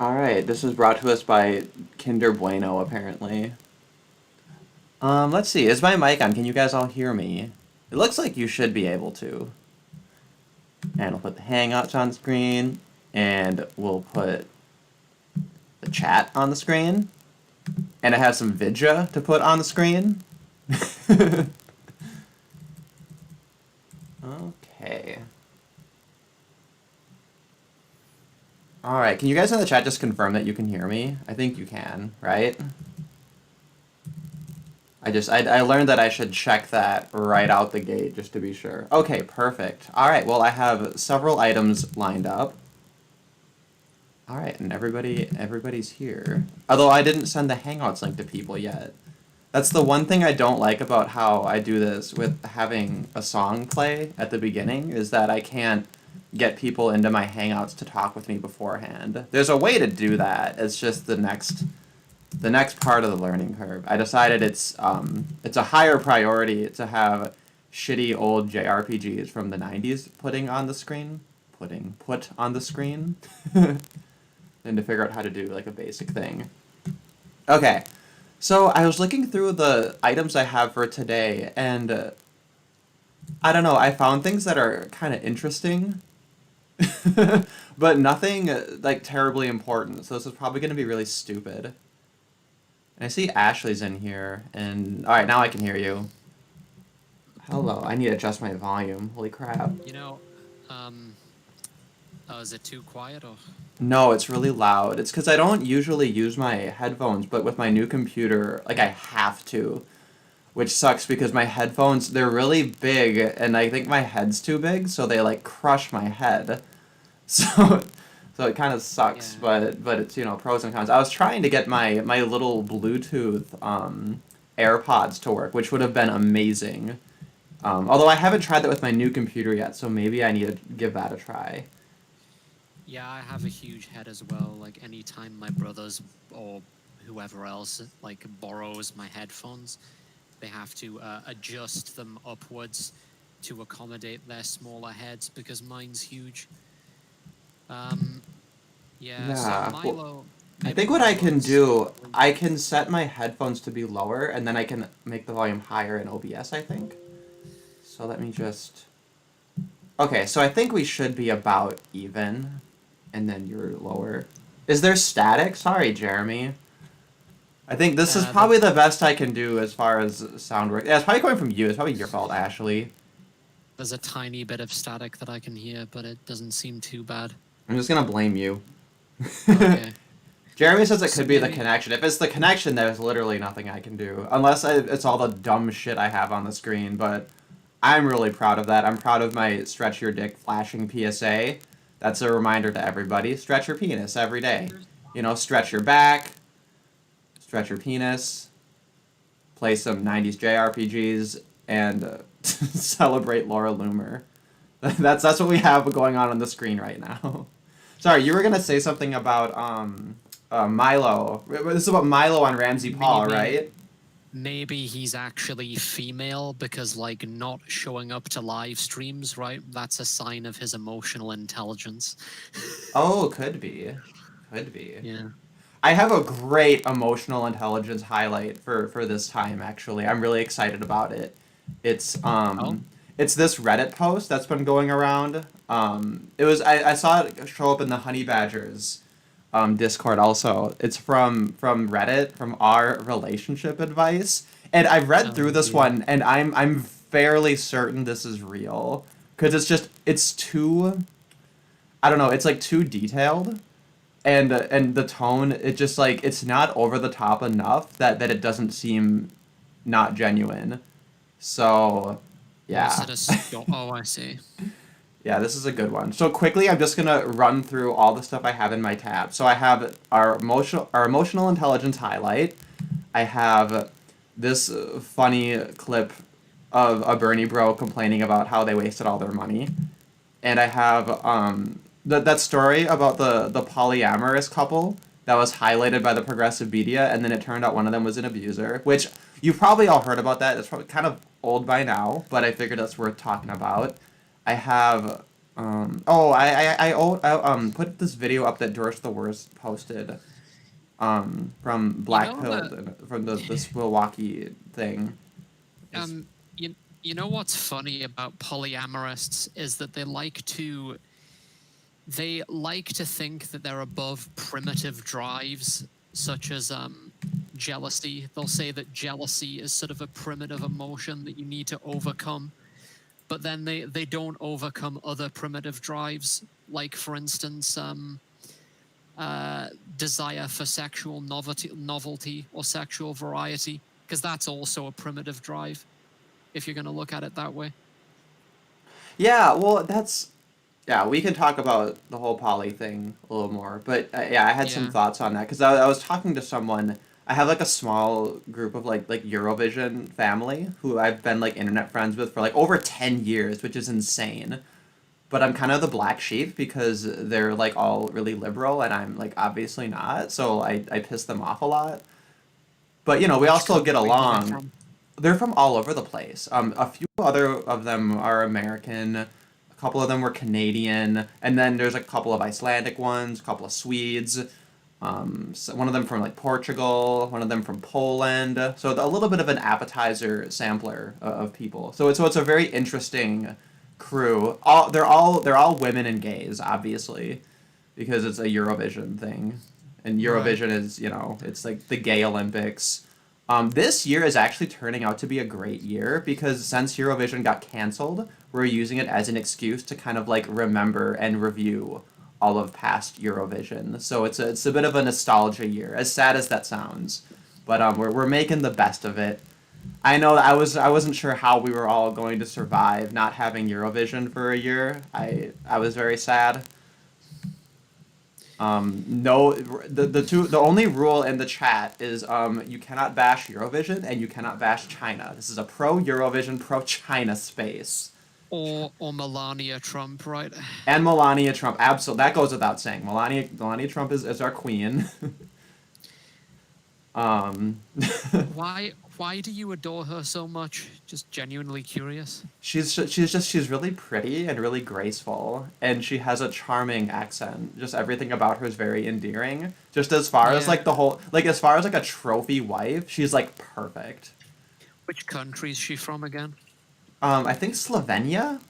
Alright, this is brought to us by Kinder Bueno, apparently. Let's see, is my mic on? Can you guys all hear me? It looks like you should be able to. And we'll put the Hangouts on screen, and we'll put the chat on the screen, and I have some vidya to put on the screen. Okay. Alright, can you guys in the chat just confirm that you can hear me? I think you can, right? I learned that I should check that right out the gate just to be sure. Okay, perfect. Alright, well I have several items lined up. Alright, and everybody's here. Although I didn't send the Hangouts link to people yet. That's the one thing I don't like about how I do this with having a song play at the beginning, is that I can't get people into my Hangouts to talk with me beforehand. There's a way to do that. It's just the next part of the learning curve. I decided it's a higher priority to have shitty old JRPGs from the 90s put on the screen, than to figure out how to do like a basic thing. Okay. So I was looking through the items I have for today, and I don't know, I found things that are kind of interesting, but nothing like terribly important. So this is probably going to be really stupid. And I see Ashley's in here, and all right, now I can hear you. Hello, I need to adjust my volume. Holy crap. Is it too quiet or? No, it's really loud. It's because I don't usually use my headphones, but with my new computer, like I have to. Which sucks because my headphones, they're really big, and I think my head's too big, so they like crush my head. So it kind of sucks, Yeah. but it's, pros and cons. I was trying to get my little Bluetooth AirPods to work, which would have been amazing. Although I haven't tried that with my new computer yet, so maybe I need to give that a try. Yeah, I have a huge head as well. Like anytime my brothers or whoever else like borrows my headphones, they have to adjust them upwards to accommodate their smaller heads because mine's huge. Yeah. So Yeah. Well, Milo. I Maybe think what I can Milo's. do, I can set my headphones to be lower, and then I can make the volume higher in OBS, I think. So let me just... Okay, so I think we should be about even, and then you're lower. Is there static? Sorry, Jeremy. I think this is probably the best I can do as far as sound work. Yeah, it's probably coming from you. It's probably your fault, Ashley. There's a tiny bit of static that I can hear, but it doesn't seem too bad. I'm just gonna blame you. Okay. Jeremy says it So could be the maybe. connection. If it's the connection, there's literally nothing I can do. Unless it's all the dumb shit I have on the screen, but I'm really proud of that. I'm proud of my stretch your dick flashing PSA. That's a reminder to everybody. Stretch your penis every day. Stretch your back, stretch your penis, play some 90s JRPGs, and celebrate Laura Loomer. That's what we have going on the screen right now. Sorry, you were gonna say something about Milo. This is about Milo on Ramsey Paul, right? Maybe he's actually female because, like, not showing up to live streams, right? That's a sign of his emotional intelligence. Oh, could be. Could be. Yeah. I have a great emotional intelligence highlight for this time, actually. I'm really excited about it. It's Oh. it's this Reddit post that's been going around. I saw it show up in the Honey Badgers Discord also. It's from Reddit, from our relationship advice. And I've read through this Yeah. one, and I'm fairly certain this is real. Because it's too, I don't know, it's like too detailed. And the tone, it just like, it's not over the top enough that it doesn't seem not genuine. So, Was yeah. it a Oh, I see. Yeah, this is a good one. So quickly, I'm just gonna run through all the stuff I have in my tab. So I have our emotional intelligence highlight. I have this funny clip of a Bernie bro complaining about how they wasted all their money, and I have that story about the polyamorous couple that was highlighted by the progressive media, and then it turned out one of them was an abuser. Which you've probably all heard about that. It's probably kind of old by now, but I figured that's worth talking about. I have Put this video up that Doris the Worst posted from You Black know Pilled that from this Milwaukee thing. It's um you know what's funny about polyamorists is that they like to think that they're above primitive drives such as jealousy. They'll say that jealousy is sort of a primitive emotion that you need to overcome, but then they don't overcome other primitive drives, like for instance uh, desire for sexual novelty or sexual variety, because that's also a primitive drive if you're going to look at it that way. yeah, well, that's yeah. We can talk about the whole poly thing a little more, but yeah, I had some Yeah. thoughts on that because I was talking to someone. I have like a small group of like Eurovision family who I've been like internet friends with for like over 10 years, which is insane. But I'm kind of the black sheep because they're like all really liberal and I'm like obviously not, so I piss them off a lot. But we all Which still get country are they along. from? They're from all over the place. A few other of them are American, a couple of them were Canadian, and then there's a couple of Icelandic ones, a couple of Swedes. So one of them from like Portugal, one of them from Poland. So a little bit of an appetizer sampler of people. So it's a very interesting crew. They're all women and gays, obviously, because it's a Eurovision thing, and Right. Eurovision is it's like the gay Olympics. This year is actually turning out to be a great year because since Eurovision got canceled, we're using it as an excuse to kind of like remember and review all of past Eurovision. So it's a bit of a nostalgia year, as sad as that sounds, but we're making the best of it. I know that I wasn't sure how we were all going to survive not having Eurovision for a year. I was very sad. No, the only rule in the chat is you cannot bash Eurovision and you cannot bash China. This is a pro Eurovision, pro China space. Or Melania Trump, right? And Melania Trump, absolutely, that goes without saying. Melania Trump is our queen. um, Why do you adore her so much? Just genuinely curious. she's really pretty and really graceful, and she has a charming accent. Just everything about her is very endearing. Just as far as Yeah. like the whole like as far as like a trophy wife, she's like perfect. Which country is she from again? I think Slovenia.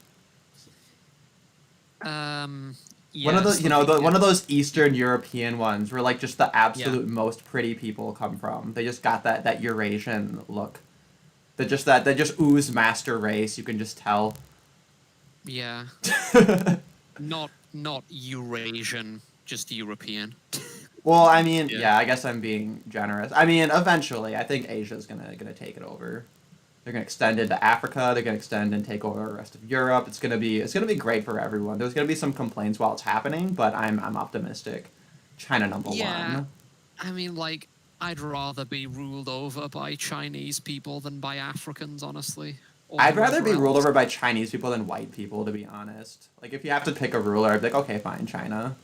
Um, One of yeah, the one Slovenia. of those Eastern European ones where like just the Yeah, absolute most pretty people come from. They just got that Eurasian look. They just ooze master race. You can just tell. yeah. Not Eurasian, just European. Well, I mean, Yeah. yeah, I guess I'm being generous. I mean, eventually, I think Asia's gonna take it over. They're gonna extend into Africa. They're gonna extend and take over the rest of Europe. It's gonna be great for everyone. There's gonna be some complaints while it's happening, but I'm optimistic. China number Yeah, one. I mean, like, I'd rather be ruled over by Chinese people than by Africans, honestly, or I'd rather whoever be ruled else. over by Chinese people than white people, to be honest. Like if you have to pick a ruler, I'd be like, okay, fine, China.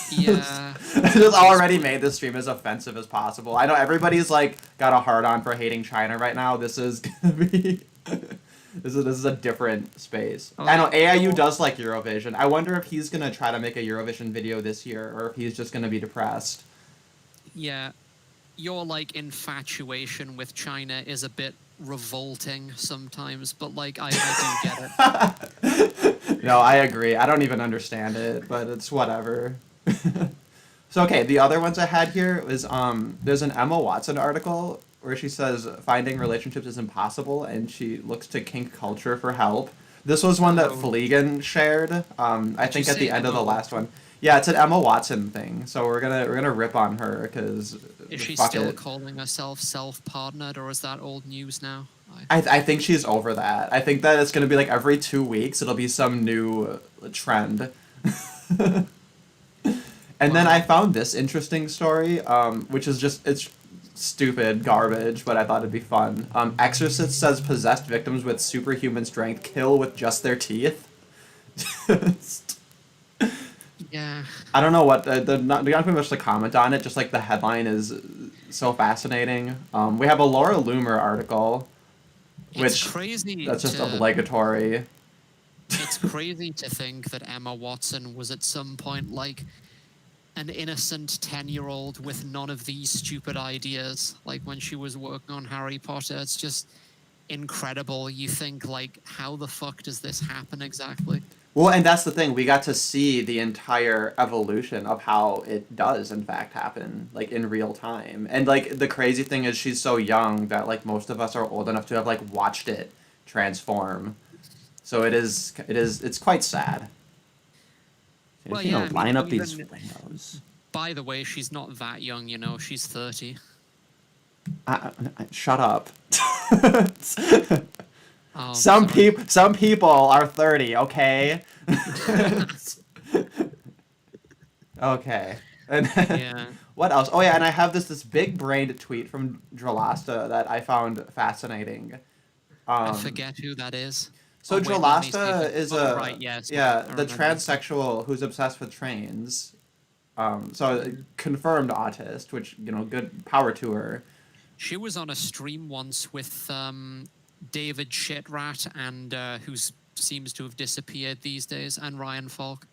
Yeah, I just already honestly. made this stream as offensive as possible. I know everybody's like got a hard on for hating China right now. This is gonna be this is a different space. I know Like, AIU you're, does like Eurovision. I wonder if he's gonna try to make a Eurovision video this year or if he's just gonna be depressed. yeah, your, like, infatuation with China is a bit revolting sometimes, but, like, I do get it. No, I agree. I don't even understand it, but it's whatever. So okay, the other ones I had here was there's an Emma Watson article where she says finding relationships is impossible and she looks to kink culture for help. This was one that Oh, Fleegan shared. I did you think at the say end of Emma the last one. Watson? Yeah, it's an Emma Watson thing. So we're gonna rip on her because Is she fuck still it. calling herself self-partnered, or is that old news now? I think she's over that. I think that it's gonna be like every 2 weeks it'll be some new trend. And then I Wow. found this interesting story, which is just it's stupid garbage, but I thought it'd be fun. Exorcist says possessed victims with superhuman strength kill with just their teeth. Yeah. I don't know what not too much to comment on it. Just like the headline is so fascinating. We have a Laura Loomer article, It's which crazy that's just to obligatory. It's crazy to think that Emma Watson was at some point like an innocent 10-year-old with none of these stupid ideas. Like when she was working on Harry Potter, it's just incredible. You think like, how the fuck does this happen exactly? Well, and that's the thing. We got to see the entire evolution of how it does, in fact, happen, like in real time. And like the crazy thing is, she's so young that like most of us are old enough to have like watched it transform. So it's quite sad. I Well, just need yeah, to I mean, line up these even windows. by the way, she's not that young, you know, she's 30. Shut up. Oh, sorry. Some people are 30. Okay. Okay. And then, Yeah. what else? Oh yeah, and I have this big brained tweet from Drolasta that I found fascinating. I Um, forget who that is. so Oh, wait, let me see if Drolasta I. is Oh, right, a yes, yeah I the remember. transsexual who's obsessed with trains. So Mhm. confirmed autist, which good power to her. She was on a stream once with David Shitrat, and seems to have disappeared these days, and Ryan Falk.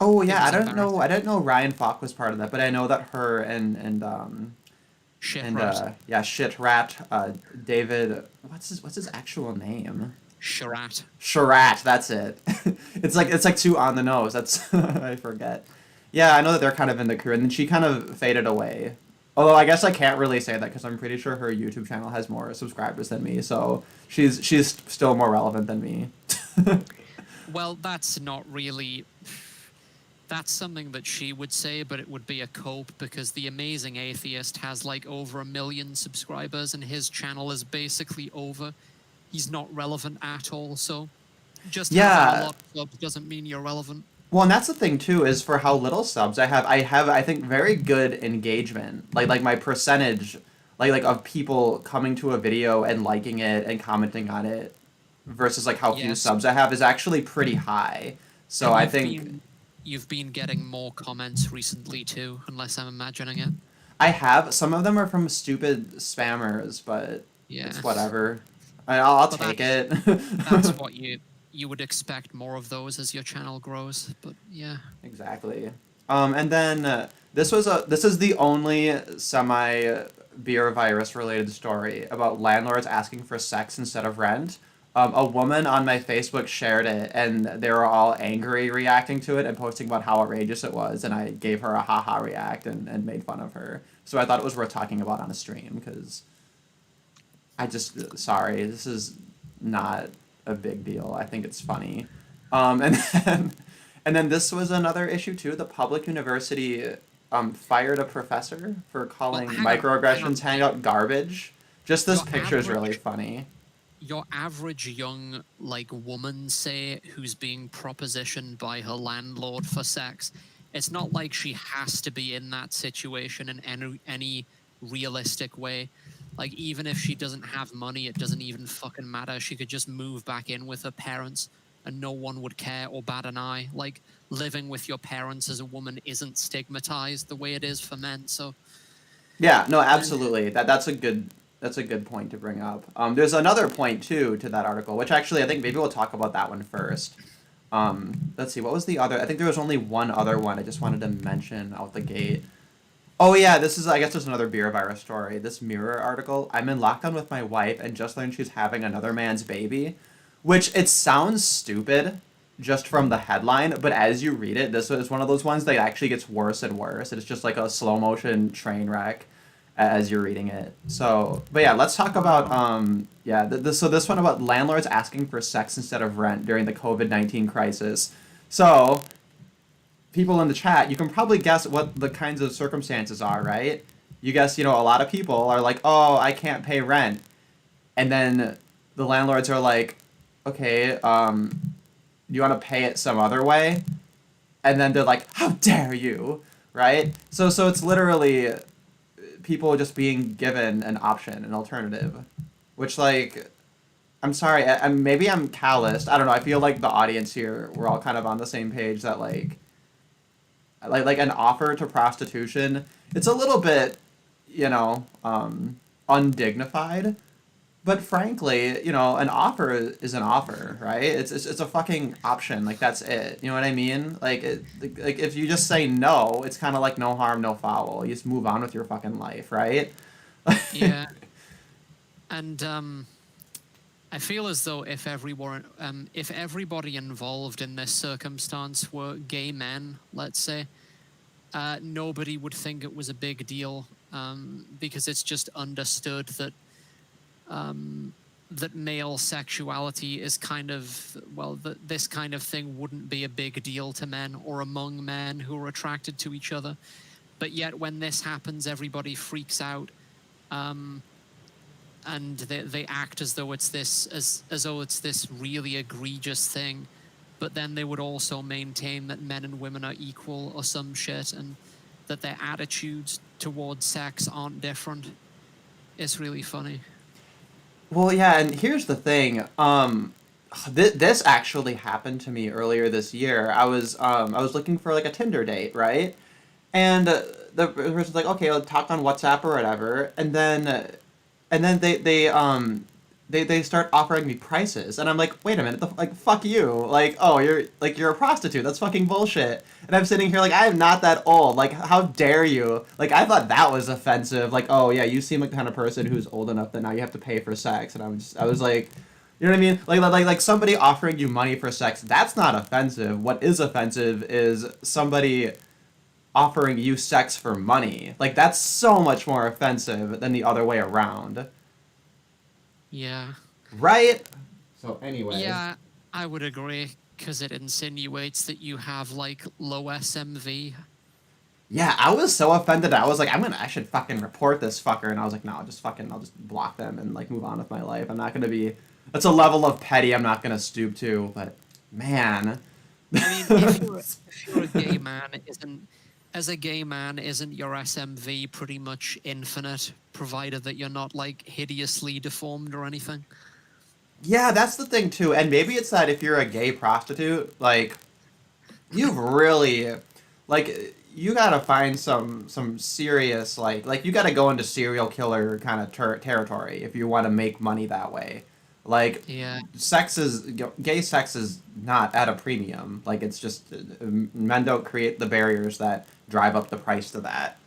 Oh It yeah, I was don't know. I embarrassing. didn't know Ryan Falk was part of that, but I know that her and Shitrat. yeah, shit rat. David, what's his actual name? Sharat. Sharat, that's it. It's like too on the nose. That's I forget. Yeah, I know that they're kind of in the crew, and then she kind of faded away. Although I guess I can't really say that because I'm pretty sure her YouTube channel has more subscribers than me, so she's still more relevant than me. Well, that's not really. That's something that she would say, but it would be a cope because the Amazing Atheist has like over 1 million subscribers and his channel is basically over. He's not relevant at all, so just having a Yeah, lot of subs doesn't mean you're relevant. well, and that's the thing too is for how little subs I have I think very good engagement. Like my percentage, like of people coming to a video and liking it and commenting on it, versus like how few Yes, subs I have is actually pretty high. So and I think you've been getting more comments recently too, unless I'm imagining it. I have some of them are from stupid spammers, but Yeah, it's whatever. I'll but take that's it. that's what you would expect more of those as your channel grows. But yeah, Exactly. And then this is the only semi beer virus related story about landlords asking for sex instead of rent. A woman on my Facebook shared it, and they were all angry reacting to it and posting about how outrageous it was. And I gave her a haha react and made fun of her. So I thought it was worth talking about on a stream because I just sorry, this is not a big deal. I think it's funny. And then and then this was another issue too. The public university fired a professor for well, calling hang on. microaggressions hangout garbage. Just this Your picture is really average funny. your average young like woman, say, who's being propositioned by her landlord for sex, it's not like she has to be in that situation in any realistic way. Like even if she doesn't have money, it doesn't even fucking matter. She could just move back in with her parents and no one would care or bat an eye. Like living with your parents as a woman isn't stigmatized the way it is for men. So Yeah, no, uh, absolutely. That's a good point to bring up. There's another point too to that article, which actually I think maybe we'll talk about that one first. Let's see, what was the other? I think there was only one other one I just wanted to mention out the gate. Oh yeah, this is I guess there's another beer virus story. This Mirror article. I'm in lockdown with my wife and just learned she's having another man's baby, which it sounds stupid just from the headline, but as you read it, this is one of those ones that actually gets worse and worse. It's just like a slow motion train wreck as you're reading it. So, but yeah, let's talk about wow. yeah, so this one about landlords asking for sex instead of rent during the COVID-19 crisis. So, people in the chat, you can probably guess what the kinds of circumstances are, right? You guess, a lot of people are like, "Oh, I can't pay rent." And then the landlords are like, "Okay, do you want to pay it some other way?" And then they're like, "How dare you?" Right? So it's literally people just being given an option, an alternative, which like I'm sorry, maybe I'm calloused. I don't know. I feel like the audience here, we're all kind of on the same page that like an offer to prostitution, it's a little bit, undignified. But frankly, an offer is an offer, right? It's a fucking option. Like that's it. You know what I mean? Like if you just say no, it's kind of like no harm, no foul. You just move on with your fucking life, right? Yeah, and I feel as though if everybody involved in this circumstance were gay men, let's say, nobody would think it was a big deal, because it's just understood that that male sexuality is kind of, well, that this kind of thing wouldn't be a big deal to men or among men who are attracted to each other. But yet, when this happens, everybody freaks out. Um, and they act as though it's this as though it's this really egregious thing, but then they would also maintain that men and women are equal or some shit, and that their attitudes towards sex aren't different. It's really funny. Well, yeah, and here's the thing. This actually happened to me earlier this year. I was looking for like a Tinder date, right? And the person's like, okay, I'll talk on WhatsApp or whatever, and then they start offering me prices, and I'm like, wait a minute, like fuck you, like oh you're a prostitute, that's fucking bullshit, and I'm sitting here like I'm not that old, like how dare you, like I thought that was offensive, like oh yeah you seem like the kind of person who's old enough that now you have to pay for sex, and I was like. You know what I mean? Like somebody offering you money for sex, that's not offensive. What is offensive is somebody offering you sex for money. Like that's so much more offensive than the other way around. Yeah. Right? So anyway. Yeah, I would agree, because it insinuates that you have like low SMV. Yeah, I was so offended. I was like, I should fucking report this fucker. And I was like, no, I'll just block them and like move on with my life. I'm not gonna be. That's a level of petty I'm not gonna stoop to. But man. I mean, if you're a gay man, isn't as a gay man, isn't your SMV pretty much infinite, provided that you're not like hideously deformed or anything? Yeah, that's the thing too. And maybe it's that if you're a gay prostitute, like you've really like you gotta find some serious like you gotta go into serial killer kind of territory if you want to make money that way. Like Yeah. gay sex is not at a premium. Like it's just men don't create the barriers that drive up the price to that.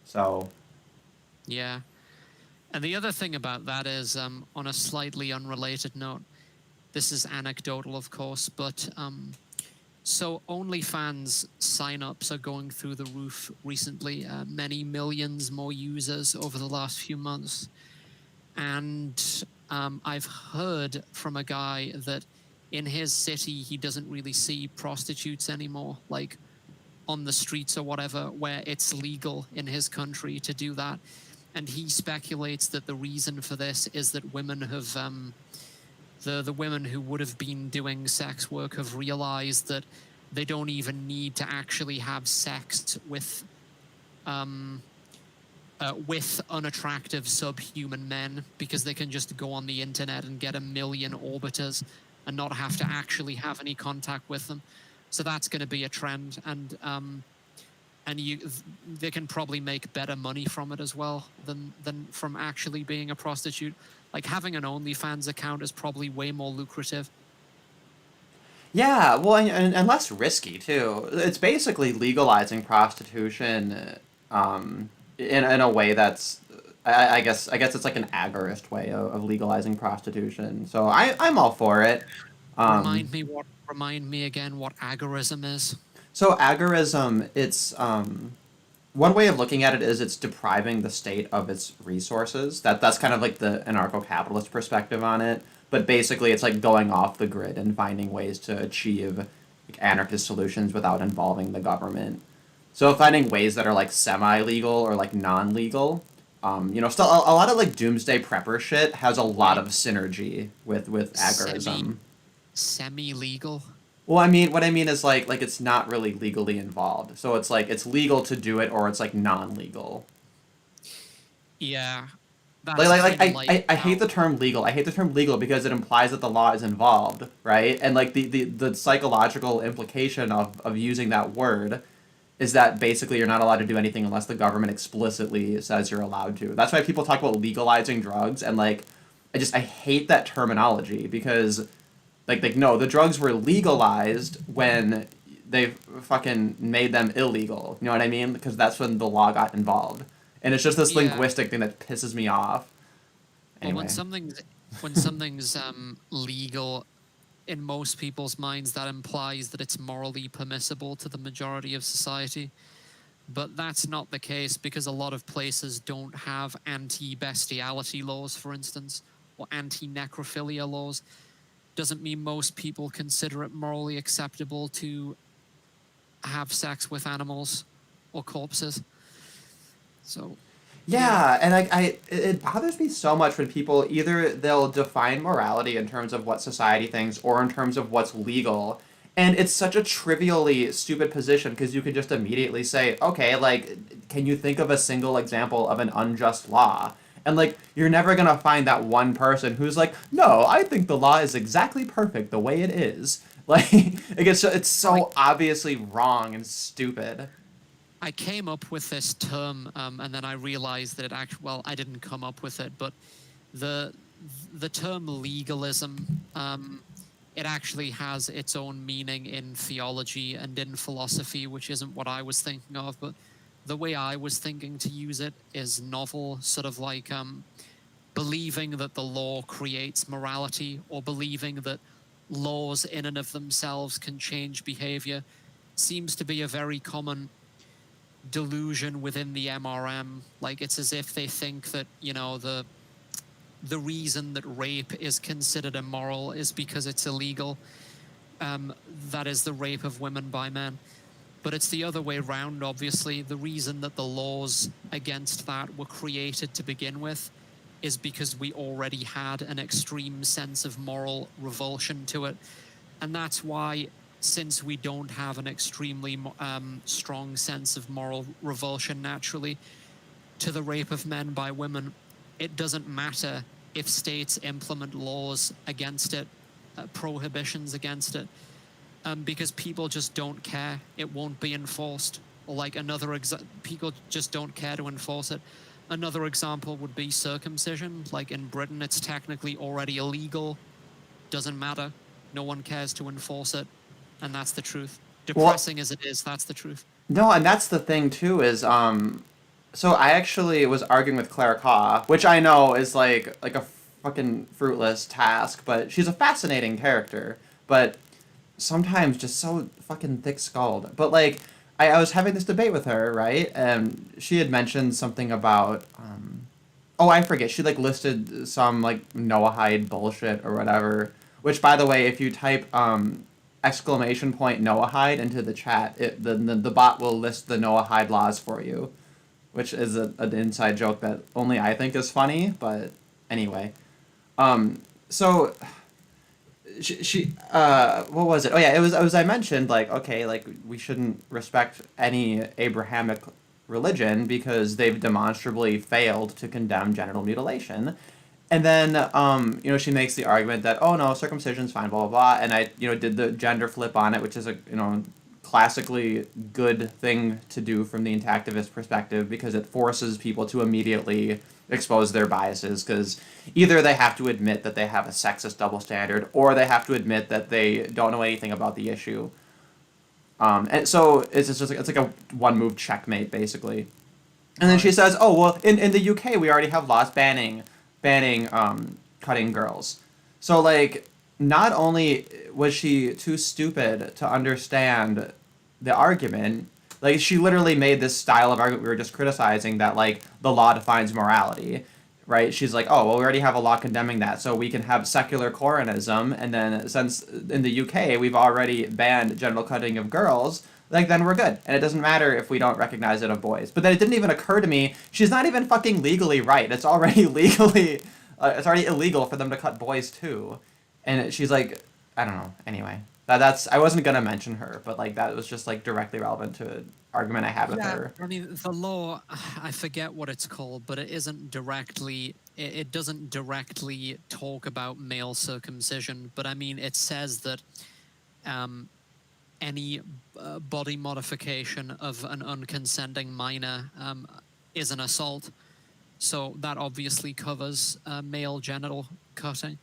So Yeah. And the other thing about that is, on a slightly unrelated note, this is anecdotal, of course, but so OnlyFans signups are going through the roof recently. Many millions more users over the last few months. And I've heard from a guy that in his city, he doesn't really see prostitutes anymore, like on the streets or whatever, where it's legal in his country to do that. And he speculates that the reason for this is that women have the women who would have been doing sex work have realized that they don't even need to actually have sex with unattractive subhuman men, because they can just go on the internet and get a million orbiters and not have to actually have any contact with them. So that's going to be a trend, and they can probably make better money from it as well than from actually being a prostitute. Like having an OnlyFans account is probably way more lucrative. yeah, well, and less risky too. It's basically legalizing prostitution, in a way that's, I guess it's like an agorist way of legalizing prostitution. So I'm all for it. Um, Remind me again what agorism is. so agorism, it's one way of looking at it is it's depriving the state of its resources. That's kind of like the anarcho-capitalist perspective on it. But basically, it's like going off the grid and finding ways to achieve like anarchist solutions without involving the government. So finding ways that are like semi-legal or like non-legal. Still a lot of like doomsday prepper shit has a lot Wait, of synergy with semi agorism. semi legal? Well, what I mean is like it's not really legally involved. So it's like it's legal to do it or it's like non-legal. Yeah, Like, that's like, like kind of I, like I, I hate how. the term legal. I hate the term legal because it implies that the law is involved, right? And like the psychological implication of using that word is that basically you're not allowed to do anything unless the government explicitly says you're allowed to. That's why people talk about legalizing drugs and like I hate that terminology because like no, the drugs were legalized when they fucking made them illegal. You know what I mean? Because that's when the law got involved. And it's just this Yeah. linguistic thing that pisses me off. Well, Anyway. when something's legal in most people's minds, that implies that it's morally permissible to the majority of society. But that's not the case because a lot of places don't have anti-bestiality laws, for instance, or anti-necrophilia laws. Doesn't mean most people consider it morally acceptable to have sex with animals or corpses. So, yeah. Yeah, and it bothers me so much when people either they'll define morality in terms of what society thinks or in terms of what's legal. And it's such a trivially stupid position because you can just immediately say, okay, like, can you think of a single example of an unjust law? And like, you're never gonna find that one person who's like, no, I think the law is exactly perfect the way it is. Like, it's Like, so obviously wrong and stupid. I came up with this term, and then I realized that it actually, well, I didn't come up with it, but the the term legalism, it actually has its own meaning in theology and in philosophy, which isn't what I was thinking of. But the way I was thinking to use it is novel, sort of like believing that the law creates morality, or believing that laws in and of themselves can change behavior, seems to be a very common delusion within the MRM. Like, it's as if they think that, the reason that rape is considered immoral is because it's illegal. That is the rape of women by men. But it's the other way around, obviously. The reason that the laws against that were created to begin with is because we already had an extreme sense of moral revulsion to it. And that's why, since we don't have an extremely strong sense of moral revulsion naturally to the rape of men by women, it doesn't matter if states implement laws against it, prohibitions against it, because people just don't care. It won't be enforced. Or like people just don't care to enforce it. Another example would be circumcision. Like in Britain, it's technically already illegal. Doesn't matter. No one cares to enforce it. And that's the truth. Well, Depressing as it is, that's the truth. no, and that's the thing too is so I actually was arguing with Claire Kaw, which I know is like a fucking fruitless task, but she's a fascinating character, but sometimes just so fucking thick-skulled. But like I was having this debate with her, right? And she had mentioned something about oh, I forget. She like listed some like Noahide bullshit or whatever. Which, by the way, if you type exclamation point Noahide into the chat, the bot will list the Noahide laws for you, which is an inside joke that only I think is funny. But anyway, so what was it? Oh yeah, it was as I mentioned, like okay, like we shouldn't respect any Abrahamic religion because they've demonstrably failed to condemn genital mutilation. And then, she makes the argument that, oh no, circumcision's fine, blah, blah, blah. And I, did the gender flip on it, which is a, classically good thing to do from the intactivist perspective because it forces people to immediately expose their biases because either they have to admit that they have a sexist double standard or they have to admit that they don't know anything about the issue. And so it's like a one move checkmate basically. And then she Right. says, "Oh well, in the UK we already have laws banning cutting girls." So like, not only was she too stupid to understand the argument, like she literally made this style of argument we were just criticizing that like the law defines morality, right? She's like, "Oh well, we already have a law condemning that, so we can have secular Coranism, and then since in the UK we've already banned genital cutting of girls." Like then we're good, and it doesn't matter if we don't recognize it of boys. But then it didn't even occur to me she's not even fucking legally right. It's already legally, it's already illegal for them to cut boys too, and she's like, I don't know. Anyway, that's I wasn't gonna mention her, but like that was just like directly relevant to an argument I had with Yeah, her. I mean, the law, I forget what it's called, but it doesn't directly talk about male circumcision, but I mean, it says that um, any body modification of an unconsenting minor is an assault. So that obviously covers male genital cutting.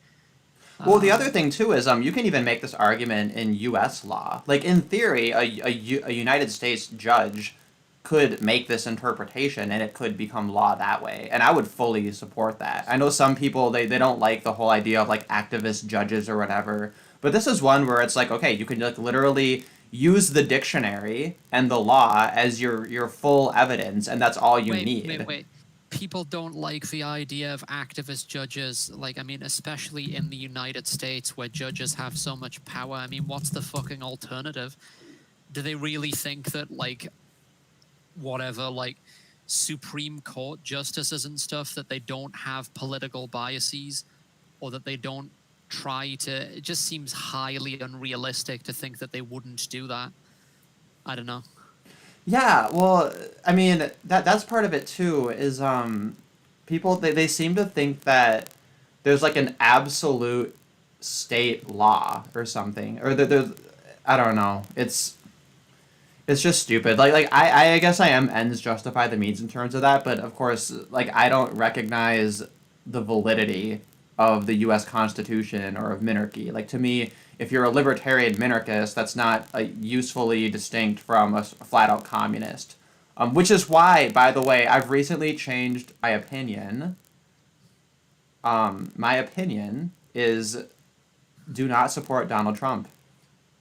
Well, the other Um, thing too is you can even make this argument in U.S. law. Like in theory, a United States judge could make this interpretation and it could become law that way. And I would fully support that. I know some people they don't like the whole idea of like activist judges or whatever, but this is one where it's like, okay, you can like literally use the dictionary and the law as your full evidence and that's all you wait, need. People don't like the idea of activist judges. Like, I mean, especially in the United States where judges have so much power. I mean, what's the fucking alternative? Do they really think that, like, whatever, like, Supreme Court justices and stuff, that they don't have political biases or that they don't try to? It just seems highly unrealistic to think that they wouldn't do that. I don't know. Yeah, well, I mean that's part of it too. Is people they seem to think that there's like an absolute state law or something, or that there's I don't know. It's just stupid. I guess I am ends justify the means in terms of that, but of course like I don't recognize the validity of the U.S. Constitution or of minarchy. Like to me, if you're a libertarian minarchist, that's not usefully distinct from a flat out communist. Which is why, by the way, I've recently changed my opinion. My opinion is do not support Donald Trump.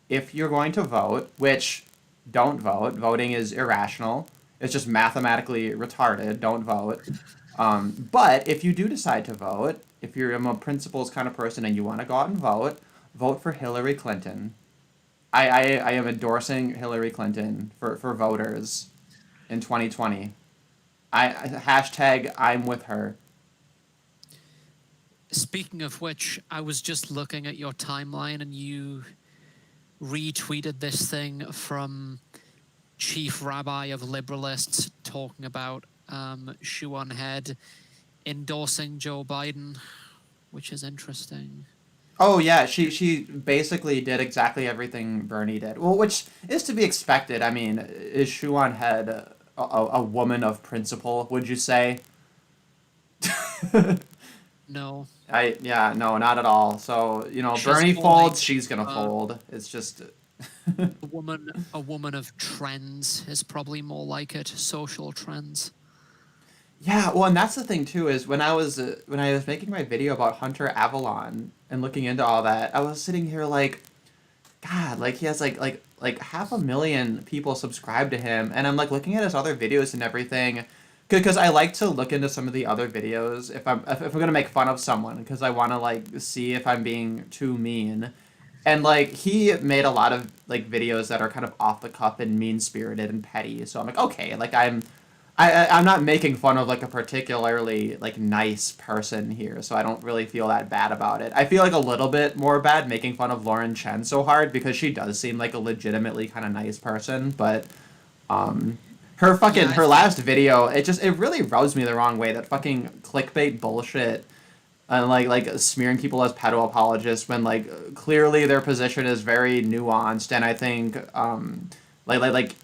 If you're going to vote, which don't vote, voting is irrational. It's just mathematically retarded. Don't vote. But if you do decide to vote, if you're a principles kind of person and you want to go out and vote, vote for Hillary Clinton. I am endorsing Hillary Clinton for voters in 2020. Hashtag I'm with her. Speaking of which, I was just looking at your timeline and you retweeted this thing from Chief Rabbi of Liberalists talking about shoe on head endorsing Joe Biden, which is interesting. Oh yeah, she basically did exactly everything Bernie did. Well, which is to be expected. I mean, is Shuan Head a woman of principle? Would you say? No, No, not at all. So she's Bernie more folds, like she's gonna fold. It's just a woman of trends is probably more like it. Social trends. yeah. Well, and that's the thing too is when I was making my video about Hunter Avalon and looking into all that, I was sitting here like, God, like he has like 500,000 people subscribe to him, and I'm like looking at his other videos and everything, because I like to look into some of the other videos if I'm gonna make fun of someone, because I want to like see if I'm being too mean, and like he made a lot of like videos that are kind of off the cuff and mean spirited and petty, so I'm like okay, like I'm not making fun of like a particularly like nice person here, so I don't really feel that bad about it. I feel like a little bit more bad making fun of Lauren Chen so hard because she does seem like a legitimately kind of nice person, but Yeah, I her think last video it really rubs me the wrong way, that fucking clickbait bullshit and like smearing people as pedo apologists when like clearly their position is very nuanced, and I think like like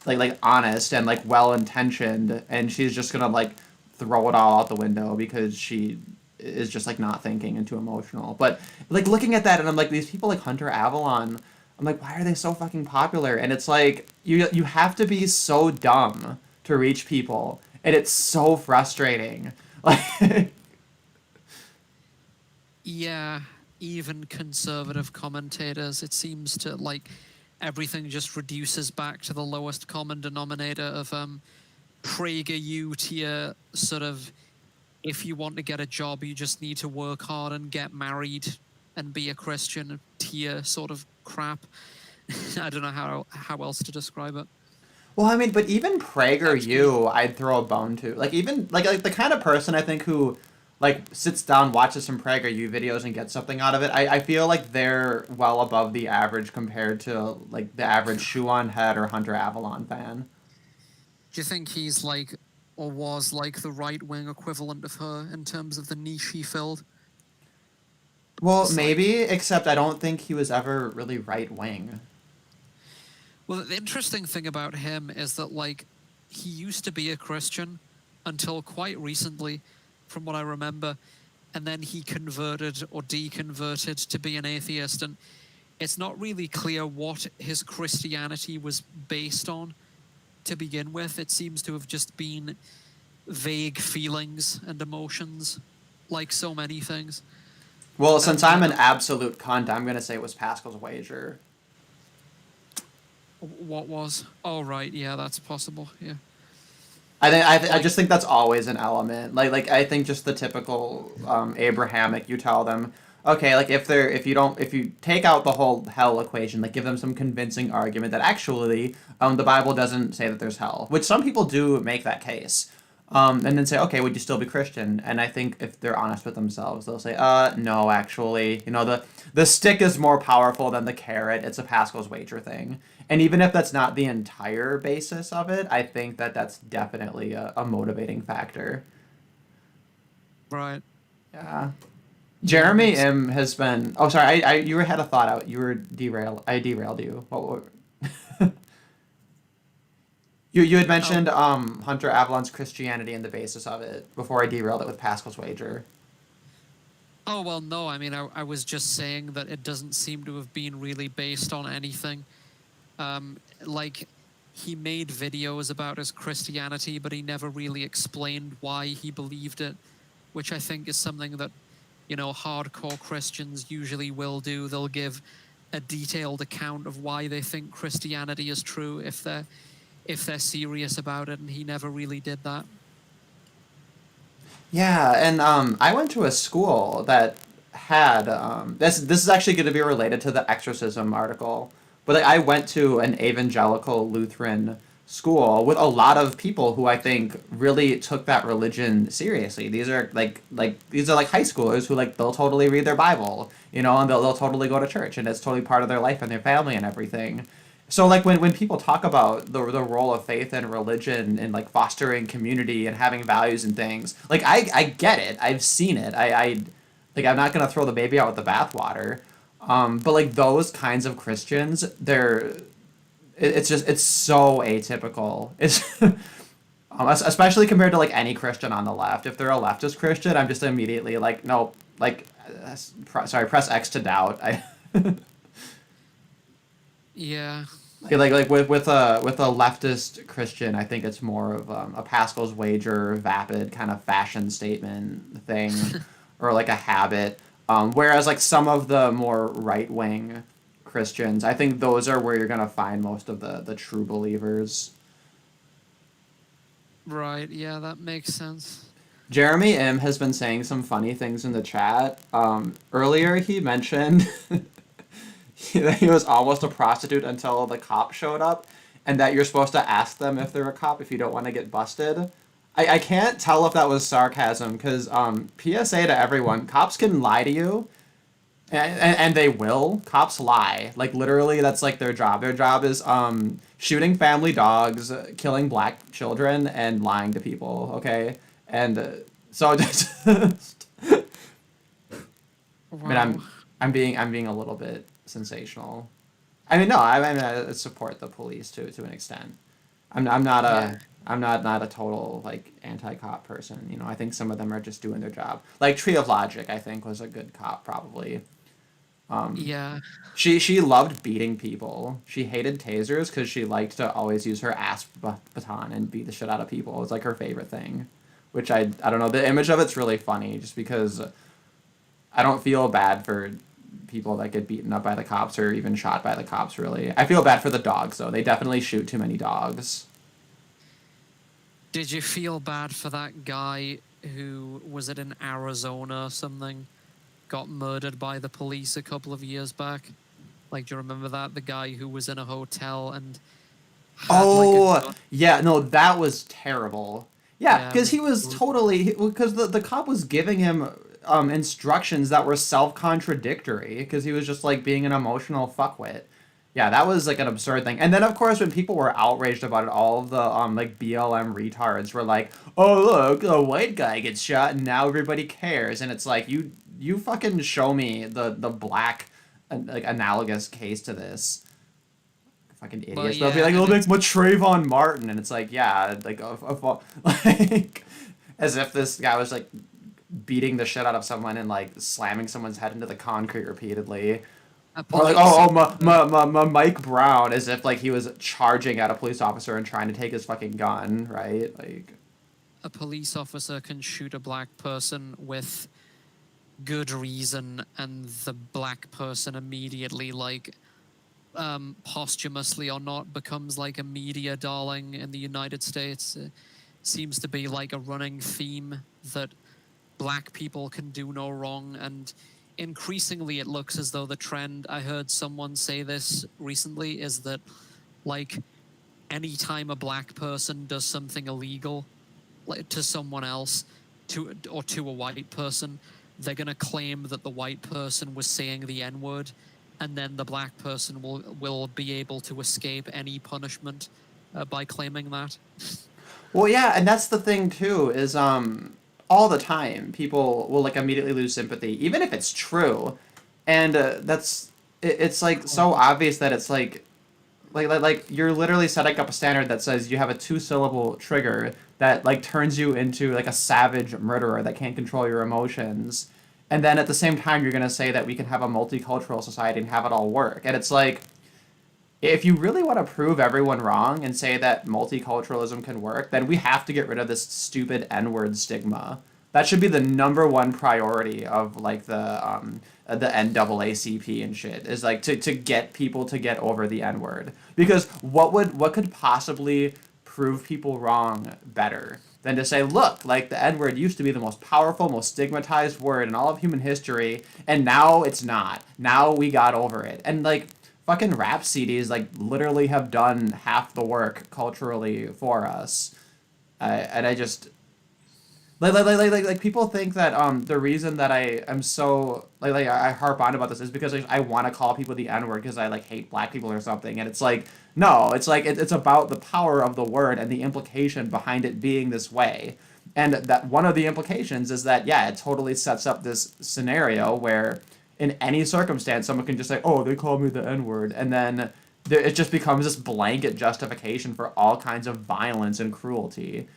like like honest and like well intentioned, and she's just gonna like throw it all out the window because she is just like not thinking and too emotional. But like looking at that and I'm like, these people like Hunter Avalon, I'm like, why are they so fucking popular? And it's like you have to be so dumb to reach people, and it's so frustrating. Like yeah, even conservative commentators, it seems to like everything just reduces back to the lowest common denominator of PragerU tier sort of, if you want to get a job, you just need to work hard and get married and be a Christian tier sort of crap. I don't know how else to describe it. well, I mean, but even Actually, PragerU, I'd throw a bone to. Like even like the kind of person I think who like sits down, watches some PragerU videos, and gets something out of it. I feel like they're well above the average compared to like the average Shuan Head or Hunter Avalon fan. do you think he's like, or was like, the right wing equivalent of her in terms of the niche he filled? Well, It's like, maybe, except I don't think he was ever really right wing. well, the interesting thing about him is that like he used to be a Christian, until quite recently, from what I remember. And then he converted or deconverted to be an atheist. And it's not really clear what his Christianity was based on to begin with. It seems to have just been vague feelings and emotions, like so many things. Well, since And I'm an absolute cunt, I'm gonna say it was Pascal's wager. what was? Oh, right. Yeah, that's possible. Yeah. I Like, just think that's always an element. I think just the typical Abrahamic. You tell them, okay, like if you take out the whole hell equation, like give them some convincing argument that actually the Bible doesn't say that there's hell, which some people do make that case. And then say, okay, would you still be Christian? And I think if they're honest with themselves, they'll say, no, actually, the stick is more powerful than the carrot. It's a Pascal's wager thing. And even if that's not the entire basis of it, I think that that's definitely a motivating factor. right. Yeah. Yeah, that Jeremy makes. M has been. Oh, sorry. You had a thought out. You were derailed. I derailed you. You had Oh, mentioned Hunter Avalon's Christianity and the basis of it before I derailed it with Pascal's wager. oh well, no. I mean, I was just saying that it doesn't seem to have been really based on anything. Like, he made videos about his Christianity, but he never really explained why he believed it, which I think is something that, hardcore Christians usually will do. They'll give a detailed account of why they think Christianity is true if they're serious about it, and he never really did that. Yeah, and I went to a school that had this is actually going to be related to the exorcism article, but like, I went to an evangelical Lutheran school with a lot of people who I think really took that religion seriously. These are like high schoolers who like they'll totally read their Bible, and they'll totally go to church, and it's totally part of their life and their family and everything. So like when people talk about the role of faith and religion and like fostering community and having values and things, like I get it. I've seen it. I like I'm not gonna throw the baby out with the bathwater. But like those kinds of Christians, it's so atypical. It's especially compared to like any Christian on the left. If they're a leftist Christian, I'm just immediately like, nope. Like, sorry, press X to doubt. I Yeah. like with a leftist Christian, I think it's more of a Pascal's wager, vapid kind of fashion statement thing, or like a habit. Whereas like some of the more right wing Christians, I think those are where you're gonna find most of the true believers. Right. Yeah, that makes sense. Jeremy M has been saying some funny things in the chat. Earlier he mentioned that he was almost a prostitute until the cop showed up, and that you're supposed to ask them if they're a cop if you don't want to get busted. I can't tell if that was sarcasm because PSA to everyone, cops can lie to you, and they will. Cops lie. Like literally, that's like their job. Their job is shooting family dogs, killing black children, and lying to people. Okay, and so just I mean, Wow. I'm being a little bit sensational. I mean, no, I support the police to an extent. I'm not Yeah. a not a total like anti-cop person. I think some of them are just doing their job. Like Tree of Logic, I think was a good cop probably. Um, Yeah. she loved beating people. She hated tasers because she liked to always use her ass baton and beat the shit out of people. It was like her favorite thing, which I don't know. The image of it's really funny just because I don't feel bad for people that get beaten up by the cops or even shot by the cops, really. I feel bad for the dogs, though. They definitely shoot too many dogs. Did you feel bad for that guy who was it in Arizona or something? Got murdered by the police a couple of years back. Like, do you remember that? The guy who was in a hotel and had like a Oh, gun. yeah, no, that was terrible. Yeah, Yeah, it because was he was totally, because the cop was giving him instructions that were self-contradictory because he was just like being an emotional fuckwit. Yeah, that was like an absurd thing. And then of course when people were outraged about it, all of the like BLM retards were like, "Oh, look, a white guy gets shot and now everybody cares." And it's like you fucking show me the black like analogous case to this. fucking Well, idiots. yeah, They'll and be like, it's "What Trayvon Martin?" And it's like, yeah, like, like, as if this guy was like beating the shit out of someone and like slamming someone's head into the concrete repeatedly. a Or like, police Mike Brown, as if like he was charging at a police officer and trying to take his fucking gun, right? Like, a police officer can shoot a black person with good reason, and the black person immediately, like, posthumously or not, becomes like a media darling in the United States. It seems to be like a running theme that black people can do no wrong, and increasingly it looks as though the trend, I heard someone say this recently, is that, like, anytime a black person does something illegal, like, to someone else, to a white person, they're going to claim that the white person was saying the N-word, and then the black person will be able to escape any punishment by claiming that. well, yeah, and that's the thing too is all the time people will like immediately lose sympathy, even if it's true, and it's like so obvious that it's like you're literally setting up a standard that says you have a two-syllable trigger that like turns you into like a savage murderer that can't control your emotions, and then at the same time you're gonna say that we can have a multicultural society and have it all work, and it's like if you really want to prove everyone wrong and say that multiculturalism can work, then we have to get rid of this stupid N-word stigma. That should be the number one priority of like the NAACP and shit is like to get people to get over the N-word. Because what could possibly prove people wrong better than to say, look, like the N-word used to be the most powerful, most stigmatized word in all of human history, and now it's not. Now we got over it. And like fucking rap CDs like literally have done half the work culturally for us. And I just like people think that the reason that I am so like I harp on about this is because I want to call people the N word because I like hate black people or something, and it's like no, it's like it's about the power of the word and the implication behind it being this way, and that one of the implications is that yeah, it totally sets up this scenario where in any circumstance someone can just say oh they called me the N word, and then it just becomes this blanket justification for all kinds of violence and cruelty.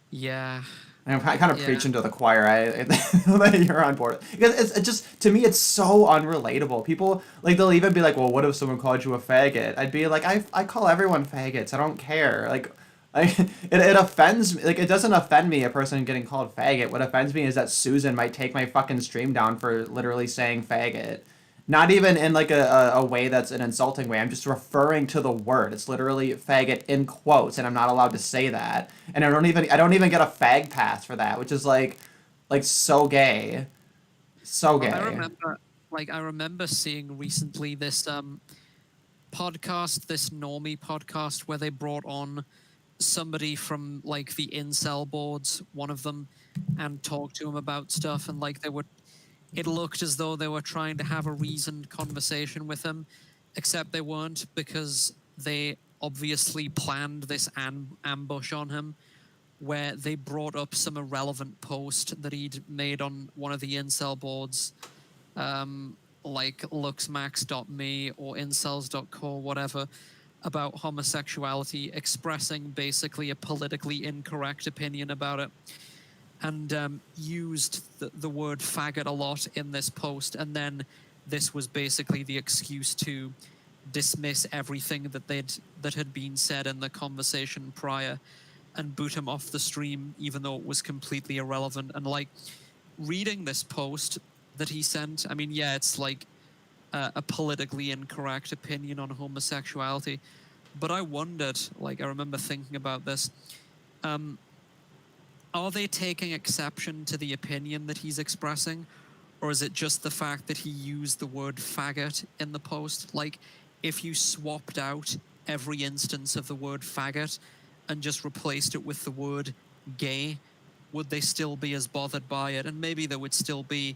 Yeah, I'm kind of yeah. preaching to the choir. That you're on board because it's just to me it's so unrelatable. People like they'll even be like, "Well, what if someone called you a faggot?" I'd be like, I call everyone faggots. I don't care. Like, it offends me. Like, it doesn't offend me a person getting called faggot. What offends me is that Susan might take my fucking stream down for literally saying faggot. Not even in like a way that's an insulting way. I'm just referring to the word. It's literally faggot in quotes, and I'm not allowed to say that. And I don't even get a fag pass for that, which is like so gay. So Well, gay. I remember seeing recently this podcast, this normie podcast, where they brought on somebody from like the incel boards, one of them, and talked to him about stuff, and like it looked as though they were trying to have a reasoned conversation with him, except they weren't because they obviously planned this ambush on him where they brought up some irrelevant post that he'd made on one of the incel boards, like luxmax.me or incels.co, whatever, about homosexuality, expressing basically a politically incorrect opinion about it, and used the word faggot a lot in this post. And then this was basically the excuse to dismiss everything that had been said in the conversation prior and boot him off the stream, even though it was completely irrelevant. And like reading this post that he sent, I mean, yeah, it's like a politically incorrect opinion on homosexuality. But I wondered, like, I remember thinking about this. Are they taking exception to the opinion that he's expressing? Or is it just the fact that he used the word faggot in the post? Like, if you swapped out every instance of the word faggot and just replaced it with the word gay, would they still be as bothered by it? And maybe they would still be,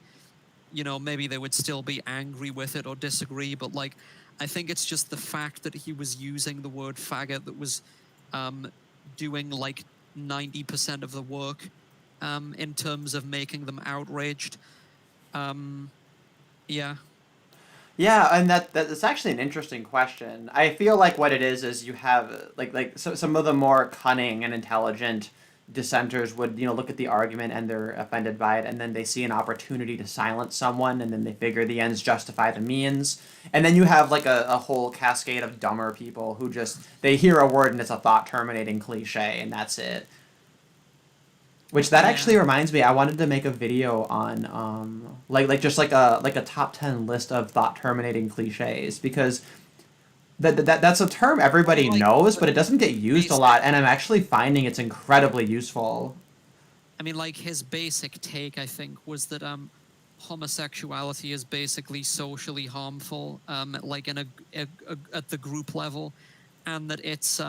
maybe they would still be angry with it or disagree. But like, I think it's just the fact that he was using the word faggot that was doing like 90% of the work in terms of making them outraged. Yeah. Yeah, and that's actually an interesting question. I feel like what it is you have so some of the more cunning and intelligent dissenters would, look at the argument and they're offended by it, and then they see an opportunity to silence someone, and then they figure the ends justify the means. And then you have like a whole cascade of dumber people who just they hear a word and it's a thought terminating cliche and that's it. Which that Yeah. actually reminds me, I wanted to make a video on just like a top 10 list of thought terminating cliches because that's a term I mean, everybody like knows, but it doesn't get used a basic. lot, and I'm actually finding it's incredibly useful. I mean, like his basic take, I think, was that homosexuality is basically socially harmful, like in at the group level, and that it's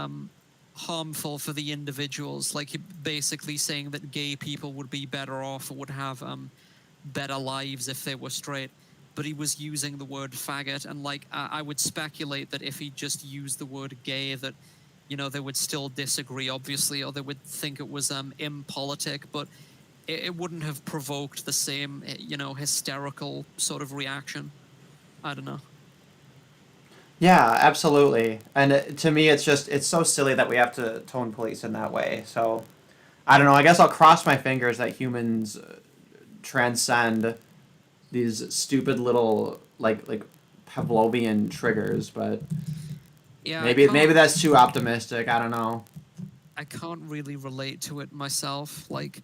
harmful for the individuals. Like basically saying that gay people would be better off or would have better lives if they were straight. But he was using the word faggot, and like I would speculate that if he just used the word gay, that they would still disagree, obviously, or they would think it was impolitic, but it wouldn't have provoked the same, hysterical sort of reaction. I don't know. Yeah, absolutely. And to me, it's so silly that we have to tone police in that way. So I don't know. I guess I'll cross my fingers that humans transcend these stupid little like Pavlovian triggers, but Yeah, maybe that's too optimistic. I don't know. I can't really relate to it myself. Like,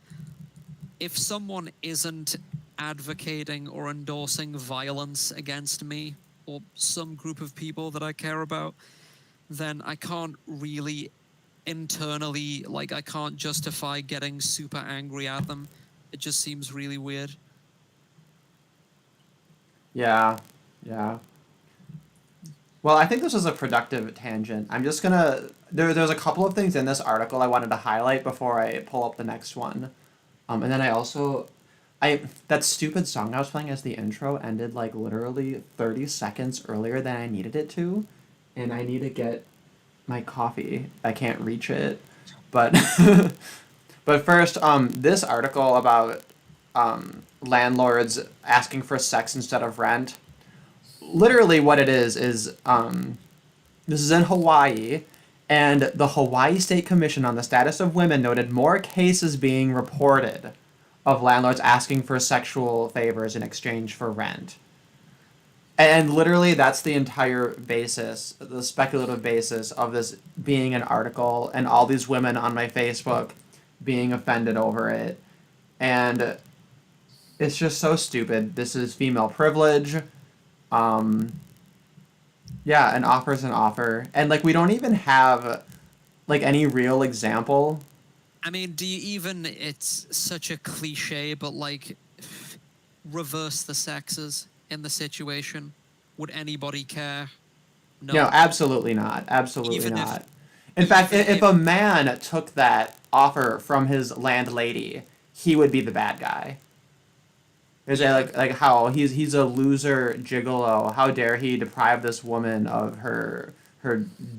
if someone isn't advocating or endorsing violence against me or some group of people that I care about, then I can't really internally, like, I can't justify getting super angry at them. It just seems really weird. Yeah, yeah. Well, I think this was a productive tangent. I'm just gonna there's a couple of things in this article I wanted to highlight before I pull up the next one. And then I that stupid song I was playing as the intro ended like literally 30 seconds earlier than I needed it to, and I need to get my coffee. I can't reach it. But but first, this article about landlords asking for sex instead of rent. Literally, what it is this is in Hawaii, and the Hawaii State Commission on the Status of Women noted more cases being reported of landlords asking for sexual favors in exchange for rent. And literally, that's the entire basis, the speculative basis of this being an article, and all these women on my Facebook being offended over it. And it's just so stupid. This is female privilege. Um, yeah, an offer's an offer. And like, we don't even have like any real example. I mean, do you even, it's such a cliche, but like, reverse the sexes in the situation. Would anybody care? No. Absolutely not. Absolutely Even if, not. In fact, even if if, a man took that offer from his landlady, he would be the bad guy. Is yeah. like how he's a loser gigolo? How dare he deprive this woman of her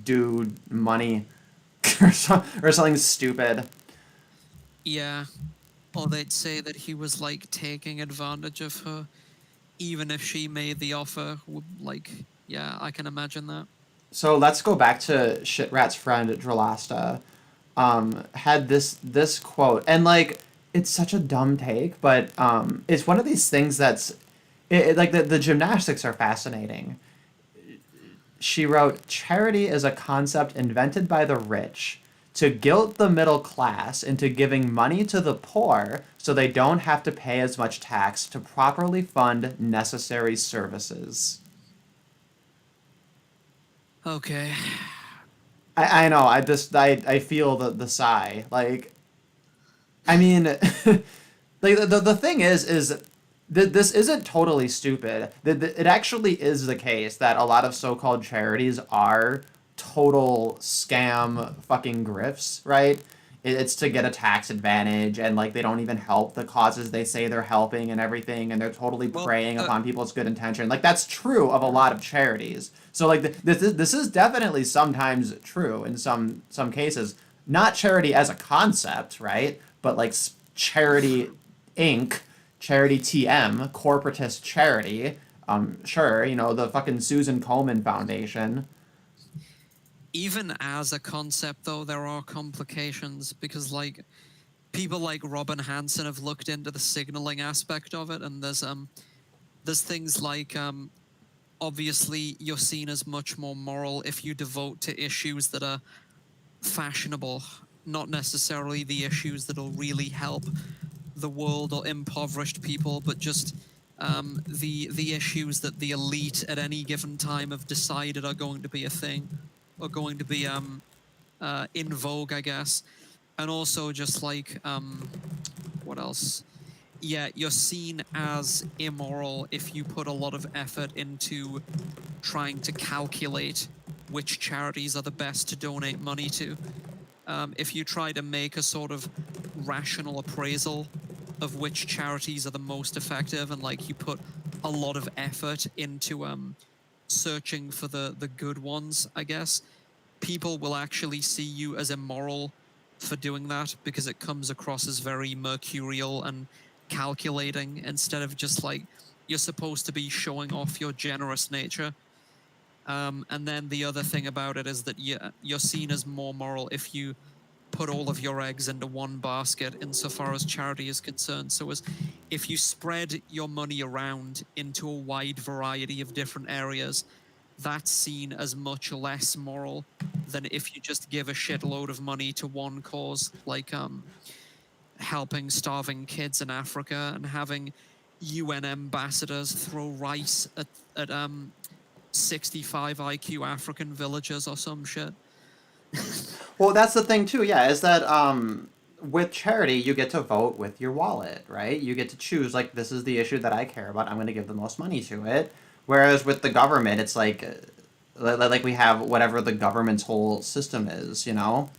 due money or something stupid? Yeah. Or they'd say that he was like taking advantage of her, even if she made the offer. Like, yeah, I can imagine that. So let's go back to Shitrat's friend Drolasta. Had this quote, and like it's such a dumb take, but it's one of these things that's like the gymnastics are fascinating. She wrote, "Charity is a concept invented by the rich to guilt the middle class into giving money to the poor so they don't have to pay as much tax to properly fund necessary services." Okay. I know. I feel the sigh. Like, I mean, like the thing is this isn't totally stupid. It actually is the case that a lot of so-called charities are total scam fucking grifts, right? It's to get a tax advantage, and like they don't even help the causes they say they're helping and everything, and they're totally Well, preying upon people's good intention. Like that's true of a lot of charities. So like this is definitely sometimes true in some cases. Not charity as a concept, right? But like charity Inc., charity TM, corporatist charity, Sure, you know, the fucking Susan Komen Foundation. Even as a concept, though, there are complications because, like, people like Robin Hanson have looked into the signaling aspect of it, and there's things like obviously you're seen as much more moral if you devote to issues that are fashionable, not necessarily the issues that'll really help the world or impoverished people, but just the issues that the elite at any given time have decided are going to be a thing, or going to be in vogue, I guess. And also just like what else? Yeah, you're seen as immoral if you put a lot of effort into trying to calculate which charities are the best to donate money to. If you try to make a sort of rational appraisal of which charities are the most effective, and like you put a lot of effort into searching for the good ones, I guess, people will actually see you as immoral for doing that because it comes across as very mercurial and calculating instead of just like you're supposed to be showing off your generous nature. And then the other thing about it is that you're seen as more moral if you put all of your eggs into one basket insofar as charity is concerned. So as if you spread your money around into a wide variety of different areas, that's seen as much less moral than if you just give a shitload of money to one cause, like helping starving kids in Africa and having UN ambassadors throw rice at 65 IQ African villagers or some shit. Well, that's the thing too. Yeah, is that with charity you get to vote with your wallet, right? You get to choose like this is the issue that I care about. I'm going to give the most money to it. Whereas with the government, it's like we have whatever the government's whole system is, you know.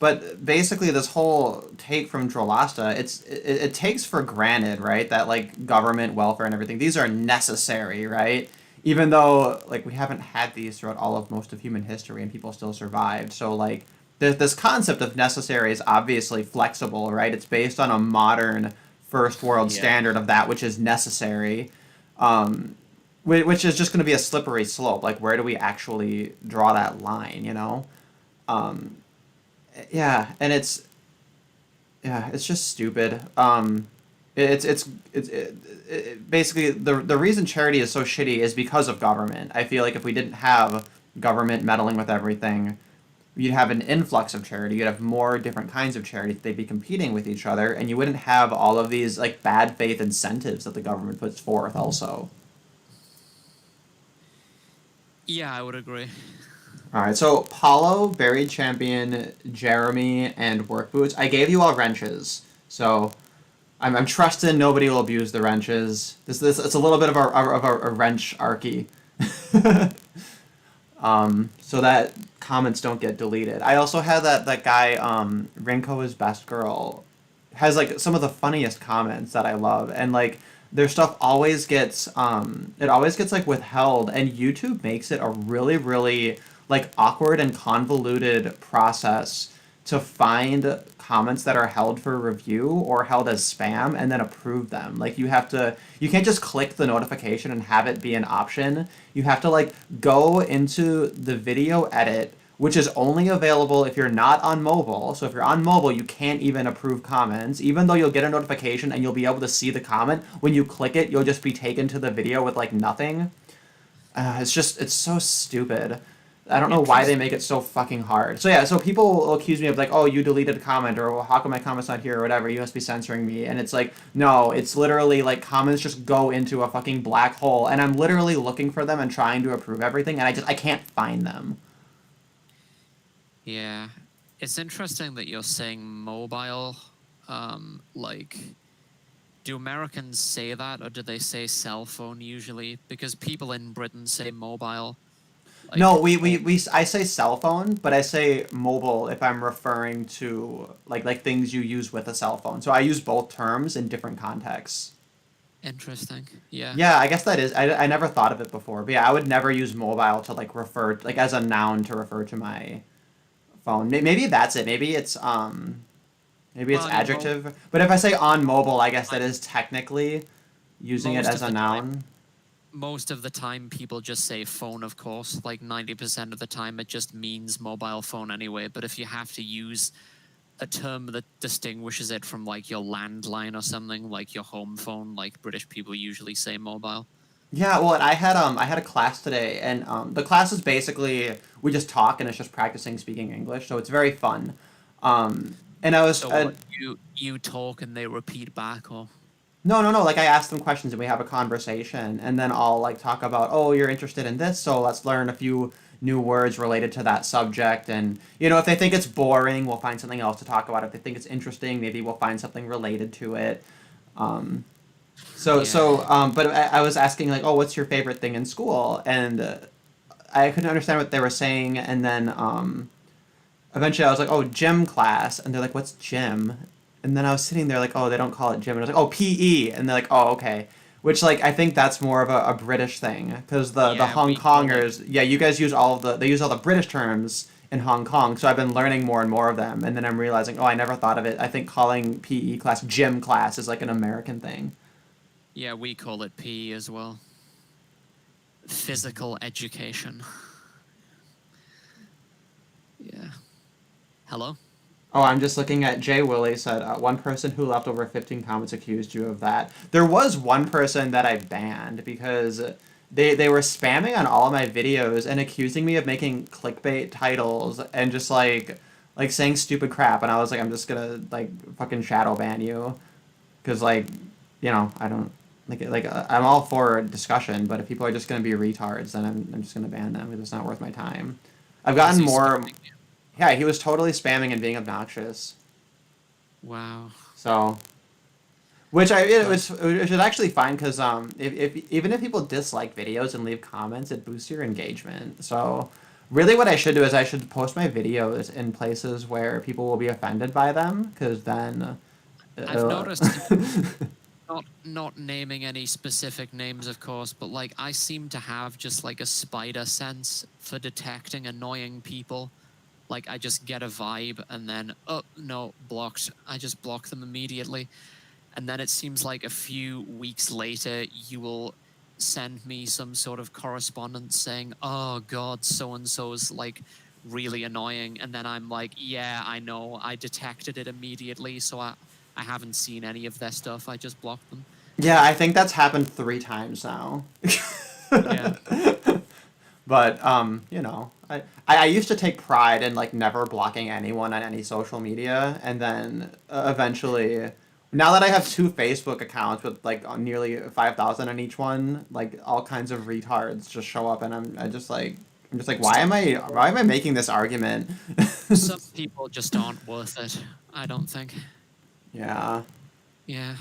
But basically, this whole take from Drolasta, it takes for granted, right, that like government welfare and everything, these are necessary, right? Even though like we haven't had these throughout all of most of human history, and people still survived. So like this concept of necessary is obviously flexible, right? It's based on a modern first world Yeah. standard of that which is necessary, which is just going to be a slippery slope. Like where do we actually draw that line, you know? Um, yeah, and it's just stupid. Basically the reason charity is so shitty is because of government. I feel like if we didn't have government meddling with everything, you'd have an influx of charity. You'd have more different kinds of charity. They'd be competing with each other, and you wouldn't have all of these like bad faith incentives that the government puts forth. Also, Yeah, I would agree. all right. So Paulo, Buried Champion, Jeremy, and Work Boots. I gave you all wrenches. So I'm trusting nobody will abuse the wrenches. This it's a little bit of a wrench archy, so that comments don't get deleted. I also had that guy Rinko is best girl has like some of the funniest comments that I love, and like their stuff always gets it always gets like withheld, and YouTube makes it a really like awkward and convoluted process to find comments that are held for review or held as spam and then approve them. Like you can't just click the notification and have it be an option. You have to like go into the video edit, which is only available if you're not on mobile. So if you're on mobile, you can't even approve comments, even though you'll get a notification and you'll be able to see the comment. When you click it, you'll just be taken to the video with like nothing. It's so stupid. I don't know why they make it so fucking hard. So yeah, so people will accuse me of like, oh, you deleted a comment, or well, how come my comment's not here, or whatever. You must be censoring me, and it's like, no, it's literally like comments just go into a fucking black hole, and I'm literally looking for them and trying to approve everything, and I can't find them. Yeah. It's interesting that you're saying mobile. Like, do Americans say that, or do they say cell phone usually? Because people in Britain say mobile. Like, No, I say cell phone, but I say mobile if I'm referring to like things you use with a cell phone. So I use both terms in different contexts. interesting. Yeah. Yeah, I guess that is. I never thought of it before, but yeah, I would never use mobile to like refer like as a noun to refer to my phone. Maybe that's it. Maybe it's Well, I mean, adjective. But if I say on mobile, I guess that is technically using it most as of a the time, noun. most of the time people just say phone, of course. Like 90% of the time it just means mobile phone anyway. But if you have to use a term that distinguishes it from like your landline or something, like your home phone, like British people usually say mobile. Yeah, well, and I had a class today, and the class is basically we just talk, and it's just practicing speaking English, so it's very fun. And I was So what you talk and they repeat back, or no, no, no. Like I ask them questions and we have a conversation, and then I'll like talk about, oh, you're interested in this, so let's learn a few new words related to that subject. And if they think it's boring, we'll find something else to talk about. If they think it's interesting, maybe we'll find something related to it. Um, yeah. but I was asking like, oh, what's your favorite thing in school? And I couldn't understand what they were saying, and then eventually I was like, oh, gym class. And they're like, what's gym? And then I was sitting there like, oh, they don't call it gym. And I was like, oh, PE. And they're like, oh, okay. Which, like, I think that's more of a British thing. Because the Yeah, Hong we call it. Kongers, yeah, you guys use they use all the British terms in Hong Kong. So I've been learning more and more of them. And then I'm realizing, oh, I never thought of it. I think calling PE class gym class is like an American thing. Yeah, we call it PE as well. Physical education. Yeah. Hello? Oh, I'm just looking at Jay Willie said one person who left over 15 comments accused you of that. There was one person that I banned because they were spamming on all of my videos and accusing me of making clickbait titles and just like saying stupid crap, and I was like, I'm just gonna like fucking shadow ban you because like I don't I'm all for discussion, but if people are just gonna be retards, then I'm just gonna ban them because it's not worth my time. I've Was gotten he more. spamming you? Yeah, he was totally spamming and being obnoxious. Wow. So, it Well, was which is actually fine because if even if people dislike videos and leave comments, it boosts your engagement. So, really, what I should do is I should post my videos in places where people will be offended by them because then, I've it'll- noticed not naming any specific names, of course, but like I seem to have just like a spider sense for detecting annoying people. Like I just get a vibe and then oh no, blocked. I just block them immediately. And then it seems like a few weeks later you will send me some sort of correspondence saying, "Oh god, so and so's like really annoying." And then I'm like, "Yeah, I know. I detected it immediately, so I haven't seen any of their stuff. I just blocked them." yeah, I think that's happened 3 times now. Yeah. But I used to take pride in like never blocking anyone on any social media, and then eventually, now that I have 2 Facebook accounts with like nearly 5,000 on each one, like all kinds of retards just show up, and I'm just like, Some why people am I making this argument? some people just aren't worth it. I don't think. Yeah. Yeah.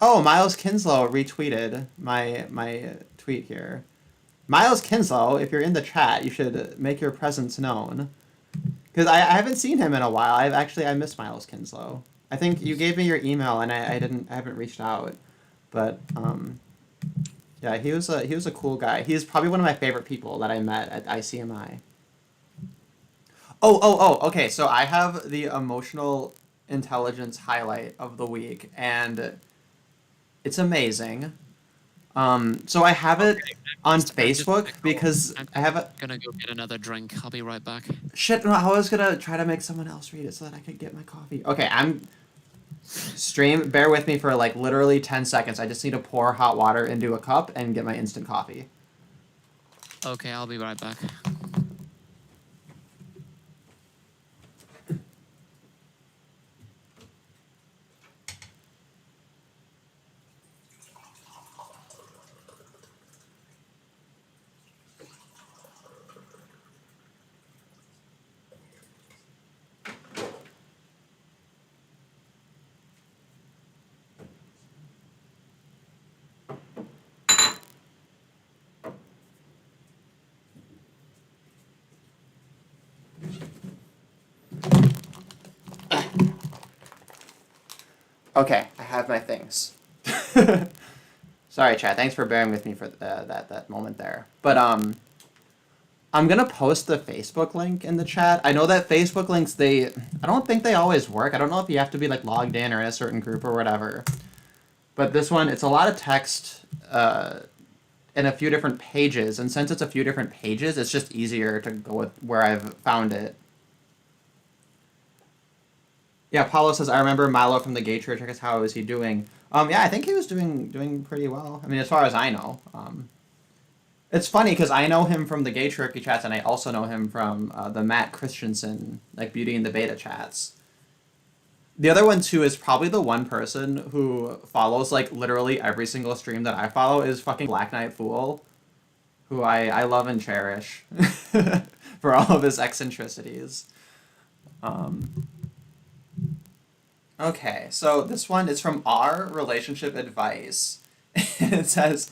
Oh, Miles Kinslow retweeted my tweet here. Miles Kinslow, if you're in the chat, you should make your presence known. Because I haven't seen him in a while. I miss Miles Kinslow. I think you gave me your email and I haven't reached out. But yeah, he was a cool guy. He's probably one of my favorite people that I met at ICMI. Oh, okay. So I have the emotional intelligence highlight of the week, and it's amazing. So I have it Okay. on I'm just Facebook gonna go. because I'm I have a gonna go get another drink. I'll be right back. shit. No, I was gonna try to make someone else read it so that I could get my coffee. Okay, I'm stream. Bear with me for like literally 10 seconds. I just need to pour hot water into a cup and get my instant coffee. Okay, I'll be right back. Okay, I have my things. Sorry, chat. Thanks for bearing with me for that moment there. But I'm gonna post the Facebook link in the chat. I know that Facebook links I don't think they always work. I don't know if you have to be like logged in or in a certain group or whatever. But this one, it's a lot of text. in a few different pages, and since it's a few different pages, it's just easier to go with where I've found it. Yeah, Paulo says, I remember Milo from the gay church. I guess how is he doing? Yeah, I think he was doing pretty well. I mean, as far as I know. It's funny because I know him from the gay turkey chats, and I also know him from the Matt Christensen, like Beauty and the Beta chats. The other one too is probably the one person who follows like literally every single stream that I follow is fucking Black Knight Fool, who I love and cherish for all of his eccentricities. Um, okay, so this one is from our relationship advice. It says,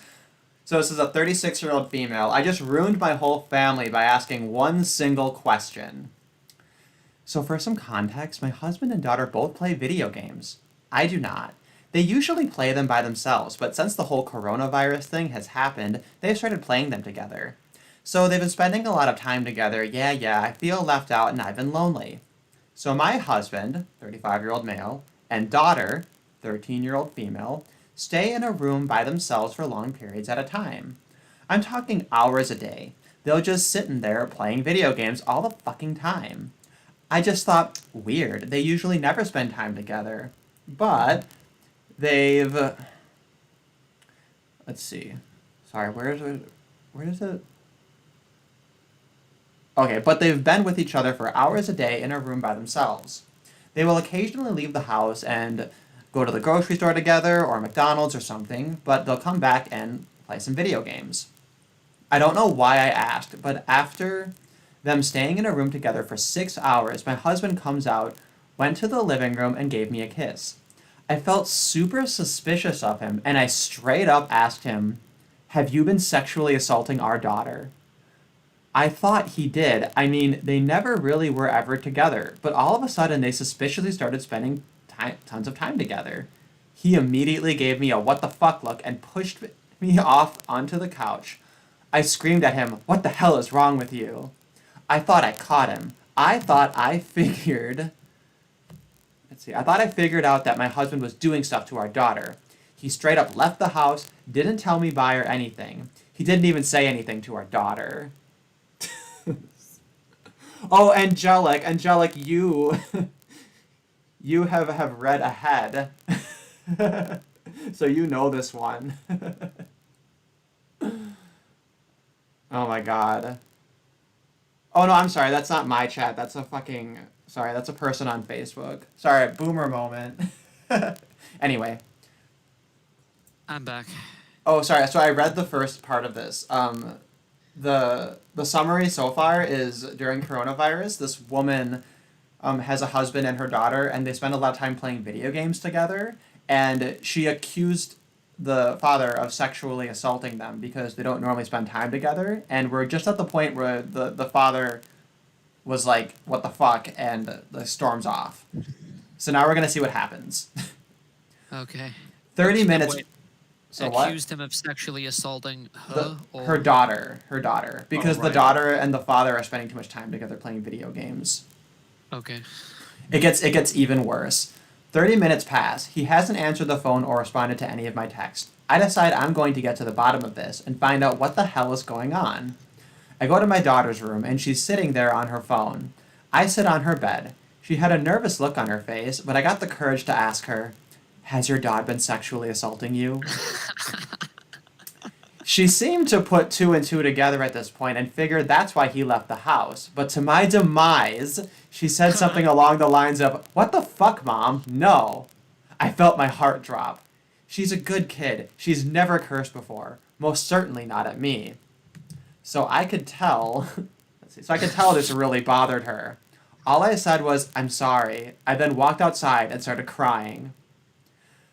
so this is a 36-year-old female. I just ruined my whole family by asking one single question. So for some context, my husband and daughter both play video games. I do not. They usually play them by themselves, but since the whole coronavirus thing has happened, they've started playing them together. So they've been spending a lot of time together. Yeah, I feel left out and I've been lonely. So my husband, 35-year-old male, and daughter, 13-year-old female, stay in a room by themselves for long periods at a time. I'm talking hours a day. They'll just sit in there playing video games all the fucking time. I just thought, weird, they usually never spend time together. But they've... Let's see. Sorry, where is it? Okay, but they've been with each other for hours a day in a room by themselves. They will occasionally leave the house and go to the grocery store together or McDonald's or something, but they'll come back and play some video games. I don't know why I asked, but after them staying in a room together for 6 hours, my husband comes out, went to the living room, and gave me a kiss. I felt super suspicious of him, and I straight up asked him, have you been sexually assaulting our daughter? I thought he did. I mean, they never really were ever together, but all of a sudden they suspiciously started spending tons of time together. He immediately gave me a what the fuck look and pushed me off onto the couch. I screamed at him, what the hell is wrong with you? I thought I caught him. I thought I figured out that my husband was doing stuff to our daughter. He straight up left the house, didn't tell me bye or anything. He didn't even say anything to our daughter. Oh, Angelic, you you have read ahead. So you know this one. Oh my god. Oh no, I'm sorry, that's not my chat. That's a person on Facebook. Sorry, boomer moment. Anyway. I'm back. Oh, sorry. So I read the first part of this. The summary so far is during coronavirus, this woman has a husband and her daughter, and they spend a lot of time playing video games together, and she accused the father of sexually assaulting them because they don't normally spend time together, and we're just at the point where the father was like, what the fuck, and the storm's off. So now we're going to see what happens. Okay. 30 minutes... Wait. So accused him of sexually assaulting her? Her daughter. Because right. the daughter and the father are spending too much time together playing video games. Okay. It gets even worse. 30 minutes pass. He hasn't answered the phone or responded to any of my texts. I decide I'm going to get to the bottom of this and find out what the hell is going on. I go to my daughter's room and she's sitting there on her phone. I sit on her bed. She had a nervous look on her face, but I got the courage to ask her, has your dad been sexually assaulting you? She seemed to put two and two together at this point and figured that's why he left the house. But to my demise, she said something along the lines of, what the fuck, Mom? No. I felt my heart drop. She's a good kid. She's never cursed before. Most certainly not at me. So I could tell... this really bothered her. All I said was, I'm sorry. I then walked outside and started crying.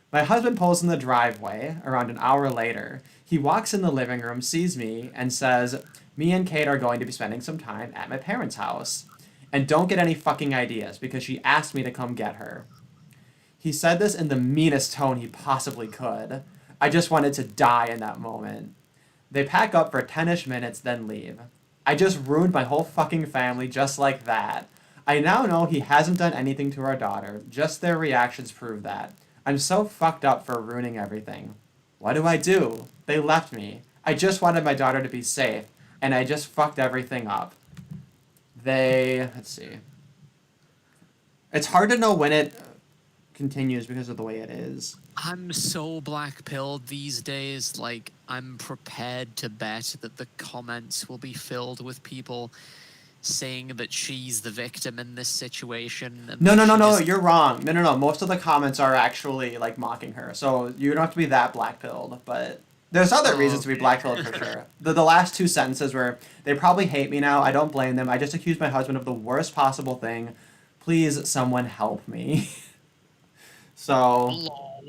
My husband pulls in the driveway around an hour later. He walks in the living room, sees me, and says, me and Kate are going to be spending some time at my parents' house. And don't get any fucking ideas, because she asked me to come get her. He said this in the meanest tone he possibly could. I just wanted to die in that moment. They pack up for 10-ish minutes, then leave. I just ruined my whole fucking family just like that. I now know he hasn't done anything to our daughter. Just their reactions prove that. I'm so fucked up for ruining everything. What do? They left me. I just wanted my daughter to be safe, and I just fucked everything up. Let's see. It's hard to know when it continues because of the way it is. I'm so black pilled these days. Like, I'm prepared to bet that the comments will be filled with people saying that she's the victim in this situation. And No, that no, no, she no, just... you're wrong. No, no, no. Most of the comments are actually like mocking her, so you don't have to be that black pilled. But there's other reasons to be Okay. black pilled for sure. The last two sentences were, they probably hate me now. I don't blame them. I just accused my husband of the worst possible thing. Please, someone help me. So Lol.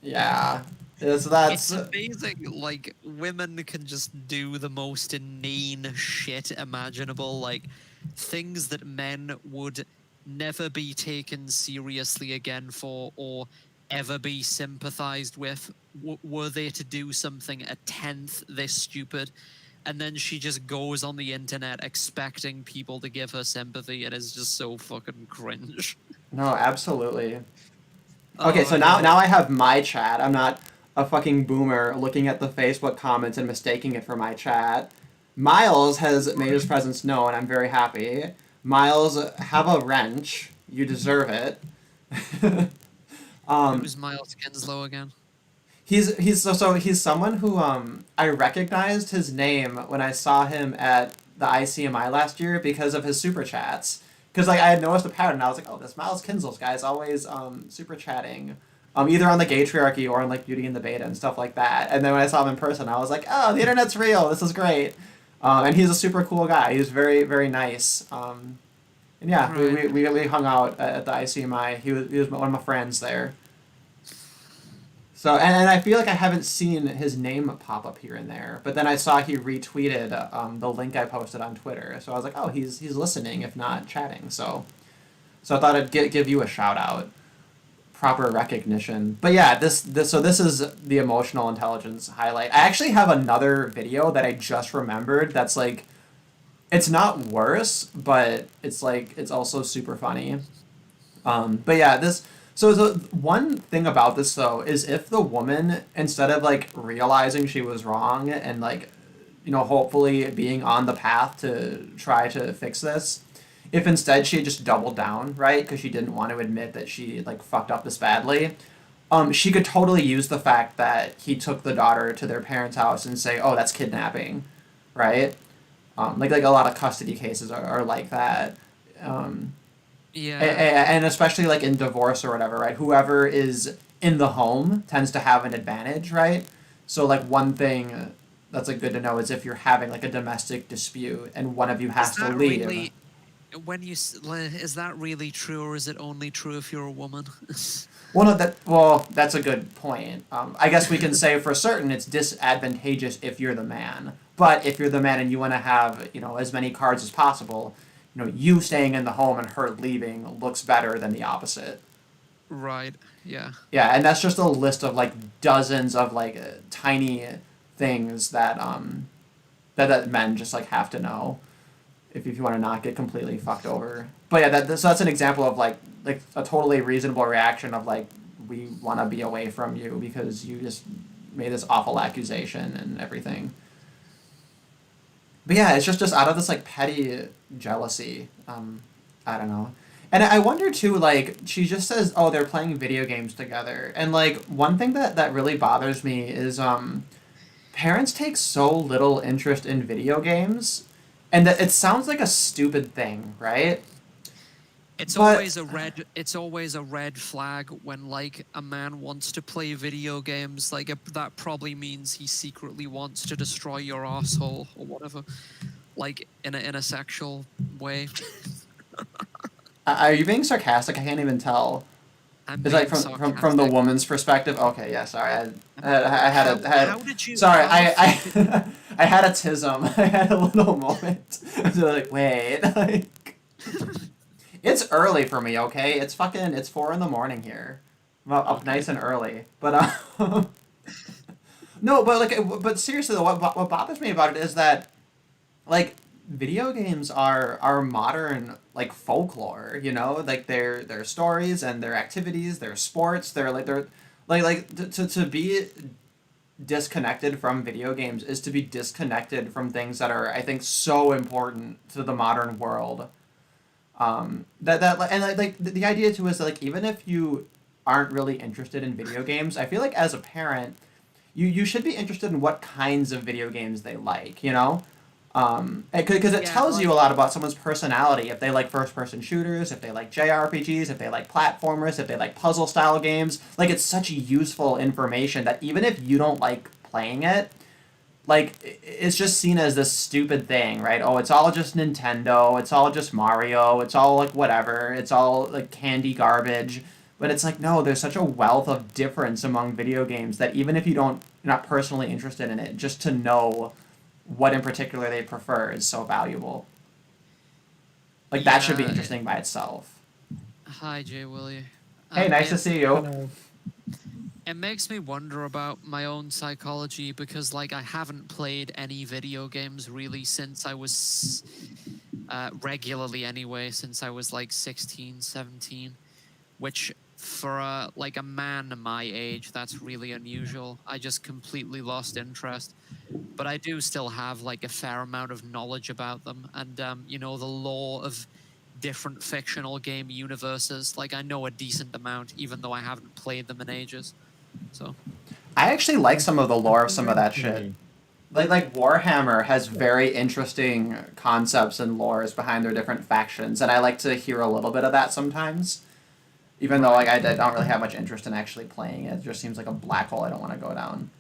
yeah, so It's that's amazing, like, women can just do the most inane shit imaginable, like, things that men would never be taken seriously again for or ever be sympathized with, were they to do something a tenth this stupid. And then she just goes on the internet expecting people to give her sympathy, and it's just so fucking cringe. no, absolutely. Okay, Oh, so yeah. now I have my chat. I'm not a fucking boomer looking at the Facebook comments and mistaking it for my chat. Miles has made his presence known. I'm very happy. Miles, have a wrench. You deserve it. um, Who's Miles Kinslow again? he's someone who I recognized his name when I saw him at the ICMI last year because of his super chats. Because like I had noticed a pattern, and I was like, oh, this Miles Kinsel's guy is always super chatting, either on the Gaytriarchy or on like Beauty and the Beta and stuff like that. And then when I saw him in person, I was like, oh, the internet's real. This is great. And he's a super cool guy. He's very very nice. And yeah, Right. we hung out at the ICMI. He was one of my friends there. So and I feel like I haven't seen his name pop up here and there, but then I saw he retweeted the link I posted on Twitter. So I was like, oh, he's listening, if not chatting. So I thought I'd give you a shout out, proper recognition. But yeah, this is the emotional intelligence highlight. I actually have another video that I just remembered. That's like, it's not worse, but it's like it's also super funny. But yeah, this. So the one thing about this though is if the woman, instead of like realizing she was wrong and like, hopefully being on the path to try to fix this, if instead she just doubled down, right, because she didn't want to admit that she like fucked up this badly, she could totally use the fact that he took the daughter to their parents' house and say, oh, that's kidnapping, right? Like a lot of custody cases are like that. Um, Yeah. and especially like in divorce or whatever, right? Whoever is in the home tends to have an advantage, right? So like one thing that's like good to know is if you're having like a domestic dispute and one of you Is has to that leave. really is that really true, or is it only true if you're a woman? Well, no, that's a good point. I guess we can say for certain it's disadvantageous if you're the man, but if you're the man and you want to have as many cards as possible, you staying in the home and her leaving looks better than the opposite. Right. Yeah. Yeah, and that's just a list of like dozens of like tiny things that men just like have to know if you want to not get completely fucked over. But yeah, so that's an example of like a totally reasonable reaction of like, we want to be away from you because you just made this awful accusation and everything. But yeah, it's just out of this like petty jealousy. I don't know. And I wonder too, like, she just says, oh, they're playing video games together. And like one thing that really bothers me is parents take so little interest in video games, and that it sounds like a stupid thing, right? But It's always a red flag when like a man wants to play video games. Like that probably means he secretly wants to destroy your asshole or whatever. Like in a sexual way. are you being sarcastic? I can't even tell. I'm It's like being from the sarcastic. woman's perspective. Okay, yeah, sorry. How I had how did you sorry. how the fuck did I had a tism. I had a little moment. I was like, wait, like, it's early for me. Okay, it's 4 in the morning here. I'm up okay. nice and early, but no, but like, but seriously though, what bothers me about it is that like video games are modern like folklore, like their stories and their activities, their sports, they're like to be disconnected from video games is to be disconnected from things that are, I think, so important to the modern world. The idea too is that, like, even if you aren't really interested in video games, I feel like as a parent, you should be interested in what kinds of video games they like. You know, because it Yeah, tells you like a lot about someone's personality. If they like first person shooters, if they like JRPGs, if they like platformers, if they like puzzle style games, like it's such useful information that even if you don't like playing it, like it's just seen as this stupid thing, right? Oh, it's all just Nintendo, it's all just Mario, it's all like whatever, it's all like candy garbage. But it's like no, there's such a wealth of difference among video games that even if you're not personally interested in it, just to know what in particular they prefer is so valuable. Like that should be yeah. interesting by itself. Hi, Jay Willie. Hey, nice to It see you. Hello. it makes me wonder about my own psychology because like I haven't played any video games really since I was regularly anyway since I was like 16, 17, which for like a man my age that's really unusual. I just completely lost interest, but I do still have like a fair amount of knowledge about them and you know the lore of different fictional game universes. Like I know a decent amount even though I haven't played them in ages. So I actually like some of the lore of some of that Explain to shit. me. Like Warhammer has very interesting concepts and lores behind their different factions, and I like to hear a little bit of that sometimes. Even though like I don't really have much interest in actually playing it, it just seems like a black hole I don't want to go down.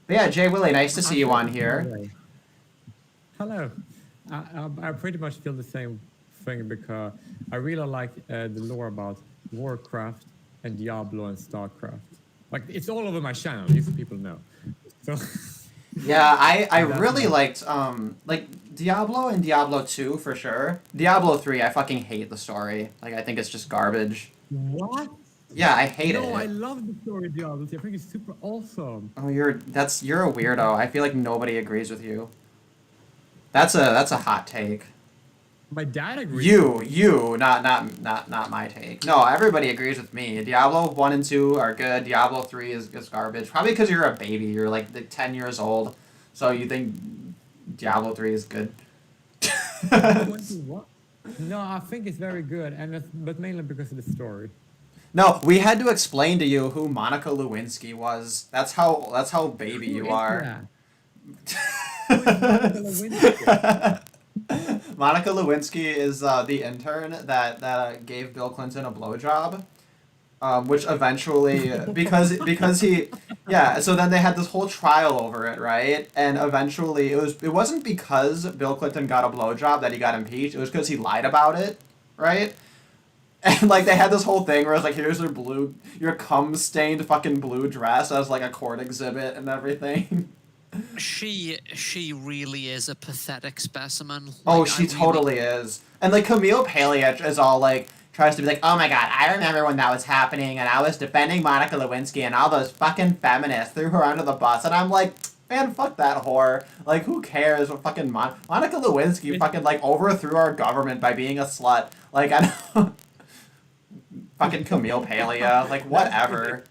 But yeah, Jay Willie, nice to I see you feel on the here. same way. Hello. I pretty much feel the same thing because I really like the lore about Warcraft and Diablo and Starcraft. Like it's all over my channel, if people know. So Yeah, I that's really my liked like Diablo and Diablo 2 for sure. Diablo 3, I fucking hate the story. Like I think it's just garbage. what? Yeah, I hate No, I it. love the story of Diablo. I think it's super awesome. Oh, you're a weirdo. I feel like nobody agrees with you. That's a hot take. My dad agrees with me. You, not my take. No, everybody agrees with me. Diablo 1 and 2 are good. Diablo 3 is garbage. Probably because you're a baby. You're like 10 years old. So you think Diablo 3 is good. 21? No, I think it's very good, and but mainly because of the story. No, we had to explain to you who Monica Lewinsky was. That's how baby Who you is are. that? Who is Monica Lewinsky? Monica Lewinsky is the intern that gave Bill Clinton a blowjob, which eventually because he yeah. So then they had this whole trial over it, right? And eventually it wasn't because Bill Clinton got a blowjob that he got impeached. It was because he lied about it, right? And like they had this whole thing where it's like, here's your cum stained fucking blue dress as like a court exhibit and everything. she really is a pathetic specimen. Oh, Like I she really totally is. And like Camille Paglia is all like tries to be like, oh my god, I remember when that was happening and I was defending Monica Lewinsky and all those fucking feminists threw her under the bus and I'm like, man, fuck that whore. Like who cares what fucking Monica Lewinsky It, fucking like overthrew our government by being a slut. Like I don't fucking Camille Paglia, like that's it, whatever.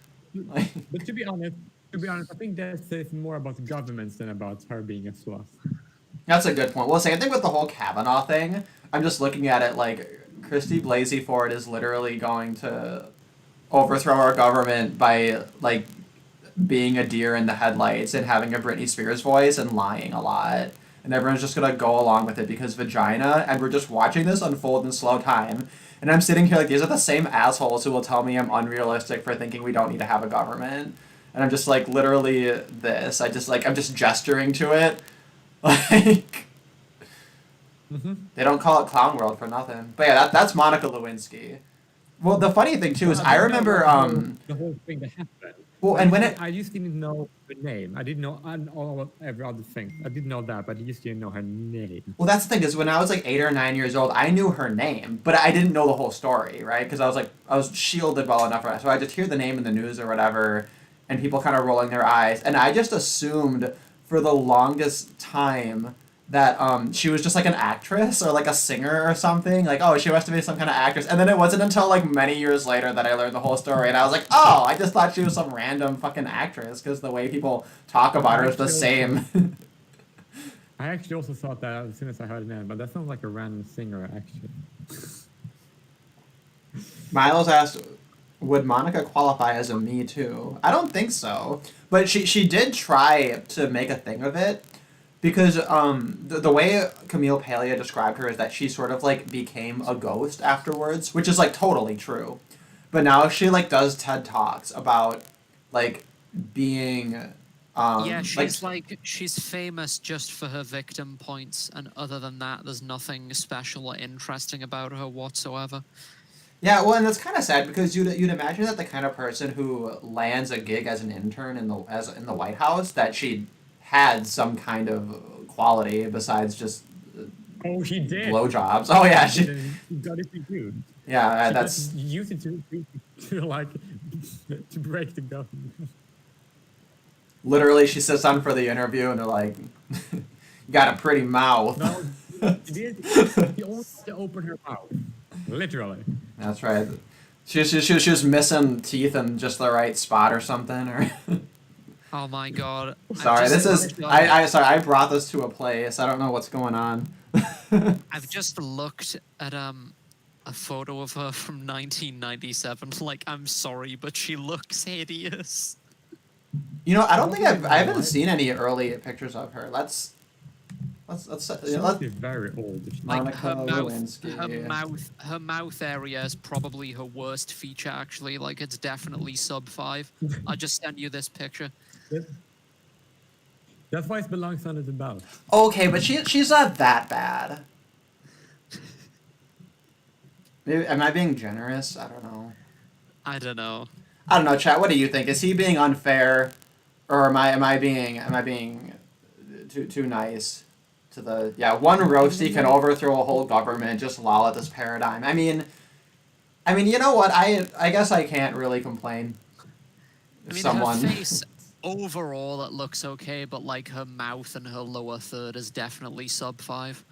Like but to be honest, I think that says more about the governments than about her being a slut. that's a good point. Well, same thing with the whole Kavanaugh thing. I'm just looking at it like Christy Blasey Ford is literally going to overthrow our government by like being a deer in the headlights and having a Britney Spears voice and lying a lot. And everyone's just gonna go along with it because vagina, and we're just watching this unfold in slow time. And I'm sitting here like these are the same assholes who will tell me I'm unrealistic for thinking we don't need to have a government. And I'm just like literally this. I'm just gesturing to it. Like Hmm. they don't call it Clown World for nothing. But yeah, that's Monica Lewinsky. Well, the funny thing too No, is I I didn't know remember the whole thing that happened. well and when it I just didn't know her name. I didn't know all of every other thing. I didn't know that, but I just didn't know her name. well that's the thing is when I was like 8 or 9 years old I knew her name but I didn't know the whole story right because I was shielded well enough so I just hear the name in the news or whatever and people kind of rolling their eyes and I just assumed for the longest time that she was just like an actress or like a singer or something. Like, oh, she must be some kind of actress. And then it wasn't until like many years later that I learned the whole story, and I was like, oh, I just thought she was some random fucking actress because the way people talk about her is the same. I actually also thought that as soon as I heard the name, but that sounds like a random singer, actually. Miles asked, would Monica qualify as a Me Too? I don't think so. But she did try to make a thing of it because the way Camille Paglia described her is that she sort of like became a ghost afterwards, which is like totally true. But now she like does TED Talks about like being Yeah, she's famous just for her victim points, and other than that, there's nothing special or interesting about her whatsoever. yeah, well, and that's kind of sad because you'd imagine that the kind of person who lands a gig as an intern in the White House that she had some kind of quality besides just Oh, she did. blowjobs. Oh yeah, She got it to do. yeah, She that's just used it to like to break the government. literally she sits down for the interview and they're like, "You got a pretty mouth." No, she did. She only had to open her mouth, literally. That's right. She was missing teeth in just the right spot or something. Or Oh my god. sorry, this is I brought this to a place. I don't know what's going on. I've just looked at a photo of her from 1997. Like, I'm sorry, but she looks hideous. You know, I don't think I haven't seen any early pictures of her. Let's She's very old. Like Monica Lewinsky. her mouth area is probably her worst feature. Actually, like it's definitely sub 5. I just sent you this picture. That's why it belongs under the belt. Okay, but she's not that bad. Maybe, am I being generous? I don't know. I don't know. I don't know, chat. What do you think? Is he being unfair, or am I being too nice to the one roasty can overthrow a whole government? Just lol at this paradigm. I mean, you know what? I guess I can't really complain. I mean, Someone. her face overall it looks okay, but like her mouth and her lower third is definitely sub 5.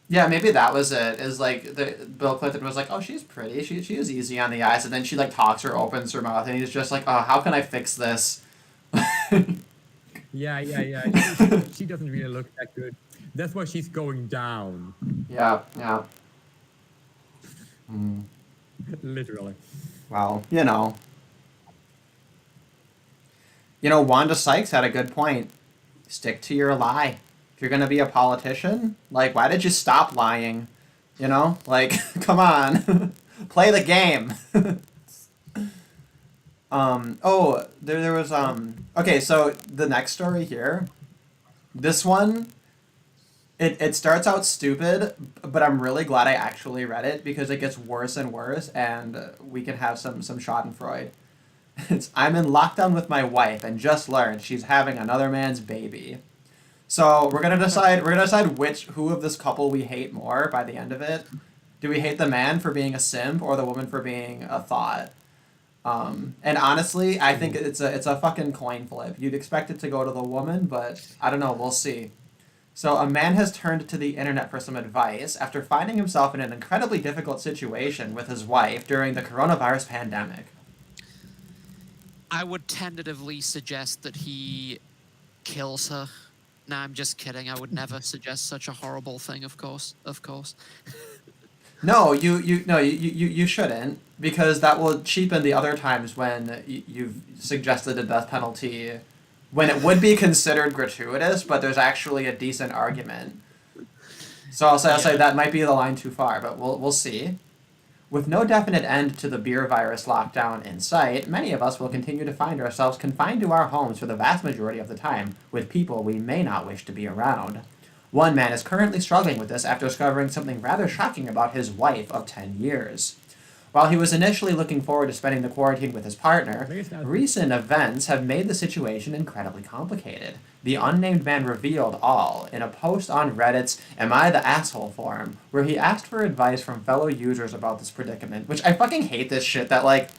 Yeah, maybe that was it. Is like Bill Clinton was like, oh, she's pretty. She is easy on the eyes, and then she like talks or opens her mouth, and he's just like, oh, how can I fix this? Yeah. She doesn't really look that good. That's why she's going down. Yeah. Literally. Well, you know, Wanda Sykes had a good point. Stick to your lie. If you're gonna be a politician, like, why did you stop lying? Like, come on, play the game. There was Okay, so the next story here, this one, it starts out stupid, but I'm really glad I actually read it because it gets worse and worse, and we can have some Schadenfreude. I'm in lockdown with my wife and just learned she's having another man's baby. So we're gonna decide who of this couple we hate more by the end of it. Do we hate the man for being a simp or the woman for being a thought? And honestly, I think it's a fucking coin flip. You'd expect it to go to the woman, but I don't know. We'll see. So a man has turned to the internet for some advice after finding himself in an incredibly difficult situation with his wife during the coronavirus pandemic. I would tentatively suggest that he kills her. Nah, I'm just kidding. I would never suggest such a horrible thing, of course. No, you shouldn't, because that will cheapen the other times when you've suggested a death penalty when it would be considered gratuitous, but there's actually a decent argument. So I'll say that might be the line too far, but we'll see. With no definite end to the beer virus lockdown in sight, many of us will continue to find ourselves confined to our homes for the vast majority of the time, with people we may not wish to be around. One man is currently struggling with this after discovering something rather shocking about his wife of 10 years. While he was initially looking forward to spending the quarantine with his partner, recent events have made the situation incredibly complicated. The unnamed man revealed all in a post on Reddit's Am I the Asshole forum, where he asked for advice from fellow users about this predicament, which I fucking hate this shit that, like,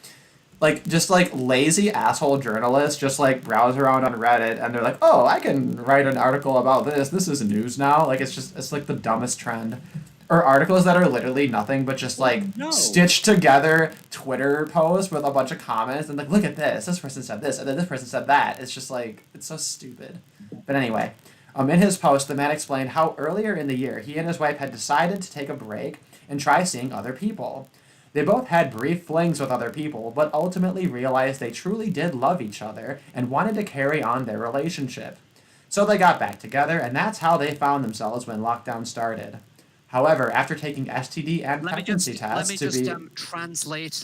like just like lazy asshole journalists just like browse around on Reddit and they're like, oh, I can write an article about this. This is news now. Like it's like the dumbest trend. Or articles that are literally nothing but just like no. stitched together Twitter posts with a bunch of comments and like, look at this. This person said this and then this person said that. It's just like it's so stupid. But anyway, in his post, the man explained how earlier in the year he and his wife had decided to take a break and try seeing other people. They both had brief flings with other people, but ultimately realized they truly did love each other and wanted to carry on their relationship. So they got back together, and that's how they found themselves when lockdown started. However, after taking STD and pregnancy tests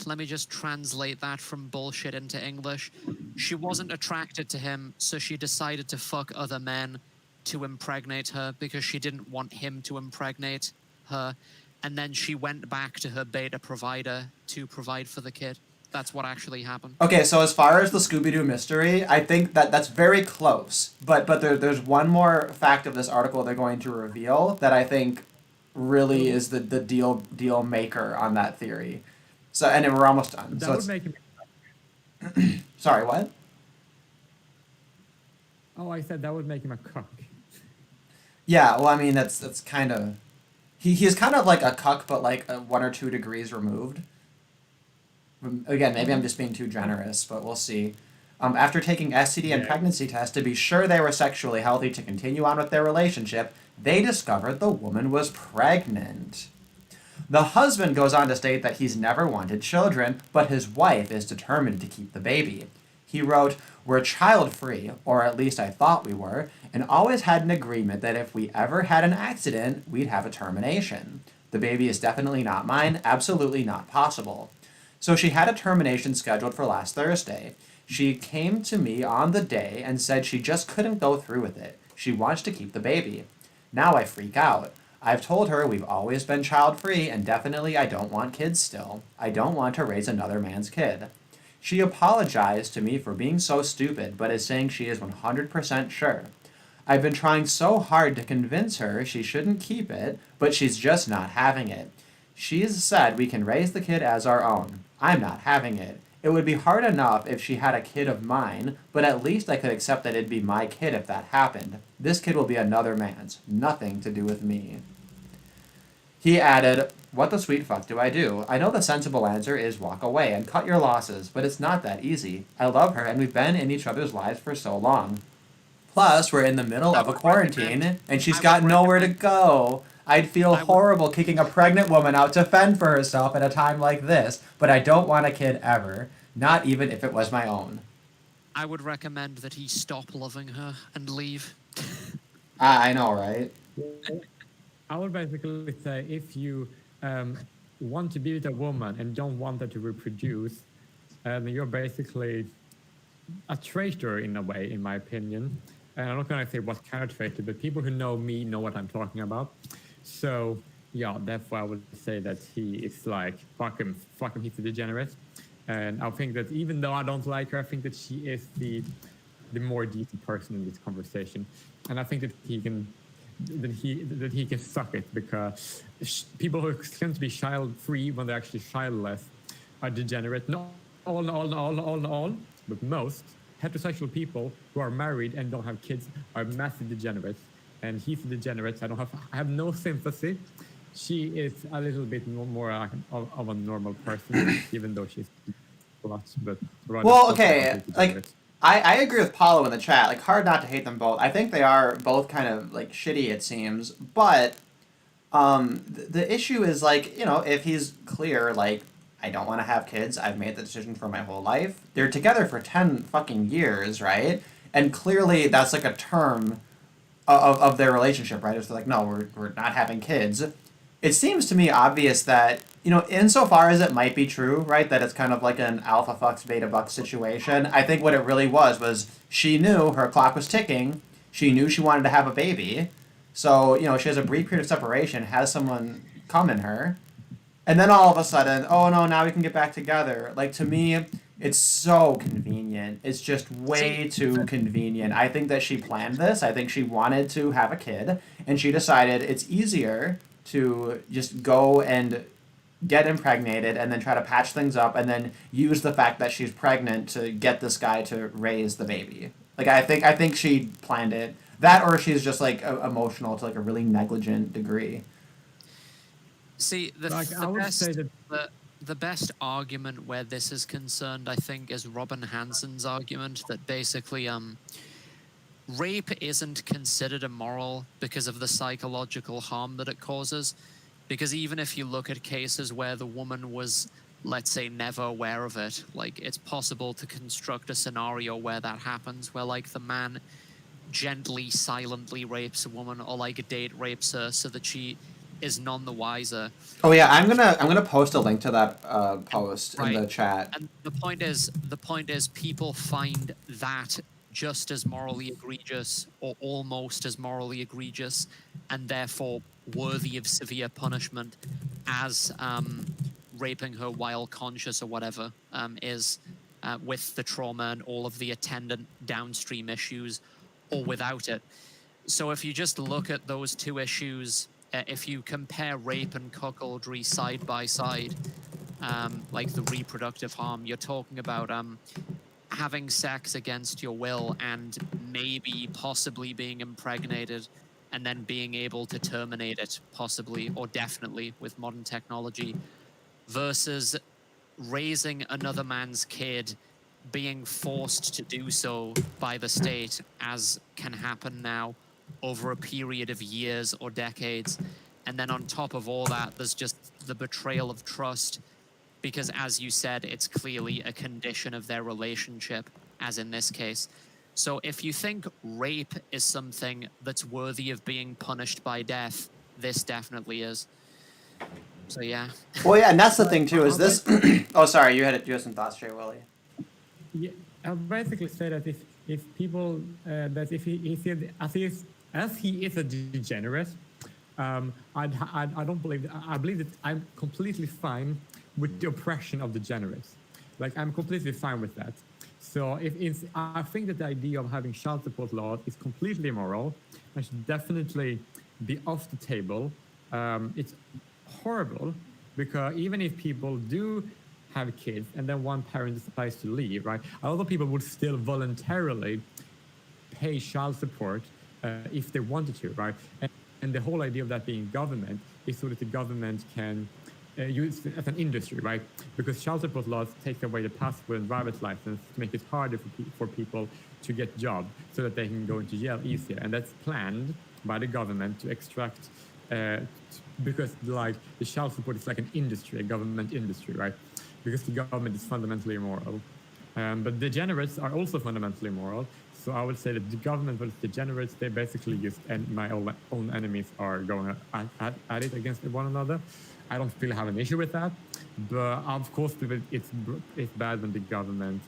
Let me just translate that from bullshit into English. She wasn't attracted to him, so she decided to fuck other men to impregnate her because she didn't want him to impregnate her. And then she went back to her beta provider to provide for the kid. That's what actually happened. Okay, so as far as the Scooby-Doo mystery, I think that's very close. But there's one more fact of this article they're going to reveal that I think really is the deal maker on that theory. So and then we're almost done. That So would it's, make him. sorry, what? Oh, I said that would make him a cuck. Yeah, well, I mean that's kind of he's kind of like a cuck, but like 1 or 2 degrees removed. Again, maybe I'm just being too generous, but we'll see. After taking STD and Yeah. pregnancy tests to be sure they were sexually healthy to continue on with their relationship, they discovered the woman was pregnant. The husband goes on to state that he's never wanted children, but his wife is determined to keep the baby. He wrote, "We're child-free, or at least I thought we were, and always had an agreement that if we ever had an accident, we'd have a termination. The baby is definitely not mine, absolutely not possible." So she had a termination scheduled for last Thursday. She came to me on the day and said she just couldn't go through with it. She wants to keep the baby. Now I freak out. I've told her we've always been child-free and definitely I don't want kids still. I don't want to raise another man's kid. She apologized to me for being so stupid, but is saying she is 100% sure. I've been trying so hard to convince her she shouldn't keep it, but she's just not having it. She's said we can raise the kid as our own. I'm not having it. It would be hard enough if she had a kid of mine, but at least I could accept that it'd be my kid if that happened. This kid will be another man's. Nothing to do with me. He added, "What the sweet fuck do I do? I know the sensible answer is walk away and cut your losses, but it's not that easy. I love her and we've been in each other's lives for so long. Plus, we're in the middle of a quarantine and she's got nowhere to go. I'd feel horrible kicking a pregnant woman out to fend for herself at a time like this, but I don't want a kid ever, not even if it was my own." I would recommend that he stop loving her and leave. I know, right? I would basically say if you want to be with a woman and don't want her to reproduce, then you're basically a traitor in a way, in my opinion. And I'm not going to say what kind of traitor, but people who know me know what I'm talking about. So, yeah, therefore I would say that he is like, fuck him, he's a degenerate. And I think that even though I don't like her, I think that she is the more decent person in this conversation. And I think that he can suck it because people who claim to be child-free when they're actually childless are degenerate. Not all, but most heterosexual people who are married and don't have kids are massive degenerates. And he's a degenerate. I have no sympathy. She is a little bit more of a normal person, even though she's lots. But well, okay, like I agree with Paulo in the chat. Like, hard not to hate them both. I think they are both kind of like shitty, it seems. But the issue is like, you know, if he's clear, like, I don't want to have kids. I've made the decision for my whole life. They're together for 10 fucking years, right? And clearly that's like a term of their relationship, right? It's like, no, we're not having kids. It seems to me obvious that, you know, insofar as it might be true, right, that it's kind of like an alpha fucks beta bucks situation, I think what it really was she knew her clock was ticking. She knew she wanted to have a baby. So, you know, she has a brief period of separation, has someone come in her. And then all of a sudden, oh no, now we can get back together. Like, to me, it's so convenient. It's just way too convenient. I think that she planned this. I think she wanted to have a kid, and she decided it's easier to just go and get impregnated and then try to patch things up and then use the fact that she's pregnant to get this guy to raise the baby. Like I think she planned it. That or she's just like emotional to like a really negligent degree. See, Like, I would say that the best argument where this is concerned, I think, is Robin Hansen's argument that basically rape isn't considered immoral because of the psychological harm that it causes. Because even if you look at cases where the woman was, let's say, never aware of it, like it's possible to construct a scenario where that happens, where like the man gently, silently rapes a woman, or like a date rapes her so that she is none the wiser. Oh yeah, I'm gonna post a link to that post in the Right. chat. And the point is, people find that just as morally egregious, or almost as morally egregious, and therefore worthy of severe punishment, as raping her while conscious or whatever is, with the trauma and all of the attendant downstream issues, or without it. So if you just look at those two issues, if you compare rape and cuckoldry side by side, like the reproductive harm, you're talking about having sex against your will and maybe possibly being impregnated and then being able to terminate it, possibly or definitely with modern technology, versus raising another man's kid, being forced to do so by the state, as can happen now over a period of years or decades. And then on top of all that, there's just the betrayal of trust, because as you said, it's clearly a condition of their relationship, as in this case. So if you think rape is something that's worthy of being punished by death, this definitely is. So yeah. Well, yeah, and that's the thing too. Is this? Oh, sorry, you had some thoughts, Jay Willie. yeah, I'll basically say that if people that if as he is a degenerate, I don't believe that. I believe that I'm completely fine with the oppression of degenerates. Like, I'm completely fine with that. So I think that the idea of having child support laws is completely immoral and should definitely be off the table. It's horrible because even if people do have kids and then one parent decides to leave, right? A lot of people would still voluntarily pay child support if they wanted to, right? And the whole idea of that being government is so that the government can use it as an industry, right? Because child support laws take away the passport and driver's license to make it harder for people to get jobs so that they can go into jail easier. And that's planned by the government to extract, because like the child support is like an industry, a government industry, right? Because the government is fundamentally immoral. But degenerates are also fundamentally immoral. So I would say that the government versus degenerates, they basically just, and my own enemies are going at it against one another. I don't really have an issue with that. But of course, it's bad when the government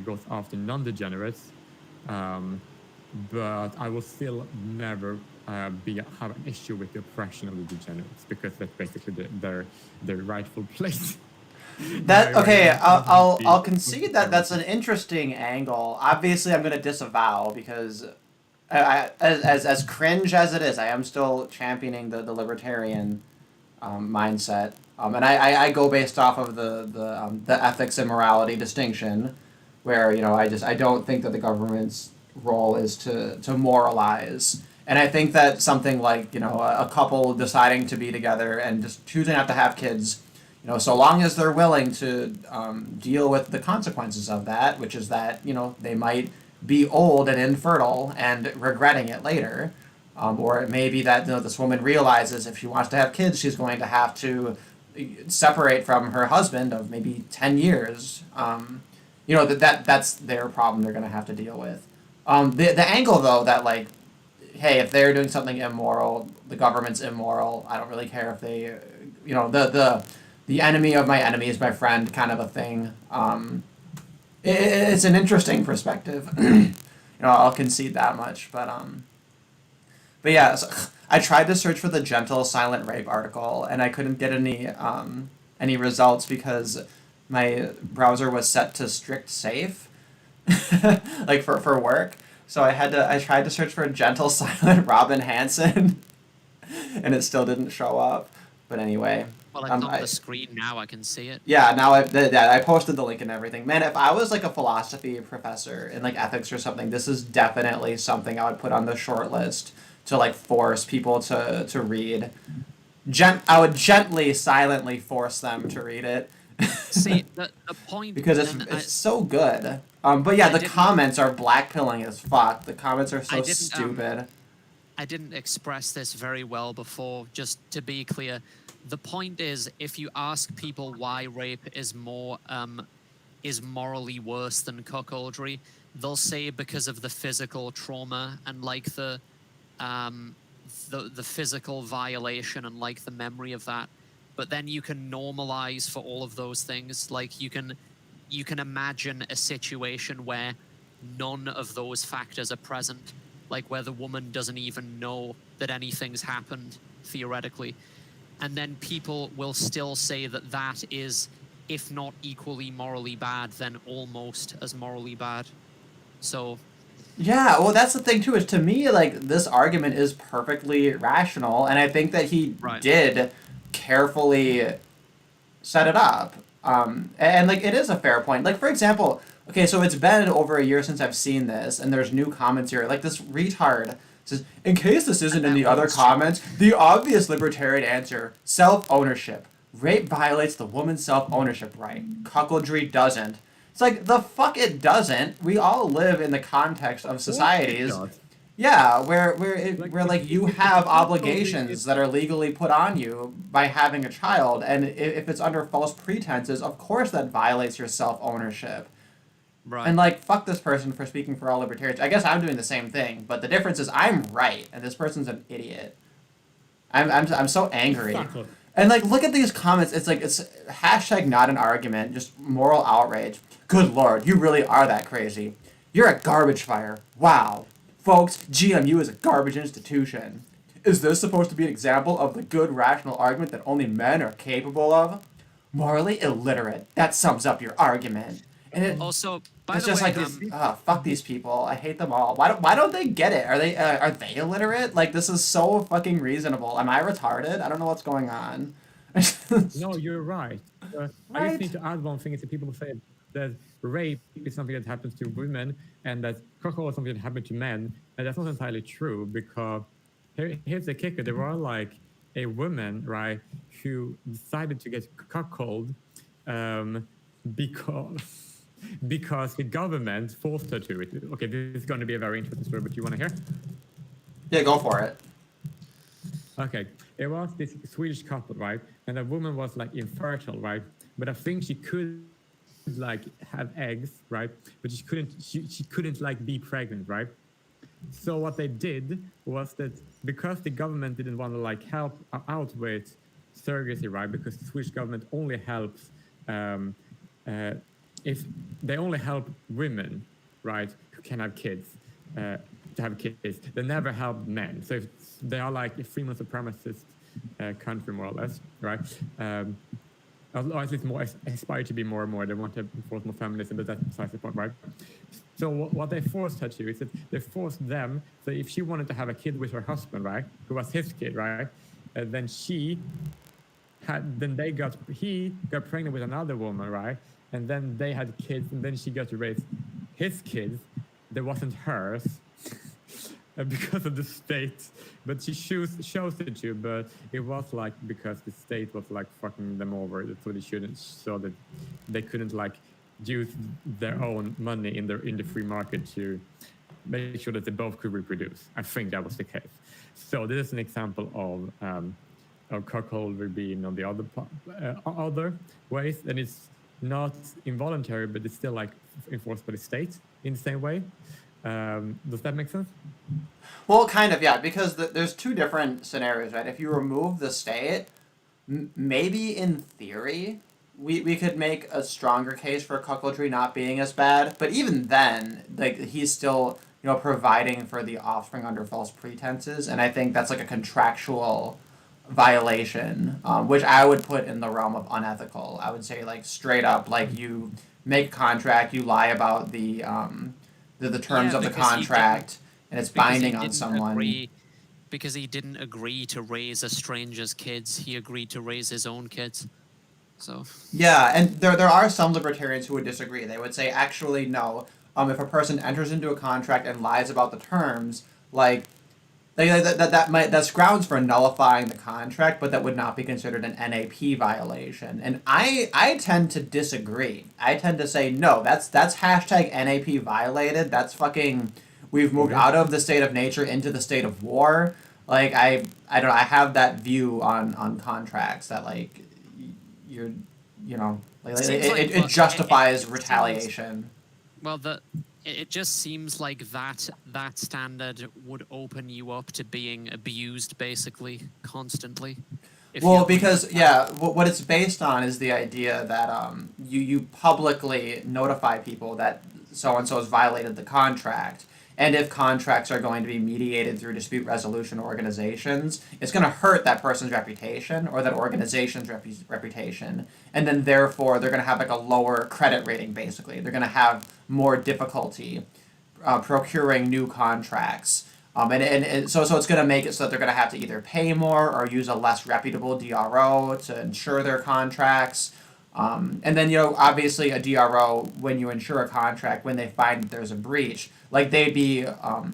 goes after non-degenerates. But I will still never have an issue with the oppression of the degenerates, because that's basically their rightful place. That okay? I'll concede that that's an interesting angle. Obviously, I'm going to disavow because, as cringe as it is, I am still championing the libertarian mindset, and I go based off of the ethics and morality distinction, where I don't think that the government's role is to moralize. And I think that something like a couple deciding to be together and just choosing not to have kids, so long as they're willing to deal with the consequences of that, which is that they might be old and infertile and regretting it later, or it may be that this woman realizes if she wants to have kids, she's going to have to separate from her husband of maybe 10 years. That's their problem they're going to have to deal with. The angle though that like, hey, if they're doing something immoral, the government's immoral. I don't really care if they, the enemy of my enemy is my friend kind of a thing. It's an interesting perspective. I'll concede that much, but yeah, so I tried to search for the gentle silent rape article and I couldn't get any results because my browser was set to strict safe, like for work. So I tried to search for gentle silent Robin Hansen, and it still didn't show up. But anyway. Well, it's on the screen now. I can see it. Yeah, now I posted the link and everything. Man, if I was like a philosophy professor in like ethics or something, this is definitely something I would put on the short list to like force people to read. I would gently, silently force them to read it. See, the point, Because and it's so good. But yeah, I the didn't, comments are blackpilling as fuck. The comments are I so didn't, stupid. I didn't express this very well before. Just to be clear, the point is, if you ask people why rape is morally worse than cuckoldry, they'll say because of the physical trauma and like um, the physical violation and like the memory of that. But then you can normalize for all of those things. Like you can imagine a situation where none of those factors are present, like where the woman doesn't even know that anything's happened theoretically, and then people will still say that that is, if not equally morally bad, then almost as morally bad. So Yeah, well, that's the thing too. Is to me, like this argument is perfectly rational, and I think that he right. did carefully set it up. And like it is a fair point. Like for example, okay, so it's been over a year since I've seen this, and there's new comments here. Like this retard says, in case this isn't in the other comments, the obvious libertarian answer: self-ownership. Rape violates the woman's self-ownership right. Cuckoldry doesn't. It's like the fuck it doesn't. We all live in the context of societies. Yeah, where like you have obligations that are legally put on you by having a child, and if it's under false pretenses, of course that violates your self ownership. Right. And like fuck this person for speaking for all libertarians. I guess I'm doing the same thing, but the difference is I'm right and this person's an idiot. I'm so angry. Exactly. And like look at these comments. It's like it's hashtag not an argument, just moral outrage. Good lord, you really are that crazy. You're a garbage fire. Wow. Folks, GMU is a garbage institution. Is this supposed to be an example of the good rational argument that only men are capable of? Morally illiterate. That sums up your argument. And Also, by it's the just way, like fuck these people. I hate them all. Why don't they get it? Are they illiterate? Like this is so fucking reasonable. Am I retarded? I don't know what's going on. No, you're right. I just need to add one thing: is that people say that rape is something that happens to women, and that cuckold is something that happens to men, and that's not entirely true. Because here's the kicker: there were like a woman, right, who decided to get cuckold because the government forced her to it. Okay, this is going to be a very interesting story, but you want to hear? Yeah, go for it. Okay, it was this Swedish couple, right? And the woman was like infertile, right? But I think she could like have eggs, right? But she couldn't like be pregnant, right? So what they did was that because the government didn't want to like help out with surrogacy, right? Because the Swedish government only helps if they only help women, right, who can have kids. To have kids, they never help men. So if they are like a female supremacist country, more or less, right? Or at least more aspire to be more and more. They want to enforce more feminism, but that's besides the point, right? So what they forced her to is that they forced them. So if she wanted to have a kid with her husband, right, who was his kid, right, then he got pregnant with another woman, right, and then they had kids, and then she got to raise his kids. That wasn't hers. Because of the state, but she chose it to. But it was like because the state was like fucking them over, so they shouldn't, so that they couldn't like use their own money in the free market to make sure that they both could reproduce. I think that was the case. So this is an example of cuckoldry being on the other ways, and it's not involuntary, but it's still like enforced by the state in the same way. Does that make sense? Well, kind of, yeah, because there's two different scenarios, right? If you remove the state, maybe in theory, we could make a stronger case for cuckoldry not being as bad, but even then, like, he's still, providing for the offspring under false pretenses, and I think that's like a contractual violation, which I would put in the realm of unethical. I would say, like, straight up, like, you make a contract, you lie about the terms of the contract, and it's binding on someone. because he didn't agree to raise a stranger's kids. He agreed to raise his own kids. So Yeah, and there are some libertarians who would disagree. They would say, actually, no. If a person enters into a contract and lies about the terms, like that's grounds for nullifying the contract, but that would not be considered an NAP violation. And I tend to disagree. I tend to say no. That's hashtag NAP violated. That's fucking. We've moved out of the state of nature into the state of war. Like I don't know. I have that view on contracts that like you're like it justifies retaliation. well, it just seems like that standard would open you up to being abused basically constantly. Well, because yeah, what it's based on is the idea that you publicly notify people that so and so has violated the contract, and if contracts are going to be mediated through dispute resolution organizations, it's going to hurt that person's reputation or that organization's reputation, and then therefore they're going to have like a lower credit rating. Basically, they're going to have more difficulty procuring new contracts. So it's going to make it so that they're going to have to either pay more or use a less reputable DRO to insure their contracts. And then, obviously a DRO, when you insure a contract, when they find that there's a breach, like they'd be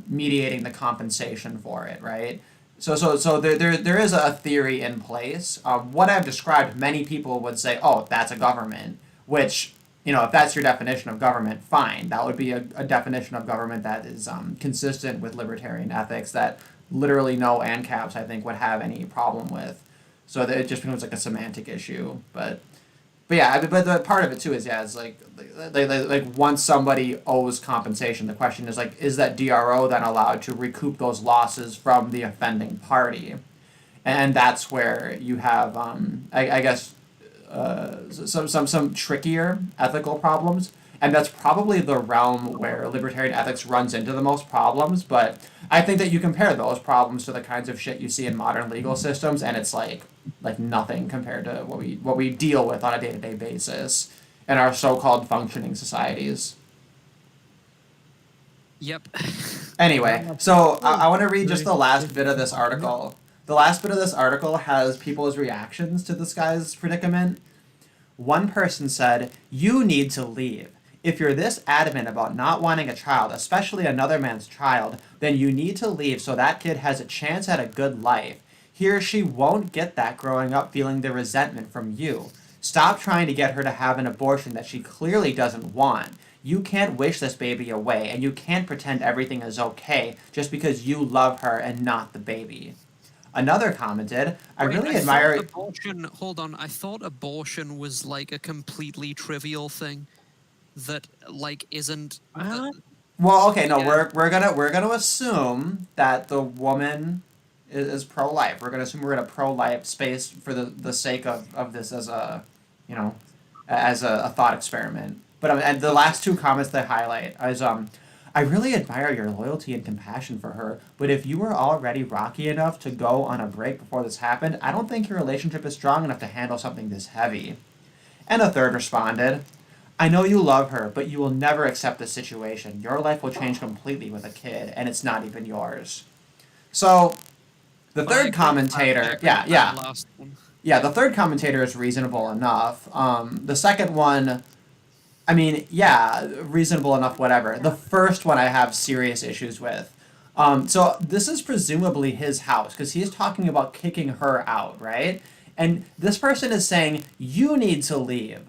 mediating the compensation for it, right? So there is a theory in place. What I've described, many people would say, oh, that's a government, which if that's your definition of government, fine. That would be a definition of government that is consistent with libertarian ethics that literally no ANCAPs, I think, would have any problem with. So that it just becomes like a semantic issue. But yeah, but the part of it too is, yeah, it's like once somebody owes compensation, the question is like, is that DRO then allowed to recoup those losses from the offending party? And that's where you have, I guess, some trickier ethical problems, and that's probably the realm where libertarian ethics runs into the most problems. But I think that you compare those problems to the kinds of shit you see in modern legal systems, and it's like nothing compared to what we deal with on a day-to-day basis in our so-called functioning societies. Yep. Anyway, so I want to read just the last bit of this article. The last bit of this article has people's reactions to this guy's predicament. One person said, "You need to leave. If you're this adamant about not wanting a child, especially another man's child, then you need to leave so that kid has a chance at a good life. He or she won't get that growing up feeling the resentment from you. Stop trying to get her to have an abortion that she clearly doesn't want. You can't wish this baby away, and you can't pretend everything is okay just because you love her and not the baby." Another commented, "I really admire..." Abortion. Hold on, I thought abortion was like a completely trivial thing that like isn't. Well, okay, no, yeah. we're gonna assume that the woman is pro-life. We're gonna assume we're in a pro-life space for the sake of this as a as a thought experiment. But and the last two comments they highlight is "I really admire your loyalty and compassion for her, but if you were already rocky enough to go on a break before this happened, I don't think your relationship is strong enough to handle something this heavy." And a third responded, "I know you love her, but you will never accept this situation. Your life will change completely with a kid, and it's not even yours." So, the third commentator, the third commentator is reasonable enough. The second one, I mean, yeah, reasonable enough, whatever. The first one I have serious issues with. So this is presumably his house, because he's talking about kicking her out, right? And this person is saying, you need to leave.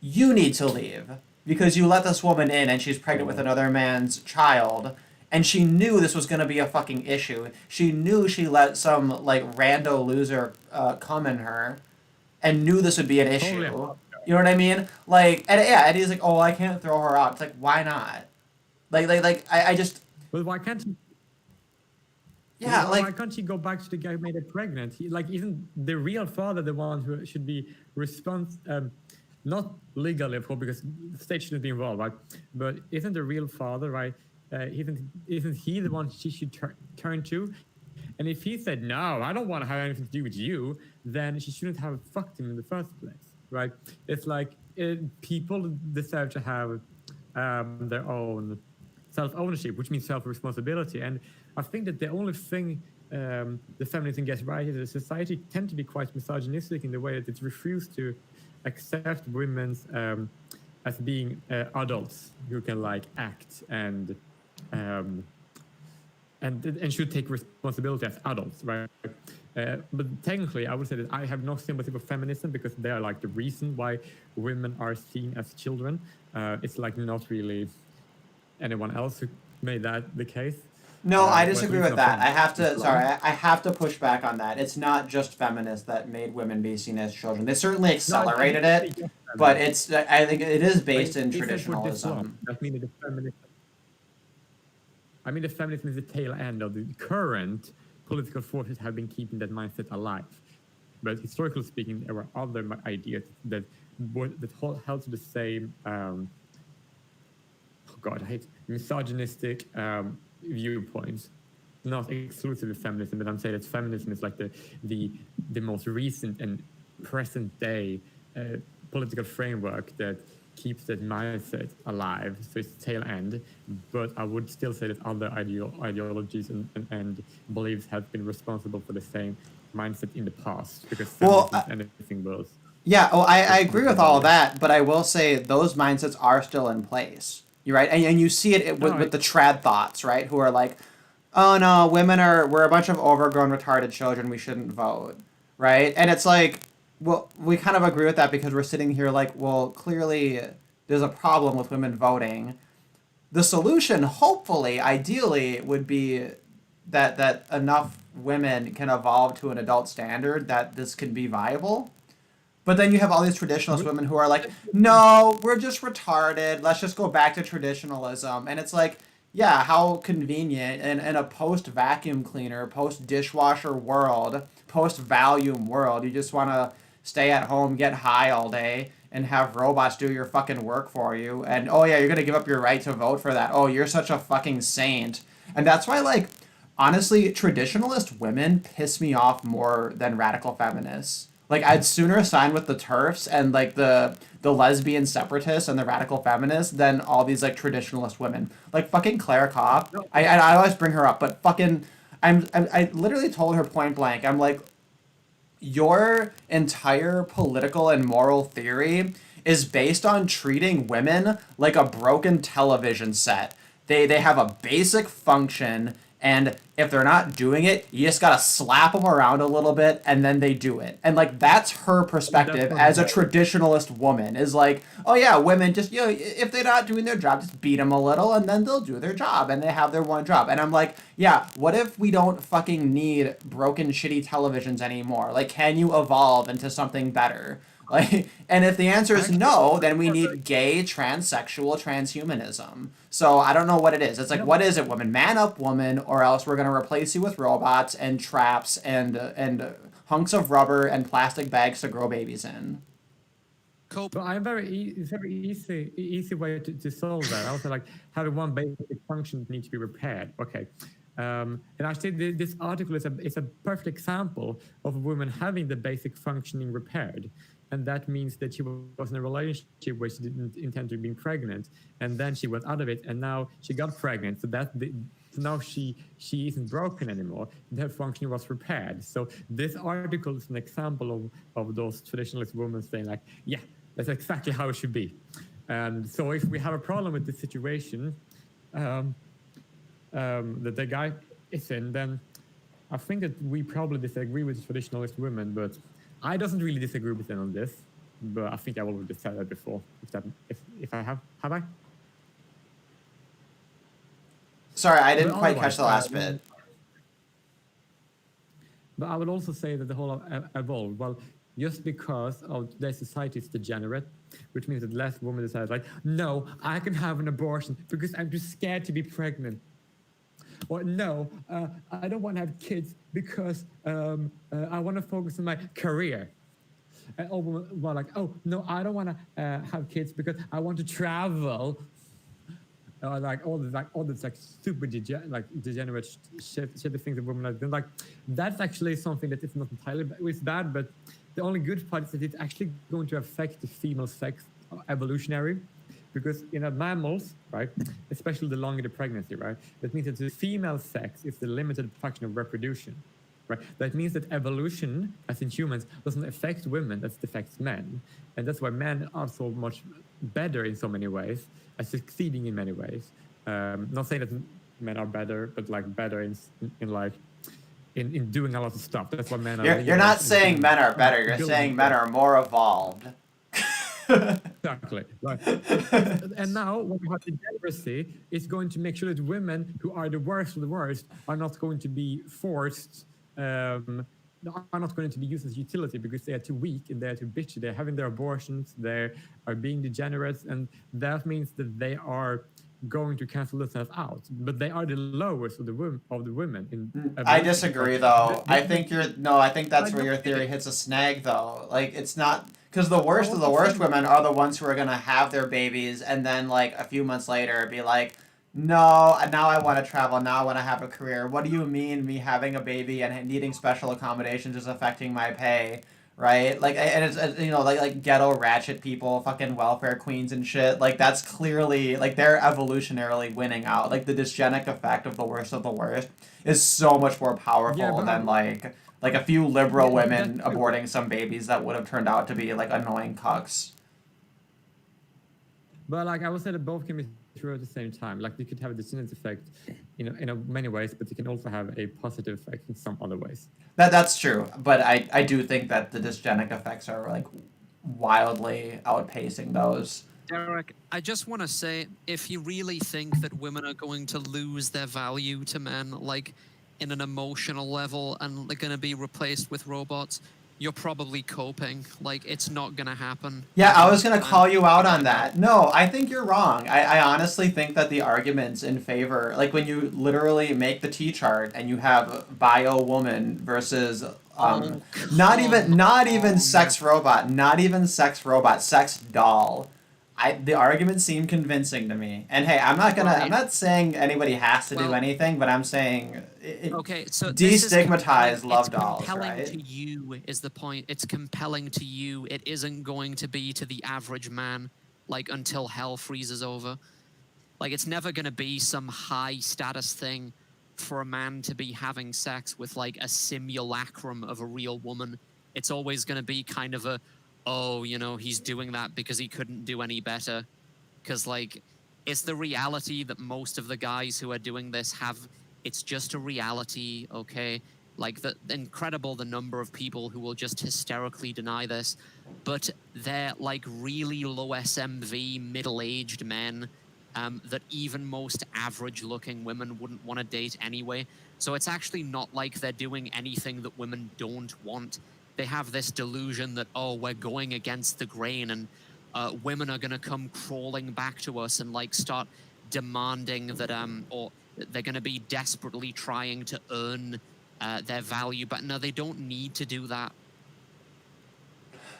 You need to leave. Because you let this woman in and she's pregnant with another man's child. And she knew this was going to be a fucking issue. She knew she let some, rando loser come in her. And knew this would be an issue. You know what I mean? And he's like, "Oh, I can't throw her out." It's like, why not? I just. Well, why can't he? Yeah, why can't he go back to the guy who made her pregnant? Isn't the real father the one who should be not legally, of course, because the state shouldn't be involved, right? But isn't the real father, right? Isn't he the one she should turn to? And if he said, "No, I don't want to have anything to do with you," then she shouldn't have fucked him in the first place. Right? It's like people deserve to have their own self-ownership, which means self-responsibility. And I think that the only thing the feminism gets right is that society tend to be quite misogynistic in the way that it's refused to accept women's as being adults who can like act um, and should take responsibility as adults, right? But technically, I would say that I have no sympathy for feminism because they are like the reason why women are seen as children. It's like not really anyone else who made that the case. No, I Or at disagree least with not that. from I have to. this Sorry, line. I have to push back on that. It's not just feminists that made women be seen as children. They certainly No, accelerated I it, but it's. I think it is based in except for this law. traditionalism. That means that the feminism. I mean, the feminism is the tail end of the current political forces have been keeping that mindset alive. But historically speaking, there were other ideas that held to the same. Oh God, I hate misogynistic viewpoints. Not exclusively feminism, but I'm saying that feminism is like the most recent and present day political framework that keeps that mindset alive. So it's tail end, but I would still say that other ideologies and beliefs have been responsible for the same mindset in the past because Well, feminism is anything but. Yeah, well, I agree with all of that, but I will say those mindsets are still in place. You're right, and you see it with the trad thoughts, right? Who are like, oh no, we're a bunch of overgrown, retarded children. We shouldn't vote, right? And it's like, well, we kind of agree with that because we're sitting here like, well, clearly there's a problem with women voting. The solution, hopefully, ideally, would be that enough women can evolve to an adult standard that this can be viable. But then you have all these traditionalist women who are like, no, we're just retarded. Let's just go back to traditionalism. And it's like, yeah, how convenient in a post vacuum cleaner, post dishwasher world, post volume world. You just want to stay at home, get high all day, and have robots do your fucking work for you. And oh, yeah, you're going to give up your right to vote for that. Oh, you're such a fucking saint. And that's why, like, honestly, traditionalist women piss me off more than radical feminists. Like I'd sooner sign with the TERFs and like the lesbian separatists and the radical feminists than all these like traditionalist women. Like fucking Claire Kopp. I always bring her up, but fucking I literally told her point blank. I'm like, your entire political and moral theory is based on treating women like a broken television set. They have a basic function, and if they're not doing it, you just gotta slap them around a little bit, and then they do it. And like that's her perspective as a traditionalist woman is like, oh yeah, women just if they're not doing their job, just beat them a little, and then they'll do their job, and they have their one job. And I'm like, yeah, what if we don't fucking need broken shitty televisions anymore? Like, can you evolve into something better? Like, and if the answer is no, then we need gay, transsexual, transhumanism. So I don't know what it is. It's like, what is it, woman? Man up, woman, or else we're gonna replace you with robots and traps and hunks of rubber and plastic bags to grow babies in. Cope. But it's very easy way to solve that. I also like having one basic function that needs to be repaired. Okay. And actually, this article is a perfect example of a woman having the basic functioning repaired. And that means that she was in a relationship where she didn't intend to be pregnant, and then she went out of it, and now she got pregnant. So now she isn't broken anymore. Her function was repaired. So this article is an example of those traditionalist women saying like, yeah, that's exactly how it should be. And so if we have a problem with this situation that the guy is in, then I think that we probably disagree with traditionalist women, but I doesn't really disagree with them on this, but I think I already said that before. If I have I? Sorry, I didn't quite catch the last bit. But I would also say that the whole evolved. Well, just because of today's society is degenerate, which means that less women decide like, no, I can have an abortion because I'm too scared to be pregnant. Or no, I don't want to have kids because I want to focus on my career. Or well, like, oh no, I don't want to have kids because I want to travel. Like all this like super degenerate shit the things that women are doing. Like that's actually something that is not entirely bad, but the only good part is that it's actually going to affect the female sex evolutionary, because in mammals, right, especially the longer the pregnancy, right, that means that the female sex is the limited function of reproduction. Right. That means that evolution, as in humans, doesn't affect women, that affects men. And that's why men are so much better in so many ways, succeeding in many ways. Not saying that men are better, but like better in doing a lot of stuff. That's why men are You're leaders not in saying men are better. You're building saying men stuff. are more evolved. Exactly. Right. And now what we have degeneracy is going to make sure that women who are the worst of the worst are not going to be forced, are not going to be used as utility because they are too weak and they are too bitchy. They're having their abortions, they are being degenerates, and that means that they are going to cancel themselves out. But they are the lowest of the women in I evolution. disagree, Like, though. I think I think that's I where know- your theory hits a snag, though. Like, it's not because the worst Oh, of the I'm worst saying- women are the ones who are gonna have their babies and then like a few months later be like, no, now I want to travel. Now I want to have a career. What do you mean me having a baby and needing special accommodations is affecting my pay? Right? Like, and it's like ghetto ratchet people, fucking welfare queens and shit. Like, that's clearly like they're evolutionarily winning out. Like, the dysgenic effect of the worst is so much more powerful Yeah, but than like a few liberal Yeah, women that's true. aborting some babies that would have turned out to be like annoying cucks. But like I would say that both can be true at the same time. Like you could have a dissonance effect, in many ways, but you can also have a positive effect in some other ways. That's true, but I do think that the dysgenic effects are like wildly outpacing those. Derek, I just want to say, if you really think that women are going to lose their value to men, like in an emotional level, and they're going to be replaced with robots, you're probably coping. Like, it's not going to happen. Yeah, I was gonna And call you out on forget about that. No, I think you're wrong. I honestly think that the arguments in favor, like when you literally make the T chart and you have bio woman versus Oh, not even come sex robot, not even sex robot, sex doll. The arguments seem convincing to me. And hey, I'm Right. not saying anybody has to do Well, anything, but I'm saying Okay, so this is destigmatize compelling. love It's dolls, compelling right? to you is the point. It's compelling to you. It isn't going to be to the average man, like until hell freezes over. Like it's never going to be some high status thing for a man to be having sex with like a simulacrum of a real woman. It's always going to be kind of a, oh, he's doing that because he couldn't do any better. Because like it's the reality that most of the guys who are doing this have. It's just a reality, okay? Like the incredible the number of people who will just hysterically deny this, but they're like really low SMV middle-aged men that even most average-looking women wouldn't want to date anyway. So it's actually not like they're doing anything that women don't want. They have this delusion that, oh, we're going against the grain and women are going to come crawling back to us and like start demanding that or they're going to be desperately trying to earn their value, but no, they don't need to do that.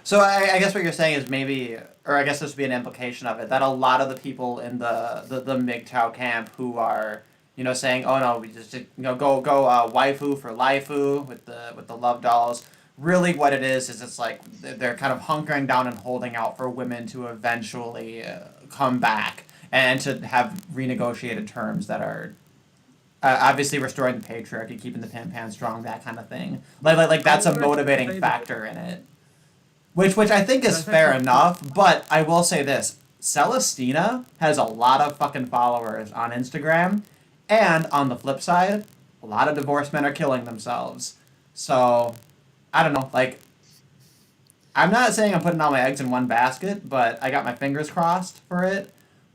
So I guess what you're saying is maybe, or I guess this would be an implication of it, that a lot of the people in the MGTOW camp who are, saying, oh no, we just go waifu for laifu with the love dolls. Really, what it is it's like they're kind of hunkering down and holding out for women to eventually come back and to have renegotiated terms that are obviously restoring the patriarchy, keeping the pan pan strong, that kind of thing. Like that's a motivating factor in it. Which I think is fair enough, but I will say this. Celestina has a lot of fucking followers on Instagram, and on the flip side, a lot of divorced men are killing themselves. So, I don't know, like, I'm not saying I'm putting all my eggs in one basket, but I got my fingers crossed for it.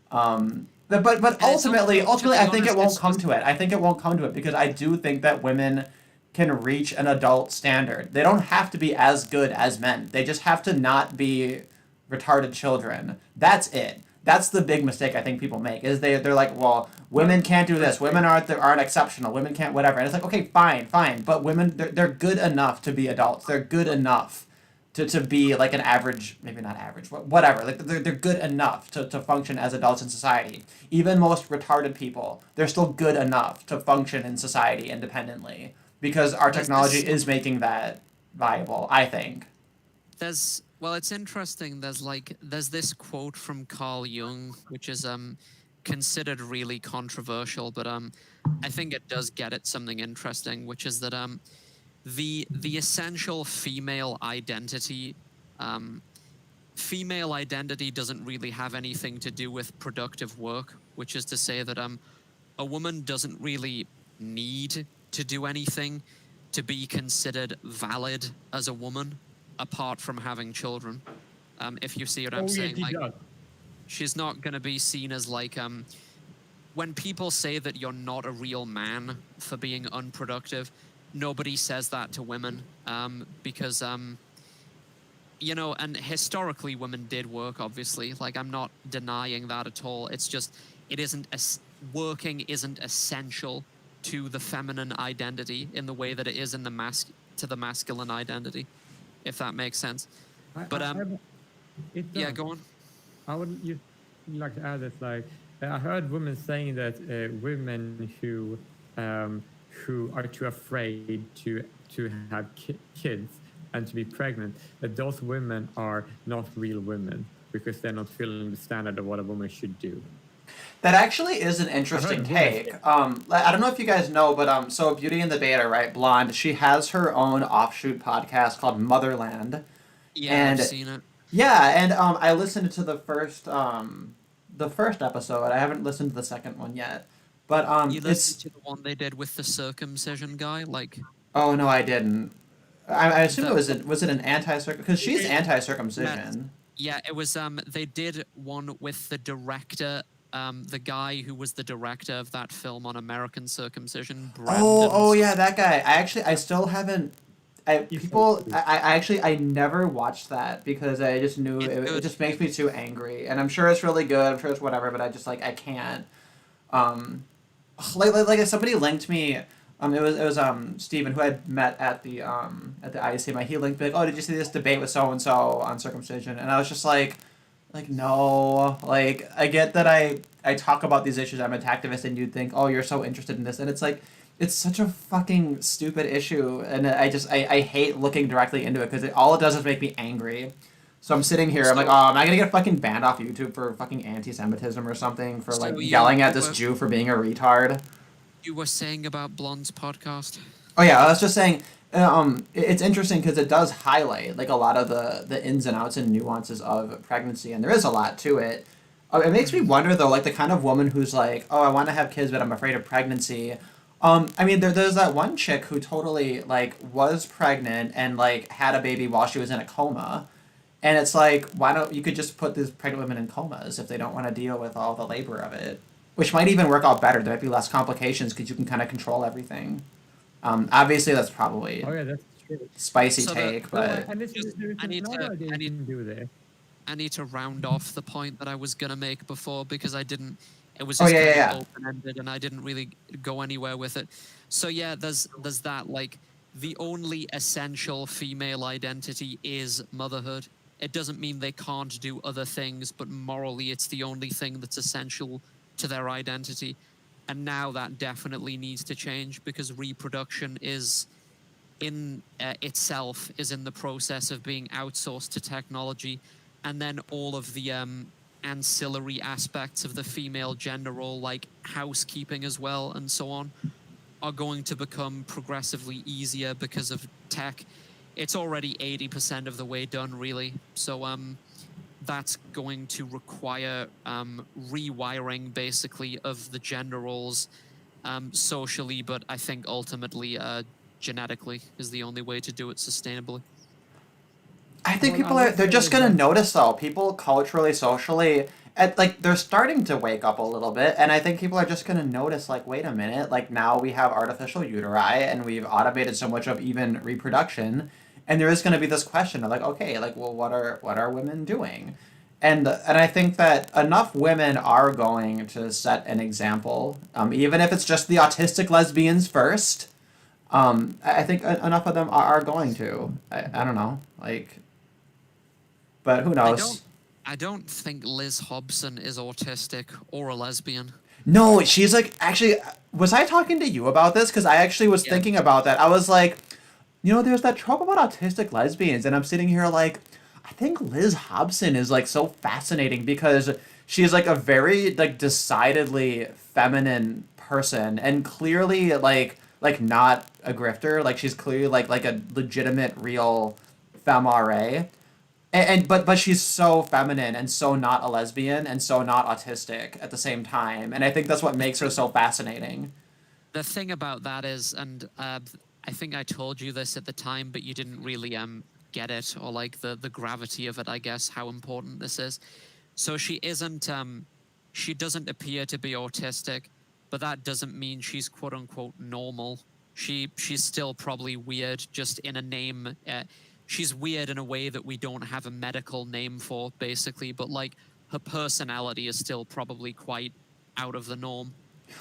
But ultimately, I think it won't come to it. I think it won't come to it because I do think that women can reach an adult standard. They don't have to be as good as men. They just have to not be retarded children. That's it. That's the big mistake I think people make is they're like, well, women can't do this. Women aren't exceptional. Women can't whatever. And it's like, okay, fine. But women, they're good enough to be adults. They're good enough to be like an average, maybe not average, whatever. Like they're good enough to function as adults in society. Even most retarded people, they're still good enough to function in society independently because our technology is making that viable, I think. Well, it's interesting. There's this quote from Carl Jung, which is considered really controversial, but I think it does get at something interesting, which is that the essential um, female identity doesn't really have anything to do with productive work, which is to say that a woman doesn't really need to do anything to be considered valid as a woman, apart from having children. If you see what I'm Oh yeah, saying, he like does. she's not going to be seen as like when people say that you're not a real man for being unproductive, nobody says that to women because you know, and historically women did work, obviously. Like, I'm not denying that at all. It's just, it isn't, working isn't essential to the feminine identity in the way that it is in to the masculine identity, if that makes sense. But, It yeah, does. go on. I would just like to add that, like, I heard women saying that women who are too afraid to have kids and to be pregnant, that those women are not real women because they're not filling the standard of what a woman should do. That actually is an interesting take. I don't know if you guys know, but so Beauty and the Beta, right? Blonde. She has her own offshoot podcast called Motherland, Yeah, I've and seen it. yeah, and I listened to the first episode. I haven't listened to the second one yet, but You listened it's to the one they did with the circumcision guy? Like, oh no, I didn't. I assume it the, was it an anti-circum because she's It- anti-circumcision. yeah, it was, they did one with the director, the guy who was the director of that film on American circumcision, Oh yeah, that guy. I still haven't. He's so People, cool. I never watched that because I just knew It's it good. just makes me too angry, and I'm sure it's really good. I'm sure it's whatever, but I just like I can't. Um, like if somebody linked me. It was Steven who I met at the ICMI. He linked me like, oh, did you see this debate with so and so on circumcision? And I was just like no, like I get that I talk about these issues. I'm an activist, and you'd think, oh, you're so interested in this, and it's like it's such a fucking stupid issue, and I hate looking directly into it because all it does is make me angry. So I'm sitting here, I'm like, So, oh, am I gonna get fucking banned off YouTube for fucking anti-Semitism or something for like so yelling at you this Jew for being a retard? you were saying about Blonde's podcast? Oh yeah, I was just saying. It's interesting because it does highlight like a lot of the ins and outs and nuances of pregnancy, and there is a lot to it. It makes me wonder though, like the kind of woman who's like, oh, I want to have kids, but I'm afraid of pregnancy. I mean, there's that one chick who totally like was pregnant and like had a baby while she was in a coma, and it's like, why don't you could just put these pregnant women in comas if they don't want to deal with all the labor of it, which might even work out better. There might be less complications because you can kind of control everything. Obviously, that's probably Oh yeah, that's true. spicy So take, Well, but and this just, is I need another to, idea I you need, can do there. I need to round off the point that I was gonna make before because I didn't. It was oh just yeah, kind yeah, of yeah. open ended, and I didn't really go anywhere with it. So yeah, there's that. Like, the only essential female identity is motherhood. It doesn't mean they can't do other things, but morally, it's the only thing that's essential to their identity. And now that definitely needs to change because reproduction is in itself is in the process of being outsourced to technology, and then all of the ancillary aspects of the female gender role, like housekeeping as well, and so on, are going to become progressively easier because of tech. It's already 80% of the way done, really. So that's going to require rewiring, basically, of the gender roles socially, but I think ultimately genetically is the only way to do it sustainably. I think Well, I people are would they're say just gonna that notice though. People culturally, socially, like they're starting to wake up a little bit, and I think people are just gonna notice like, wait a minute, like now we have artificial uteri and we've automated so much of even reproduction, and there is gonna be this question of like, okay, like well, what are women doing? And I think that enough women are going to set an example, even if it's just the autistic lesbians first. I think enough of them are going to. I don't know, like, but who I knows? don't I don't think Liz Hobson is autistic or a lesbian. No, she's like actually. Was I talking to you about this? Because I actually was Yeah. thinking about that. I was like, there's that trope about autistic lesbians, and I'm sitting here like, I think Liz Hobson is like so fascinating because she's like a very like decidedly feminine person and clearly like not a grifter. Like she's clearly like a legitimate real femme and but she's so feminine and so not a lesbian and so not autistic at the same time. And I think that's what makes her so fascinating. The thing about that is, and I think I told you this at the time, but you didn't really get it, or like the gravity of it, I guess, how important this is. So she doesn't appear to be autistic, but that doesn't mean she's quote unquote normal. She's still probably weird, just in a name. She's weird in a way that we don't have a medical name for, basically. But like her personality is still probably quite out of the norm.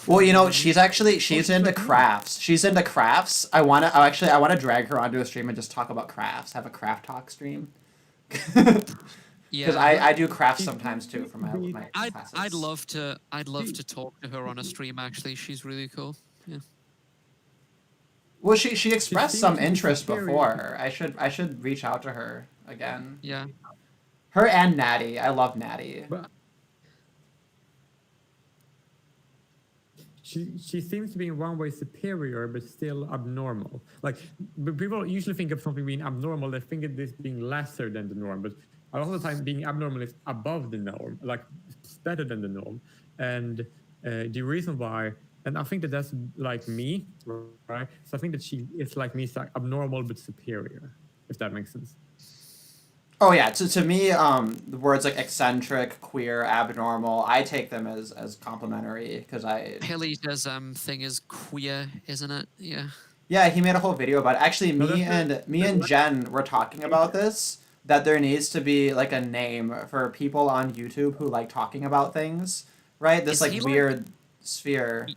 Well, you know, she's Well, she's she's into like me. crafts. She's into crafts. I wanna drag her onto a stream and just talk about crafts. Have a craft talk stream. Because Yeah, I do crafts She sometimes seems too for to be my I'd classes. I'd love to she, talk to her on a stream. Actually, she's really cool. Yeah. Well, she she expressed seems some to be interest superior. before. I should reach out to her again. Yeah. Her and Natty. I love Natty. But she seems to be in one way superior, but still abnormal. Like, but people usually think of something being abnormal, they think of this being lesser than the norm. But a lot of the time, being abnormal is above the norm, like it's better than the norm. And the reason why, and I think that that's like me, right? So I think that she is like me, it's like abnormal but superior, if that makes sense. Oh yeah, to me, the words like eccentric, queer, abnormal, I take them as complimentary because I Pilita's thing is queer, isn't it? Yeah. yeah, he made a whole video about it. Actually, No, me that's and not Jen were talking about this that there needs to be like a name for people on YouTube who like talking about things, right? This Is he like like weird sphere.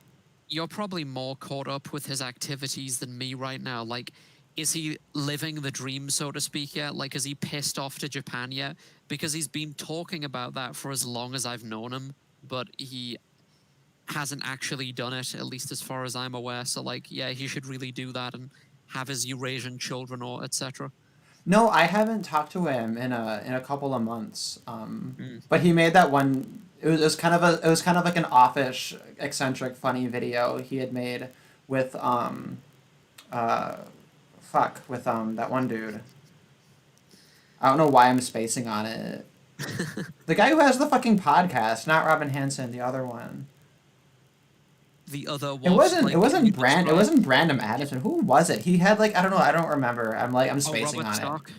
you're probably more caught up with his activities than me right now. Like, is he living the dream, so to speak, yet? Like, is he pissed off to Japan yet? Because he's been talking about that for as long as I've known him, but he hasn't actually done it, at least as far as I'm aware. So, like, yeah, he should really do that and have his Eurasian children or etc. No, I haven't talked to him in a couple of months. Mm. But he made that one. It was kind of like an offish, eccentric, funny video he had made with uh with that one dude. I don't know why I'm spacing on it. The guy who has the fucking podcast, not Robin Hansen, the other one. The other It was wasn't. It like you wasn't Brand. It described. wasn't Brandon Addison. Who was it? He had like I don't know. I don't remember. I'm Oh, spacing Robert on it. Stark.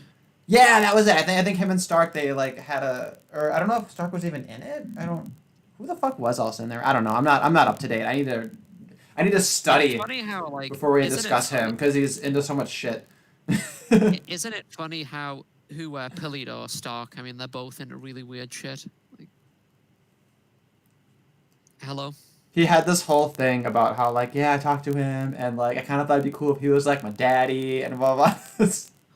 Yeah, that was it. I think him and Stark they like had a or I don't know if Stark was even in it. I don't. Who the fuck was else in there? I don't know. I'm not up to date. I need to It's study funny how like before we isn't it discuss him funny? because he's into so much shit. Isn't it funny how who Polito or Stark? I mean, they're both into really weird shit. Like, hello. He had this whole thing about how like yeah I talked to him and like I kind of thought it'd be cool if he was like my daddy and blah blah. blah.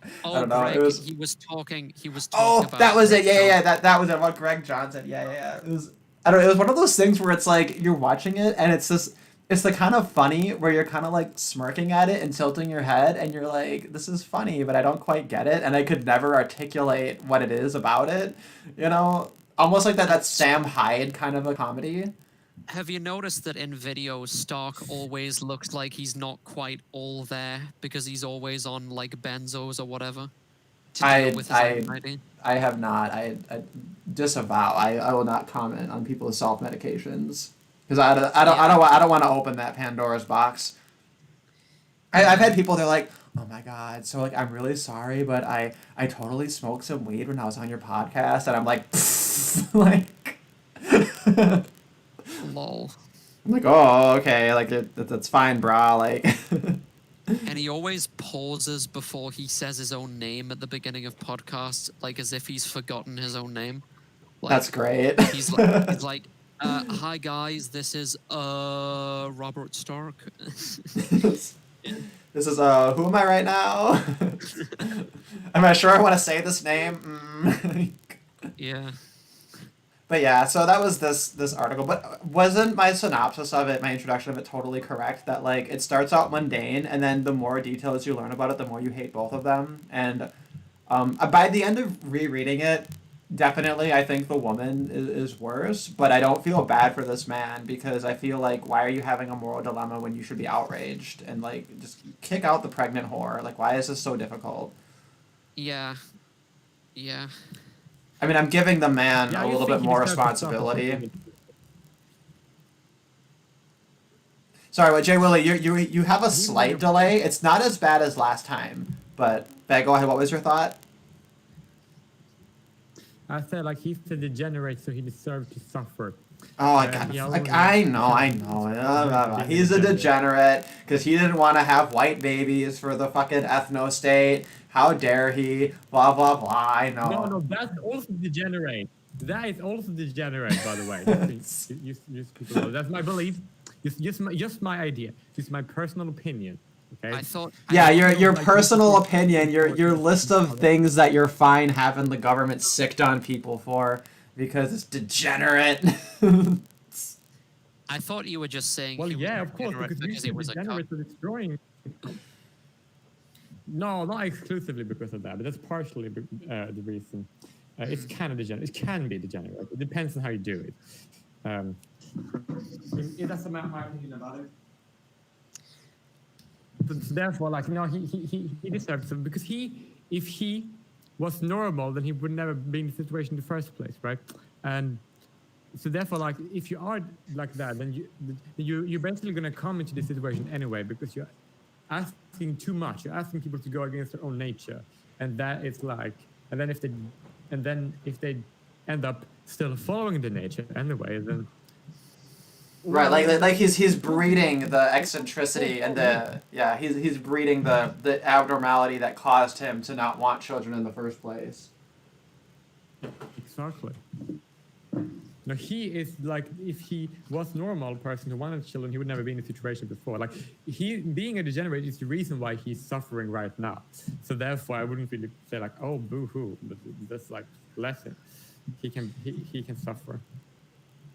I Oh, don't know. It Greg, was. he was talking. He was talking Oh, that about was it. Greg Yeah, yeah, yeah. Johnson. That was it. About Greg Johnson. Yeah, yeah, yeah. It was. I don't know. It was one of those things where it's like you're watching it and it's just. It's the kind of funny where you're kind of like smirking at it and tilting your head and you're like, this is funny, but I don't quite get it and I could never articulate what it is about it. You know, almost like that That's Sam Hyde kind of a comedy. Have you noticed that in videos, Stark always looks like he's not quite all there because he's always on like benzos or whatever to deal I with his I anxiety? I have not. I disavow. I will not comment on people's self medications because Yeah, I don't want to open that Pandora's box. I've yeah. had people they're like, oh my god, so like I'm really sorry, but I totally smoked some weed when I was on your podcast, and I'm like, like, Lol. I'm like, oh okay, like that's fine, brah, like. And he always pauses before he says his own name at the beginning of podcasts, like as if he's forgotten his own name. That's Like great. he's like, hi guys, this is Robert Stark. This is who am I right now? Am I sure I want to say this name? Yeah. But yeah, so that was this article. But wasn't my synopsis of it, my introduction of it, totally correct? That like it starts out mundane, and then the more details you learn about it, the more you hate both of them. And By the end of rereading it, definitely I think the woman is worse, but I don't feel bad for this man because I feel like why are you having a moral dilemma when you should be outraged and like just kick out the pregnant whore? Like why is this so difficult? Yeah. Yeah. I mean, I'm giving the man Yeah, a you little think bit he more deserves to suffer for responsibility. doing it. Sorry, what Jay Willie, you have a He slight would've- delay. It's not as bad as last time, but go ahead. What was your thought? I said like he's a degenerate, so he deserves to suffer. Oh, I And got. he Like, only- I know. He's a degenerate because he didn't want to have white babies for the fucking ethno state. How dare he? Blah blah blah. I know. No, that's also degenerate. That is also degenerate, by the way. Just people know. That's my belief. Just my idea. Just my personal opinion. Okay. I thought. Yeah, I your like personal this- opinion, your list of things that you're fine having the government sicked on people for because it's degenerate. I thought you were just saying. Well, he was yeah, of course, degenerate because he was a cunt. degenerate for destroying. No, not exclusively because of that, but that's partially the reason. It's kind of degenerate. It can be degenerate. It depends on how you do it. That's my opinion about it. But therefore, like, he deserves it because if he was normal, then he would never be in the situation in the first place, right? And so therefore, like, if you are like that, then you're basically gonna come into this situation anyway because you're asking too much. You're asking people to go against their own nature, and that is like, and then if they end up still following the nature anyway, then Right, like he's breeding the eccentricity and he's breeding the abnormality that caused him to not want children in the first place. Exactly. No, he is like, if he was normal person who wanted children, he would never be in a situation before. Like, he being a degenerate is the reason why he's suffering right now. So therefore, I wouldn't really say like, oh, boo-hoo, but that's like lesson. He can suffer.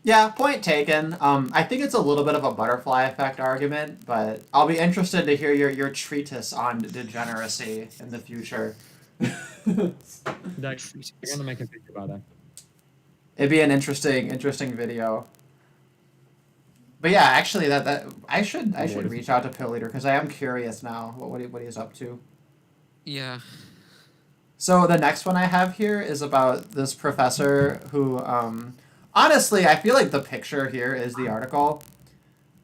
Yeah, point taken. I think it's a little bit of a butterfly effect argument, but I'll be interested to hear your treatise on degeneracy in the future. Like, I'm gonna make a video about that. It'd be an interesting video. But yeah, actually, that I should reach out to Pill Eater because I am curious now what he's up to. Yeah. So the next one I have here is about this professor who, honestly, I feel like the picture here is the article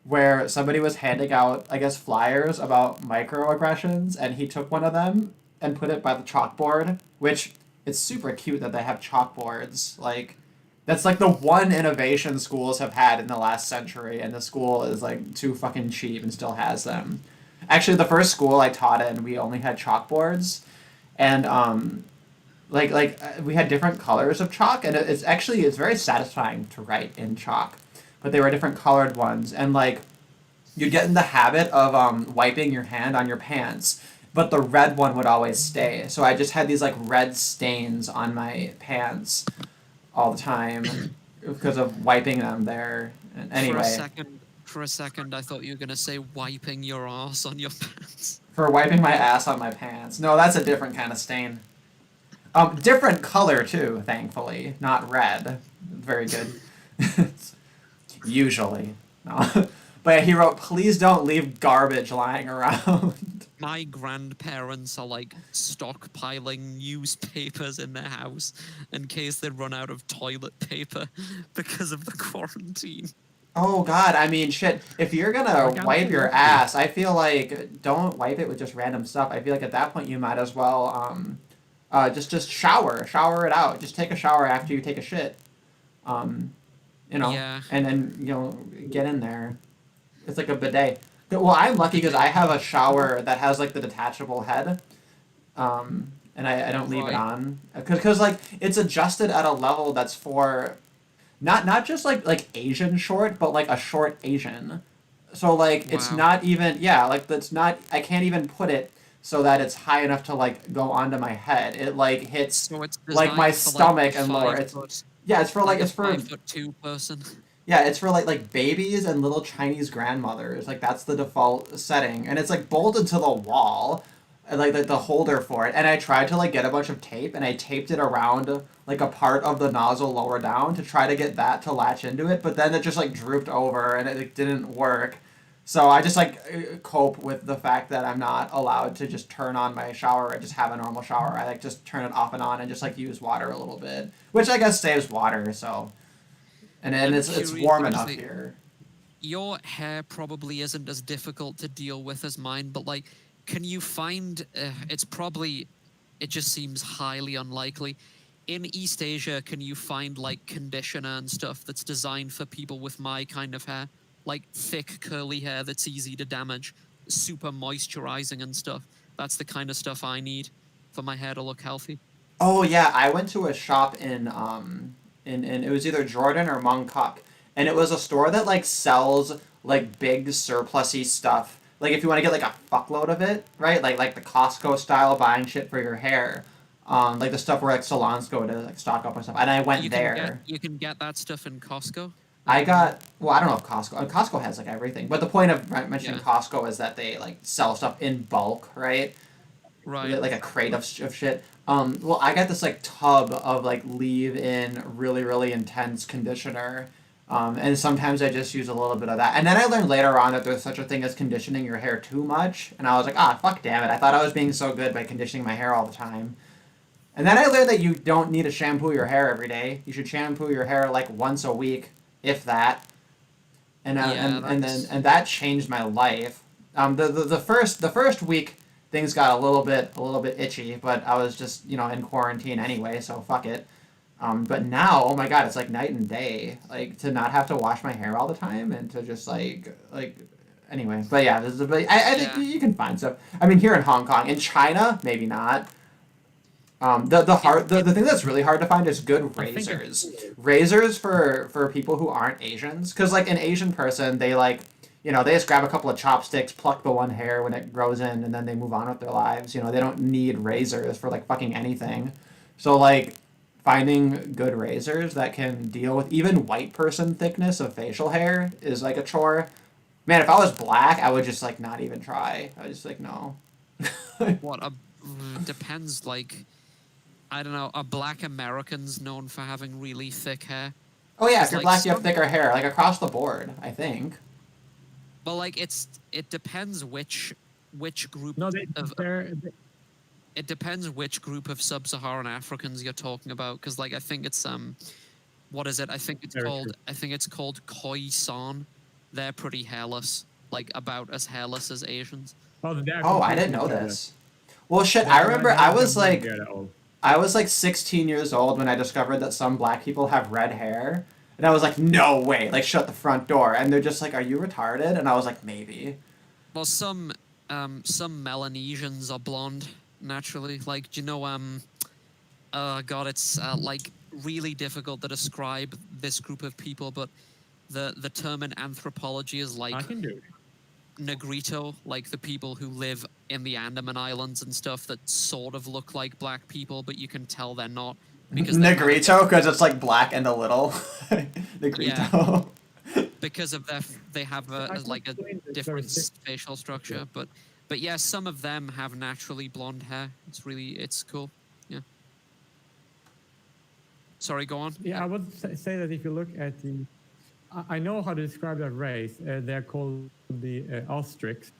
where somebody was handing out, I guess, flyers about microaggressions, and he took one of them and put it by the chalkboard, which it's super cute that they have chalkboards. Like, that's like the one innovation schools have had in the last century, and the school is like too fucking cheap and still has them. Actually, the first school I taught in, we only had chalkboards, and we had different colors of chalk, and it's very satisfying to write in chalk, but they were different colored ones, and like you'd get in the habit of wiping your hand on your pants, but the red one would always stay. So I just had these like red stains on my pants all the time because of wiping them there. And anyway, For a second, I thought you were gonna say wiping your ass on your pants. for wiping my ass on my pants. No, that's a different kind of stain. Different color too, thankfully, not red. Very good. Usually, no. But he wrote, "Please don't leave garbage lying around." My grandparents are like stockpiling newspapers in their house in case they run out of toilet paper because of the quarantine. Oh God, I mean, shit. If you're gonna wipe your ass, I feel like don't wipe it with just random stuff. I feel like at that point you might as well just shower it out. Just take a shower after you take a shit. Yeah. And then get in there. It's like a bidet. Well, I'm lucky because I have a shower that has like the detachable head, and I don't leave it on because like it's adjusted at a level that's for not just like Asian short, but like a short Asian. So like it's not even that's not, I can't even put it so that it's high enough to like go onto my head. It like hits So it's like my stomach and lower. It's 5'2" person. Yeah, it's for like babies and little Chinese grandmothers. Like that's the default setting, and it's like bolted to the wall. like the holder for it, and I tried to like get a bunch of tape, and I taped it around like a part of the nozzle lower down to try to get that to latch into it, but then it just like drooped over and it didn't work. So I just like cope with the fact that I'm not allowed to just turn on my shower and just have a normal shower. I like just turn it off and on and just like use water a little bit, which I guess saves water. So and I'm it's curious, warm enough obviously, here. your hair probably isn't as difficult to deal with as mine, but like, can you find? It's probably, it just seems highly unlikely. In East Asia, can you find like conditioner and stuff that's designed for people with my kind of hair, like thick curly hair that's easy to damage, super moisturizing and stuff? That's the kind of stuff I need for my hair to look healthy. Oh yeah, I went to a shop in it was either Jordan or Mongkok, and it was a store that like sells like big surplusy stuff. Like if you want to get like a fuckload of it, right? Like the Costco style buying shit for your hair. Like the stuff where like salons go to like stock up and stuff. And I went there. You can get that stuff in Costco. I I know. got well, I don't know if Costco has like everything, but the point of mentioning Yeah. Costco is that they like sell stuff in bulk, right? Right. Like a crate of shit. Well, I got this like tub of like leave-in really intense conditioner, and sometimes I just use a little bit of that. And then I learned later on that there's such a thing as conditioning your hair too much, and I was like, ah, fuck, damn it! I thought I was being so good by conditioning my hair all the time. And then I learned that you don't need to shampoo your hair every day. You should shampoo your hair like once a week, if that. Yeah, And that changed my life. The first week things got a little bit itchy, but I was just in quarantine anyway, so fuck it. But now, oh my god, it's like night and day. Like to not have to wash my hair all the time and to just like anyway. But yeah, this is I think yeah. you can find stuff. I mean, here in Hong Kong, in China, maybe not. The thing that's really hard to find is good I think razors. Razors for people who aren't Asians, because like an Asian person, they like they just grab a couple of chopsticks, pluck the one hair when it grows in, and then they move on with their lives. They don't need razors for like fucking anything. So like finding good razors that can deal with even white person thickness of facial hair is like a chore. Man, if I was black, I would just like not even try. I was just like no. What a depends. Like, I don't know. Are Black Americans known for having really thick hair? Oh yeah, if 'Cause, you're like, black, you have some, thicker hair, like across the board, I think. but like it depends which group no, of they're it depends which group of sub-Saharan Africans you're talking about. Because like I think it's what is it? very true. I think it's called Khoisan. They're pretty hairless, like about as hairless as Asians. Oh, they're Oh, I didn't completely know fearless. this. Well, shit, I remember They don't have no beard at all. I was like 16 years old when I discovered that some black people have red hair. And I was like, no way, like shut the front door. And they're just like, are you retarded? And I was like, maybe. Well, some Melanesians are blonde naturally. Like, do you know God, it's like really difficult to describe this group of people, but the term in anthropology is like I can do it. Negrito, like the people who live in the Andaman Islands and stuff that sort of look like black people, but you can tell they're not because they have a Negrito, because it's like black and a little. Negrito. because of their they have I like a can explain this very different simply. facial structure, but yeah, some of them have naturally blonde hair. It's cool. Yeah. Sorry, go on. Yeah, I would say that if you look at I know how to describe that race. They're called the Austrics,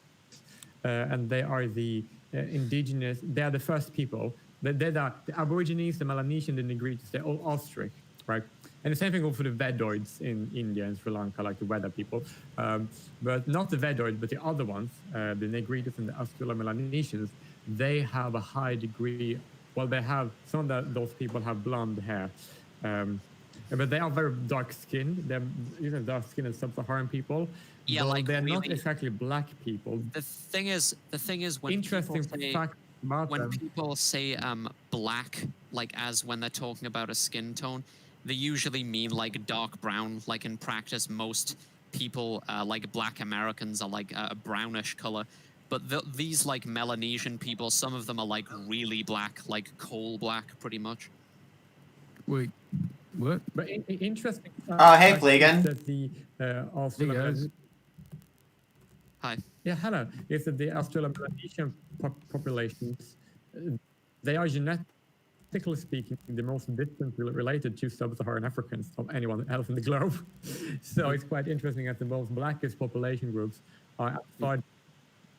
and they are the indigenous. They are the first people. They're the Aborigines, the Melanesian, the Negritos. They're all Austric, right? And the same thing goes for the Vedoids in India and Sri Lanka, like the weather people. But not the Vedoids, but the other ones, the Negritos and the Australo Melanesians. They have a high degree. Well, they have some of those people have blonde hair. But they are very dark skinned. They're dark skinned as sub-Saharan people. Yeah, though like they're not really- exactly black people. The thing is when Interesting people say, fact about when them. people say black, like as when they're talking about a skin tone, they usually mean like dark brown. Like in practice, most people like black Americans are like a brownish color. But these like Melanesian people, some of them are like really black, like coal black, pretty much. Wait, what? But interesting. Oh, hey, fact is Fleegan. that the Hey, guys. Hi. Yeah, hello. Is that the Australo-Melanesian populations, they are genetically speaking the most distantly related to sub-Saharan Africans of anyone else in the globe. So it's quite interesting that the most blackest population groups are far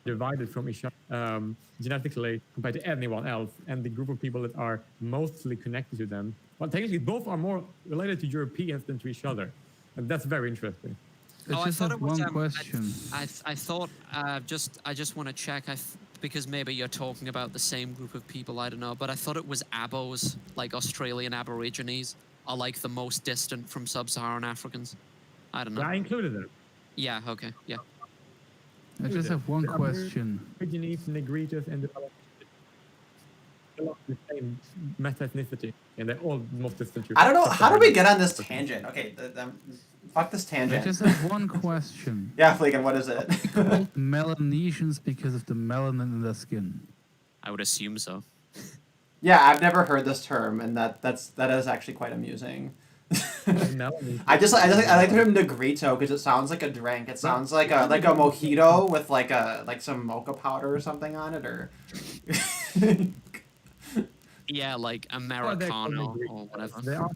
divided from each other genetically compared to anyone else. And the group of people that are mostly connected to them, well, technically both are more related to Europeans than to each other. And that's very interesting. I just have one question. I thought I just want to check. Because maybe you're talking about the same group of people. I don't know, but I thought it was Abos, like Australian Aborigines, are like the most distant from sub-Saharan Africans. I don't know. Yeah, I included them. Yeah. Okay. Yeah. I just have one The question. Aborigines, Negritos, and the same meta-ethnicity, and they're all most distant. I don't know. How do we get on this tangent? Okay, fuck this I tangent. just have one question. Yeah, Fleegan, what is it? Called Melanesians because of the melanin in their skin. I would assume so. Yeah, I've never heard this term, and that is actually quite amusing. I like the term Negrito because it sounds like a drink. It sounds like a mojito with like some mocha powder or something on it, or Yeah, like Americano or whatever. They are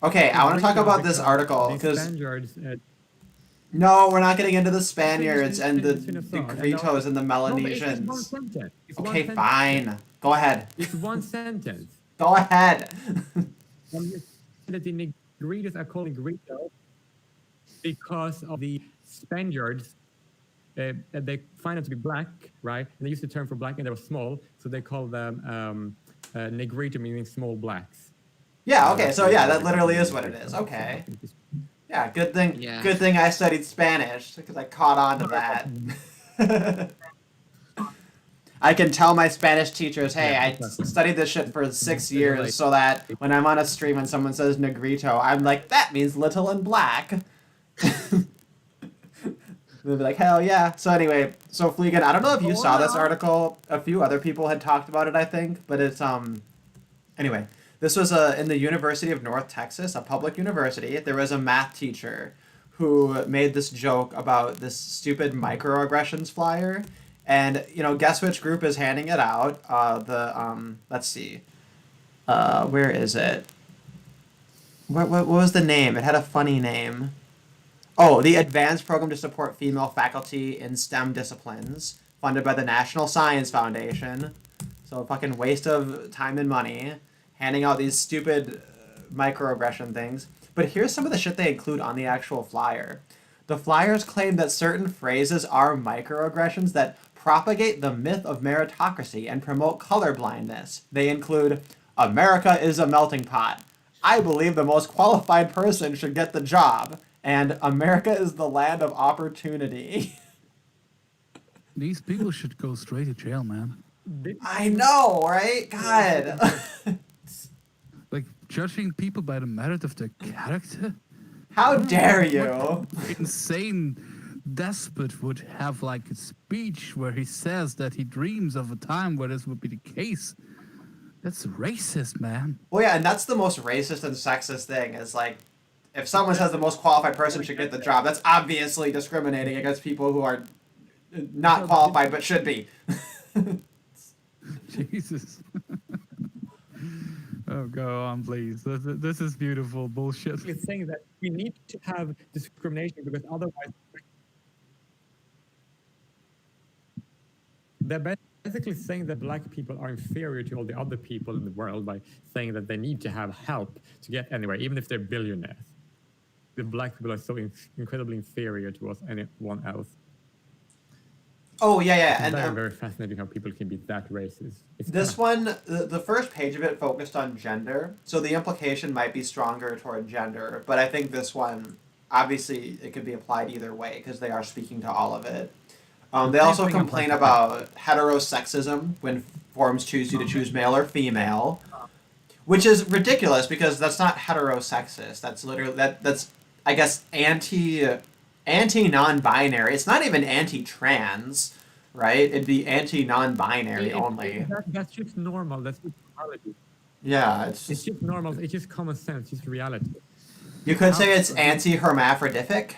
Okay, I want to talk about this article because no, we're not getting into the Spaniards and the Negritos and the Melanesians. Okay, fine. Go ahead. It's one sentence. Go ahead. That the Negritos are called Negritos because of the Spaniards. They find them to be black, right? And they used the term for black, and they were small, so they call them Negrito, meaning small blacks. Yeah. Okay. So yeah, that literally is what it is. Okay. Yeah. Good thing. Yeah. Good thing I studied Spanish because I caught on to that. I can tell my Spanish teachers, hey, I studied this shit for 6 years so that when I'm on a stream and someone says Negrito, I'm like, that means little and black. They'll be like, hell yeah. So anyway, so Fleegan, I don't know if you saw this article. A few other people had talked about it, I think. But it's, anyway, this was in the University of North Texas, a public university. There was a math teacher who made this joke about this stupid microaggressions flyer. And, you know, guess which group is handing it out? Let's see. Where is it? What was the name? It had a funny name. Oh, the Advanced Program to Support Female Faculty in STEM Disciplines, funded by the National Science Foundation. So a fucking waste of time and money, handing out these stupid microaggression things. But here's some of the shit they include on the actual flyer. The flyers claim that certain phrases are microaggressions that propagate the myth of meritocracy and promote colorblindness. They include, America is a melting pot. I believe the most qualified person should get the job. And America is the land of opportunity. These people should go straight to jail, man. I know, right? God. Like, judging people by the merit of their character? How dare you? What insane despot would have, like, a speech where he says that he dreams of a time where this would be the case? That's racist, man. Well, yeah, and that's the most racist and sexist thing is, like, if someone says the most qualified person should get the job, that's obviously discriminating against people who are not qualified but should be. Jesus. Oh, go on, please. This is beautiful bullshit. It's saying that we need to have discrimination because otherwise they're basically saying that black people are inferior to all the other people in the world by saying that they need to have help to get anywhere, even if they're billionaires. The black people are so incredibly inferior to us anyone else. Oh, yeah. It's And very, very fascinating how people can be that racist. This one, the first page of it focused on gender, so the implication might be stronger toward gender, but I think this one, obviously, it could be applied either way because they are speaking to all of it. They also complain about heterosexism when forms choose you to choose male or female, which is ridiculous because that's not heterosexist. That's literally that's I guess anti-non-binary. It's not even anti-trans, right? It'd be anti-non-binary only. That's just normal. That's just reality. Yeah, It's just normal. It's just common sense. It's just reality. You could say it's anti-hermaphroditic.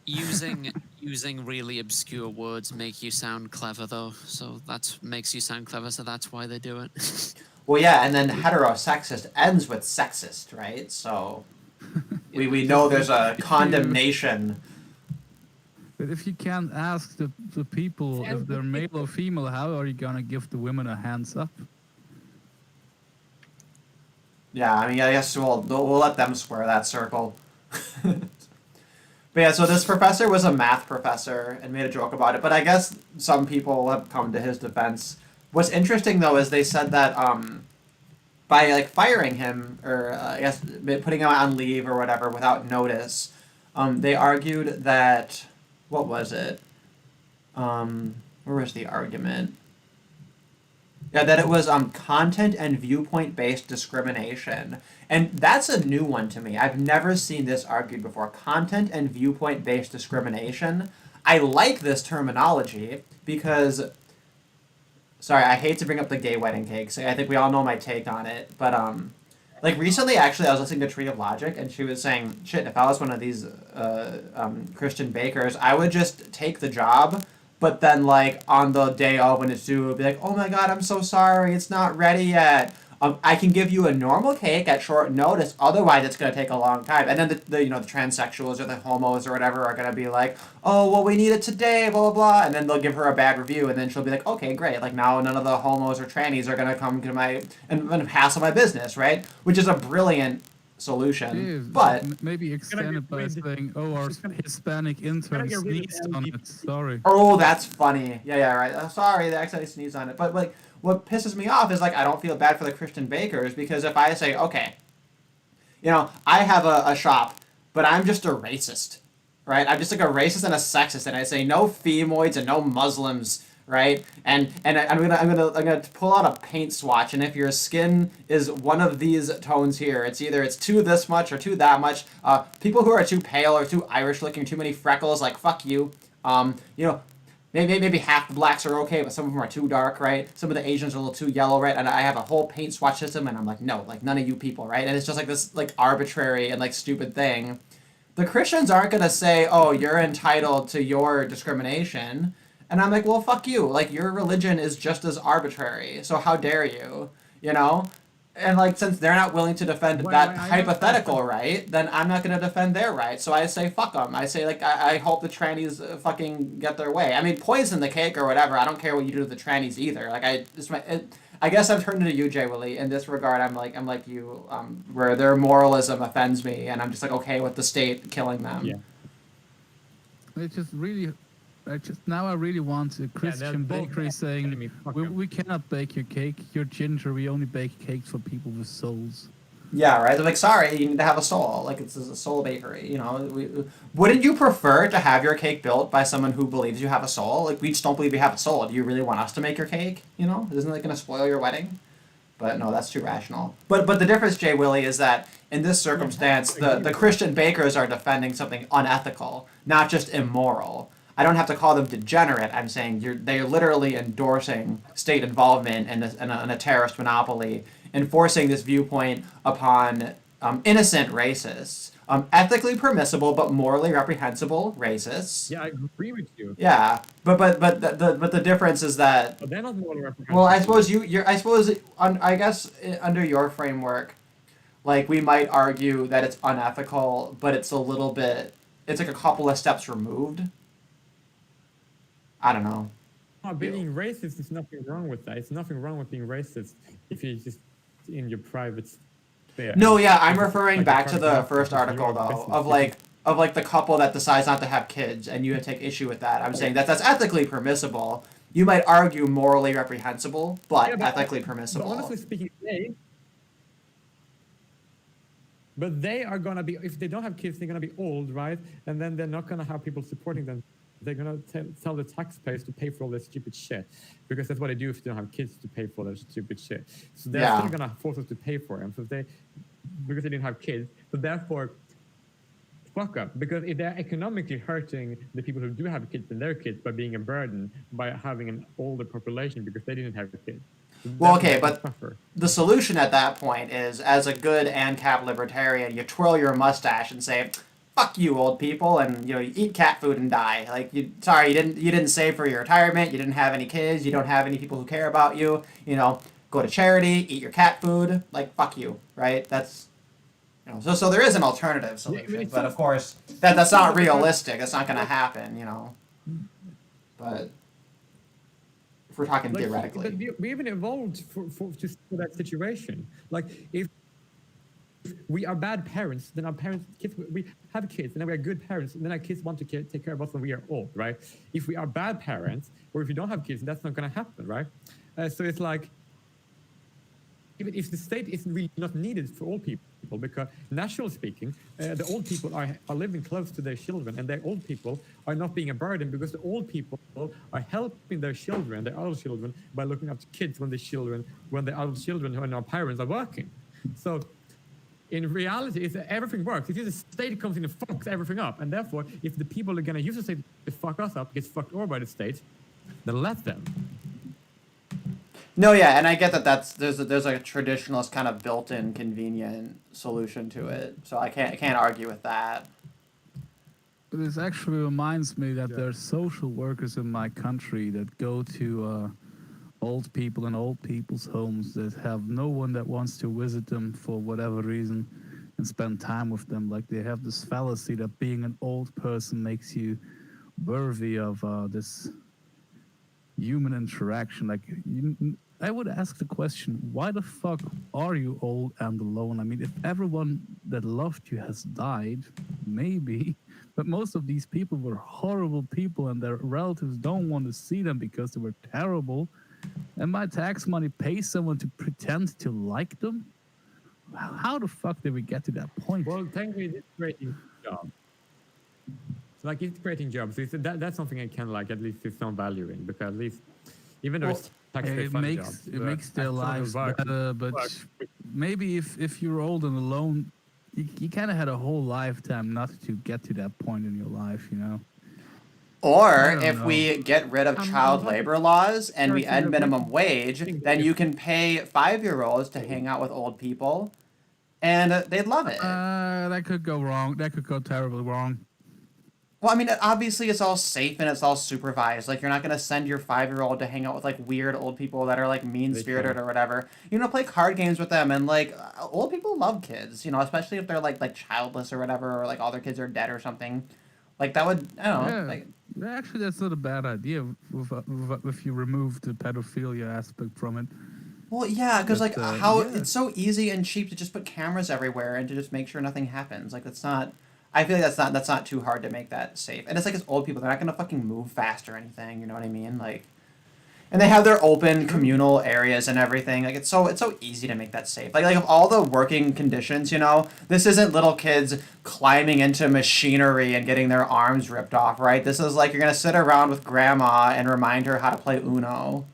using really obscure words make you sound clever though, so that makes you sound clever. So that's why they do it. Well, yeah, and then heterosexist ends with sexist, right? So we know there's a If you- condemnation. But if you can't ask the people if they're male or female, how are you gonna give the women a hands up? Yeah, I mean, I guess we'll let them square that circle. But yeah, so this professor was a math professor and made a joke about it. But I guess some people have come to his defense. What's interesting though is they said that by like firing him or I guess putting him on leave or whatever without notice, they argued that what was it? Where was the argument? Yeah, that it was content and viewpoint based discrimination. And that's a new one to me. I've never seen this argued before. Content and viewpoint based discrimination. I like this terminology because sorry, I hate to bring up the gay wedding cakes. I think we all know my take on it, but like recently actually I was listening to Tree of Logic and she was saying, shit, if I was one of these Christian bakers, I would just take the job but then like on the day of when it's due, it'll be like, oh my god, I'm so sorry, it's not ready yet. I can give you a normal cake at short notice. Otherwise, it's gonna take a long time. And then the the transsexuals or the homos or whatever are gonna be like, oh well, we need it today, blah blah blah. And then they'll give her a bad review, and then she'll be like, okay, great. Like now, none of the homos or trannies are gonna come to my and hassle my business, right? Which is a brilliant solution. But Maybe extend it by saying, "Oh, our Hispanic intern get rid of sneezed on it." Sorry. oh, that's funny. Yeah, right. Sorry, they accidentally sneezed on it. But like, what pisses me off is like I don't feel bad for the Christian bakers because if I say, okay, I have a shop, but I'm just a racist, right? I'm just like a racist and a sexist, and I say no femoids and no Muslims, right? And I'm gonna pull out a paint swatch, and if your skin is one of these tones here, it's either it's too this much or too that much. People who are too pale or too Irish looking, too many freckles, like fuck you. Maybe half the blacks are okay, but some of them are too dark, right? Some of the Asians are a little too yellow, right? And I have a whole paint swatch system, and I'm like, no, like none of you people, right? And it's just like this like arbitrary and like stupid thing. The Christians aren't gonna say, oh, you're entitled to your discrimination, and I'm like, well, fuck you. Like your religion is just as arbitrary, so how dare you? You know? And like since they're not willing to defend that hypothetical right, then I'm not going to defend their right. So I say fuck them. I say like I hope the trannies fucking get their way. I mean poison the cake or whatever. I don't care what you do to the trannies either. Like I guess I've turned into you, Jay Willie. In this regard, I'm like you, where their moralism offends me, and I'm just like okay with the state killing them. Yeah. It's just really. Now I really want a Christian bakery saying, we cannot bake your cake. You're ginger. We only bake cakes for people with souls. Yeah, right. They're like, sorry, you need to have a soul. Like it's a soul bakery. Wouldn't you prefer to have your cake built by someone who believes you have a soul? Like we just don't believe you have a soul. Do you really want us to make your cake? Isn't that going to spoil your wedding? But no, that's too rational. But the difference, Jay Willie, is that in this circumstance, the Christian bakers are defending something unethical, not just immoral. I don't have to call them degenerate. I'm saying they're literally endorsing state involvement in a terrorist monopoly, enforcing this viewpoint upon innocent racists, ethically permissible but morally reprehensible racists. Yeah, I agree with you. Yeah, but the difference is that. But they're not morally reprehensible. Well, I suppose I guess under your framework, like we might argue that it's unethical, but it's a little bit. It's like a couple of steps removed. I don't know. Being racist is nothing wrong with that. It's nothing wrong with being racist if you're just in your private sphere. No, yeah, I'm referring back to the first article though, of the couple that decides not to have kids, and you take issue with that. I'm saying that's ethically permissible. You might argue morally reprehensible, but ethically permissible. But honestly speaking, they are gonna be, if they don't have kids, they're gonna be old, right? And then they're not gonna have people supporting them. They're gonna tell the taxpayers to pay for all this stupid shit, because that's what they do if they don't have kids to pay for their stupid shit. So they're still gonna force us to pay for them. So because they didn't have kids, so therefore, fuck up. Because if they're economically hurting the people who do have kids and their kids by being a burden by having an older population because they didn't have kids. Well, okay, but the solution at that point is, as a good ANCAP libertarian, you twirl your mustache and say, fuck you, old people, and you eat cat food and die. Like, you didn't save for your retirement. You didn't have any kids. You don't have any people who care about you. Go to charity, eat your cat food. Like, fuck you, right? That's so there is an alternative solution, but of course that's not realistic. That's not going to happen, But if we're talking theoretically, but we even evolved for just for that situation. Like if we are bad parents, then our kids, we have kids, and then we are good parents, and then our kids want to take care of us when we are old, right? If we are bad parents, or if we don't have kids, that's not going to happen, right? So it's like, even if the state is really not needed for all people, because naturally speaking, the old people are living close to their children, and the old people are not being a burden because the old people are helping their children, their adult children, by looking after kids when the adult children who are now parents are working. So in reality, everything works. If the state comes in and fucks everything up, and therefore, if the people are going to use the state to fuck us up, gets fucked over by the state, then let them. No, yeah, and I get that there's a traditionalist kind of built-in convenient solution to it, so I can't argue with that. But this actually reminds me that there are social workers in my country that go to old people in old people's homes that have no one that wants to visit them for whatever reason and spend time with them. Like they have this fallacy that being an old person makes you worthy of this human interaction. Like I would ask the question, why the fuck are you old and alone? I mean, if everyone that loved you has died, maybe, but most of these people were horrible people and their relatives don't want to see them because they were terrible. And my tax money pays someone to pretend to like them? How the fuck did we get to that point? Well, thankfully, it's creating jobs. So, like, it's creating jobs. So that's something I can, like, at least see some value in, because at least, even though it's tax-free fund jobs, it makes their lives better, but maybe if you're old and alone, you kind of had a whole lifetime not to get to that point in your life, Or if we get rid of child labor laws and we end minimum wage, then you can pay 5-year-olds to hang out with old people, and they'd love it. That could go wrong. That could go terribly wrong. Well, I mean, obviously it's all safe and it's all supervised. Like, you're not going to send your 5-year-old to hang out with, like, weird old people that are, like, mean-spirited or whatever. Play card games with them. And, like, old people love kids, especially if they're, like childless or whatever, or, like, all their kids are dead or something. Like, that would, I don't know. Yeah. Like, Actually, that's not a bad idea if you remove the pedophilia aspect from it. well, yeah, because, like, yeah. it's so easy and cheap to just put cameras everywhere and to just make sure nothing happens. Like, that's not... I feel like that's not too hard to make that safe. And it's like, it's old people. They're not going to fucking move fast or anything. You know what I mean? Like, and they have their open communal areas and everything. Like, it's so easy to make that safe. Like of all the working conditions, this isn't little kids climbing into machinery and getting their arms ripped off, right? This is like, you're going to sit around with grandma and remind her how to play Uno.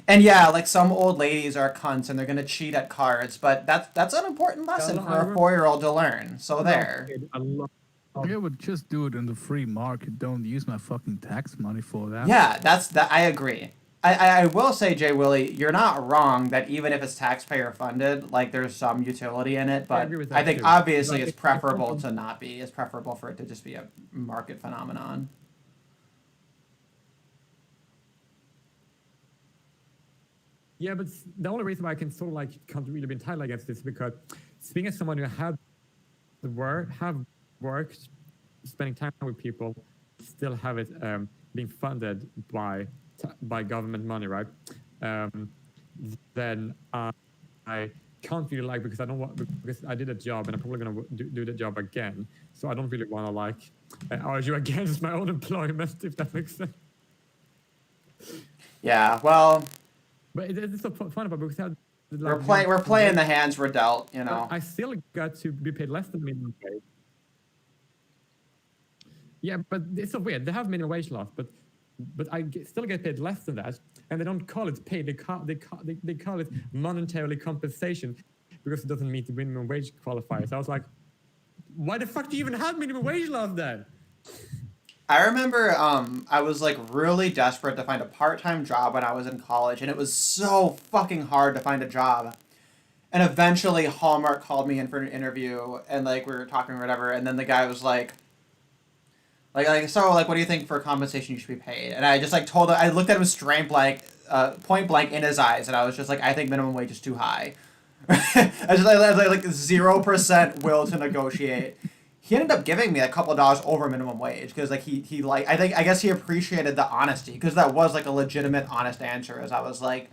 And yeah, like, some old ladies are cunts and they're gonna cheat at cards, but that's an important lesson for a 4-year-old to learn. So there. I would just do it in the free market. Don't use my fucking tax money for that. Yeah, that. I agree. I will say, Jay Willie, you're not wrong that even if it's taxpayer funded, like, there's some utility in it, but I think obviously it's preferable to not be. It's preferable for it to just be a market phenomenon. Yeah, but the only reason why I can sort of like can't really be entirely against this is because speaking as someone who have worked, spending time with people, still have it being funded by government money, right? Then I can't really like, because I did a job and I'm probably gonna do the job again, so I don't really want to like argue against my own employment, if that makes sense. Yeah, well. But it's so fun about, because we're playing the hands we're dealt, I still got to be paid less than minimum wage. Yeah, but it's so weird. They have minimum wage laws, but still get paid less than that, and they don't call it pay. They call it monetarily compensation, because it doesn't meet the minimum wage qualifiers. I was like, why the fuck do you even have minimum wage laws then? I remember I was, like, really desperate to find a part-time job when I was in college, and it was so fucking hard to find a job. And eventually Hallmark called me in for an interview, and like we were talking or whatever, and then the guy was like, so like, what do you think for compensation you should be paid? And I just like told him, I looked at him straight blank, point blank in his eyes, and I was just like, I think minimum wage is too high. I just like 0% will to negotiate. He ended up giving me a couple of dollars over minimum wage because like he like I guess he appreciated the honesty because that was like a legitimate honest answer. As I was like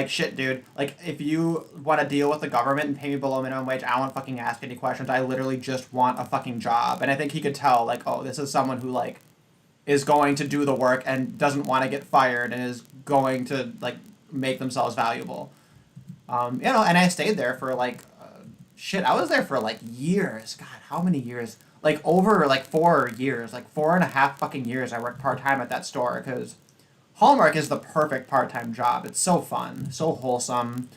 shit, dude. Like if you want to deal with the government and pay me below minimum wage, I won't fucking ask any questions. I literally just want a fucking job. And I think he could tell like, oh, this is someone who like is going to do the work and doesn't want to get fired and is going to like make themselves valuable. And I stayed there for like, shit, I was there for like years. God, how many years? Like over like 4 years, like 4.5 fucking years I worked part-time at that store because Hallmark is the perfect part-time job. It's so fun, so wholesome,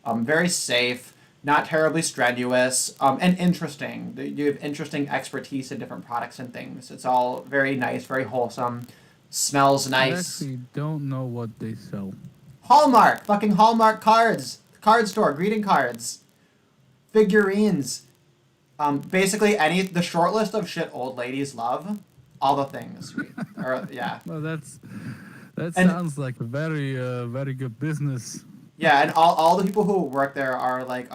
very safe, not terribly strenuous, and interesting. You have interesting expertise in different products and things. It's all very nice, very wholesome, smells I nice. actually don't know what they sell. Hallmark, fucking Hallmark cards, card store, greeting cards, figurines, basically the short list of shit old ladies love, all the things. Yeah. Well, that And- sounds like a very good business. Yeah, and all the people who work there are like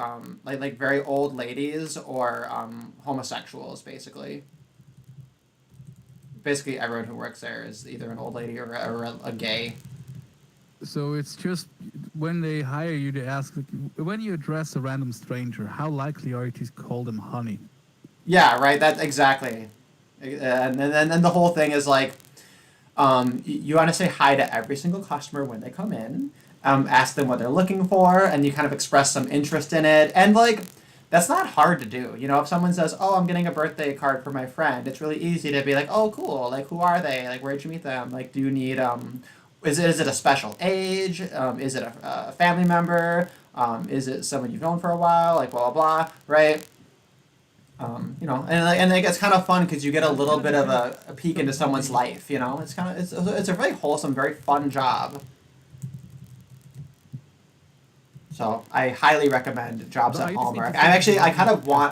very old ladies or homosexuals, basically. Basically, everyone who works there is either an old lady or a gay. So it's just when they hire you to ask, when you address a random stranger, how likely are you to call them honey? Yeah, right. That's exactly. And then the whole thing is like, you want to say hi to every single customer when they come in, ask them what they're looking for, and you kind of express some interest in it. And like, that's not hard to do. You know, if someone says, "Oh, I'm getting a birthday card for my friend," it's really easy to be like, "Oh, cool. Like, who are they? Like, where'd you meet them? Like, do you need Is it a special age? Is it a family member? Is it someone you've known for a while? Like blah blah blah, right? And like it's kind of fun because you get a little bit of a peek into someone's life. You know, it's a very wholesome, very fun job. So I highly recommend jobs But at I just need Hallmark. to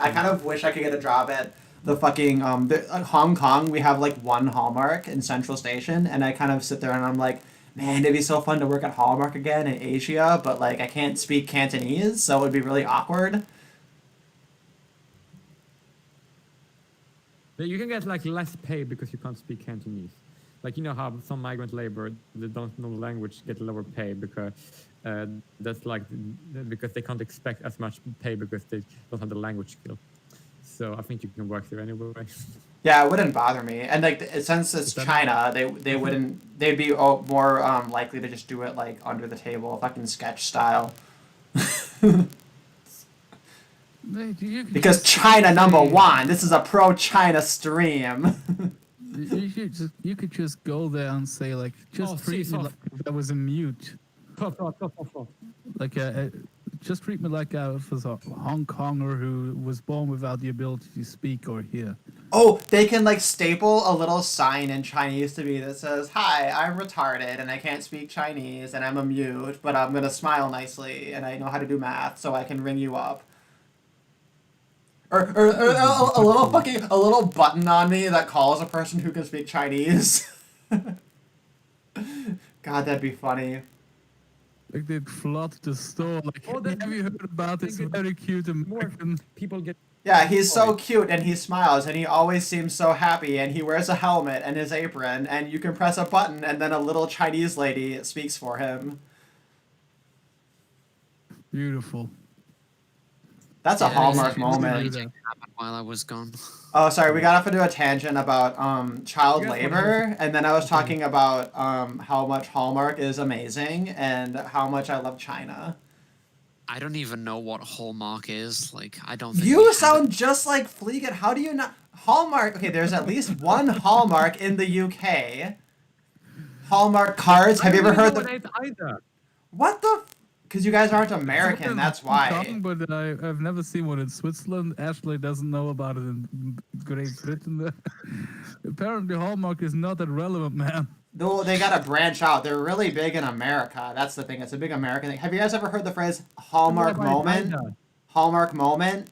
I kind of wish I could get a job at the fucking Hong Kong. We have like one Hallmark in Central Station, and I kind of sit there and I'm like, man, it'd be so fun to work at Hallmark again in Asia, but like I can't speak Cantonese, so it would be really awkward. You can get like less pay because you can't speak Cantonese. Like you know how some migrant labor that don't know the language get lower pay because that's like because they can't expect as much pay because they don't have the language skill. So I think you can work there anyway. Yeah, it wouldn't bother me. And like since it's China, they'd be more likely to just do it like under the table, fucking sketch style. Because China number one, this is a pro-China stream. You could just go there and say like, just treat me like if I was a mute. Like just treat me like I was a Hong Konger who was born without the ability to speak or hear. Oh, they can like staple a little sign in Chinese to me that says, "Hi, I'm retarded and I can't speak Chinese and I'm a mute, but I'm gonna smile nicely and I know how to do math, so I can ring you up." Or a little button on me that calls a person who can speak Chinese. God, that'd be funny. Like they'd flood the store. Like, have you heard about this very cute American? People get Yeah, he's so cute and he smiles and he always seems so happy and he wears a helmet and his apron and you can press a button and then a little Chinese lady speaks for him. Beautiful. That's a Hallmark moment. Happened while I was gone. Oh, sorry, we got off into a tangent about child labor, and then I was talking about how much Hallmark is amazing and how much I love China. I don't even know what Hallmark is. Like, I don't think You sound just like Fleegan. How do you not? Hallmark. Okay, there's at least one Hallmark in the UK. Hallmark cards. Have you ever heard the? either? What the? Because you guys aren't American. That's why. But I've never seen one in Switzerland. Ashley doesn't know about it in Great Britain. Apparently, Hallmark is not that relevant, man. Though they gotta branch out. They're really big in America. That's the thing. It's a big American thing. Have you guys ever heard the phrase Hallmark moment? Hallmark moment?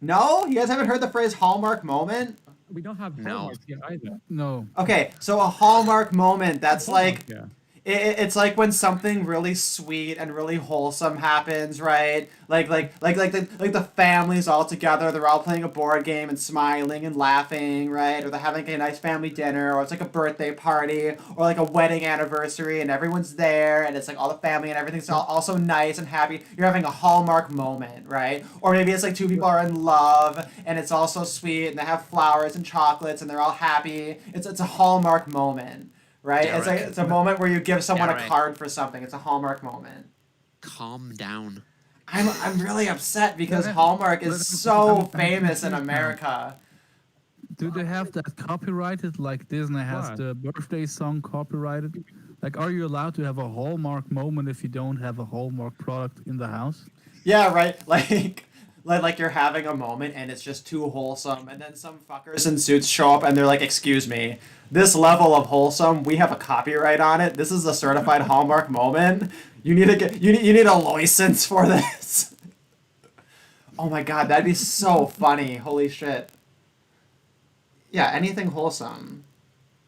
No? You guys haven't heard the phrase Hallmark moment? We don't have No. hallmarks here either. No. Okay, so a Hallmark moment, that's like Yeah. it's like when something really sweet and really wholesome happens, right? Like the family's all together, they're all playing a board game and smiling and laughing, right? Or they're having a nice family dinner, or it's like a birthday party, or like a wedding anniversary, and everyone's there, and it's like all the family and everything's all also nice and happy. You're having a Hallmark moment, right? Or maybe it's like two people are in love, and it's all so sweet, and they have flowers and chocolates, and they're all happy. It's a Hallmark moment. Right? Derek. It's a moment where you give someone a Derek. card for something. It's a Hallmark moment. Calm down. I'm really upset because Let him- Hallmark let is him- so I'm famous in confused now. America. Do they have that copyrighted like Disney has What? the birthday song copyrighted? Like, are you allowed to have a Hallmark moment if you don't have a Hallmark product in the house? Yeah, right. Like you're having a moment and it's just too wholesome, and then some fuckers in suits show up and they're like, "Excuse me, this level of wholesome, we have a copyright on it. This is a certified Hallmark moment. You need to get you need a license for this." Oh my god, that'd be so funny. Holy shit. Yeah, anything wholesome.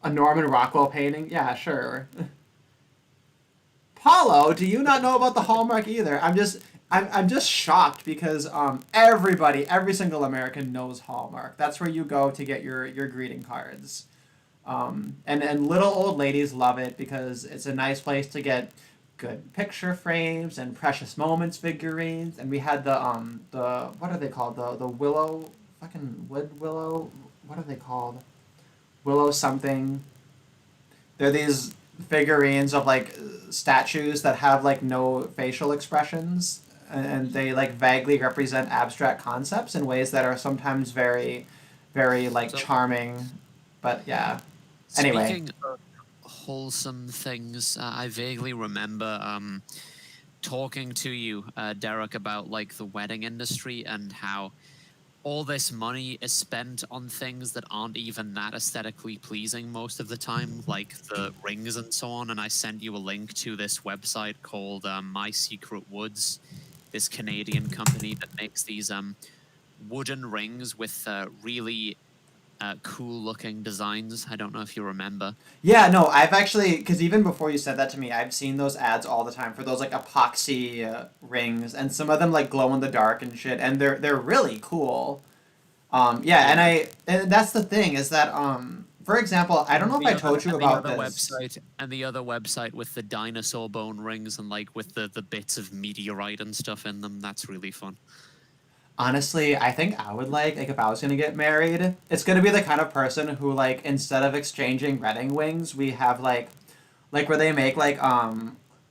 A Norman Rockwell painting? Yeah, sure. Paulo, do you not know about the Hallmark either? I'm just shocked because every single American knows Hallmark. That's where you go to get your greeting cards. And little old ladies love it because it's a nice place to get good picture frames and precious moments figurines. And we had the what are they called, the willow, fucking wood willow, what are they called, willow something. They're these figurines of like statues that have like no facial expressions, and they like vaguely represent abstract concepts in ways that are sometimes very like So- charming. But yeah. Anyway. Speaking of wholesome things, I vaguely remember talking to you, Derek, about like the wedding industry and how all this money is spent on things that aren't even that aesthetically pleasing most of the time, like the rings and so on. And I sent you a link to this website called My Secret Woods, this Canadian company that makes these wooden rings with really cool looking designs. I don't know if you remember. Yeah, no, I've actually, because even before you said that to me, I've seen those ads all the time for those like epoxy rings, and some of them like glow in the dark and shit, and they're really cool. Yeah, and that's the thing is that for example, I don't know if I told you about the this. website and the other website with the dinosaur bone rings and like with the bits of meteorite and stuff in them. That's really fun. Honestly, I think I would like if I was gonna get married, it's gonna be the kind of person who like instead of exchanging wedding wings, we have like where they make like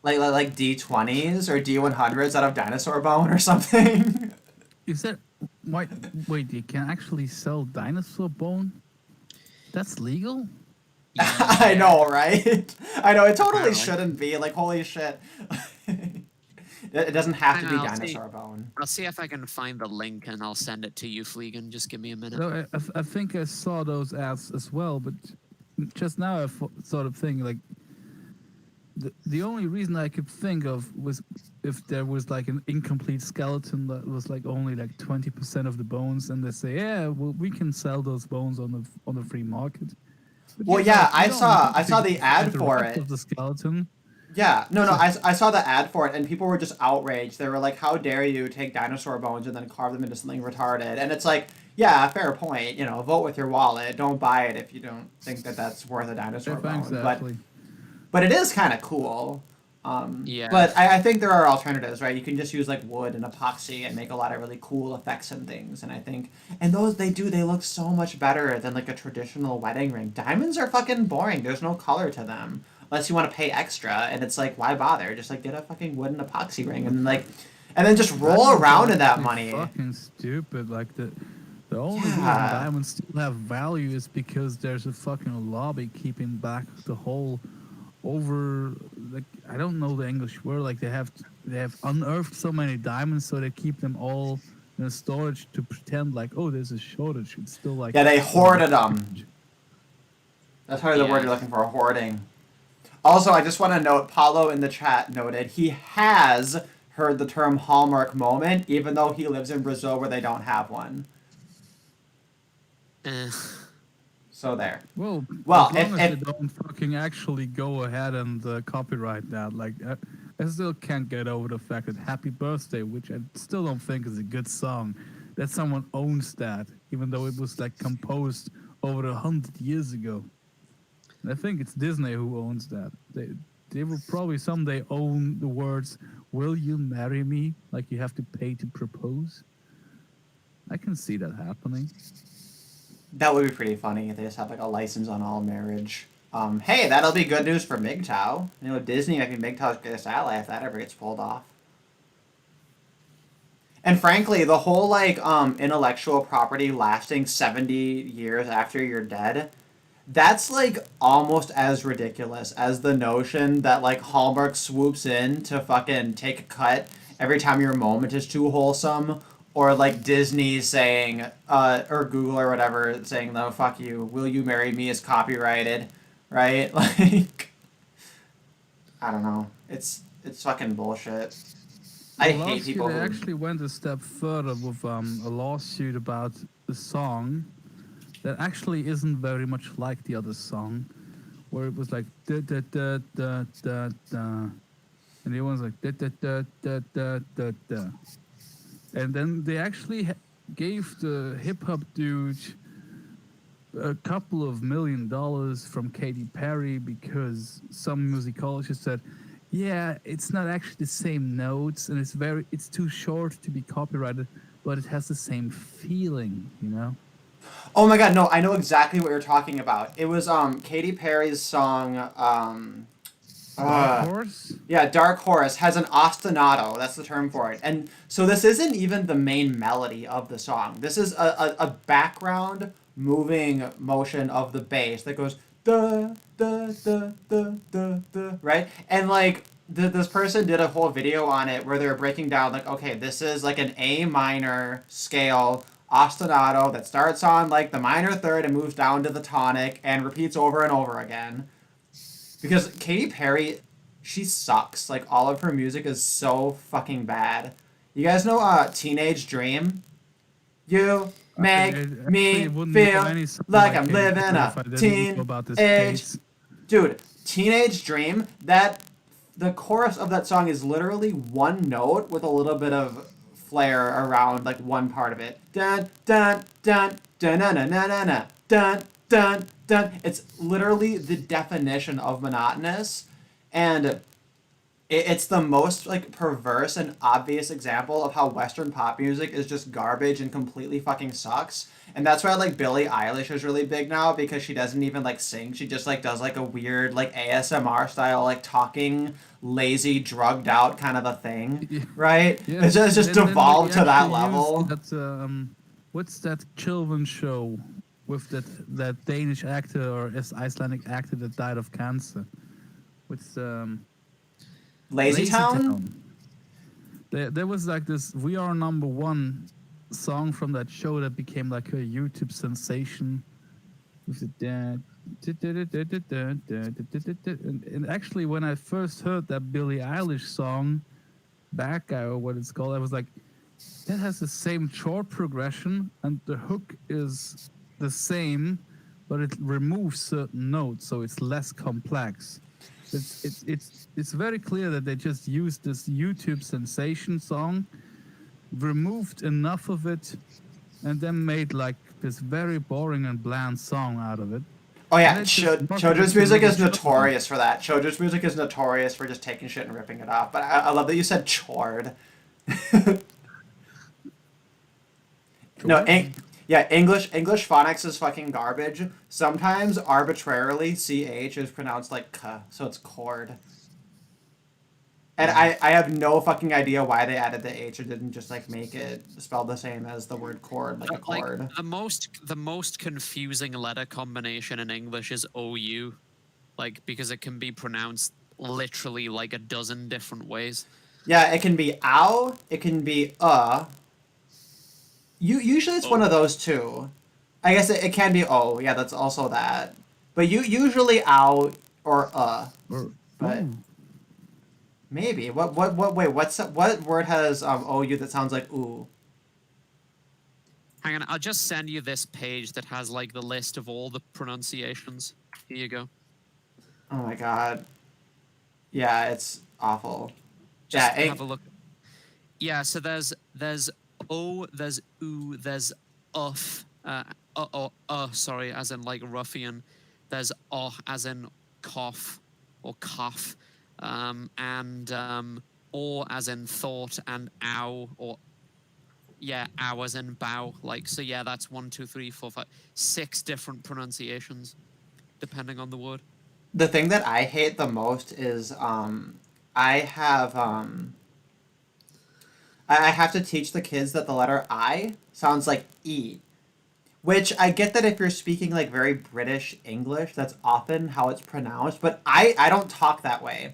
D20s or D100s out of dinosaur bone or something. Is that wait? You can actually sell dinosaur bone? That's legal? I know, right? I know it totally Apparently. shouldn't be. Like holy shit. It doesn't have to Hang be on, I'll see. dinosaur bone. I'll see if I can find the link and I'll send it to you, Fleegan. Just give me a minute. No, I think I saw those ads as well, but just now I thought of thinking like the only reason I could think of was if there was like an incomplete skeleton that was like only like 20% of the bones, and they say, yeah, well, we can sell those bones on the free market. But Well, you yeah, don't- you I don't saw- want I saw to the ad get the for rest it. Of the skeleton. Yeah, no, I saw the ad for it, and people were just outraged. They were like, "How dare you take dinosaur bones and then carve them into something retarded?" And it's like, yeah, fair point. You know, vote with your wallet. Don't buy it if you don't think that that's worth a dinosaur bone. Exactly. But it is kind of cool. Yeah. But I think there are alternatives, right? You can just use like wood and epoxy and make a lot of really cool effects and things. And I think, and those they look so much better than like a traditional wedding ring. Diamonds are fucking boring. There's no color to them unless you want to pay extra. And it's like, why bother? Just like get a fucking wooden epoxy ring and like, and then just roll Diamonds around are in that actually money. Fucking stupid. Like the only reason Yeah. diamonds still have value is because there's a fucking lobby keeping back the whole over. Like I don't know the English word. Like they have unearthed so many diamonds, so they keep them all in storage to pretend like, oh, there's a shortage. It's still like Yeah, they hoarded them. That's probably the word Yeah. you're looking for, hoarding. Also, I just want to note, Paulo in the chat noted he has heard the term Hallmark moment, even though he lives in Brazil where they don't have one. Eh. So there. Well, Well, as long as if they don't fucking actually go ahead and copyright that, like, I still can't get over the fact that "Happy Birthday," which I still don't think is a good song, that someone owns that, even though it was like composed over 100 years ago. And I think it's Disney who owns that. They will probably someday own the words "Will you marry me?" Like you have to pay to propose. I can see that happening. that would be pretty funny if they just have like a license on all marriage. Hey, that'll be good news for MGTOW. You know, Disney might be MGTOW's greatest ally if that ever gets pulled off. And frankly, the whole like intellectual property lasting 70 years after you're dead, that's like almost as ridiculous as the notion that like Hallmark swoops in to fucking take a cut every time your moment is too wholesome, or like Disney saying, or Google or whatever saying, no, fuck you, will you marry me is copyrighted, right? Like, I don't know. It's fucking bullshit. I Well, hate last year people they who. actually went a step further with a lawsuit about a song that actually isn't very much like the other song, where it was like da da da da da da, and the other one's like da da da da da da da, and then they actually gave the hip hop dude a couple of $1 million from Katy Perry because some musicologist said, "Yeah, it's not actually the same notes, and it's too short to be copyrighted, but it has the same feeling, you know." Oh my god, no, I know exactly what you're talking about. It was Katy Perry's song Dark uh Horse. yeah, Dark Horse has an ostinato, that's the term for it. And so this isn't even the main melody of the song. This is a background moving motion of the bass that goes da da da da da da, right? And like this person did a whole video on it where they were breaking down like, okay, this is like an A minor scale ostinato that starts on like the minor third and moves down to the tonic and repeats over and over again. Because Katy Perry, she sucks. Like all of her music is so fucking bad. You guys know Teenage Dream? You I make actually me wouldn't know feel any song like by I'm Katy living Perry if a I didn't know about this teenage. case. Dude, Teenage Dream, that the chorus of that song is literally one note with a little bit of flair around like one part of it. Dun dun dun dun dun dun dun dun dun dun dun. It's literally the definition of monotonous, and it's the most like perverse and obvious example of how Western pop music is just garbage and completely fucking sucks. And that's why like Billie Eilish is really big now because she doesn't even like sing. She just like does like a weird like ASMR style like talking lazy drugged out kind of a thing, right? Yeah, It's just and then they devolved to that actually level. used that what's that children's show with that Danish actor or Icelandic actor that died of cancer? What's Lazy Town? There was like this "We Are Number One" song from that show that became like a YouTube sensation. With the and actually, when I first heard that Billie Eilish song, "Bad Guy" or what it's called, I was like, that has the same chord progression and the hook is the same, but it removes certain notes, so it's less complex. It's very clear that they just used this YouTube sensation song, removed enough of it, and then made like this very boring and bland song out of it. Oh And yeah, it just marketed children's to music little is children. notorious for that. Children's music is notorious for just taking shit and ripping it off. But I love that you said chored. No, Sure. yeah, English phonics is fucking garbage. Sometimes arbitrarily ch is pronounced like k, so it's cord. And I have no fucking idea why they added the h or didn't just like make it spelled the same as the word cord, like a Like cord. the most confusing letter combination in English is OU, like because it can be pronounced literally like a dozen different ways. Yeah, it can be ow, it can be usually it's one Oh. of those two. I guess it can be oh, yeah, that's also that. But you usually ow or Or but ooh. Maybe. Wait, what word has OU that sounds like ooh? Hang on, I'll just send you this page that has like the list of all the pronunciations. Here you go. Oh my god. Yeah, it's awful. Just Yeah, have a look. Yeah, so there's O, there's oo, there's uff, sorry, as in like ruffian. There's oh, as in cough or cough, and or as in thought, and ow or yeah, ow as in bow. Like so, yeah, that's 1, 2, 3, 4, 5, 6 different pronunciations depending on the word. the thing that I hate the most is I have I have to teach the kids that the letter I sounds like E. Which I get that if you're speaking like very British English, that's often how it's pronounced, but I don't talk that way.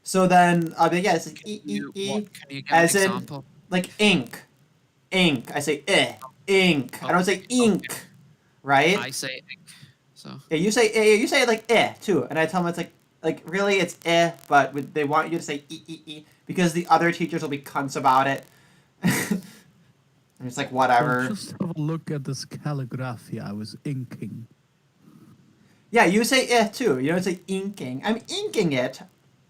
So then I'll be like, yeah, it's like E E E Can you give an as in example? like ink. Ink. I say ink. I don't say Okay. ink. Right? I say ink. So Yeah, you say it like too, and I tell them it's like really it's but they want you to say because the other teachers will be cunts about it. And it's like So whatever. just have a look at this calligraphy I was inking. Yeah, you say too. You don't say inking. I'm inking it.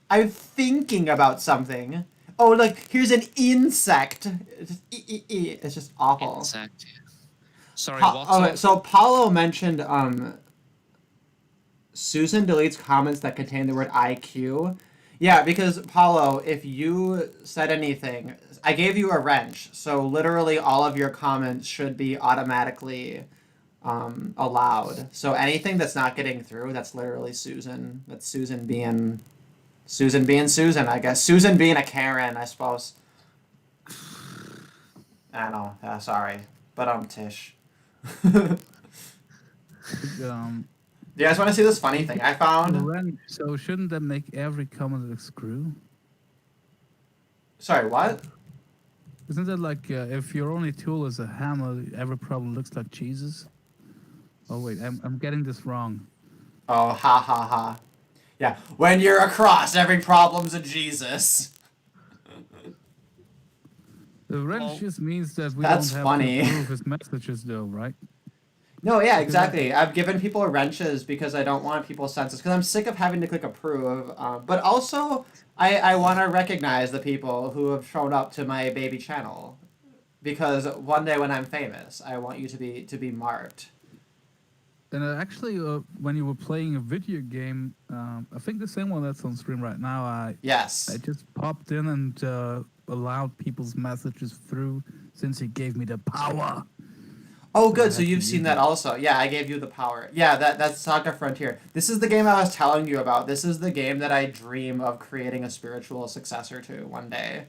I'm thinking about something. Oh, look, here's an insect. It's just It's just awful. insect. Sorry, what's Okay, up? so Paulo mentioned Susan deletes comments that contain the word IQ. Yeah, because Paulo, if you said anything, I gave you a wrench, so literally all of your comments should be automatically allowed. So anything that's not getting through, that's literally Susan. That's Susan being Susan, I guess. Susan being a Karen, I suppose. I know. Sorry, but Tish. Um, Do you guys want to see this funny thing I found? wrench. So shouldn't that make every comment a screw? Sorry, what? Isn't that like if your only tool is a hammer, every problem looks like Jesus? Oh wait, I'm getting this wrong. Oh, ha ha ha. Yeah, when you're a cross, every problem's a Jesus. The wrench Well, just means that we That's don't have funny. to approve his messages, though, right? No, yeah, Because exactly. I've given people wrenches because I don't want people's senses, because I'm sick of having to click approve. But also, I want to recognize the people who have shown up to my baby channel, because one day when I'm famous, I want you to be marked. And actually, when you were playing a video game, I think the same one that's on screen right now, I Yes. just popped in and allowed people's messages through since he gave me the power. Oh, I good. So had to you've seen use that it. also. Yeah, I gave you the power. Yeah, that's Saga Frontier. This is the game I was telling you about. This is the game that I dream of creating a spiritual successor to one day.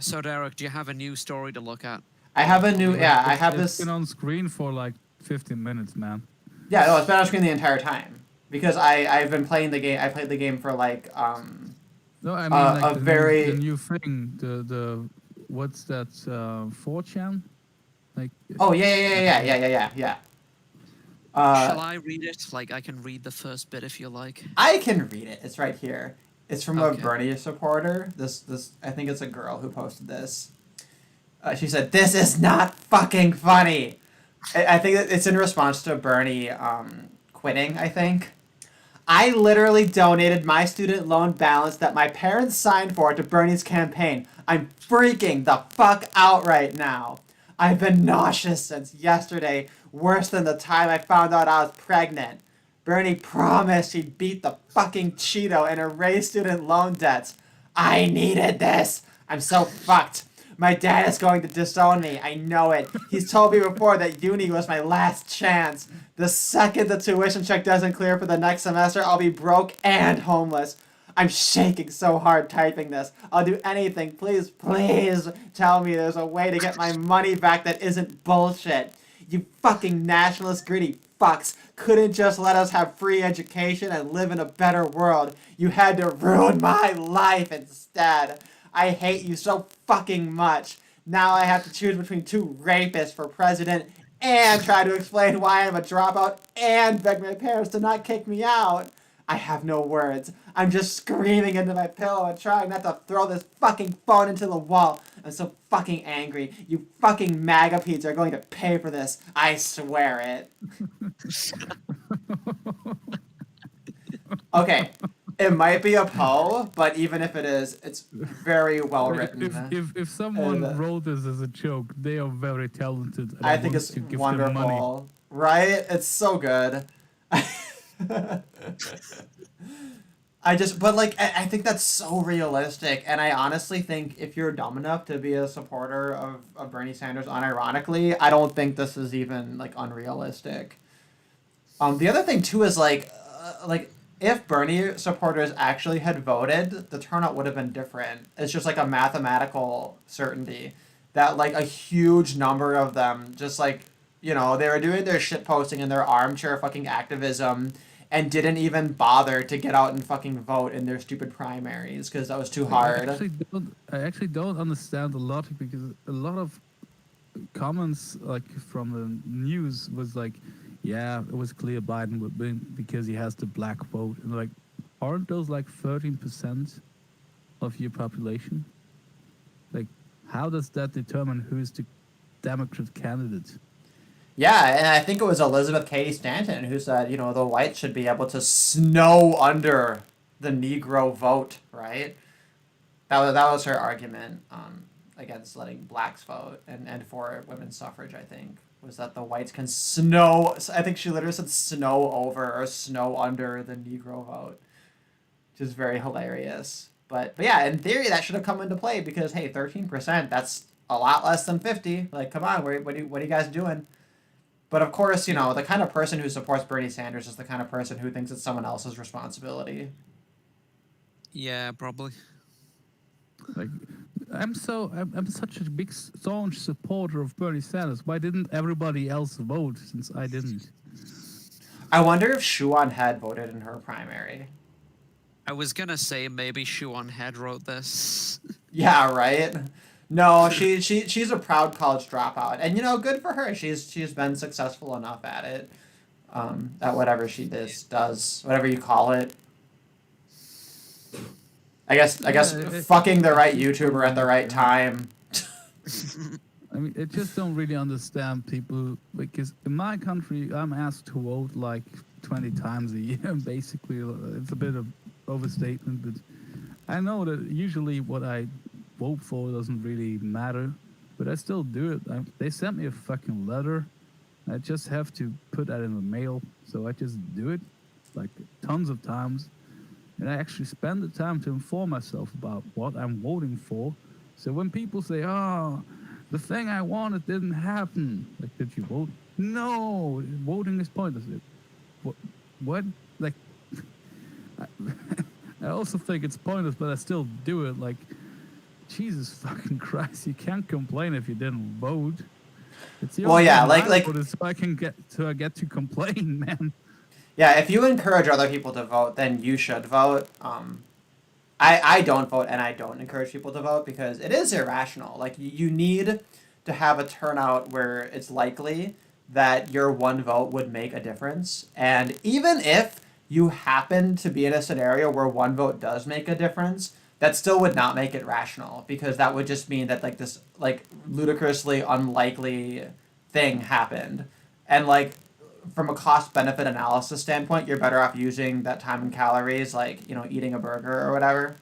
So Derek, do you have a new story to look at? I have a new, yeah, I It's- have It's this. been on screen for like 15 minutes, man. Yeah, no, it's been on screen the entire time because I've been playing the game. I played the game for like No, I mean like a the very new thing, the what's that 4chan? Like oh yeah. Shall Uh, I read it? Like I can read the first bit if you like. I can read it. It's right here. It's from a Okay. Bernie supporter. This I think it's a girl who posted this. She said, "This is not fucking funny." I think that it's in response to Bernie quitting. I think. I literally donated my student loan balance that my parents signed for to Bernie's campaign. I'm freaking the fuck out right now. I've been nauseous since yesterday, worse than the time I found out I was pregnant. Bernie promised he'd beat the fucking Cheeto and erase student loan debts. I needed this. I'm so fucked. My dad is going to disown me. I know it. He's told me before that uni was my last chance. The second the tuition check doesn't clear for the next semester, I'll be broke and homeless. I'm shaking so hard typing this. I'll do anything. Please, please tell me there's a way to get my money back that isn't bullshit. You fucking nationalist greedy fucks couldn't just let us have free education and live in a better world. You had to ruin my life instead. I hate you so fucking much. Now I have to choose between two rapists for president and try to explain why I'm a dropout and beg my parents to not kick me out. I have no words. I'm just screaming into my pillow and trying not to throw this fucking phone into the wall. I'm so fucking angry. You fucking MAGA peeps are going to pay for this. I swear it. Okay, it might be a Poe, but even if it is, it's very well written. If someone And, wrote this as a joke, they are very talented. And I I think want it's to give them money. wonderful, right? It's so good. But like, I think that's so realistic, and I honestly think if you're dumb enough to be a supporter of Bernie Sanders, unironically, I don't think this is even like unrealistic. The other thing too is like if Bernie supporters actually had voted, the turnout would have been different. It's just like a mathematical certainty that like a huge number of them just like they were doing their shit posting and their armchair fucking activism and didn't even bother to get out and fucking vote in their stupid primaries because that was too hard. I actually don't understand the logic because a lot of comments like from the news was like, yeah, it was clear Biden would win because he has the black vote. And like, aren't those like 13% of your population? Like, how does that determine who's the Democrat candidate? Yeah, and I think it was Elizabeth Cady Stanton who said, the whites should be able to snow under the Negro vote, right? That was her argument against letting blacks vote and for women's suffrage, I think, was that the whites can snow. I think she literally said snow over or snow under the Negro vote, which is very hilarious. But yeah, in theory, that should have come into play because, hey, 13%, that's a lot less than 50. Like, come on, what are you guys doing? But of course, the kind of person who supports Bernie Sanders is the kind of person who thinks it's someone else's responsibility. Yeah, probably. Like, I'm such a big staunch supporter of Bernie Sanders. Why didn't everybody else vote since I didn't? I wonder if Shuan had voted in her primary. I was gonna say maybe Shuan Head wrote this. Yeah, right. No, she's a proud college dropout, and good for her. She's been successful enough at it, at whatever she does, whatever you call it. I guess fucking the right YouTuber at the right time. I mean, I just don't really understand people because in my country, I'm asked to vote like 20 times a year. Basically, it's a bit of overstatement, but I know that usually what I vote for doesn't really matter, but I still do it. They sent me a fucking letter. I just have to put that in the mail, so I just do it like tons of times. And I actually spend the time to inform myself about what I'm voting for. So when people say, oh, the thing I wanted didn't happen, like, did you vote? No, voting is pointless. What? Like, I also think it's pointless, but I still do it. Like, Jesus fucking Christ, you can't complain if you didn't vote. It's the only yeah, thing like so I get to complain, man. Yeah, if you encourage other people to vote, then you should vote. I don't vote, and I don't encourage people to vote because it is irrational. Like, you need to have a turnout where it's likely that your one vote would make a difference. And even if you happen to be in a scenario where one vote does make a difference, that still would not make it rational because that would just mean that like this like ludicrously unlikely thing happened. And like from a cost benefit analysis standpoint, you're better off using that time and calories like, eating a burger or whatever.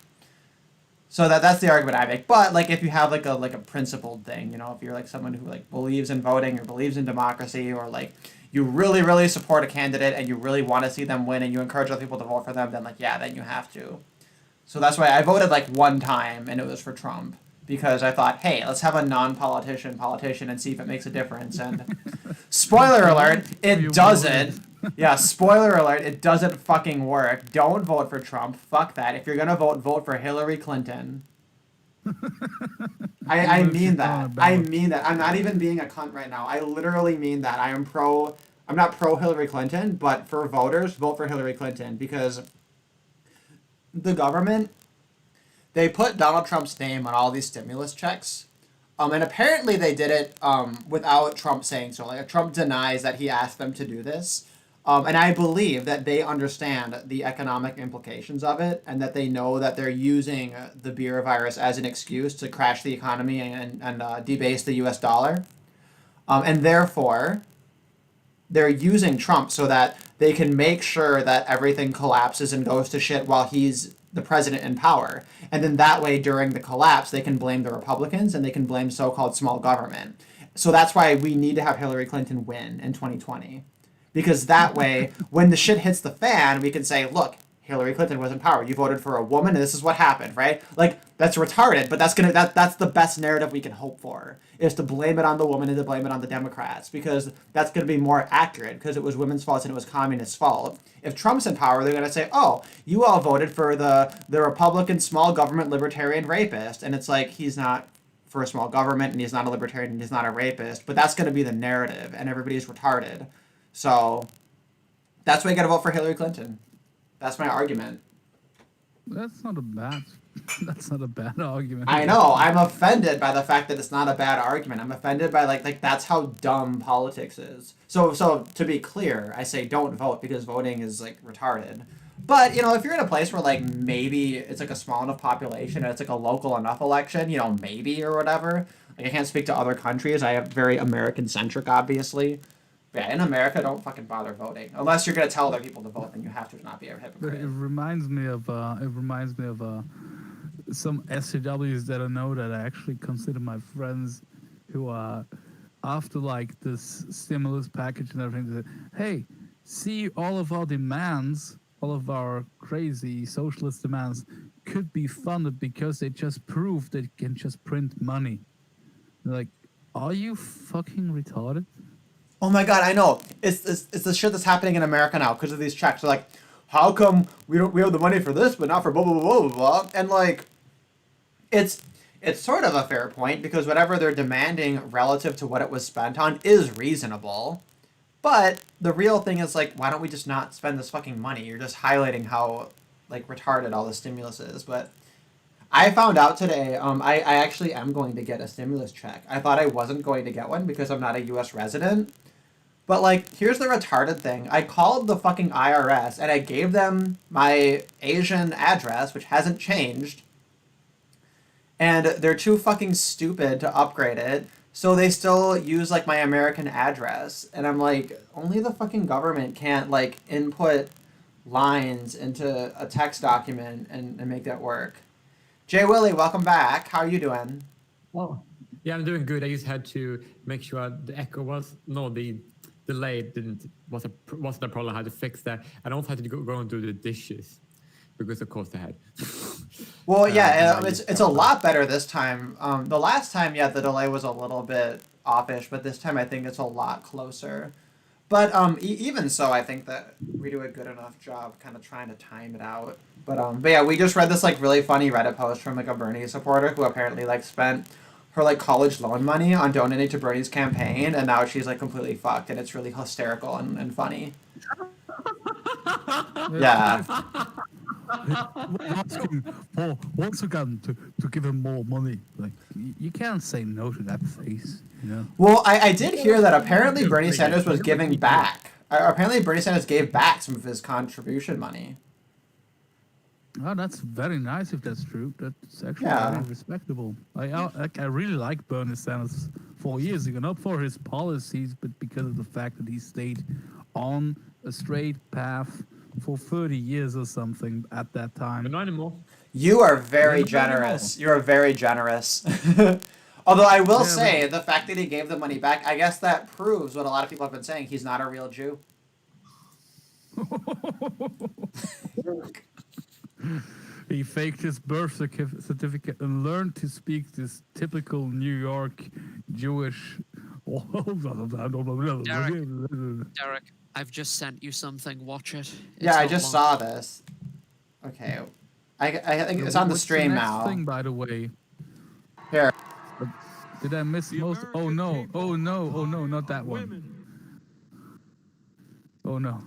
So that's the argument I make. But like if you have like a principled thing, if you're like someone who like believes in voting or believes in democracy or like you really, really support a candidate and you really want to see them win and you encourage other people to vote for them, then like then you have to. So that's why I voted like one time and it was for Trump because I thought, hey, let's have a non-politician and see if it makes a difference. And spoiler alert, it doesn't. Yeah, spoiler alert, it doesn't fucking work. Don't vote for Trump. Fuck that. If you're gonna vote for Hillary Clinton. I mean that. I mean that. I'm not even being a cunt right now. I literally mean that. I'm not pro Hillary Clinton, but for voters, vote for Hillary Clinton because the government, they put Donald Trump's name on all these stimulus checks. And apparently they did it without Trump saying so. Like Trump denies that he asked them to do this. And I believe that they understand the economic implications of it, and that they know that they're using the beer virus as an excuse to crash the economy and debase the U.S. dollar. And therefore, they're using Trump so that they can make sure that everything collapses and goes to shit while he's the president in power. And then that way, during the collapse, they can blame the Republicans and they can blame so-called small government. So that's why we need to have Hillary Clinton win in 2020. Because that way, when the shit hits the fan, we can say, look, Hillary Clinton was in power. You voted for a woman, and this is what happened, right? Like, that's retarded, but that's the best narrative we can hope for, is to blame it on the woman and to blame it on the Democrats, because that's going to be more accurate, because it was women's fault and it was communists' fault. If Trump's in power, they're going to say, oh, you all voted for the Republican small government libertarian rapist, and it's like, he's not for a small government, and he's not a libertarian, and he's not a rapist, but that's going to be the narrative, and everybody's retarded. So that's why you got to vote for Hillary Clinton. That's my argument. That's not a bad. That's not a bad argument. I know. I'm offended by the fact that it's not a bad argument. I'm offended by like that's how dumb politics is. So to be clear, I say don't vote because voting is like retarded. But you know, if you're in a place where like maybe it's like a small enough population and it's like a local enough election, you know, maybe or whatever. Like I can't speak to other countries. I am very American centric, obviously. Yeah, in America, don't fucking bother voting unless you're gonna tell other people to vote. Then you have to not be a hypocrite. It reminds me of some SJWs that I know that I actually consider my friends, who are after like this stimulus package and everything. They say, hey, see, all of our demands, all of our crazy socialist demands, could be funded because they just proved they can just print money. They're like, are you fucking retarded? Oh my god, I know. It's the shit that's happening in America now because of these checks. They're like, how come we have the money for this but not for blah blah blah blah blah? And like, it's sort of a fair point because whatever they're demanding relative to what it was spent on is reasonable. But the real thing is like, why don't we just not spend this fucking money? You're just highlighting how like retarded all the stimulus is. But I found out today, I actually am going to get a stimulus check. I thought I wasn't going to get one because I'm not a U.S. resident. But, like, here's the retarded thing. I called the fucking IRS, and I gave them my Asian address, which hasn't changed. And they're too fucking stupid to upgrade it, so they still use, like, my American address. And I'm like, only the fucking government can't, like, input lines into a text document and make that work. Jay Willie, welcome back. How are you doing? Well, yeah, I'm doing good. I just had to make sure the echo the delay wasn't a problem. I had to fix that. And I also had to go and do the dishes because of course I had. Well, yeah, it's a lot better this time. The last time, yeah, the delay was a little bit offish, but this time I think it's a lot closer. But even so, I think that we do a good enough job kind of trying to time it out. But yeah, we just read this like really funny Reddit post from like a Bernie supporter who apparently like spent her like college loan money on donating to Bernie's campaign, and now she's like completely fucked, and it's really hysterical and funny. Yeah. Asking for once again to give him more money. Like you can't say no to that face, you know. Well, I did hear that apparently Bernie Sanders was giving back. Apparently Bernie Sanders gave back some of his contribution money. Oh, that's very nice if that's true. That's actually very respectable. I really like Bernie Sanders for years ago, not for his policies, but because of the fact that he stayed on a straight path for 30 years or something at that time. But not anymore. You are very generous. You are very generous. Although I will say, the fact that he gave the money back, I guess that proves what a lot of people have been saying. He's not a real Jew. He faked his birth certificate and learned to speak this typical New York Jewish. Derek, I've just sent you something. Watch it. Yeah, I just saw this. Okay, I think it's on the stream now. Thing, by the way. Here. Did I miss most? Oh no! Oh no! Oh no! Not that one. Oh no!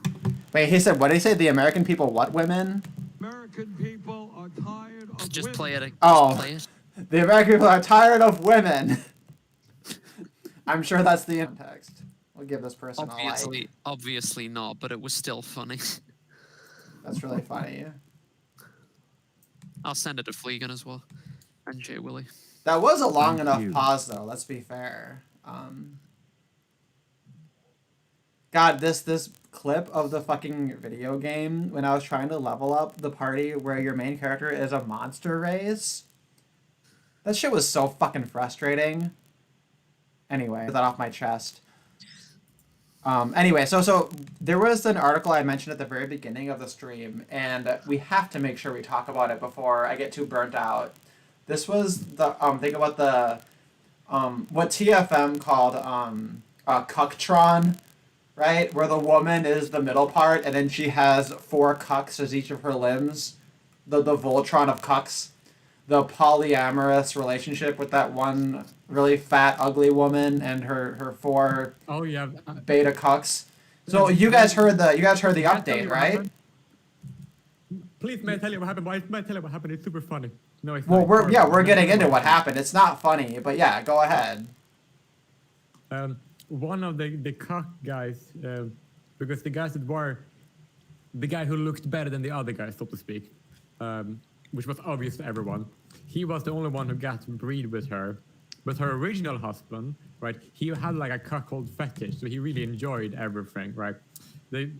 Wait, he said what did he say? The American people what women? American people are tired of Just women. play it. Oh. Play it. The American people are tired of women. I'm sure that's the context. We'll give this person a like. Obviously not, but it was still funny. That's really funny. I'll send it to Fleegan as well, and Jay Willie. That was a long Thank enough you. pause, though. Let's be fair. God, this clip of the fucking video game when I was trying to level up the party where your main character is a monster race. That shit was so fucking frustrating. Anyway, get that off my chest. Anyway, so there was an article I mentioned at the very beginning of the stream, and we have to make sure we talk about it before I get too burnt out. This was the thing about the what TFM called cucktron, right? Where the woman is the middle part, and then she has 4 cucks as each of her limbs. The Voltron of cucks. The polyamorous relationship with that one really fat, ugly woman and her 4 Oh yeah. beta cucks. So you guys heard the update, right? Please, may I tell you what happened? May I tell you what happened? It's super funny. No, it's Well, not. we're getting into what happened. It's not funny, but yeah, go ahead. One of the cock guys, because the guys that were the guy who looked better than the other guys, so to speak, which was obvious to everyone, he was the only one who got to breed with her. But her original husband, right, he had like a cuckold fetish, so he really enjoyed everything, right?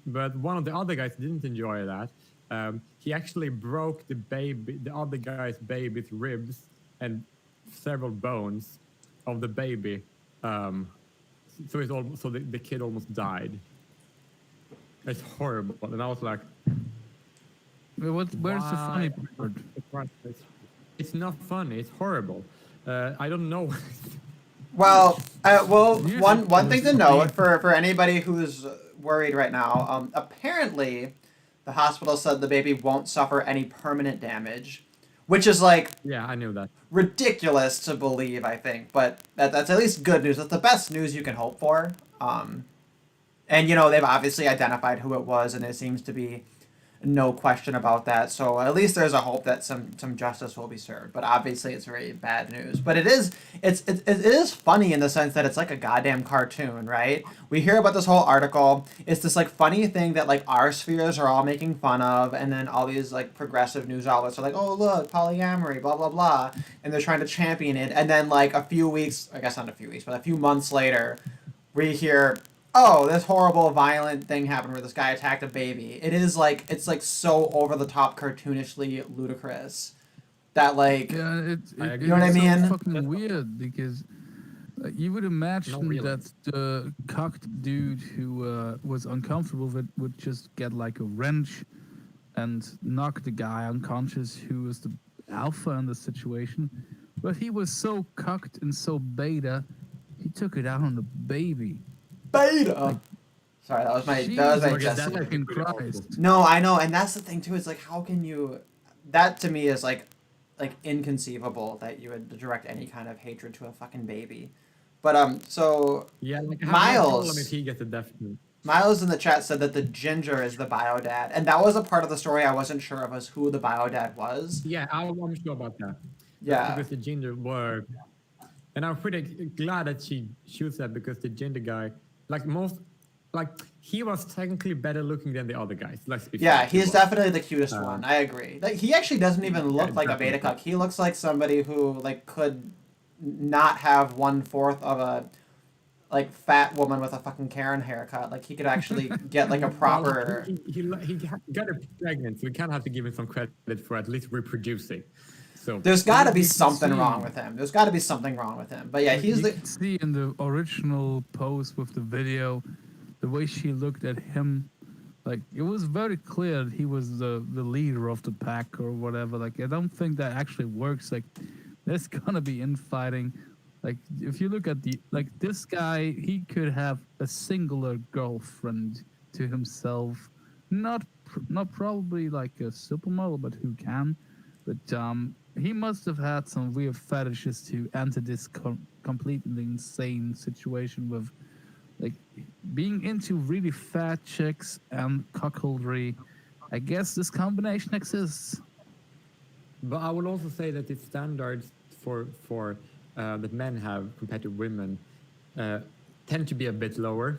But one of the other guys didn't enjoy that. He actually broke the other guy's baby's ribs and several bones of the baby. So the kid almost died. It's horrible, and I was like, Where's the funny part? It's not funny. It's horrible. I don't know. Well, one thing to note for anybody who's worried right now, apparently the hospital said the baby won't suffer any permanent damage, which is like Yeah, I knew that. ridiculous to believe, I think, but that's at least good news. That's the best news you can hope for. And you know, they've obviously identified who it was, and there seems to be no question about that. So at least there's a hope that some justice will be served. But obviously it's very bad news. But it is funny in the sense that it's like a goddamn cartoon, right? We hear about this whole article. It's this like funny thing that like our spheres are all making fun of, and then all these like progressive news outlets are like, oh look, polyamory, blah blah blah, and they're trying to champion it. And then like a few weeks, I guess not a few weeks, but a few months later, we hear, oh, this horrible violent thing happened where this guy attacked a baby. It's like so over the top, cartoonishly ludicrous that like, Yeah, you know what I mean? So fucking weird because you would imagine really. that the cocked dude who was uncomfortable with it would just get like a wrench and knock the guy unconscious who was the alpha in the situation. But he was so cocked and so beta, he took it out on the baby. Beta. Sorry, that was my Jesus Jesse. fucking Christ. No, I know, and that's the thing too. Is like, how can you? That to me is like inconceivable that you would direct any kind of hatred to a fucking baby. But so Yeah, like Miles- if he gets a death note. Miles in the chat said that the ginger is the biodad, and that was a part of the story I wasn't sure of, was who the biodad was. Yeah, I'm sure about that. Yeah. Because the ginger were, and I'm pretty glad that she shoots that because the ginger guy, he was technically better looking than the other guys. Let's be Yeah, fair, he he's was. definitely the cutest one. I agree. Like, he actually doesn't even look like a beta definitely. cuck. He looks like somebody who like could not have 1/4 of a like fat woman with a fucking Karen haircut. Like he could actually get like a proper. He got her pregnant, so we kind of have to give him some credit for at least reproducing. So There's got to be You can something see- wrong with him. There's got to be something wrong with him. But yeah, he's you the. can see in the original post with the video, the way she looked at him, like it was very clear that he was the leader of the pack or whatever. Like I don't think that actually works. Like there's gonna be infighting. Like if you look at this guy, he could have a singular girlfriend to himself, not probably like a supermodel, but who can. But he must have had some weird fetishes to enter this completely insane situation with like being into really fat chicks and cuckoldry. I guess this combination exists. But I will also say that the standards for that men have compared to women tend to be a bit lower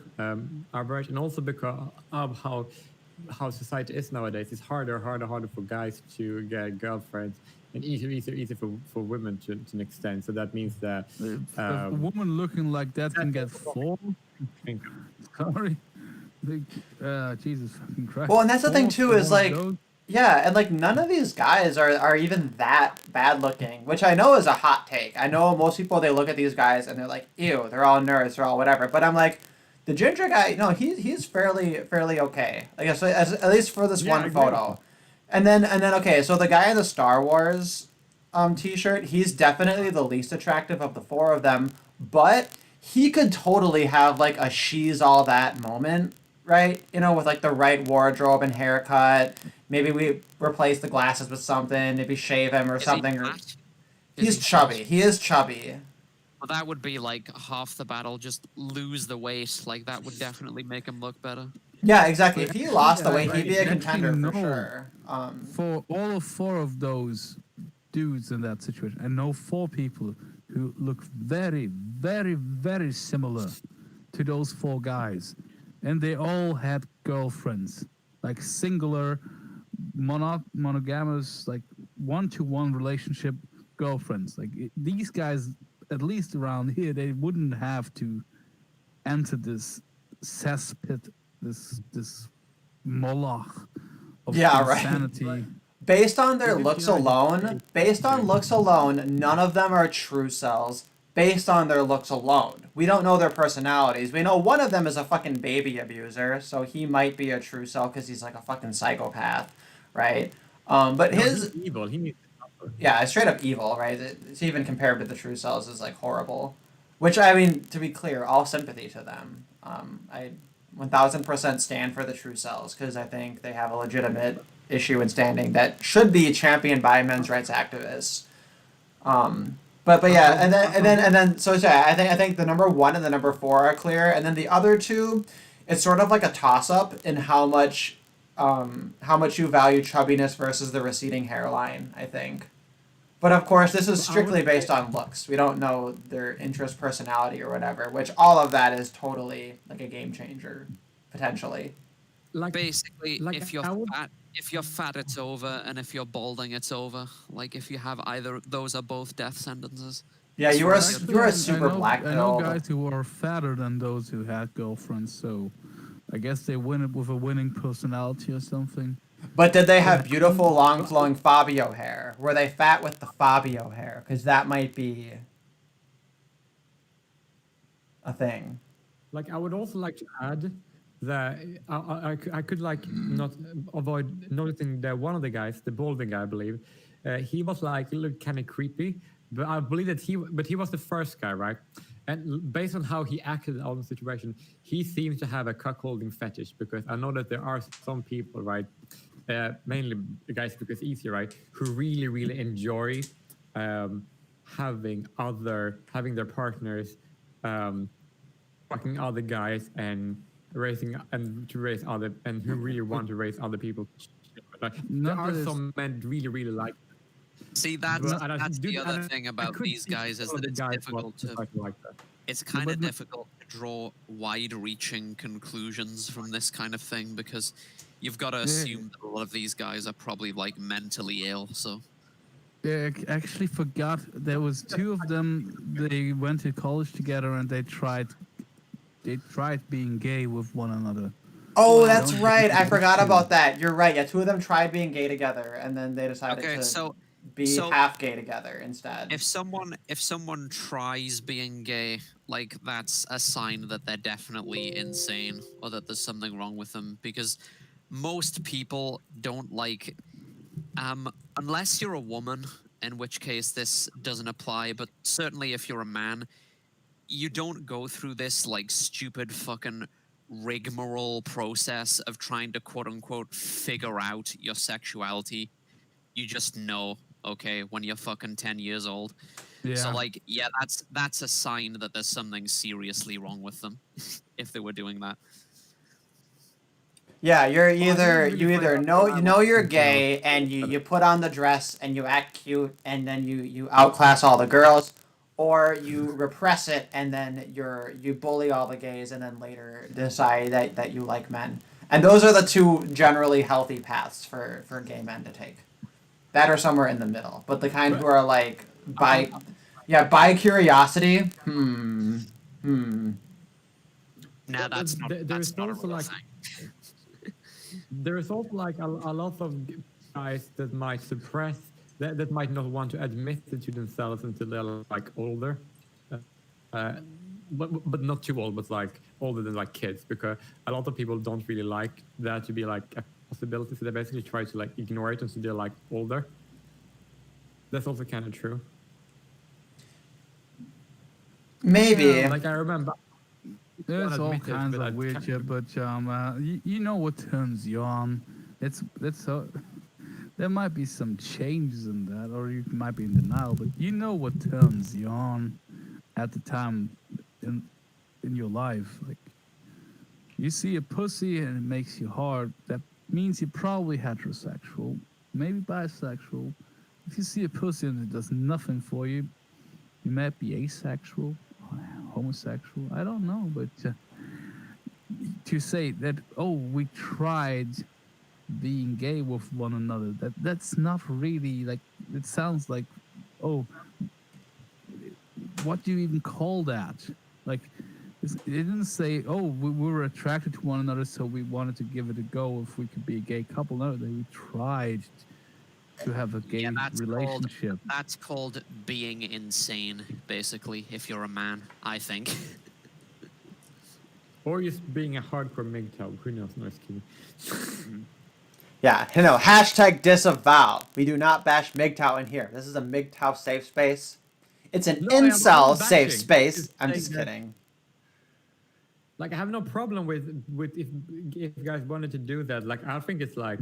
average, and also because of how society is nowadays. It's harder for guys to get girlfriends, and easier for women to an extent. So that means that If a woman looking like that can get 4, sorry, Jesus fucking Christ. Well, and that's the thing 4 too for is one of like, those? yeah, and like none of these guys are even that bad looking, which I know is a hot take. I know most people, they look at these guys and they're like, ew, they're all nerds, they're all whatever. But I'm like, the ginger guy, no, he's fairly okay. I guess at least for this Yeah, I one agree. photo. And then okay, so the guy in the Star Wars t-shirt, he's definitely the least attractive of the four of them, but he could totally have like a she's all that moment, right? You know, with like the right wardrobe and haircut. Maybe we replace the glasses with something, maybe shave him or Is he something. Or fat? he's he chubby. fat? He is chubby. Well, that would be like half the battle. Just lose the weight. Like that would definitely make him look better. Yeah, exactly. But If he actually, lost the I weight, he'd be a actually contender for know sure. for all 4 of those dudes in that situation, I know 4 people who look very, very, very similar to those 4 guys, and they all had girlfriends, like singular, monogamous, like 1-to-1 relationship girlfriends. Like these guys, at least around here, they wouldn't have to enter this cesspit, this moloch of Yeah, right. insanity. Based on their Even looks if you like alone, based on looks alone, none of them are true cells. Based on their looks alone, we don't know their personalities. We know one of them is a fucking baby abuser, so he might be a true cell because he's like a fucking psychopath, right? But No, his, he's evil. He needs to suffer. yeah, it's straight up evil, right? It's even compared to the true cells is like horrible. Which I mean, to be clear, all sympathy to them. I 1000% stand for the true cells because I think they have a legitimate issue in standing that should be championed by men's rights activists. But yeah, and then so yeah, I think the number 1 and the number 4 are clear, and then the other two, it's sort of like a toss up in how much you value chubbiness versus the receding hairline. I think. But of course, this is strictly based on looks. We don't know their interest, personality, or whatever. Which all of that is totally like a game changer, potentially. Like, Basically, like if you're I would, if you're fat, it's over, and if you're balding, it's over. Like if you have either, those are both death sentences. Yeah, you Well, are actually, you are I super know, black I know pilled. guys who are fatter than those who had girlfriends, so I guess they win it with a winning personality or something. But did they have beautiful, long, flowing Fabio hair? Were they fat with the Fabio hair? Because that might be a thing. like I would also like to add that I could like not avoid noticing that one of the guys, the balding guy, I believe, he was like he looked kind of creepy, but I believe that he was the first guy, right? And based on how he acted on the situation, he seems to have a cuckolding fetish because I know that there are some people, right, mainly the guys because it's easier, right, who really enjoy having their partners fucking other guys and raising and to raise other and who really want to raise other people. Like, there Not are that it's- some men really like. See, that's But- and I that's do- the and other I- thing I about could these see guys is some of that the it's guys difficult to. something like that. It's kind of but- difficult to draw wide-reaching conclusions from this kind of thing because you've got to assume that a lot of these guys are probably like mentally ill. So Yeah, I actually forgot there was 2 of them. They went to college together and they tried being gay with one another. Oh, Well, that's don't right. think I it's forgot true. about that. You're right. Yeah, 2 of them tried being gay together, and then they decided okay, to so be so half gay together instead. if someone tries being gay, like that's a sign that they're definitely insane or that there's something wrong with them because most people don't like unless you're a woman, in which case this doesn't apply, but certainly if you're a man, you don't go through this like stupid fucking rigmarole process of trying to quote unquote figure out your sexuality. You just know, okay, when you're fucking 10 years old. Yeah. So like, yeah, that's a sign that there's something seriously wrong with them if they were doing that. Yeah, you're I either didn't really you find either out know that you know you're was, gay and you put on the dress and you act cute and then you outclass all the girls, or you repress it and then you bully all the gays and then later decide that you like men. And those are the two generally healthy paths for gay men to take. That or somewhere in the middle. But the kind who are like by curiosity. Now that's not There's a also real like thing. there's also like a lot of guys that might suppress that might not want to admit it to themselves until they're like older, uh, but not too old, but like older than like kids, because a lot of people don't really like that to be like a possibility, so they basically try to like ignore it until they're like older. That's also kind of true. Maybe. Yeah, like I remember. There's all admit it, kinds but I of weird can't- shit, but you know what turns you on. It's so there might be some changes in that, or you might be in denial, but you know what turns you on at the time in your life. Like you see a pussy and it makes you hard. That means you're probably heterosexual, maybe bisexual. If you see a pussy and it does nothing for you, you might be asexual, homosexual. I don't know, but to say that, oh, we tried being gay with one another, that's not really like, it sounds like, oh, what do you even call that? Like, it didn't say, oh, we were attracted to one another, so we wanted to give it a go if we could be a gay couple. No, we tried to have a gay relationship. That's called being insane, basically, if you're a man, I think. Or just being a hardcore MGTOW. Who knows? No, just kidding. Yeah, hashtag disavow. We do not bash MGTOW in here. This is a MGTOW safe space. It's an No, I'm incel not safe bashing. space. Just I'm saying just that- kidding. Like I have no problem with if you guys wanted to do that. Like I think it's like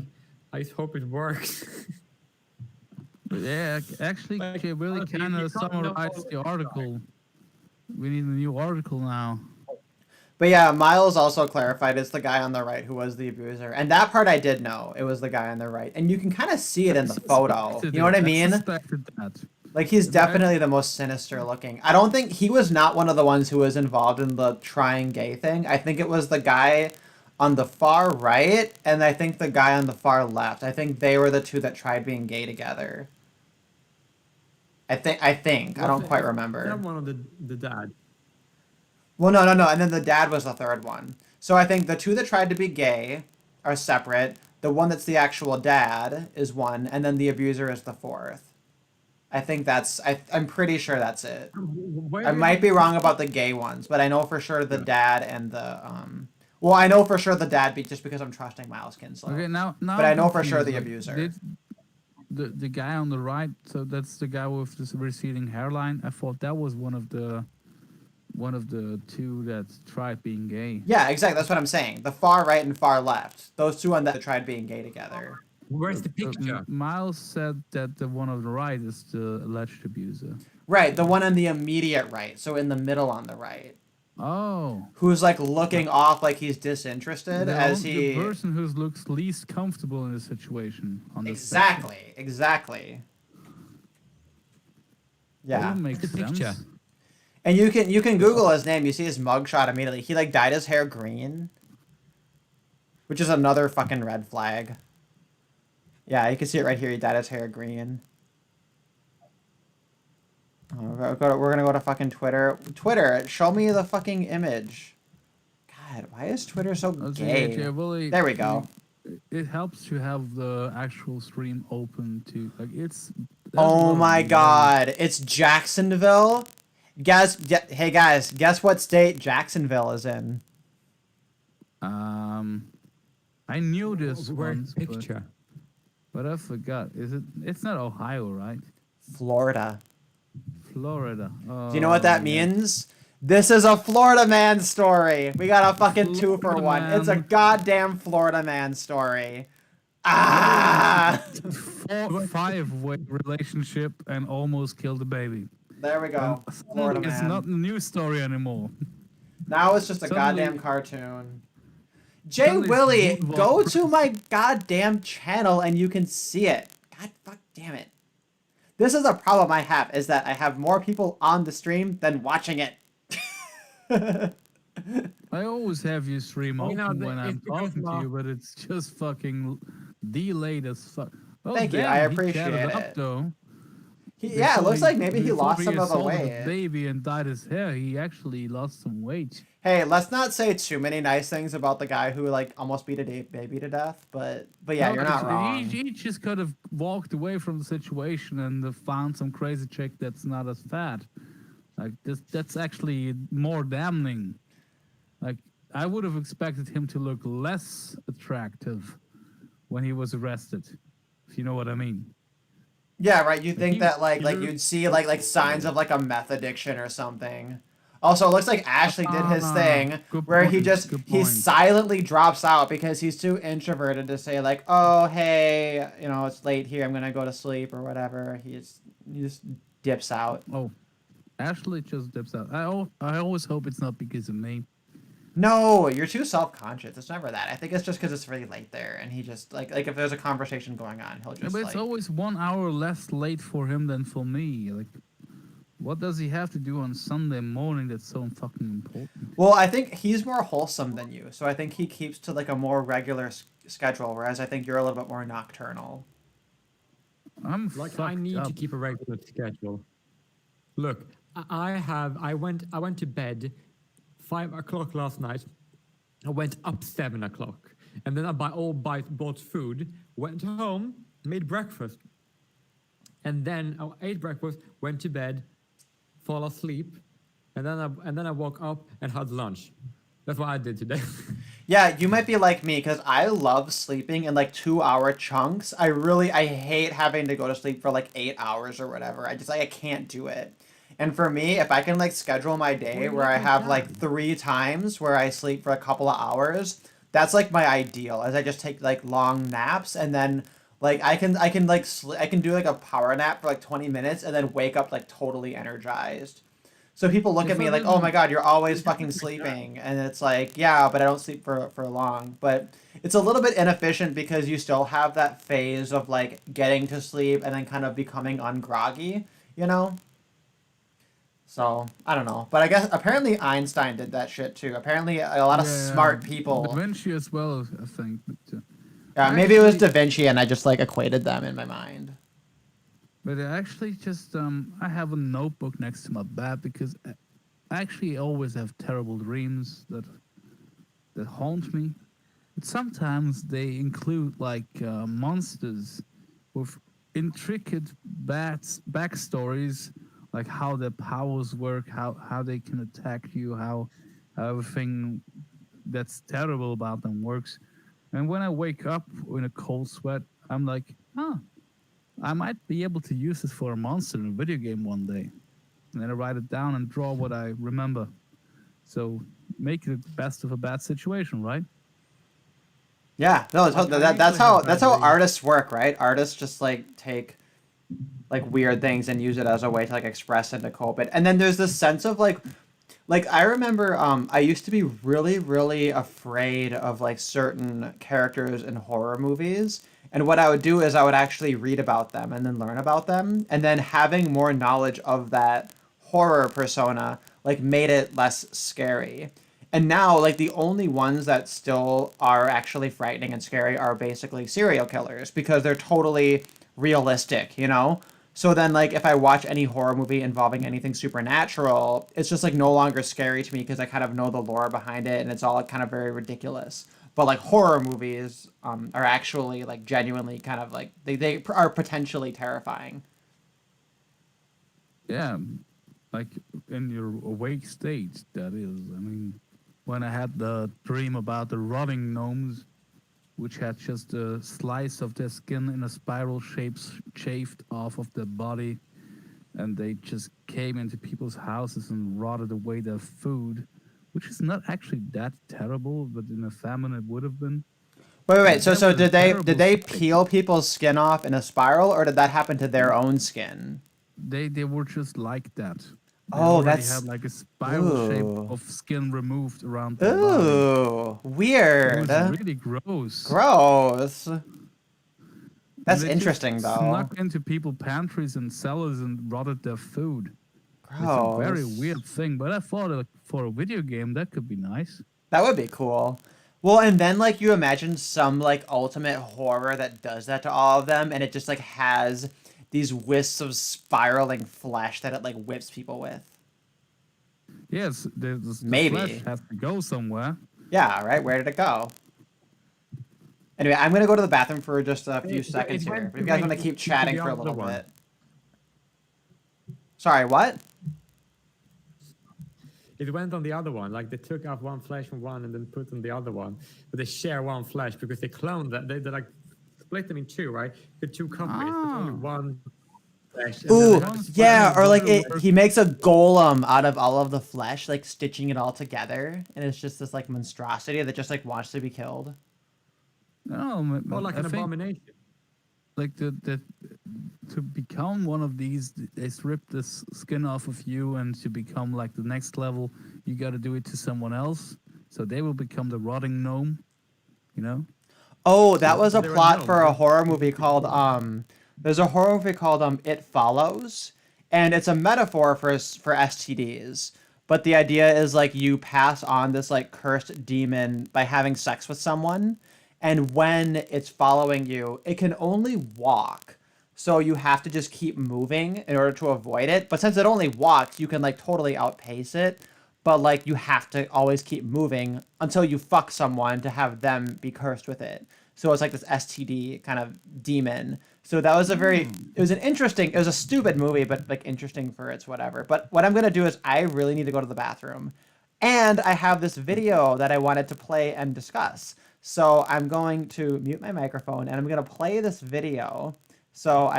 I just hope it works. But yeah, actually, Like, it really honestly, kind you of can't know summarized what the it's article. We need a new article now. But yeah, Miles also clarified it's the guy on the right who was the abuser. And that part I did know. It was the guy on the right. And you can kind of see it in the photo. You know what I mean? Suspected that. Like, he's definitely the most sinister looking. I don't think he was not one of the ones who was involved in the trying gay thing. I think it was the guy on the far right, and I think the guy on the far left. I think they were the two that tried being gay together. I think. I don't quite remember. That one of the dad. Well, no. And then the dad was the third one. So I think the two that tried to be gay are separate. The one that's the actual dad is one, and then the abuser is the fourth. I think I'm pretty sure that's it. I might be wrong about the gay ones, but I know for sure the dad and the well, I know for sure the dad just because I'm trusting Miles Kinslow. Okay, now. But I I'm know for sure the confused. Like, abuser. the guy on the right, so that's the guy with this receding hairline. I thought that was one of the two that tried being gay. Yeah, exactly. That's what I'm saying. The far right and far left. Those two on that tried being gay together. Where's the picture? Miles said that the one on the right is the alleged abuser. Right, the one on the immediate right, so in the middle on the right. Oh. Who's like looking off like he's disinterested The person who looks least comfortable in the situation on this Exactly. Yeah. That makes sense. picture. And you can Google his name. You see his mugshot immediately. He like dyed his hair green, which is another fucking red flag. Yeah, you can see it right here. He dyed his hair green. We're gonna go to fucking Twitter. Twitter, show me the fucking image. God, why is Twitter so gay? There we go. It helps to have the actual stream open to like it's. Oh my God, it's Jacksonville. Hey guys, guess what state Jacksonville is in? I knew this Where's once, the picture? but I forgot. Is it? It's not Ohio, right? Florida. Florida. Do you know what that means? This is a Florida man story. We got a fucking 2 for 1. It's a goddamn Florida man story. Ah! 5-way relationship and almost killed a baby. There we go. Florida It's man. not a news story anymore. Now it's just a Suddenly- goddamn cartoon. Jay Suddenly Willie, it's moved go on. to my goddamn channel and you can see it. God fuck damn it. This is a problem I have, is that I have more people on the stream than watching it. I always have your stream You know, open when it's I'm because talking to you, but it's just fucking delayed as fuck. Oh, Thank you, damn, I he appreciate chatted it. up though. Yeah, it looks like maybe he Before lost he some of the assaulted weight. the baby and dyed his hair, he actually lost some weight. Hey, let's not say too many nice things about the guy who like almost beat a baby to death, but yeah, No, you're not wrong. he just could have walked away from the situation and found some crazy chick that's not as fat. Like that's actually more damning. Like I would have expected him to look less attractive when he was arrested, if you know what I mean. Yeah, right. You Like think he, that like he like looked- you'd see like signs of like a meth addiction or something. Also, it looks like Ashley did his thing good where he point, just good he point. silently drops out because he's too introverted to say like, "Oh, hey, you know, it's late here. I'm gonna go to sleep or whatever." He just dips out. Oh, Ashley just dips out. I always hope it's not because of me. No, you're too self-conscious. It's never that. I think it's just because it's really late there, and he just like if there's a conversation going on, he'll Yeah, just but it's like. always 1 hour less late for him than for me. Like, what does he have to do on Sunday morning that's so fucking important? Well, I think he's more wholesome than you, so I think he keeps to like a more regular schedule, whereas I think you're a little bit more nocturnal. I'm Like, fucked I need up. to keep a regular schedule. Look, I went to bed 5 o'clock last night. I went up 7 o'clock, and then I bought food, went home, made breakfast, and then I ate breakfast, went to bed, fall asleep, and then I woke up and had lunch. That's what I did today. Yeah, you might be like me because I love sleeping in like 2 hour chunks. I hate having to go to sleep for like 8 hours or whatever. I just like I can't do it. And for me, if I can like schedule my day Well, where I like have that. like 3 times where I sleep for a couple of hours, that's like my ideal. As I just take like long naps and then like I can like I can do like a power nap for like 20 minutes and then wake up like totally energized. So people look Yeah, at me so like, then "Oh my God, you're always you have fucking to do that. sleeping," and it's like, "Yeah, but I don't sleep for long." But it's a little bit inefficient because you still have that phase of like getting to sleep and then kind of becoming ungroggy, you know. So I don't know, but I guess apparently Einstein did that shit too. Apparently, a lot of smart Da people. Vinci as well, I think. Maybe it was Actually, Da Vinci, and I just like equated them in my mind. but I actually just I have a notebook next to my bed because I actually always have terrible dreams that haunt me. But sometimes they include like monsters with intricate backstories, like how their powers work, how they can attack you, how everything that's terrible about them works. And when I wake up in a cold sweat, I'm like, huh, I might be able to use this for a monster in a video game one day. And then I write it down and draw what I remember. So make the best of a bad situation, right? Yeah, no, Like, I that's usually have that's bad how dreams. artists work, right? Artists just like take like weird things and use it as a way to like express and to cope it. And then there's this sense of like I remember I used to be really afraid of like certain characters in horror movies. And what I would do is I would actually read about them and then learn about them. And then having more knowledge of that horror persona like made it less scary. And now like the only ones that still are actually frightening and scary are basically serial killers because they're totally realistic, you know? So then, like, if I watch any horror movie involving anything supernatural, it's just like no longer scary to me because I kind of know the lore behind it, and it's all kind of very ridiculous. But like horror movies are actually like genuinely kind of like they are potentially terrifying. Yeah, like in your awake state, that is. I mean, when I had the dream about the rotting gnomes, which had just a slice of their skin in a spiral shape shaved off of their body, and they just came into people's houses and rotted away their food, which is not actually that terrible, but in a famine it would have been. Wait. So That was a did terrible they sight. peel people's skin off in a spiral, or did that happen to their own skin? They were just like that. They Oh, already that's had like a spiral shape ooh of skin removed around their body. ooh It weird, was really gross. gross. That's They just interesting, though. Snuck into people pantries and cellars and rotted their food. It's a very Gross. weird thing, but I thought for a video game that could be nice. That would be cool. Well, and then like you imagine some like ultimate horror that does that to all of them, and it just like has these wisps of spiraling flesh that it like whips people with. Yes, the Maybe. flesh has to go somewhere. Yeah, right. Where did it go? Anyway, I'm gonna go to the bathroom for just a few seconds here. If you guys want to keep chatting for a little bit. Sorry, what? It went on the other one. Like they took off one flesh from one and then put on the other one, but they share one flesh because they cloned that. They like split them in two, right? The two copies, but only one flesh. And Ooh, then they had to split yeah, them or in like two. he makes a golem out of all of the flesh, like stitching it all together, and it's just this like monstrosity that just like wants to be killed. No, Or like I an think, abomination. like to become one of these, they strip this skin off of you, and to become like the next level, you got to do it to someone else, so they will become the rotting gnome. You know? Oh, that was a There are plot no- for a horror movie called there's a horror movie called It Follows, and it's a metaphor for STDs. But the idea is like you pass on this like cursed demon by having sex with someone, and when it's following you, it can only walk. So you have to just keep moving in order to avoid it. But since it only walks, you can like totally outpace it. But like you have to always keep moving until you fuck someone to have them be cursed with it. So it's like this STD kind of demon. So that was it was it was a stupid movie, but like interesting for its whatever. But what I'm going to do is I really need to go to the bathroom. And I have this video that I wanted to play and discuss. So I'm going to mute my microphone and I'm going to play this video. So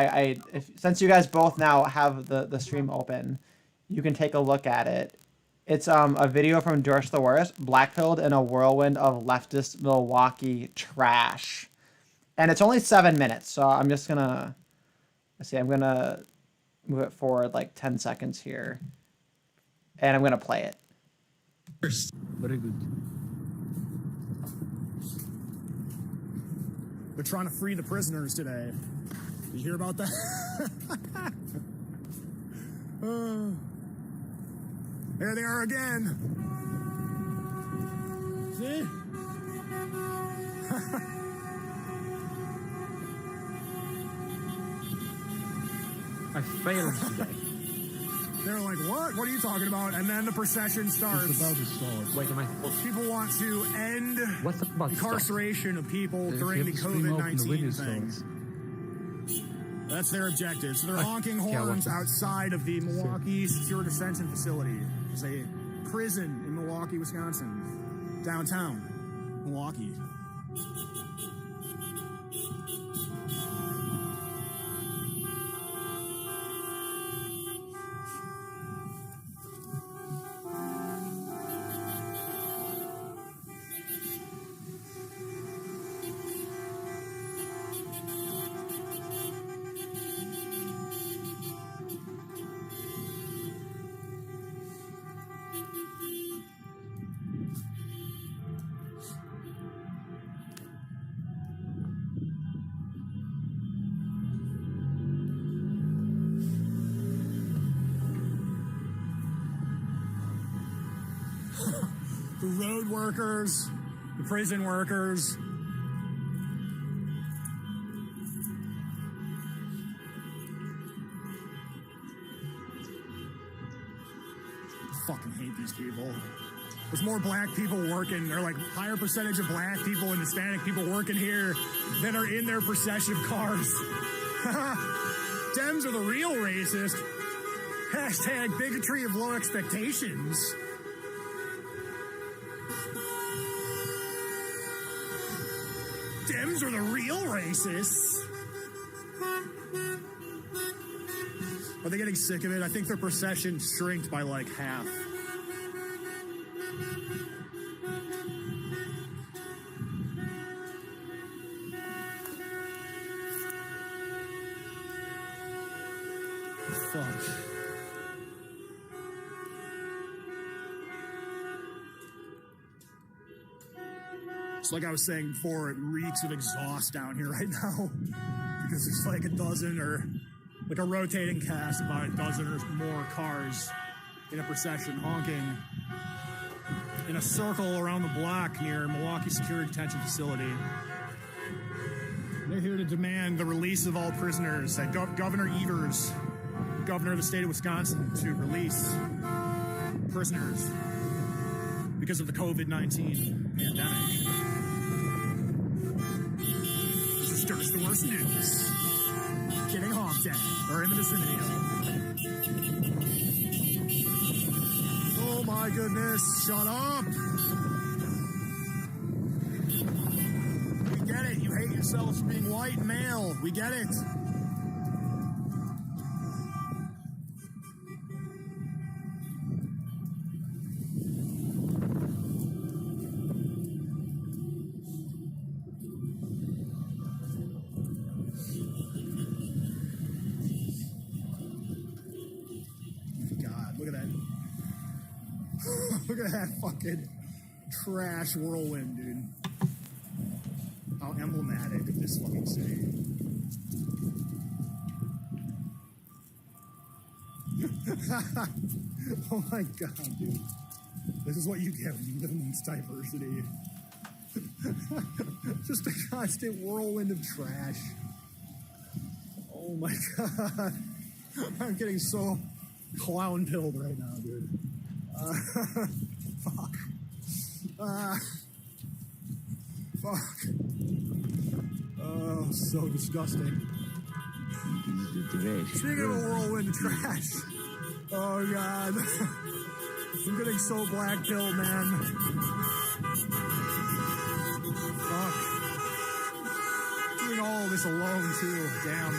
since you guys both now have the stream open, you can take a look at it. It's a video from George the Worst, blackpilled in a whirlwind of leftist Milwaukee trash. And it's only 7 minutes, so I'm just gonna, let's see, I'm gonna move it forward like 10 seconds here. And I'm gonna play it. Very good. They're trying to free the prisoners today. You hear about that? There they are again. See? I failed today. They're like, what? What are you talking about? And then the procession starts. It's about to start. Wait, am I? People want to end What's the about to start? incarceration of people during the If you have to stream open, the video COVID-19 thing. starts. That's their objective. So they're honking yeah, horns what's outside of the Milwaukee Secure Detention Facility. It's a prison in Milwaukee, Wisconsin. Downtown Milwaukee. The road workers, the prison workers. I fucking hate these people. There's more black people working. There are like higher percentage of black people and Hispanic people working here than are in their procession of cars. Dems are the real racist. Hashtag bigotry of low expectations. Dems are the real racists. Are they getting sick of it? I think their procession shrinked by like half. Fuck. It's like I was saying before, it reeks of exhaust down here right now. because there's like a dozen or like a rotating cast, about a dozen or more cars in a procession honking in a circle around the block near Milwaukee Security Detention Facility. They're here to demand the release of all prisoners. Governor Evers, governor of the state of Wisconsin, to release prisoners because of the COVID-19 pandemic. This is Stir Source News. Getting honked at, or in the vicinity of. Oh my goodness, shut up! We get it, you hate yourselves for being white and male. We get it. God, look at that. Look at that fucking trash whirlwind, dude. How emblematic of this fucking city. Oh my god, dude. This is what you get when you live in this diversity. Just a constant whirlwind of trash. Oh my god. I'm getting so clown-pilled right now, dude. Fuck. Fuck. Oh, so disgusting. Speaking of a whirlwind of trash. Oh, God. I'm getting so black-pilled, man. Fuck. Doing all of this alone, too. Damn.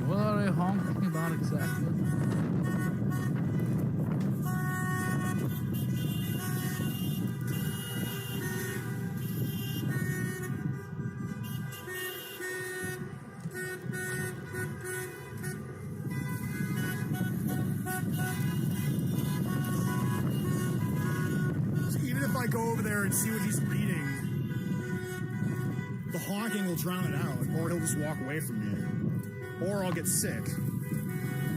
What are they honking about exactly? Even if I go over there and see what he's reading, the honking will drown it out, or he'll just walk away from me. Or I'll get sick.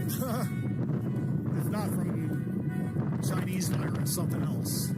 If not from Chinese virus, something else.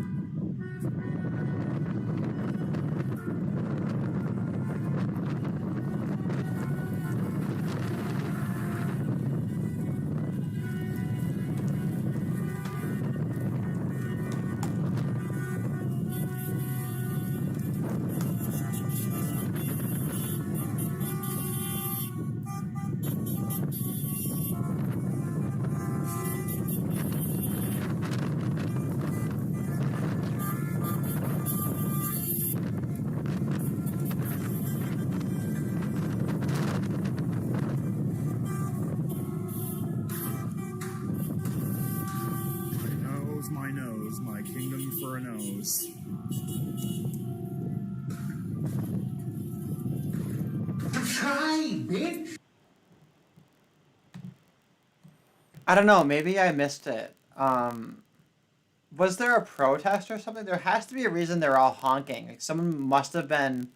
My nose, my kingdom for a nose. Try, bitch. I don't know, maybe I missed it. Was there a protest or something? There has to be a reason they're all honking. Like someone must have been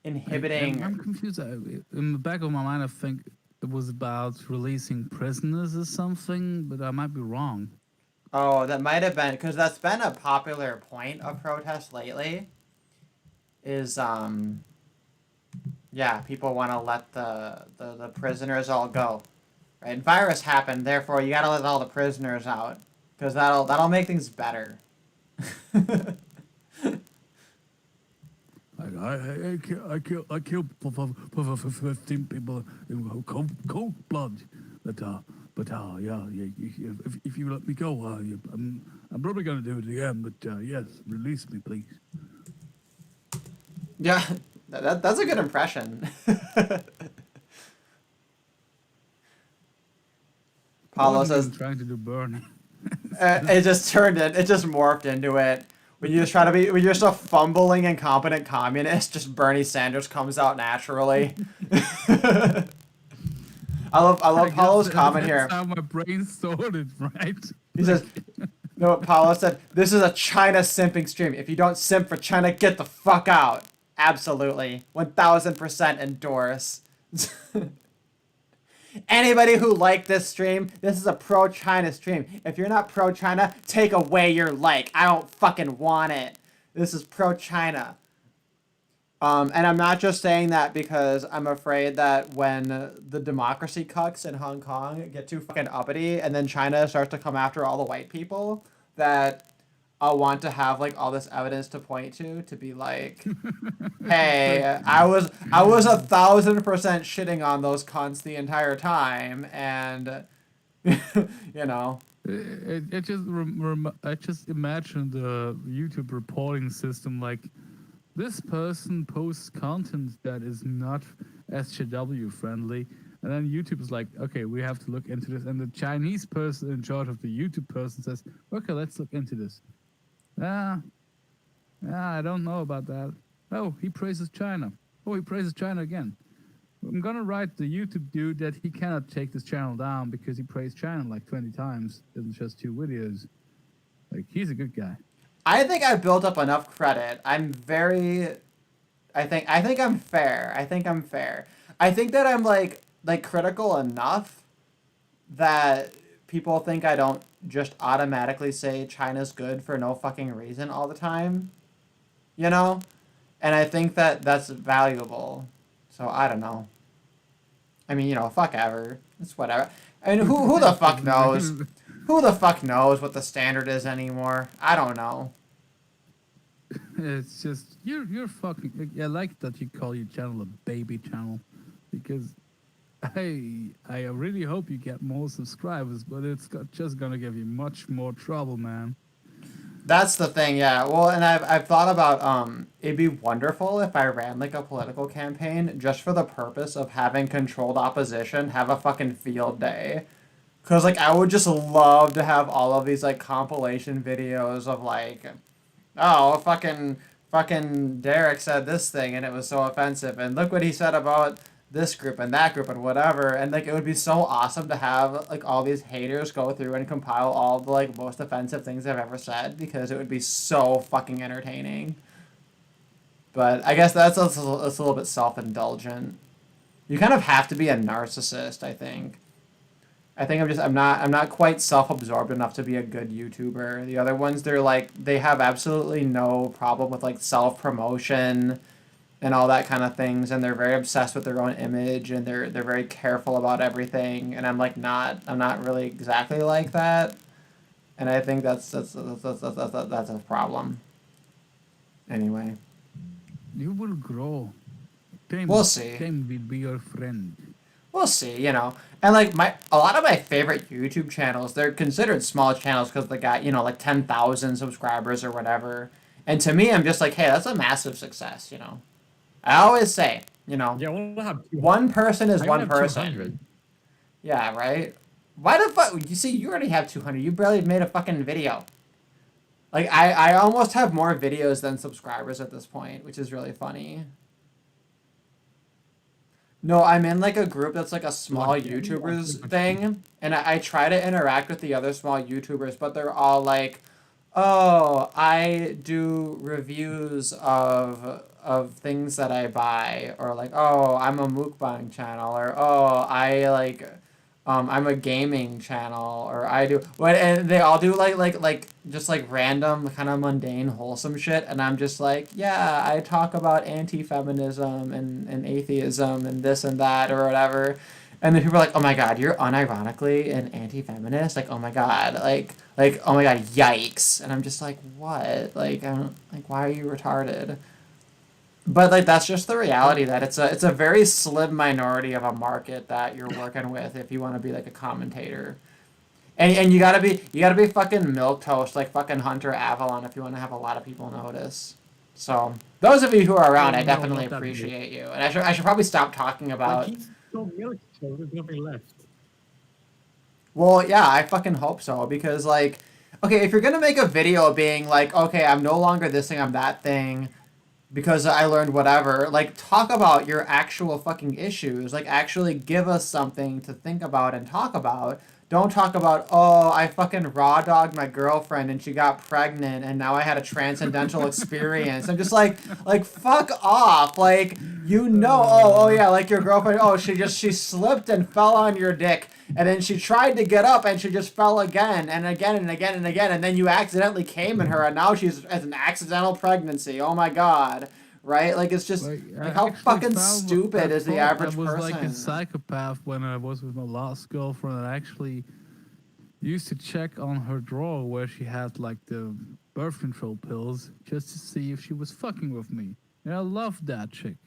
inhibiting. I'm confused. In the back of my mind, I think it was about releasing prisoners or something, but I might be wrong. Oh, that might have been because that's been a popular point of protest lately. Is yeah, people want to let the prisoners all go, right? Virus happened, therefore you gotta let all the prisoners out because that'll make things better. I killed 15 people in cold blood, but yeah, if you let me go, I'm probably gonna do it again. But yes, release me, please. Yeah, that's a good impression. Paulo wasn't says even trying to do Bernie. it just turned it just morphed into it. When you just try to be, when you're just a fumbling, incompetent communist, just Bernie Sanders comes out naturally. I love guess Paulo's comment that's here. how my brain sorted, right? He says, no, Paulo said, this is a China simping stream. If you don't simp for China, get the fuck out. Absolutely. 1000% endorse. Anybody who liked this stream, this is a pro-China stream. If you're not pro-China, take away your like. I don't fucking want it. This is pro-China. And I'm not just saying that because I'm afraid that when the democracy cucks in Hong Kong get too fucking uppity and then China starts to come after all the white people, that I'll want to have like all this evidence to point to be like, hey, I was 1000% shitting on those cunts the entire time, and you know. I just imagine the YouTube reporting system like this person posts content that is not SJW friendly, and then YouTube is like, okay, we have to look into this, and the Chinese person in charge of the YouTube person says, okay, let's look into this. I don't know about that. Oh, he praises China. Oh, he praises China again. I'm gonna write the YouTube dude that he cannot take this channel down because he praised China like 20 times in just 2 videos. Like, he's a good guy. I think I built up enough credit. I think I'm fair. I think I'm fair. I think that I'm like critical enough that people think I don't just automatically say China's good for no fucking reason all the time. You know? And I think that that's valuable. So I don't know. I mean, you know, fuck ever. It's whatever. I mean, who the fuck knows? Who the fuck knows what the standard is anymore? I don't know. It's just you're fucking. I like that you call your channel a baby channel, because I really hope you get more subscribers, but it's just gonna give you much more trouble, man. That's the thing, yeah. Well, and I've thought about it'd be wonderful if I ran like a political campaign just for the purpose of having controlled opposition have a fucking field day. Cause like I would just love to have all of these like compilation videos of like, oh fucking Derek said this thing and it was so offensive, and look what he said about this group and that group and whatever, and like it would be so awesome to have like all these haters go through and compile all the like most offensive things I've ever said, because it would be so fucking entertaining. But I guess that's a little bit self-indulgent. You kind of have to be a narcissist, I think. I'm not quite self-absorbed enough to be a good YouTuber. The other ones, they have absolutely no problem with like self-promotion and all that kind of things, and they're very obsessed with their own image, and they're very careful about everything, and I'm not really exactly like that, and I think that's a problem. Anyway, You will grow. Time, we'll see. Time will be your friend. We'll see, you know. And like a lot of my favorite YouTube channels, they're considered small channels because they got, you know, like 10,000 subscribers or whatever. And to me, I'm just like, hey, that's a massive success, you know. I always say, you know, Yeah, we'll have one person is I one have person. 200. Yeah, right? Why the fuck? You see, you already have 200. You barely made a fucking video. Like, I almost have more videos than subscribers at this point, which is really funny. No, I'm in like a group that's like a small YouTubers thing, and I try to interact with the other small YouTubers, but they're all like, oh, I do reviews of things that I buy, or like, oh, I'm a mukbang channel, or oh, I like, I'm a gaming channel, or I do what, and they all do like just like random kind of mundane wholesome shit, and I'm just like, yeah, I talk about anti-feminism and atheism and this and that or whatever. And then people are like, oh my god, you're unironically an anti-feminist? Like, oh my god, like, oh my god, yikes. And I'm just like, what? Like, I don't, like, why are you retarded? But, like, that's just the reality, that it's a very slim minority of a market that you're working with if you want to be, like, a commentator. And you gotta be fucking milquetoast, like fucking Hunter Avalon, if you want to have a lot of people notice. So, those of you who are around, I definitely appreciate you. And I should probably stop talking about... Like, he's so milk, so there's nothing left. Well, yeah, I fucking hope so because like, okay, if you're gonna make a video being like, okay, I'm no longer this thing, I'm that thing, because I learned whatever. Like, talk about your actual fucking issues. Like, actually give us something to think about and talk about. Don't talk about, oh, I fucking raw dogged my girlfriend and she got pregnant and now I had a transcendental experience. I'm just like, fuck off. Like, oh yeah, like your girlfriend, oh, she slipped and fell on your dick. And then she tried to get up and she just fell again and again and again and again. And then you accidentally came in her and now she's as an accidental pregnancy. Oh my god. Right? Like, it's just, Like, I like, how actually fucking found stupid that is the thought average I was person? like a psychopath when I was with my last girlfriend. I actually used to check on her drawer where she had like the birth control pills just to see if she was fucking with me. And I loved that chick.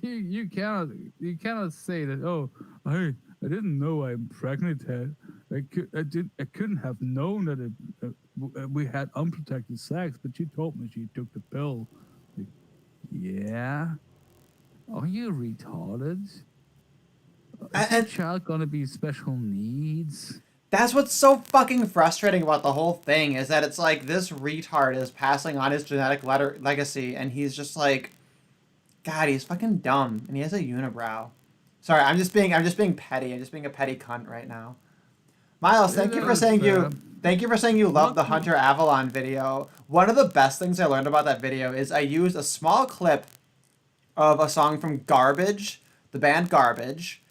you cannot say that. Oh, hey, I didn't know I'm pregnant. I couldn't have known that we had unprotected sex. But you told me she took the pill. Like, yeah. Are you retarded? Is your And child gonna be special needs? that's what's so fucking frustrating about the whole thing is that it's like this retard is passing on his genetic legacy and he's just like, God, he's fucking dumb and he has a unibrow. Sorry, I'm just being petty. I'm just being a petty cunt right now. Miles, Yeah, that is fair. thank you for saying you love the Lucky, Hunter Avalon video. One of the best things I learned about that video is I used a small clip of a song from Garbage, the band Garbage,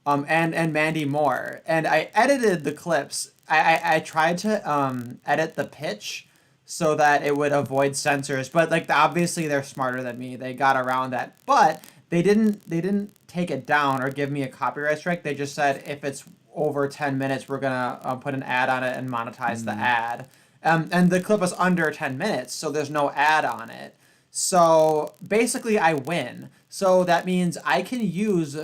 and Mandy Moore, and I edited the clips. I tried to edit the pitch so that it would avoid censors, but like obviously they're smarter than me. They got around that, but they didn't take it down or give me a copyright strike. They just said if it's over 10 minutes, we're gonna put an ad on it and monetize the ad. And the clip is under 10 minutes, so there's no ad on it. So basically, I win. So that means I can use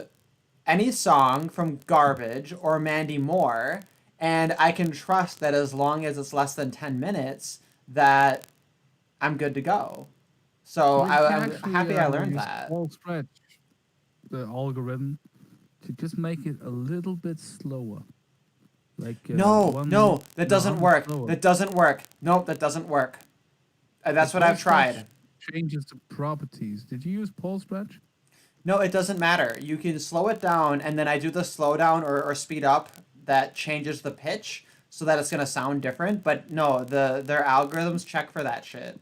any song from Garbage or Mandy Moore, and I can trust that as long as it's less than 10 minutes, that I'm good to go. So well, you can I'm actually happy I learned use that. all stretch the algorithm to just make it a little bit slower. Like No, no, that no, doesn't 100 work. slower. That doesn't work. Nope, that doesn't work. The That's what pole I've stretch tried. changes the properties. Did you use pole stretch? No, it doesn't matter. You can slow it down, and then I do the slow down or speed up that changes the pitch so that it's gonna sound different. But no, their algorithms check for that shit.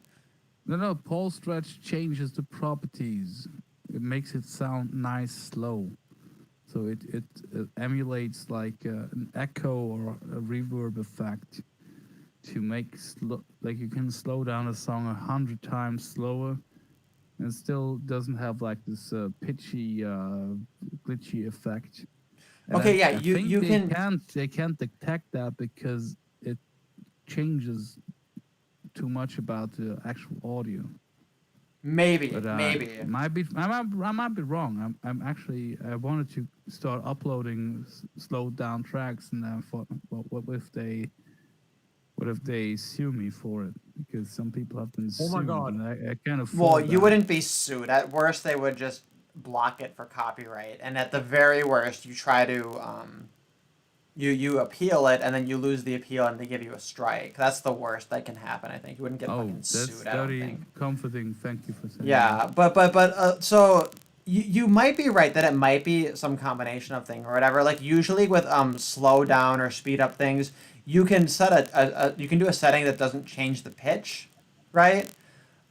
No, pole stretch changes the properties. It makes it sound nice slow. So it emulates like an echo or a reverb effect to make like you can slow down a song 100 times slower and still doesn't have like this pitchy glitchy effect. And Okay, yeah, I you think you can they can't detect that because it changes too much about the actual audio. maybe But maybe. I might be wrong. I'm actually I wanted to start uploading slowed down tracks, and I thought, well, what if they sue me for it? Because some people have been Oh my sued, God. and I can't Well, afford you that. wouldn't be sued. At worst, they would just block it for copyright, and at the very worst, you try to you appeal it, and then you lose the appeal, and they give you a strike. That's the worst that can happen. I think you wouldn't get Oh, fucking that's sued. I don't very think. comforting. Thank you for saying that. Yeah, but so you might be right that it might be some combination of thing or whatever. Like usually with slow down or speed up things, you can set you can do a setting that doesn't change the pitch, right?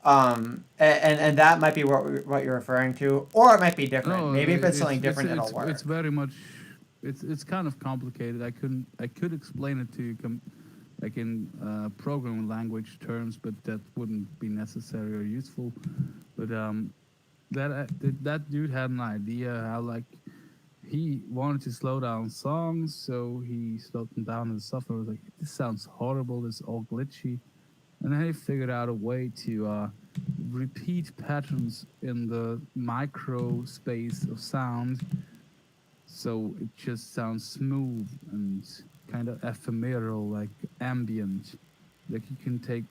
And that might be what you're referring to, or it might be different. No, Maybe if it's something it's different, it'll it's work. very much it's kind of complicated. I could explain it to you like in programming language terms, but that wouldn't be necessary or useful. But that dude had an idea how like he wanted to slow down songs, so he slowed them down and stuff. I was like, this sounds horrible. It's all glitchy. And then he figured out a way to repeat patterns in the micro space of sound, so it just sounds smooth and kind of ephemeral, like ambient. Like you can take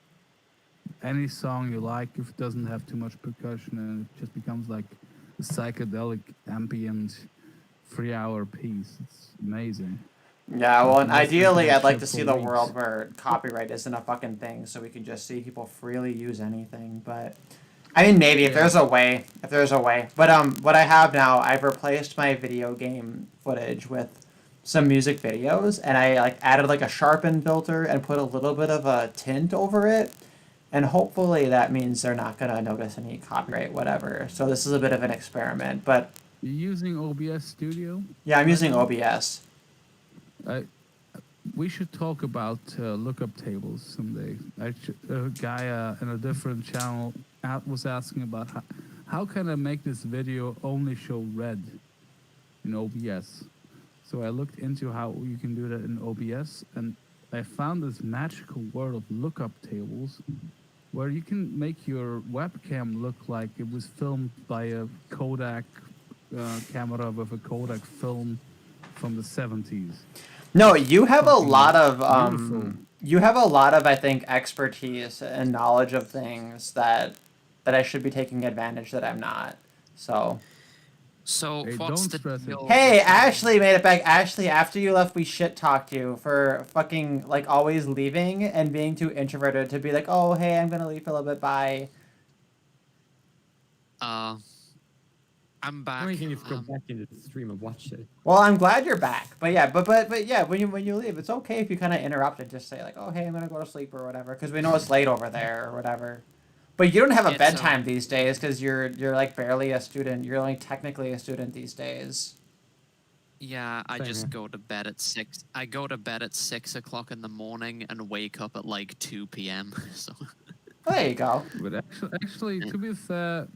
any song you like if it doesn't have too much percussion, and it just becomes like a psychedelic ambient 3-hour piece. It's amazing. Yeah, well, and Less ideally, I'd like to international see the police. world where copyright isn't a fucking thing, so we can just see people freely use anything. But I mean, maybe if Yeah. there's a way, if there's a way. But what I have now, I've replaced my video game footage with some music videos, and I like added like a sharpen filter and put a little bit of a tint over it, and hopefully that means they're not gonna notice any copyright, whatever. So this is a bit of an experiment, but You're using OBS Studio? yeah, I'm right using now? OBS. We should talk about lookup tables someday. A guy in a different channel was asking about how can I make this video only show red in OBS. So I looked into how you can do that in OBS, and I found this magical world of lookup tables where you can make your webcam look like it was filmed by a Kodak camera with a Kodak film from the 70s. No, you have a Fucking lot of beautiful. you have a lot of I think expertise and knowledge of things that I should be taking advantage that I'm not. So So Hey, what's don't the stress it. deal hey, with, Ashley made it back. Ashley, after you left, we shit talked you for fucking like always leaving and being too introverted to be like, oh hey, I'm gonna leave for a little bit. Bye. I'm back. I mean, you can just go back into the stream and watch it. Well, I'm glad you're back. But yeah, but yeah, when you leave, it's okay if you kind of interrupt and just say like, oh hey, I'm gonna go to sleep or whatever, because we know it's late over there or whatever. But you don't have a It's, bedtime these days because you're like barely a student. You're only technically a student these days. Yeah, I Same just here. go to bed at 6. I go to bed at 6 o'clock in the morning and wake up at like 2 p.m. So Oh, there you go. But actually, to be fair,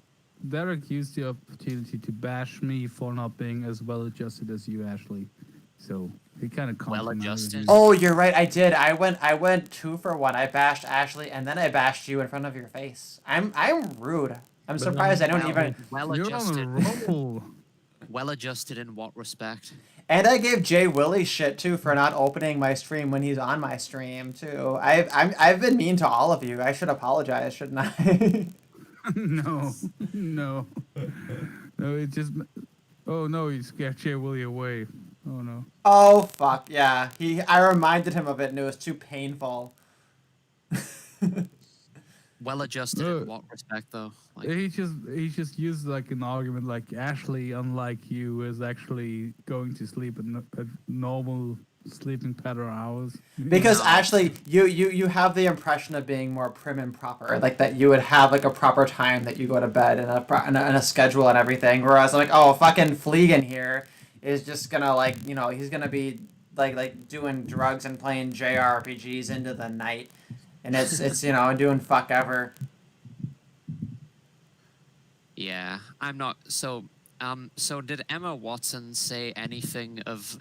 Derek used the opportunity to bash me for not being as well adjusted as you, Ashley. So he kind of Well-adjusted? Oh, you're right. I did. I went 2 for 1. I bashed Ashley and then I bashed you in front of your face. I'm rude. I'm But surprised I don't well- even. well You're on adjusted. a roll. Well adjusted in what respect? And I gave Jay Willie shit too for not opening my stream when he's on my stream too. I've been mean to all of you. I should apologize, shouldn't I? No, no, no. It just. Oh no, he scared Jay Willie away. Oh no. Oh fuck yeah. I reminded him of it and it was too painful. Well adjusted No. in what respect though? Like, He just used like an argument like Ashley, unlike you, is actually going to sleep at normal sleeping pattern hours. Because No. actually, you have the impression of being more prim and proper, like that you would have like a proper time that you go to bed and a schedule and everything. Whereas I'm like, oh, fucking Fleegan here is just gonna like, he's gonna be like doing drugs and playing JRPGs into the night, and it's doing fuck ever. yeah, I'm not. So did Emma Watson say anything of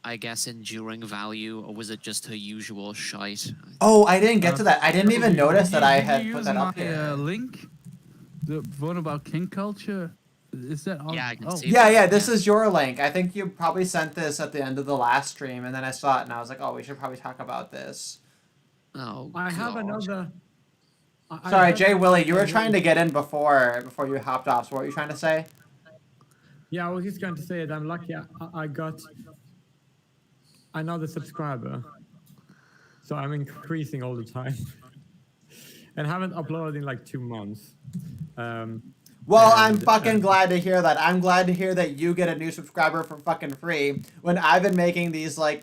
I guess enduring value, or was it just her usual shite? Oh, I didn't get to that. I didn't even notice that I Did you had put use that up my, here. link, the one about king culture. Is that on? Yeah, I can oh. see Yeah, this is your link. I think you probably sent this at the end of the last stream, and then I saw it, and I was like, oh, we should probably talk about this. Oh, I have God. another. Sorry, Jay Willie, you were trying to get in before you hopped off. So what were you trying to say? Yeah, I was just going to say that I'm lucky. I got another subscriber, so I'm increasing all the time, and haven't uploaded in like 2 months. Well, I'm And, fucking glad to hear that. I'm glad to hear that you get a new subscriber for fucking free when I've been making these like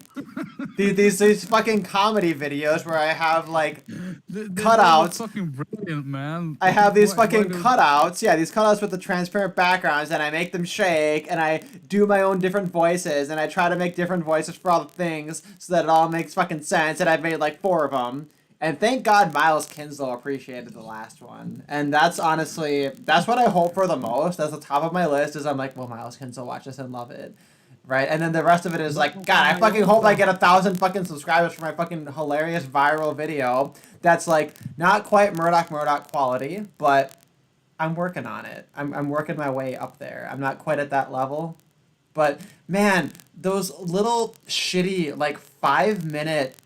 these fucking comedy videos where I have like cutouts. Fucking brilliant, man. I have these Why fucking do- cutouts. Yeah, these cutouts with the transparent backgrounds, and I make them shake, and I do my own different voices, and I try to make different voices for all the things so that it all makes fucking sense. And I've made like 4 of them. And thank God Miles Kinslow appreciated the last one. And that's honestly, that's what I hope for the most. That's the top of my list is I'm like, well, Miles Kinslow watch this and love it. Right? And then the rest of it is like, God, I fucking hope I get 1,000 fucking subscribers for my fucking hilarious viral video. That's like not quite Murdoch quality, but I'm working on it. I'm working my way up there. I'm not quite at that level. But man, those little shitty like 5-minute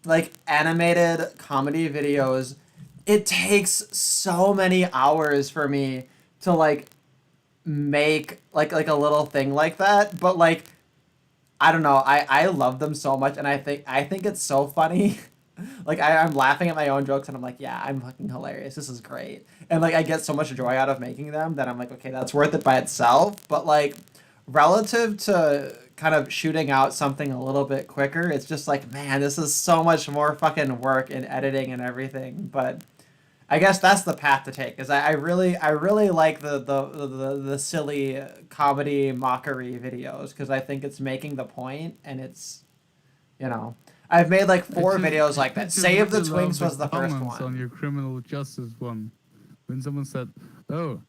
like animated comedy videos, it takes so many hours for me to like make like a little thing like that, but like I don't know. I love them so much, and I think it's so funny. Like I'm laughing at my own jokes, and I'm like, yeah, I'm fucking hilarious. This is great, and like I get so much joy out of making them that I'm like, okay, that's worth it by itself. But like, relative to kind of shooting out something a little bit quicker, it's just like, man, this is so much more fucking work in editing and everything. But I guess that's the path to take. Is I really like the silly comedy mockery videos because I think it's making the point and it's you know I've made like I 4 videos like I that. just Save the really love Twinks was the first comments on one. your criminal justice one. When someone said, "Oh,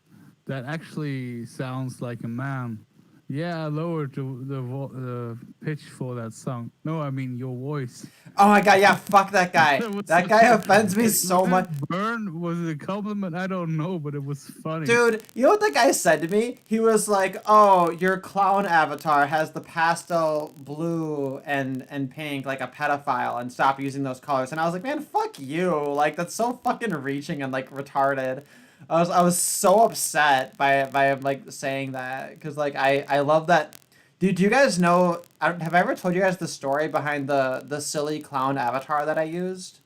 that actually sounds like a man." Yeah, I lowered the pitch for that song. No, I mean your voice. Oh my god, yeah, fuck that guy. That was That such guy a. offends me so Was it much. a burn? Was it a compliment? I don't know, but it was funny. Dude, you know what the guy said to me? He was like, "Oh, your clown avatar has the pastel blue and pink like a pedophile, and stop using those colors." And I was like, "Man, fuck you! Like that's so fucking reaching and like retarded." I was so upset by him like saying that because like I love that. Do you guys know? Have I ever told you guys the story behind the silly clown avatar that I used?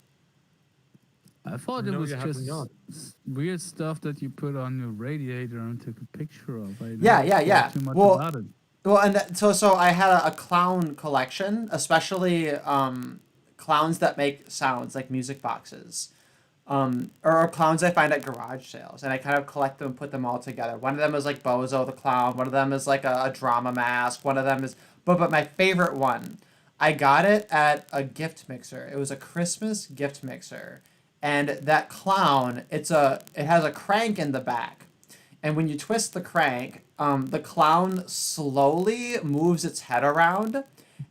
I thought it No, was you have just not. weird stuff that you put on your radiator and took a picture of. I Yeah, never yeah, thought yeah. too much Well, about it. Well, and so I had a clown collection, especially clowns that make sounds like music boxes, or clowns I find at garage sales, and I kind of collect them and put them all together. One of them is like Bozo the clown. One of them is like a drama mask. One of them is, but my favorite one, I got it at a gift mixer. It was a Christmas gift mixer, and that clown, it has a crank in the back, and when you twist the crank, the clown slowly moves its head around,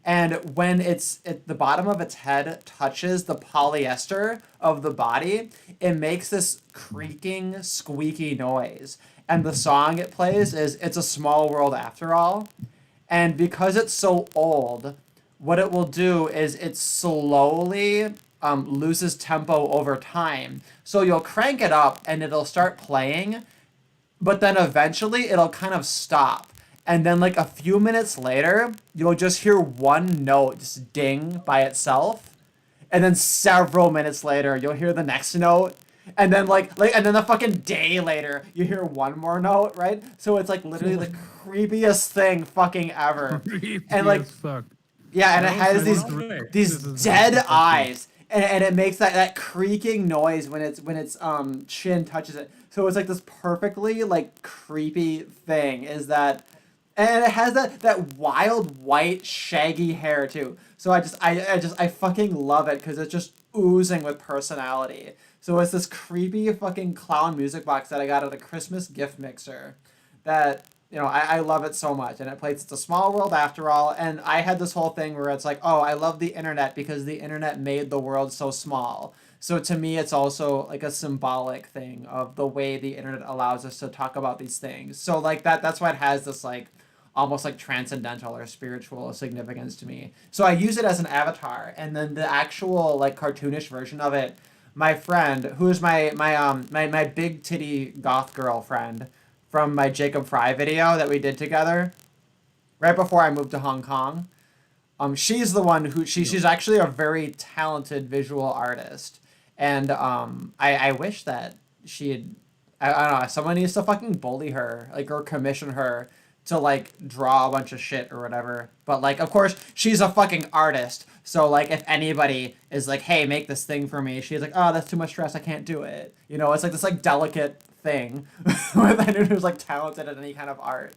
and when the bottom of its head touches the polyester of the body, it makes this creaking, squeaky noise. And the song it plays is "It's a Small World After All," and because it's so old, what it will do is it slowly loses tempo over time. So you'll crank it up and it'll start playing, but then eventually it'll kind of stop. And then like a few minutes later, you'll just hear one note just ding by itself. And then several minutes later, you'll hear the next note. And then and then the fucking day later, you hear one more note, right? So it's like literally the creepiest thing fucking ever. Creepy And like as fuck. yeah, and it I has also these want to- these this is dead fucking eyes, and it makes that creaking noise when its chin touches it. So it's like this perfectly like creepy thing is that, and it has that wild white shaggy hair too. So I fucking love it because it's just oozing with personality. So it's this creepy fucking clown music box that I got at a Christmas gift mixer that I love it so much, and it plays "It's a Small World After All," and I had this whole thing where it's like, oh, I love the internet because the internet made the world so small. So to me, it's also like a symbolic thing of the way the internet allows us to talk about these things. So like that's why it has this like almost like transcendental or spiritual significance to me. So I use it as an avatar, and then the actual like cartoonish version of it, my friend, who is my big titty goth girlfriend from my Jacob Fry video that we did together right before I moved to Hong Kong. She's the one who she's actually a very talented visual artist, and I wish that she'd I don't know, someone needs to fucking bully her like or commission her to like draw a bunch of shit or whatever. But like of course she's a fucking artist, so like if anybody is like, hey, make this thing for me, she's like, oh, that's too much stress, I can't do it. It's like this like delicate thing with anyone who's like talented at any kind of art.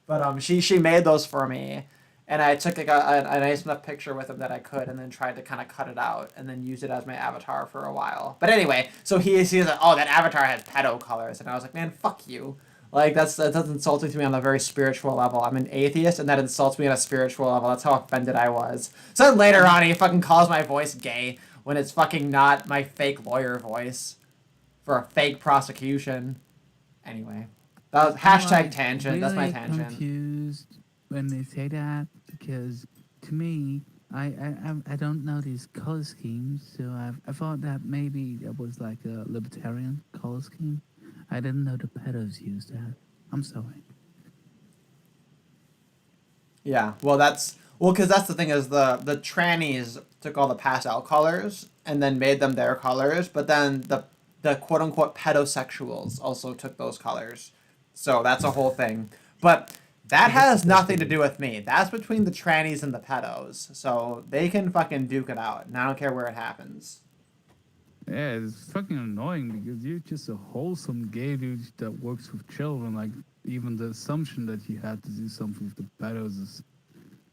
But she made those for me, and I took like a nice enough picture with him that I could, and then tried to kind of cut it out and then use it as my avatar for a while. But anyway, so he's like, oh, that avatar has pedo colors, and I was like, man, fuck you. Like that's insulting to me on a very spiritual level. I'm an atheist, and that insults me on a spiritual level. That's how offended I was. So then later on, he fucking calls my voice gay when it's fucking not my fake lawyer voice for a fake prosecution. Anyway, that was hashtag tangent. That's my really tangent. Confused when they say that because to me, I don't know these color schemes, so I thought that maybe that was like a libertarian color scheme. I didn't know the pedos used that. I'm sorry. Yeah, well, that's Well, because that's the thing is the trannies took all the pastel colors and then made them their colors, but then the quote unquote pedosexuals also took those colors. So that's a whole thing. But that That's has supposed nothing to be. do with me. That's between the trannies and the pedos. So they can fucking duke it out, and I don't care where it happens. Yeah, it's fucking annoying because you're just a wholesome gay dude that works with children. Like, even the assumption that you had to do something with the pedos is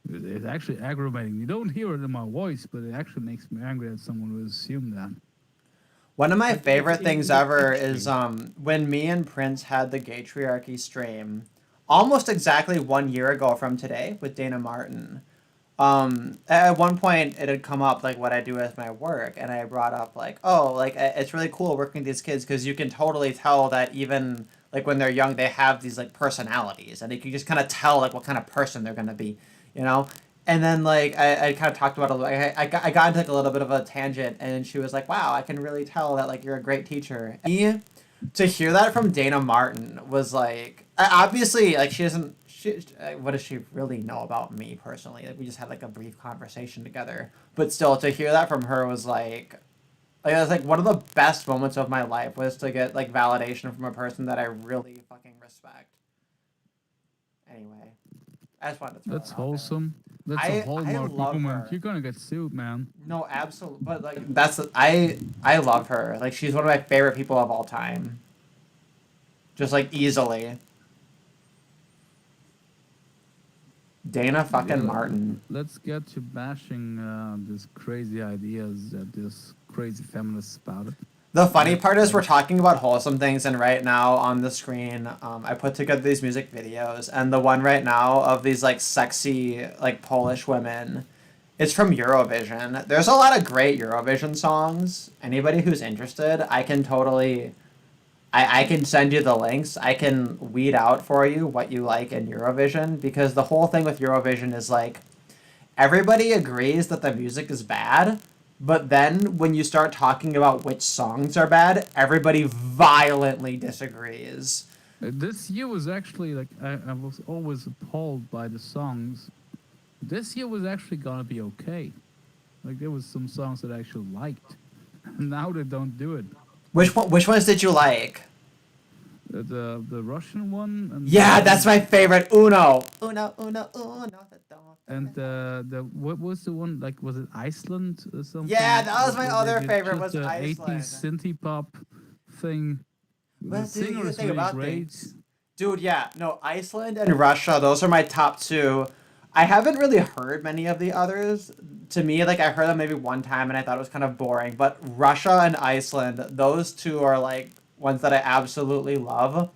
it's actually aggravating. You don't hear it in my voice, but it actually makes me angry that someone would assume that. One of my Like, it's favorite things in the ever is extreme. when me and Prince had the Gaytriarchy stream almost exactly 1 year ago from today with Dana Martin. At one point it had come up like what I do with my work, and I brought up like, oh, like it's really cool working with these kids because you can totally tell that even like when they're young they have these like personalities, and you can just kind of tell like what kind of person they're gonna be, you know. And then like I kind of talked about it. I got into like a little bit of a tangent, and she was like, "Wow, I can really tell that like you're a great teacher." And to hear that from Dana Martin was like, obviously like she doesn't. What does she really know about me personally? Like we just had like a brief conversation together, but still to hear that from her was like it was like one of the best moments of my life was to get like validation from a person that I really fucking respect. Anyway, I just wanted to throw That's that out there. wholesome. That's a I hallmark love moment. her. You're gonna get sued, man. No, absolutely. But like that's I love her. Like she's one of my favorite people of all time. Just like easily. Dana fucking Yeah, Martin. let's get to bashing these crazy ideas that this crazy feminists about it. The funny Let's part is we're talking about wholesome things, and right now on the screen, I put together these music videos, and the one right now of these like sexy like Polish women, it's from Eurovision. There's a lot of great Eurovision songs. Anybody who's interested, I can totally, I can send you the links. I can weed out for you what you like in Eurovision because the whole thing with Eurovision is like everybody agrees that the music is bad, but then when you start talking about which songs are bad, everybody violently disagrees. This year was actually like I was always appalled by the songs. This year was actually gonna be okay. Like there was some songs that I actually liked. Now they don't do it. Which ones did you like? The Russian one Yeah, that's my favorite. Uno. Uno, uno, uno. and the what was the one, like, was it Iceland or something? Yeah, that was my Where other they did favorite just was the Iceland. 80s synthie pop thing. The What do singer you is think really about great. things? Dude, yeah, no, Iceland and Russia, those are my top two. I haven't really heard many of the others. To me, like I heard them maybe one time and I thought it was kind of boring, but Russia and Iceland, those two are like ones that I absolutely love.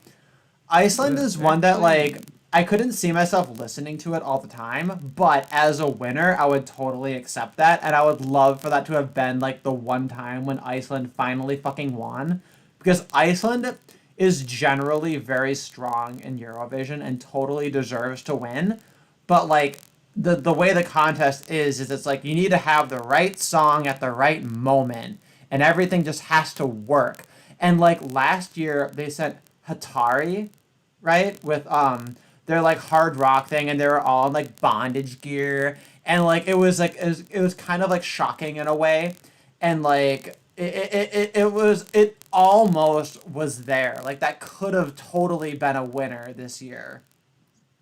Iceland is one that Actually, like I couldn't see myself listening to it all the time, but as a winner, I would totally accept that, and I would love for that to have been like the one time when Iceland finally fucking won, because Iceland is generally very strong in Eurovision and totally deserves to win, but like the way the contest is it's like you need to have the right song at the right moment, and everything just has to work. And like last year, they sent Hatari, right? With their like hard rock thing, and they were all in like bondage gear, and like it was kind of like shocking in a way, and like it almost was there. Like that could have totally been a winner this year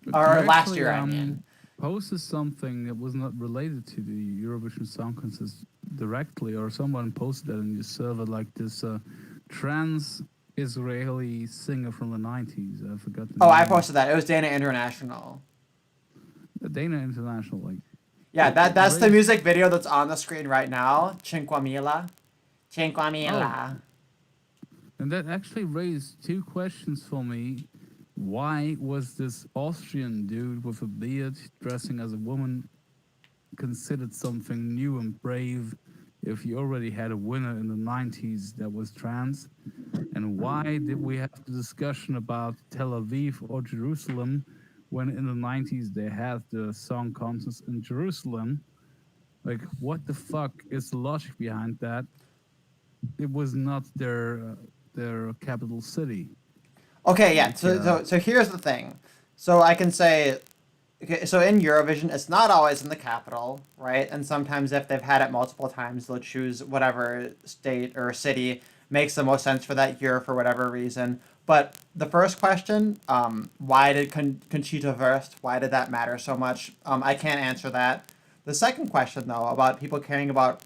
you or last actually year. I mean, posted something that was not related to the Eurovision Song Contest directly, or someone posted that in your server, like this trans Israeli singer from the 90s. I forgot the oh, I name. posted that. It was Dana International. Dana International, like Yeah, it that's the raised. music video that's on the screen right now. Cinquamila. Oh, Cinquamila. and that actually raised two questions for me. Why was this Austrian dude with a beard dressing as a woman considered something new and brave if you already had a winner in the 90s that was trans? And why did we have the discussion about Tel Aviv or Jerusalem when in the 90s they had the song contest in Jerusalem? Like, what the fuck is the logic behind that? It was not their capital city. Okay, yeah. Like, So here's the thing. So I can say okay, so in Eurovision, it's not always in the capital, right? And sometimes if they've had it multiple times, they'll choose whatever state or city makes the most sense for that year for whatever reason. But the first question, why did Conchita Wurst, why did that matter so much? I can't answer that. The second question, though, about people caring about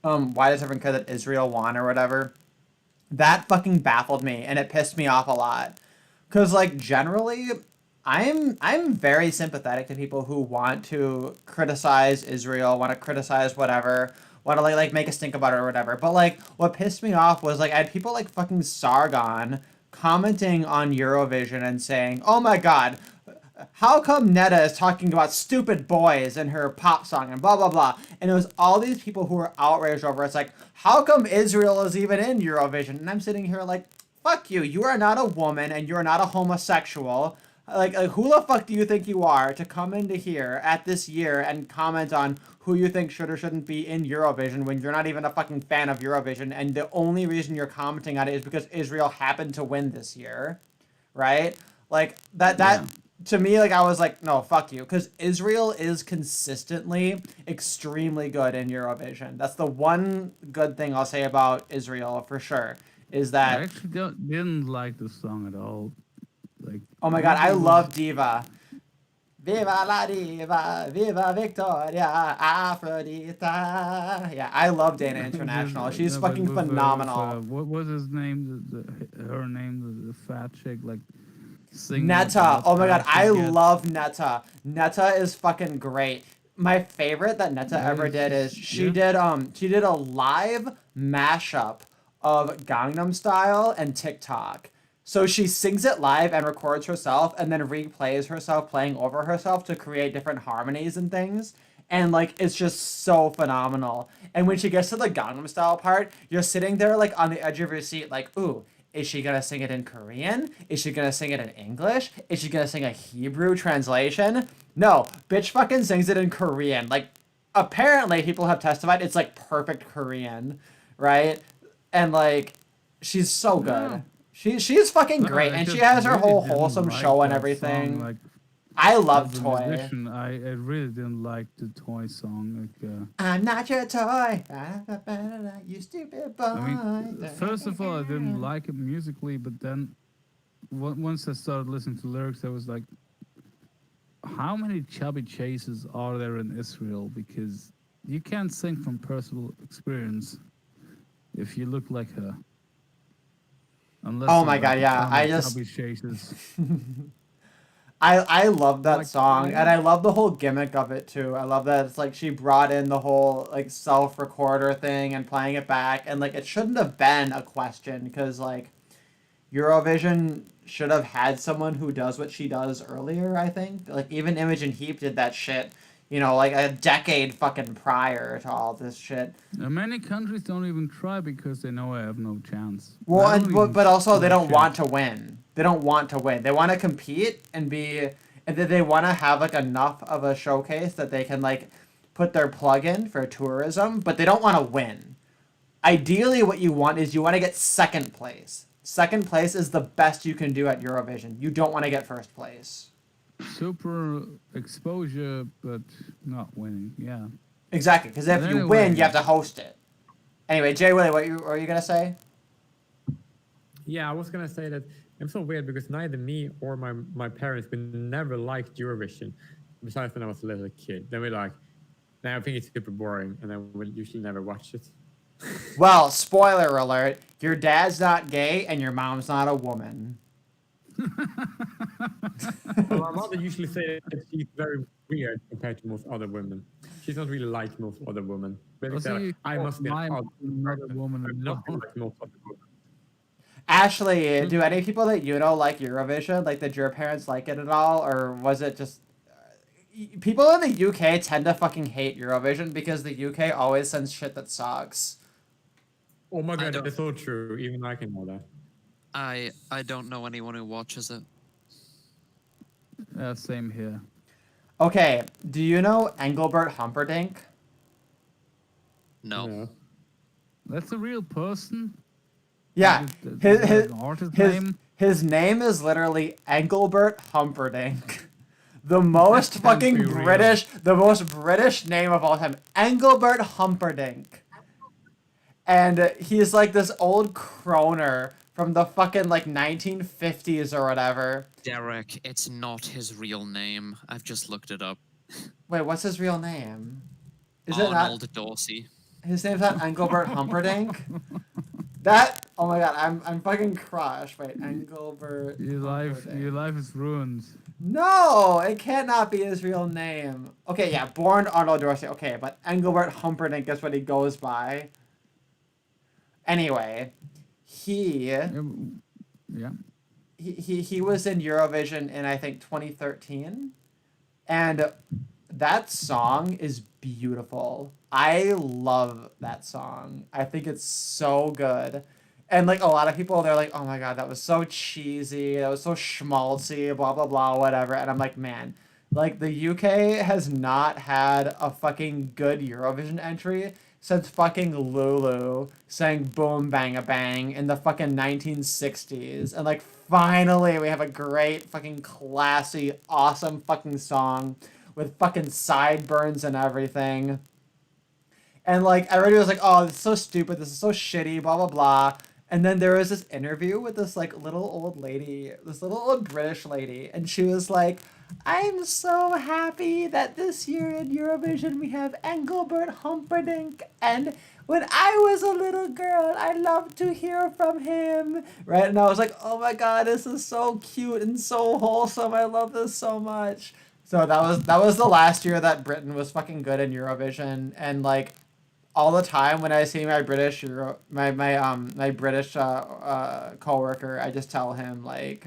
why does everyone care that Israel won or whatever, that fucking baffled me and it pissed me off a lot. Cause like generally, I'm very sympathetic to people who want to criticize Israel, want to criticize whatever, want to like make a stink about it or whatever. But like what pissed me off was like I had people like fucking Sargon commenting on Eurovision and saying, "Oh my god, how come Netta is talking about stupid boys in her pop song and blah blah blah?" And it was all these people who were outraged over it. It's like, how come Israel is even in Eurovision? And I'm sitting here like, fuck you. You are not a woman and you are not a homosexual. Like who the fuck do you think you are to come into here at this year and comment on who you think should or shouldn't be in Eurovision when you're not even a fucking fan of Eurovision and the only reason you're commenting on it is because Israel happened to win this year, right? Like that to me, like I was like, no, fuck you, because Israel is consistently extremely good in Eurovision. That's the one good thing I'll say about Israel for sure. Is that I actually didn't like the song at all. Like, oh my god, I love Diva. Viva la Diva, Viva Victoria, Aphrodita. Yeah, I love Dana International. She's fucking phenomenal. What was his name? Her name, the fat chick, like singing. Netta. Oh my god, I passion, love Netta. Netta is fucking great. My favorite that Netta ever did is she did a live mashup of Gangnam Style and TikTok. So she sings it live and records herself and then replays herself playing over herself to create different harmonies and things. And like it's just so phenomenal. And when she gets to the Gangnam Style part, you're sitting there like on the edge of your seat like, ooh, is she gonna sing it in Korean? Is she gonna sing it in English? Is she gonna sing a Hebrew translation? No, bitch fucking sings it in Korean. Like apparently people have testified it's like perfect Korean, right? And like she's so good. Yeah. She's fucking great, and she has her whole wholesome show and everything. Like, I love as a Toy. musician, I really didn't like the Toy song. Like, I'm not your toy, you stupid boy. I mean, first of all, I didn't like it musically, but then once I started listening to lyrics, I was like, how many chubby chases are there in Israel? Because you can't sing from personal experience if you look like her. Unless Oh you're my like god, a yeah, ton I of just chubby chases. I love that Like, song, I- and I love the whole gimmick of it too. I love that it's like she brought in the whole like self-recorder thing and playing it back, and like it shouldn't have been a question because like Eurovision should have had someone who does what she does earlier. I think like even Imogen Heap did that shit, you know, like a decade fucking prior to all this shit. Many countries don't even try because they know I have no chance. Well, I and don't but, even but also they give a don't shit. want to win. They don't want to win. They want to compete and be, and then they want to have like enough of a showcase that they can like put their plug in for tourism, but they don't want to win. Ideally, what you want is you want to get second place. Second place is the best you can do at Eurovision. You don't want to get first place. Super exposure, but not winning. Yeah. Exactly, because if But you anyway. win, you have to host it. Anyway, Jay Willie, what were you gonna say? Yeah, I was gonna say that I'm so weird because neither me or my parents we never liked Eurovision. Besides when I was a little kid, then we like, now I think it's super boring, and then we usually never watch it. Well, spoiler alert: your dad's not gay and your mom's not a woman. Well, my mother usually say that she's very weird compared to most other women. She's not really like most other women. But Also, you I must be my an odd another person. woman I'm as not well. like most other women. Ashley, do any people that you know like Eurovision? Like, did your parents like it at all, or was it just people in the UK tend to fucking hate Eurovision because the UK always sends shit that sucks. Oh my god, don't- that's so true. Even I can know that. I don't know anyone who watches it. Same here. Okay, do you know Engelbert Humperdinck? No. Yeah. That's a real person. Yeah, Is his that an artist name? his name is literally Engelbert Humperdinck. the most Can't fucking be real. the most British name of all time, Engelbert Humperdinck. And he's like this old croner from the fucking like 1950s or whatever. Derek, it's not his real name. I've just looked it up. Wait, what's his real name? Is it not? Arnold Dorsey. His name's not Engelbert Humperdinck? That, oh my god, I'm fucking crushed. Wait, Engelbert Your Humperdinck. life is ruined. No, it cannot be his real name. Okay, yeah, born Arnold Dorsey. Okay, but Engelbert Humperdinck is what he goes by. Anyway, Yeah. he was in Eurovision in I think 2013, and that song is beautiful. I love that song. I think it's so good. And like a lot of people, they're like, "Oh my god, that was so cheesy. That was so schmaltzy, blah blah blah, whatever." And I'm like, "Man, like the UK has not had a fucking good Eurovision entry since fucking Lulu sang Boom Bang a Bang in the fucking 1960s." And like finally we have a great fucking classy, awesome fucking song with fucking sideburns and everything. And like everybody was like, "Oh, this is so stupid. This is so shitty." Blah blah blah. And then there was this interview with this like little old lady, this little old British lady, and she was like, "I'm so happy that this year in Eurovision we have Engelbert Humperdinck, and when I was a little girl, I loved to hear from him." Right? And I was like, "Oh my god, this is so cute and so wholesome. I love this so much." So that was the last year that Britain was fucking good in Eurovision, and like all the time when I see my British my British coworker, I just tell him like,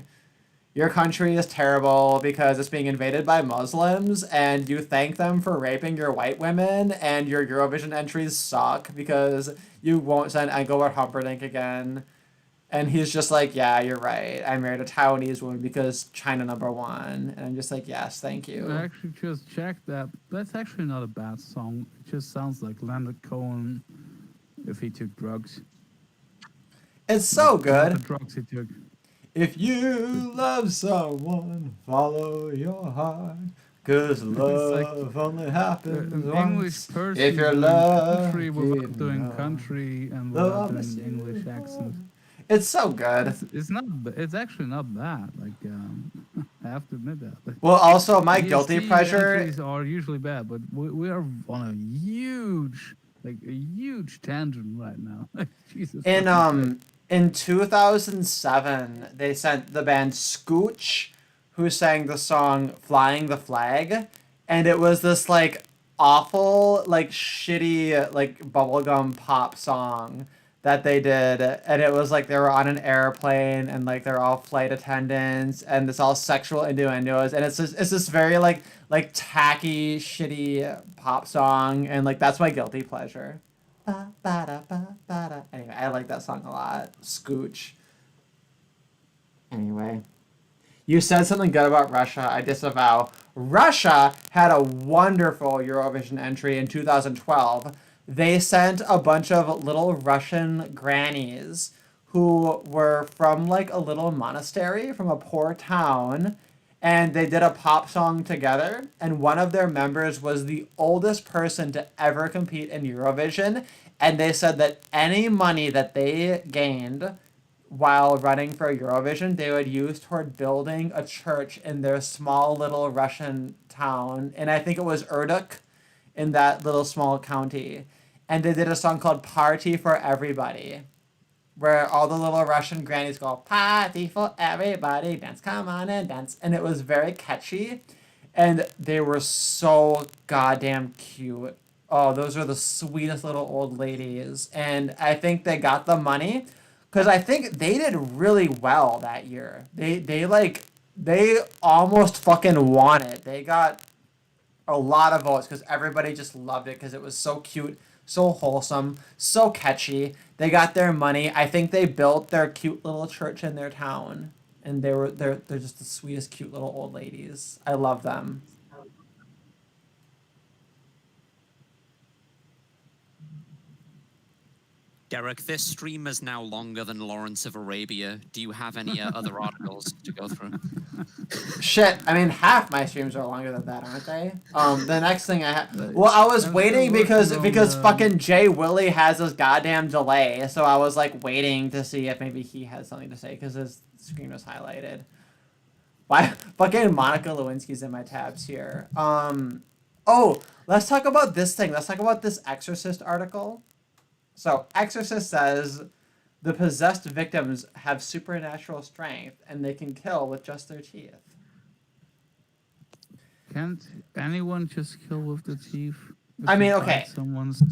"Your country is terrible because it's being invaded by Muslims, and you thank them for raping your white women, and your Eurovision entries suck because you won't send Engelbert Humperdinck again." And he's just like, "Yeah, you're right. I married a Taiwanese woman because China #1." And I'm just like, "Yes, thank I you." actually just checked that. That's actually not a bad song. It just sounds like Leonard Cohen if he took drugs. It's so Not good. the drugs he took. If you love someone, follow your heart. 'Cause love only happens An once. English person If you're doing country lucky without doing enough. country and Love without is doing English you. accent. It's so good. It's not. It's actually not bad. Like I have to admit that. Like, Well, also my guilty EST pleasure. entries are usually bad, but we are on a huge tangent right now. Jesus. In fucking Christ. in 2007, they sent the band Scooch, who sang the song "Flying the Flag," and it was this like awful, like shitty, like bubblegum pop song that they did, and it was like they were on an airplane and like they're all flight attendants, and it's all sexual innuendos, and it's this very like tacky, shitty pop song, and like that's my guilty pleasure. Ba, ba, da, ba, ba, da. Anyway, I like that song a lot. Scooch. Anyway. You said something good about Russia. I disavow. Russia had a wonderful Eurovision entry in 2012. They sent a bunch of little Russian grannies who were from like a little monastery from a poor town, and they did a pop song together, and one of their members was the oldest person to ever compete in Eurovision, and they said that any money that they gained while running for Eurovision, they would use toward building a church in their small little Russian town, and I think it was Urduk in that little small county. And they did a song called Party for Everybody, where all the little Russian grannies go, "Party for everybody, dance, come on and dance." And it was very catchy, and they were so goddamn cute. Oh, those are the sweetest little old ladies. And I think they got the money because I think they did really well that year. They almost fucking won it. They got a lot of votes because everybody just loved it because it was so cute, so wholesome, so catchy. They got their money. I think they built their cute little church in their town, and they're just the sweetest, cute little old ladies. I love them. Garrick, this stream is now longer than Lawrence of Arabia. Do you have any other articles to go through? Shit, I mean, half my streams are longer than that, aren't they? The next thing I have... Well, I was I'm waiting still because working on, fucking Jay Willie has this goddamn delay, so I was, like, waiting to see if maybe he had something to say, because his screen was highlighted. Why? Fucking Monica Lewinsky's in my tabs here. Oh, let's talk about this thing. Let's talk about this Exorcist article. So, Exorcist says... The possessed victims have supernatural strength, and they can kill with just their teeth. Can't anyone just kill with the teeth? If I mean, you okay. bite someone's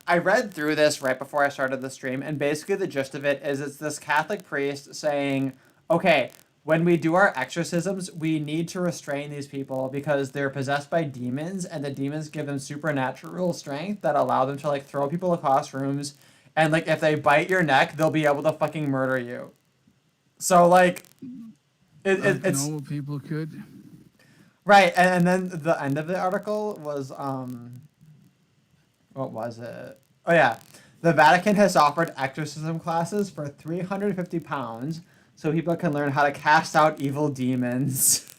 I read through this right before I started the stream, and basically the gist of it is it's this Catholic priest saying, okay, when we do our exorcisms, we need to restrain these people because they're possessed by demons, and the demons give them supernatural strength that allow them to, like, throw people across rooms. And, like, if they bite your neck, they'll be able to fucking murder you. So, like, it's... normal people could. Right, and then the end of the article was, what was it? Oh, yeah. The Vatican has offered exorcism classes for £350 so people can learn how to cast out evil demons.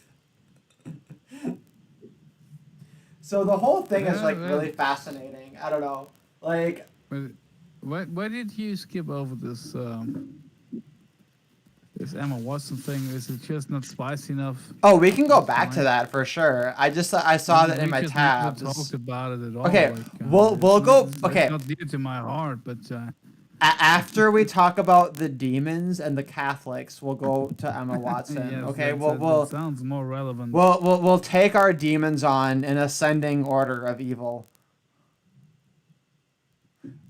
So the whole thing is, like, really fascinating. I don't know. Like... Why did you skip over this this Emma Watson thing? Is it just not spicy enough? Oh, we can go back to that for sure. I saw that in my We tabs. talked about it at all. Okay, like, we'll go. it's Okay, not dear to my heart, but after we talk about the demons and the Catholics, we'll go to Emma Watson. yes, Okay, that sounds more relevant. We'll take our demons on in ascending order of evil.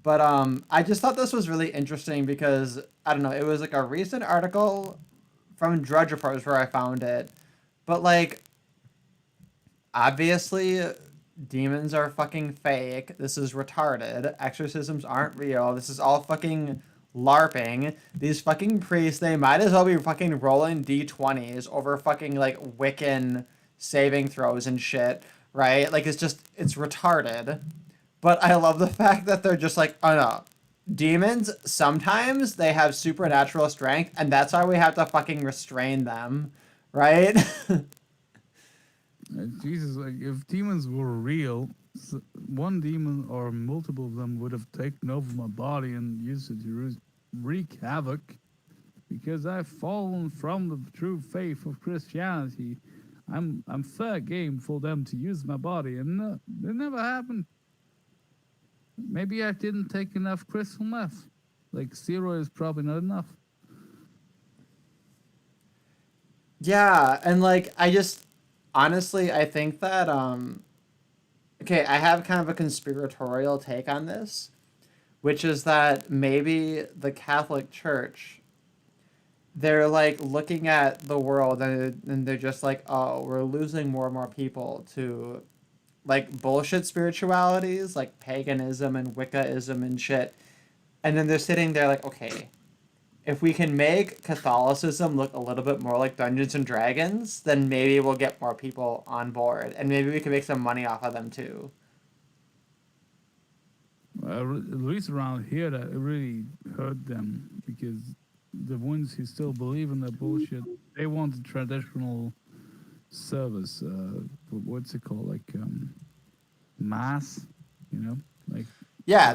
But I just thought this was really interesting because, I don't know, it was like a recent article from Drudge Report is where I found it. But, like, obviously, demons are fucking fake. This is retarded. Exorcisms aren't real. This is all fucking LARPing. These fucking priests, they might as well be fucking rolling D20s over fucking, like, Wiccan saving throws and shit, right? Like, it's retarded. But I love the fact that they're just like, oh no, demons, sometimes they have supernatural strength, and that's why we have to fucking restrain them, right? Jesus, like, if demons were real, one demon or multiple of them would have taken over my body and used it to wreak havoc. Because I've fallen from the true faith of Christianity, I'm fair game for them to use my body, and it never happened. Maybe I didn't take enough crystal meth. Like, 0 is probably not enough. Yeah, and, like, honestly, I think that, okay, I have kind of a conspiratorial take on this, which is that maybe the Catholic Church, they're, like, looking at the world and they're just like, oh, we're losing more and more people to... like, bullshit spiritualities, like paganism and Wiccaism and shit. And then they're sitting there like, okay, if we can make Catholicism look a little bit more like Dungeons and Dragons, then maybe we'll get more people on board. And maybe we can make some money off of them, too. At least around here, that it really hurt them. Because the ones who still believe in that bullshit, they want the traditional... service, what's it called, like mass, you know, like yeah,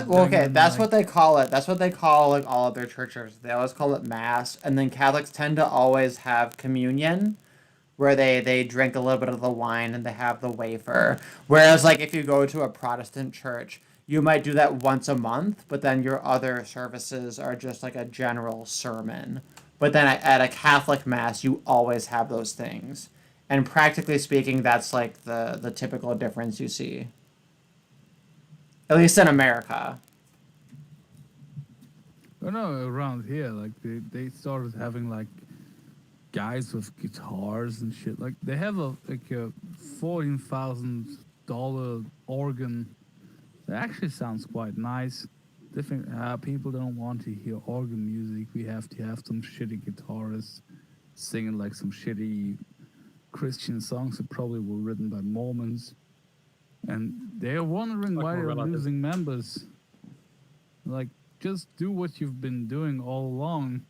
well, okay, that's what they call it. That's what they call, like, all of their churches. They always call it mass, and then Catholics tend to always have communion, where they drink a little bit of the wine and they have the wafer. Whereas, like, if you go to a Protestant church, you might do that once a month, but then your other services are just like a general sermon. But then at a Catholic mass, you always have those things. And practically speaking, that's like the typical difference you see. At least in America. I know around here, like they started having like guys with guitars and shit. Like they have a $14,000 organ. That actually sounds quite nice. They think people don't want to hear organ music. We have to have some shitty guitarists singing like some shitty Christian songs that probably were written by Mormons. And they're wondering Like why more they're relative. losing members. Like, just do what you've been doing all along.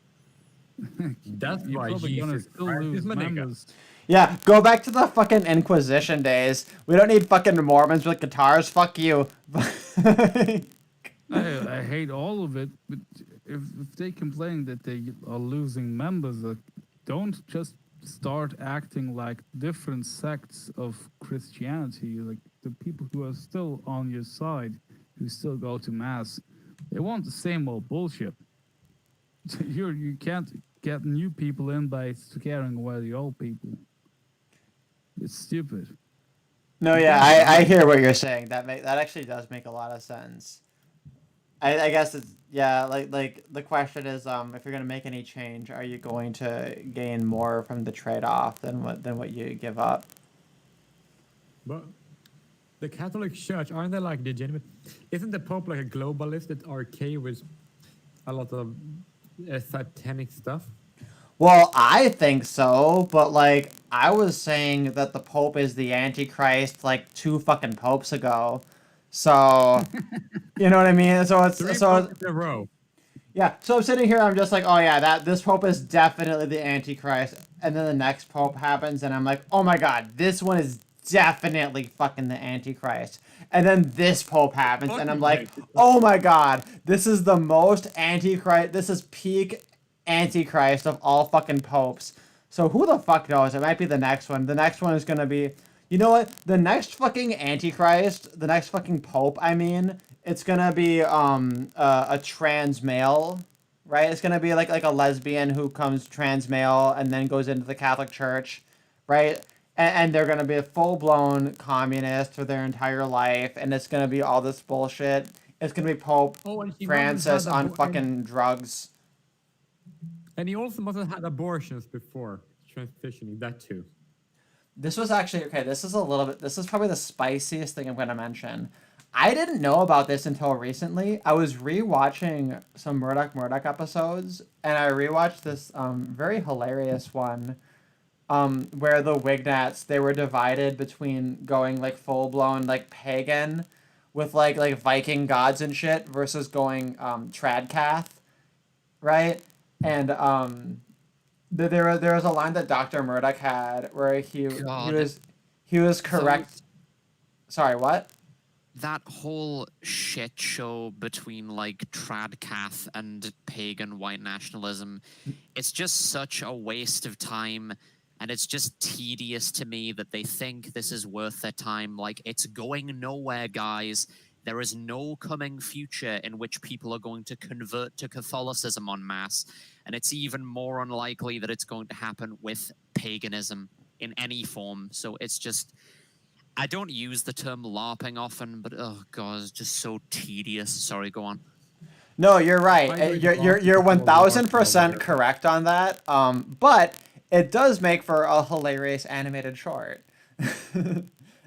That's You're why probably gonna Jesus still Christ is lose my nigga. members. Yeah, go back to the fucking Inquisition days. We don't need fucking Mormons with guitars. Fuck you. I hate all of it, but if they complain that they are losing members, don't just start acting like different sects of Christianity. Like the people who are still on your side, who still go to mass, they want the same old bullshit. You can't get new people in by scaring away the old people. It's stupid. No, yeah, I hear what you're saying. That actually does make a lot of sense. I guess it's yeah, like the question is if you're gonna make any change, are you going to gain more from the trade off than what you give up? But the Catholic Church, aren't they like legitimate? Isn't the Pope like a globalist that's okay with a lot of satanic stuff? Well, I think so, but like I was saying that the Pope is the Antichrist like 2 fucking popes ago. So you know what I mean? So it's Three so popes in a row. yeah, so I'm sitting here, I'm just like, oh yeah, that this pope is definitely the Antichrist, and then the next pope happens, and I'm like, oh my god, this one is definitely fucking the Antichrist, and then this pope happens, and I'm like, oh my god, this is the most Antichrist, this is peak Antichrist of all fucking popes. So who the fuck knows? It might be the next one. The next one is gonna be, you know what? The next fucking Antichrist, the next fucking pope, I mean, it's gonna be a trans male, right? It's gonna be like a lesbian who comes trans male and then goes into the Catholic Church, right? And they're gonna be a full blown communist for their entire life, and it's gonna be all this bullshit. It's gonna be Pope Oh, and he Francis must have on fucking drugs. and he also must have had abortions before transitioning. That too. This was actually okay. This is a little bit. This is probably the spiciest thing I'm going to mention. I didn't know about this until recently. I was rewatching some Murdoch episodes, and I rewatched this very hilarious one where the Wignats they were divided between going like full blown like pagan with like Viking gods and shit versus going tradcath, right? And there was a line that Dr. Murdoch had where God. he was correct. Sorry, what? That whole shit show between like tradcath and pagan white nationalism, it's just such a waste of time, and it's just tedious to me that they think this is worth their time. Like, it's going nowhere, guys. There is no coming future in which people are going to convert to Catholicism en masse, and it's even more unlikely that it's going to happen with paganism in any form. So it's just, I don't use the term LARPing often, but oh god, it's just so tedious. Sorry, go on. No, you're I right. agree You're with 1000% LARP. correct on that. But it does make for a hilarious animated short,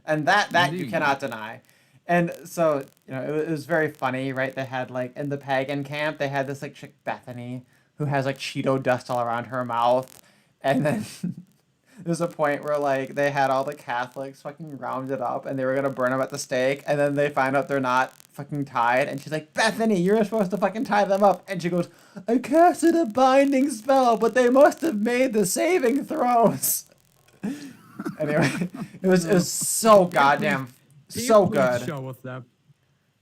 and that you Indeed. cannot deny. And so it was very funny, right? They had like in the pagan camp, they had this like chick Bethany who has like Cheeto dust all around her mouth, and then there's a point where like they had all the Catholics fucking rounded up and they were gonna burn them at the stake, and then they find out they're not fucking tied, and she's like, Bethany, you're supposed to fucking tie them up, and she goes, I casted a binding spell, but they must have made the saving throws. Anyway, it was so goddamn so good. Show us that.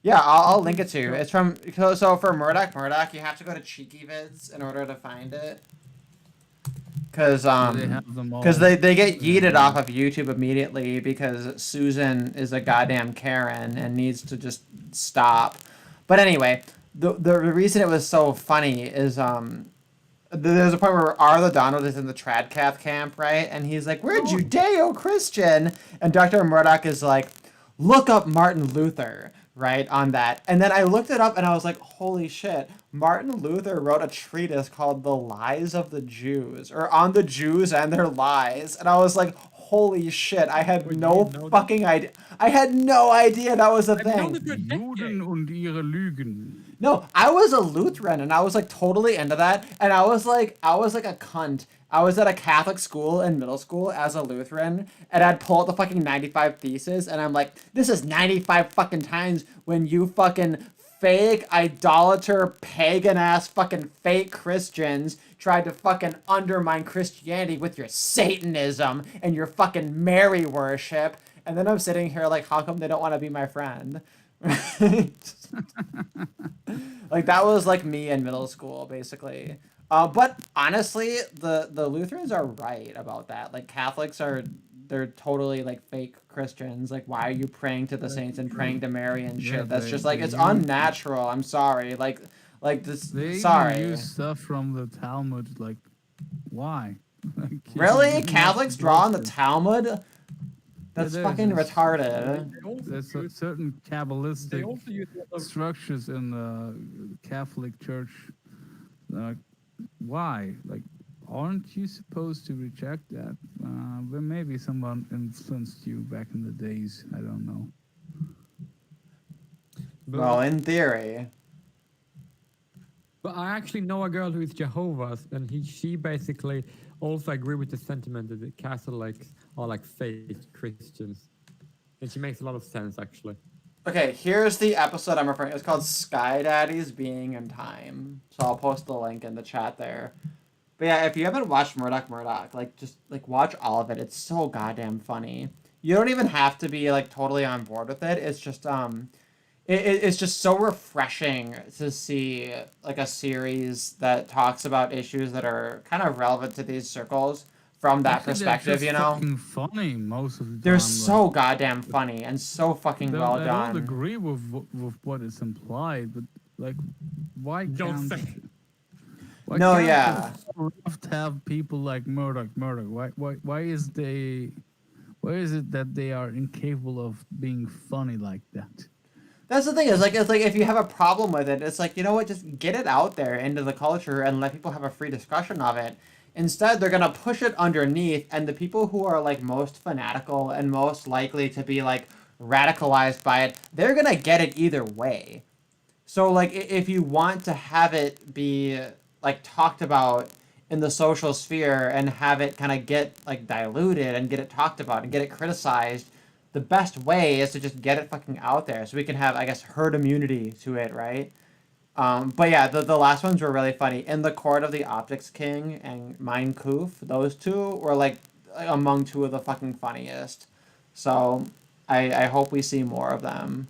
Yeah, I'll link it to you. It's from so for Murdoch, you have to go to Cheeky Vids in order to find it. Cause They have them all. they get yeeted off of YouTube immediately because Susan is a goddamn Karen and needs to just stop. But anyway, the reason it was so funny is there's a point where Arlo Donald is in the Tradcath camp, right? And he's like, we're Judeo-Christian. And Dr. Murdoch is like, look up Martin Luther, right, on that. And then I looked it up and I was like, holy shit. Martin Luther wrote a treatise called The Lies of the Jews, or On the Jews and Their Lies. And I was like, holy shit, I had Wait, no you know that? fucking idea. I had no idea that was a I've known thing. it for decades. Juden und ihre Lügen. No, I was a Lutheran and I was like totally into that. And I was like a cunt. I was at a Catholic school in middle school as a Lutheran, and I'd pull out the fucking 95 Thesis, and I'm like, this is 95 fucking times when you fucking fake idolater pagan ass fucking fake Christians tried to fucking undermine Christianity with your Satanism and your fucking Mary worship. And then I'm sitting here like, how come they don't want to be my friend? Like that was like me in middle school, basically. But honestly, the Lutherans are right about that. Like Catholics are, they're totally like fake Christians. Like, why are you praying to the saints and praying to Mary and shit? Yeah, That's just like they it's use, unnatural. I'm sorry. Like this. they even Sorry. use stuff from the Talmud. Like, why? Like, Really? you're not Catholics draw on the supposed to. Talmud? That's there's fucking this- retarded. They also There's use- certain they Kabbalistic also use a lot of structures in the Catholic Church. Why? Like, aren't you supposed to reject that? But maybe someone influenced you back in the days. I don't know. Well, in theory. But I actually know a girl who is Jehovah's, and she basically also agree with the sentiment that the Catholics are like fake Christians. And she makes a lot of sense, actually. Okay, here's the episode I'm referring. It's called Sky Daddy's Being in Time. So I'll post the link in the chat there. But yeah, if you haven't watched Murdoch, like just like watch all of it. It's so goddamn funny. You don't even have to be like totally on board with it. It's just it's just so refreshing to see like a series that talks about issues that are kind of relevant to these circles from that Actually, they're perspective, just you know? fucking funny most of the time. They're like, so goddamn funny and so fucking well I done. don't agree with what is implied, but like, why Don't can't? say. Why No, can't yeah. the left have people like Murdoch? Why is it that they are incapable of being funny like that? That's the thing, is like it's like if you have a problem with it, it's like, you know what, just get it out there into the culture and let people have a free discussion of it. Instead, they're gonna push it underneath, and the people who are like most fanatical and most likely to be like radicalized by it, they're gonna get it either way. So like if you want to have it be like talked about in the social sphere and have it kind of get like diluted and get it talked about and get it criticized, the best way is to just get it fucking out there so we can have, I guess, herd immunity to it, right? But yeah, the last ones were really funny. In the Court of the Optics King and Mein Kampf, those two were like among two of the fucking funniest. So I hope we see more of them.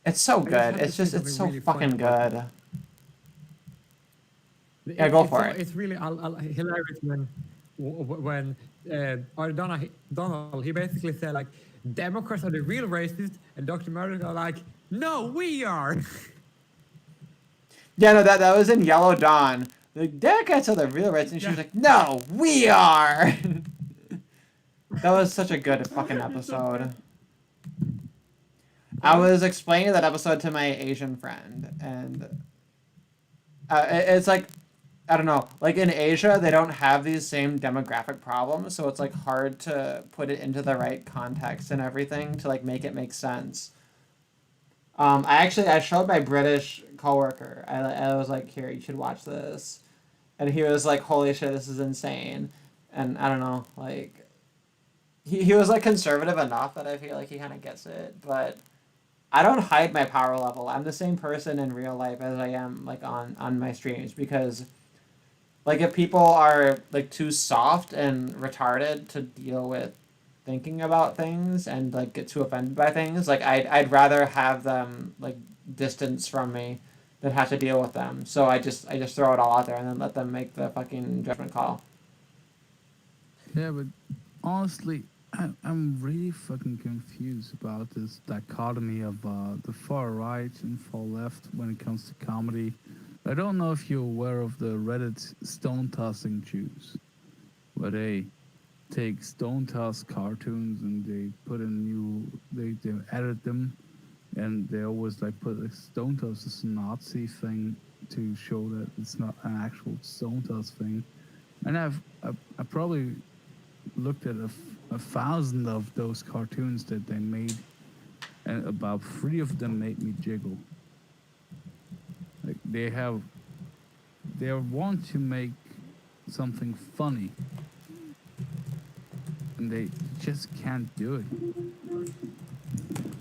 It's so I just good. have to It's say just, it's so something really funny fucking about good. it. Yeah, go It's for so- it. It's really hilarious when Donald, he basically said like, Democrats are the real racists, and Dr. Murdoch are like, no, we are. Yeah, no, that was in Yellow Dawn. The Democrats are the real reds, and she was Yeah. like, no, we are! That was such a good fucking episode. I was explaining that episode to my Asian friend, and it's like, I don't know, like in Asia, they don't have these same demographic problems, so it's like hard to put it into the right context and everything to like make it make sense. I showed my British coworker. I was like, here, you should watch this, and he was like, holy shit, this is insane, and I don't know, like, he was like conservative enough that I feel like he kind of gets it, but I don't hide my power level. I'm the same person in real life as I am like on my streams, because like if people are like too soft and retarded to deal with thinking about things and like get too offended by things, like I'd rather have them like distance from me than have to deal with them. So I just throw it all out there and then let them make the fucking judgment call. Yeah, but honestly, I'm really fucking confused about this dichotomy of the far right and far left when it comes to comedy. I don't know if you're aware of the Reddit stone tossing Jews, where they take stone toss cartoons and they put in they edit them, and they always like put a stone toss as a Nazi thing to show that it's not an actual stone toss thing. And I probably looked at a 1,000 of those cartoons that they made, and about 3 of them made me jiggle. Like they want to make something funny, and they just can't do it.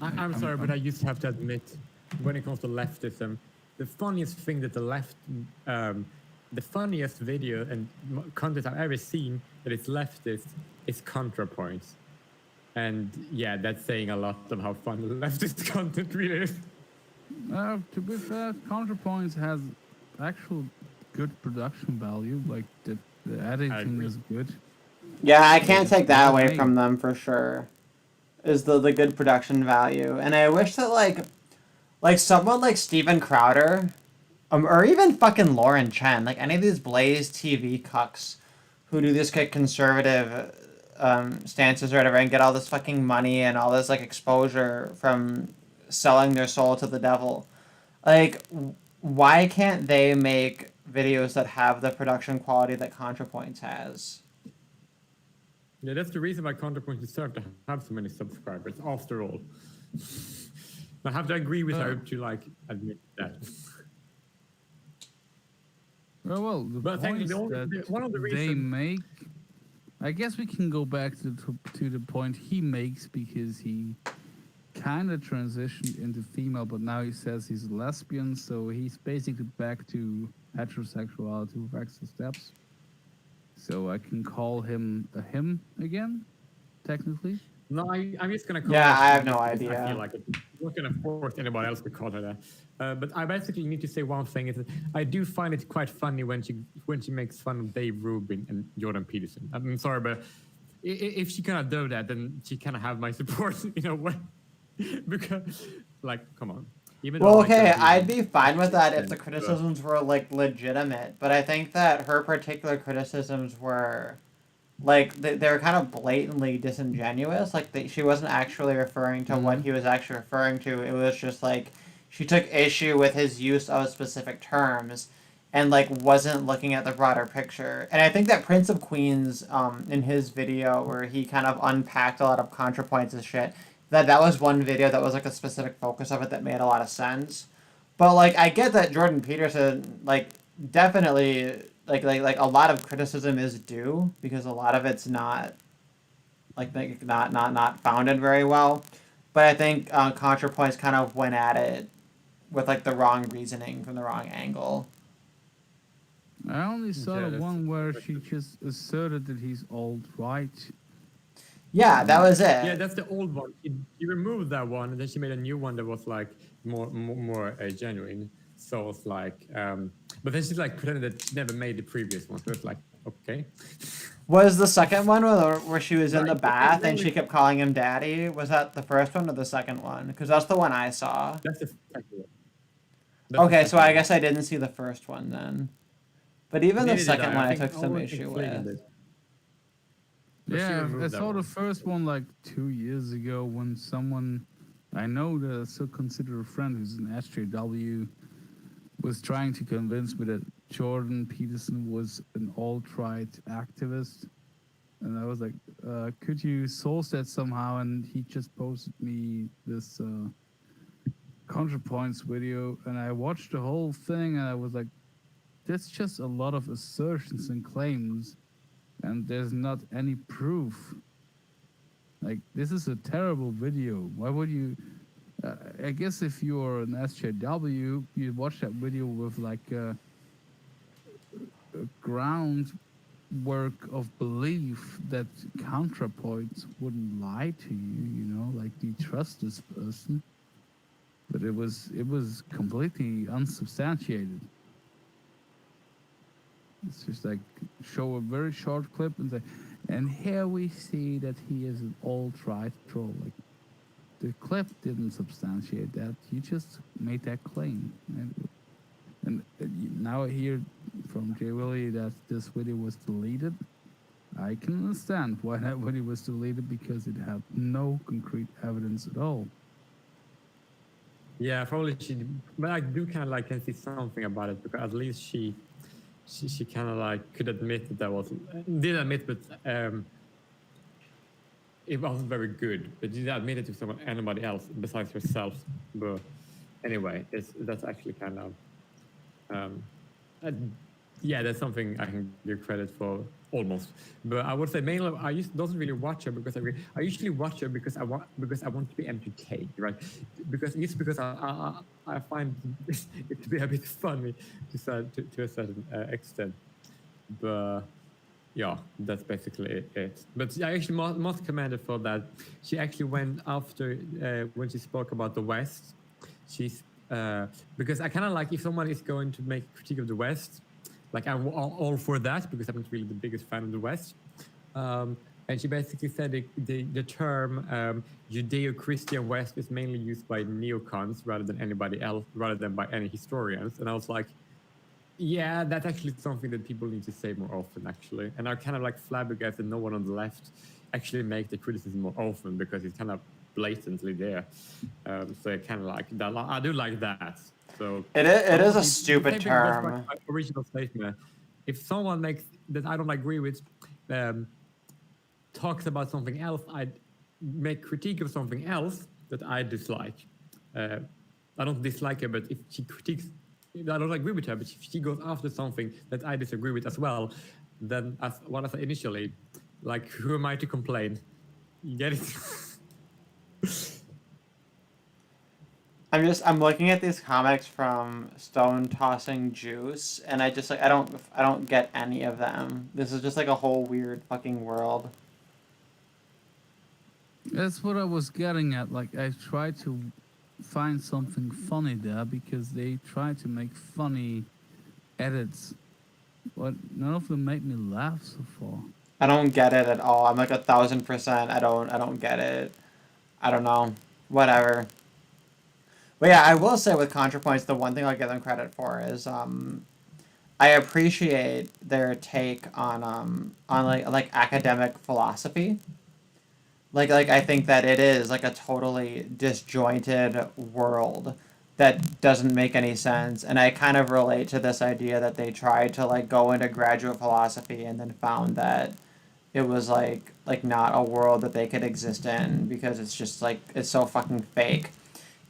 I'm sorry, but I just have to admit, when it comes to leftism, the funniest thing that the funniest video and content I've ever seen that is leftist is ContraPoints. And yeah, that's saying a lot of how fun leftist content really is. To be fair, ContraPoints has actual good production value. Like the editing agree. is good. Yeah, I can't take that well away made. from them for sure. Is the good production value, and I wish that like someone like Steven Crowder, or even fucking Lauren Chen, like any of these Blaze TV cucks, who do this like conservative stances or whatever, and get all this fucking money and all this like exposure from selling their soul to the devil. Like, why can't they make videos that have the production quality that ContraPoints has? Yeah, that's the reason why ContraPoints deserve to have so many subscribers, after all. I have to agree with her to like admit that. Well, the But I think points one of the they reasons. make, I guess we can go back to the point he makes, because he kind of transitioned into female, but now he says he's a lesbian, so he's basically back to heterosexuality with extra steps. So I can call him a him again, technically. No, I'm just gonna call Yeah, her I have just no because I idea. feel like it. I'm not gonna force anybody else to call her that. But I basically need to say one thing: is that I do find it quite funny when she makes fun of Dave Rubin and Jordan Peterson. I'm sorry, but if she cannot do that, then she cannot have my support in a way. Because, like, come on. Even though Well, I like okay, Jordan I'd Peterson, be fine with that if the but- criticisms were like legitimate, but I think that her particular criticisms were like they were kind of blatantly disingenuous. Like she wasn't actually referring to what he was actually referring to. It was just like she took issue with his use of specific terms and like wasn't looking at the broader picture. And I think that Prince of Queens in his video where he kind of unpacked a lot of ContraPoints and shit, that was one video that was like a specific focus of it that made a lot of sense. But like I get that Jordan Peterson like definitely like a lot of criticism is due because a lot of it's not not founded very well. But I think ContraPoints kind of went at it with like the wrong reasoning from the wrong angle. I only saw Yeah, the that's- one where she just asserted that he's alt-right. Yeah, that was it. Yeah, that's the old one. She removed that one, and then she made a new one that was like more genuine. So it's like, but then she's like pretended that she never made the previous one. So it's like, okay. Was the second one where she was in the Right, bath and really- she kept calling him daddy? Was that the first one or the second one? Because that's the one I saw. That's the second one. That's the Okay, so second I one. guess I didn't see the first one then. But even the Neither did second one I think took some Owen issue explained with. it. But she Yeah, removed I that saw the one. first one like 2 years ago when someone I know that I still consider a friend who's an SJW was trying to convince me that Jordan Peterson was an alt-right activist. And I was like, could you source that somehow? And he just posted me this ContraPoints video, and I watched the whole thing, and I was like, that's just a lot of assertions and claims, and there's not any proof. Like, this is a terrible video. Why would you... I guess if you're an SJW, you watch that video with like a groundwork of belief that ContraPoints wouldn't lie to you, you know, like, do you trust this person? But it was completely unsubstantiated. It's just like show a very short clip and say, and here we see that he is an alt-right troll. Like, the clip didn't substantiate that. You just made that claim. And now I hear from Jay Willie that this video was deleted. I can understand why that video was deleted, because it had no concrete evidence at all. Yeah, probably she. But I do kind of like can see something about it, because at least she kind of like could admit that did admit, but it wasn't very good. But she didn't admit it to anybody else besides herself. But anyway, that's actually kind of Yeah, that's something I can give credit for almost. But I would say mainly I doesn't really watch her because I usually watch her because I want to be entertained, right? Because I find it to be a bit funny to a certain extent. But yeah, that's basically it. But I actually must commend her for that. She actually went after when she spoke about the West. She's because I kind of like if someone is going to make a critique of the West, like I'm all for that because I'm not really the biggest fan of the West. And she basically said the term Judeo-Christian West is mainly used by neocons rather than anybody else, rather than by any historians. And I was like, yeah, that's actually something that people need to say more often, actually. And I kind of like flabbergasted no one on the left actually make the criticism more often because it's kind of blatantly there. So I kind of like that. I do like that. So It is a the stupid same thing goes back to term. my original statement. If someone makes that I don't agree with, talks about something else, I make critique of something else that I dislike. I don't dislike her, but if she critiques, I don't agree with her, but if she goes after something that I disagree with as well, then as what I said initially, like who am I to complain? You get it? I'm looking at these comics from Stone Tossing Juice, and I just like I don't get any of them. This is just like a whole weird fucking world. That's what I was getting at. Like, I tried to find something funny there because they try to make funny edits, but none of them made me laugh so far. I don't get it at all. I'm like 1,000%. I don't get it. I don't know. Whatever. But yeah, I will say with ContraPoints, the one thing I'll give them credit for is I appreciate their take on like academic philosophy. Like I think that it is like a totally disjointed world that doesn't make any sense, and I kind of relate to this idea that they tried to like go into graduate philosophy and then found that it was like not a world that they could exist in because it's just like it's so fucking fake.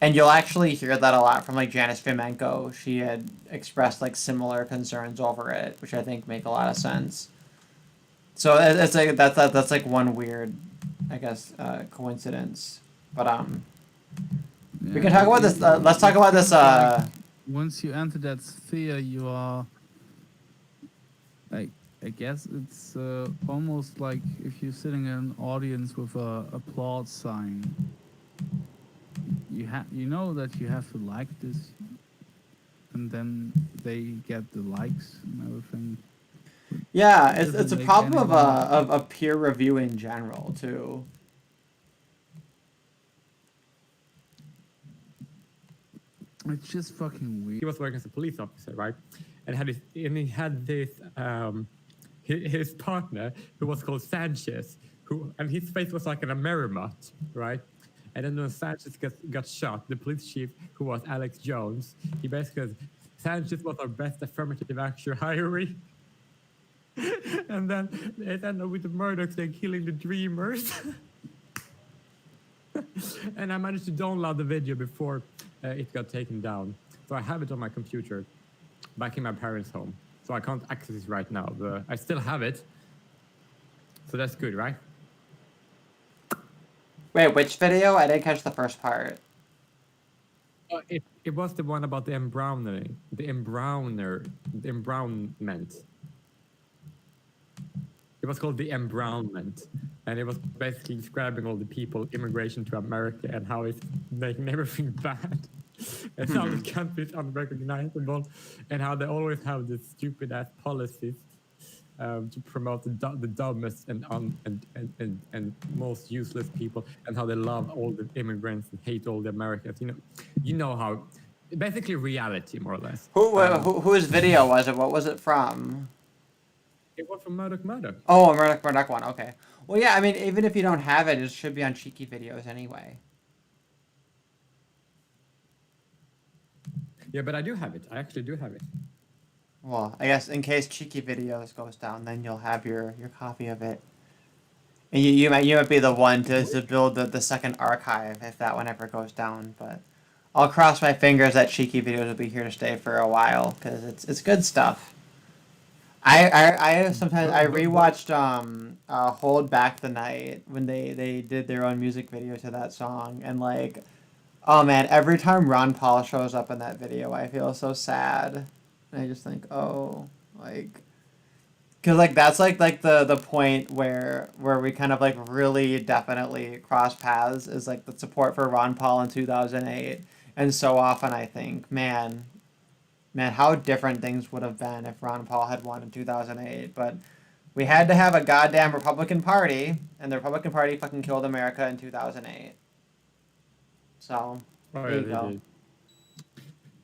And you'll actually hear that a lot from like Janice Fimenko. She had expressed like similar concerns over it, which I think make a lot of sense. So it's like that's like one weird, I guess, coincidence. But we can talk about this. Let's talk about this. Once you enter that sphere, you are like, I guess it's almost like if you're sitting in an audience with a applaud sign. You know that you have to like this, and then they get the likes and everything. Yeah, Doesn't it's a make problem anyone- of peer review in general too. It's just fucking weird. He was working as a police officer, right? And he had this his partner who was called Sanchez, and his face was like an Amerimat, right? And then when Sanchez got shot, the police chief, who was Alex Jones, he basically said, Sanchez was our best affirmative action hiree. And then it ended with the Murdochs, they're killing the Dreamers. And I managed to download the video before it got taken down. So I have it on my computer back in my parents' home. So I can't access it right now, but I still have it. So that's good, right? Wait, which video? I didn't catch the first part. It was the one about the embrownment. It was called the embrownment, and it was basically describing all the people immigration to America and how it's making everything bad, and how the country is unrecognizable, and how they always have these stupid ass policies to promote the dumbest and most useless people, and how they love all the immigrants and hate all the Americans. You know how, basically reality more or less. Whose video was it? What was it from? It was from Murdoch. Oh, a Murdoch one. Okay. Well, yeah. I mean, even if you don't have it, it should be on Cheeky Videos anyway. Yeah, but I do have it. I actually do have it. Well, I guess in case Cheeky Videos goes down, then you'll have your copy of it. And you might be the one to build the second archive if that one ever goes down. But I'll cross my fingers that Cheeky Videos will be here to stay for a while because it's good stuff. I sometimes I rewatched Hold Back the Night when they did their own music video to that song, and like, oh man, every time Ron Paul shows up in that video, I feel so sad. And I just think, oh, like, cause like that's like the point where we kind of like really definitely cross paths is like the support for Ron Paul in 2008, and so often I think, man, how different things would have been if Ron Paul had won in 2008. But we had to have a goddamn Republican Party, and the Republican Party fucking killed America in 2008. So, Oh, there yeah, you they go. did.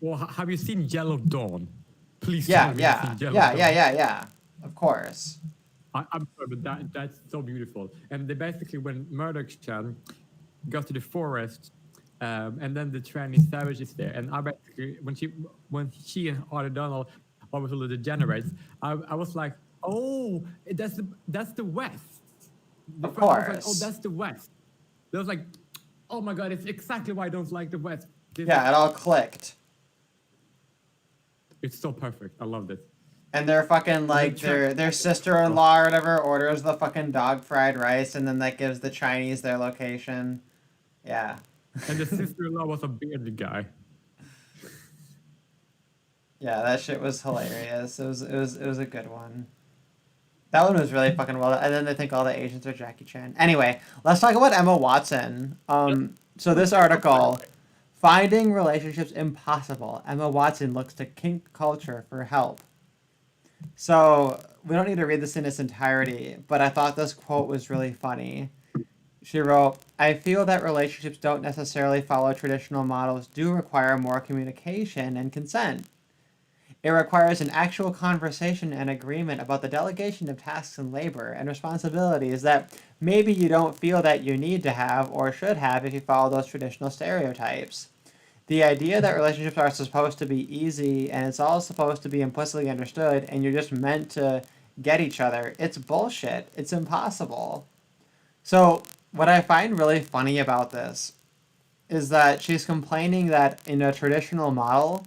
Well, have you seen Yellow Dawn? Please Yeah, tell me you've yeah, seen Yellow yeah, Dawn. yeah. Of course. I'm sorry, but that's so beautiful. And they basically, when Murdoch-chan got to the forest, and then the tranny savage is there, and I basically, when she and Arthur Donald are with all the degenerates, I was like, oh, that's the West. Of I was like, oh, course. that's the West. They was like, oh my god, it's exactly why I don't like the West. Yeah, it all clicked. It's so perfect. I loved it. And they're fucking like their sister-in-law or whatever orders the fucking dog fried rice, and then that gives the Chinese their location. Yeah. And the sister-in-law was a bearded guy. Yeah, that shit was hilarious. It was a good one. That one was really fucking well. And then they think all the Asians are Jackie Chan. Anyway, let's talk about Emma Watson. So this article, finding relationships impossible. Emma Watson looks to kink culture for help. So we don't need to read this in its entirety, but I thought this quote was really funny. She wrote, "I feel that relationships don't necessarily follow traditional models, do require more communication and consent. It requires an actual conversation and agreement about the delegation of tasks and labor and responsibilities that maybe you don't feel that you need to have or should have if you follow those traditional stereotypes. The idea that relationships are supposed to be easy and it's all supposed to be implicitly understood and you're just meant to get each other, it's bullshit. It's impossible." So, what I find really funny about this is that she's complaining that in a traditional model,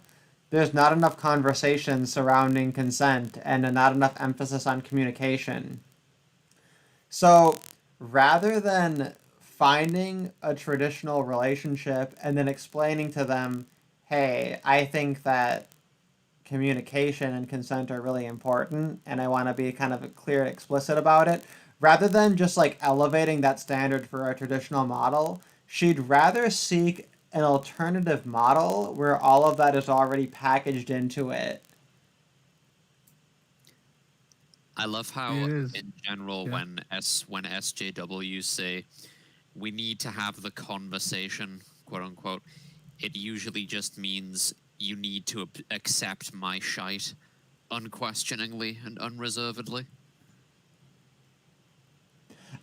there's not enough conversation surrounding consent and not enough emphasis on communication. So rather than finding a traditional relationship and then explaining to them, hey, I think that communication and consent are really important and I want to be kind of clear and explicit about it, rather than just like elevating that standard for a traditional model, she'd rather seek an alternative model where all of that is already packaged into it. I love how, It is. in general, Yeah. when SJWs say we need to have the conversation, quote unquote, it usually just means you need to accept my shite unquestioningly and unreservedly.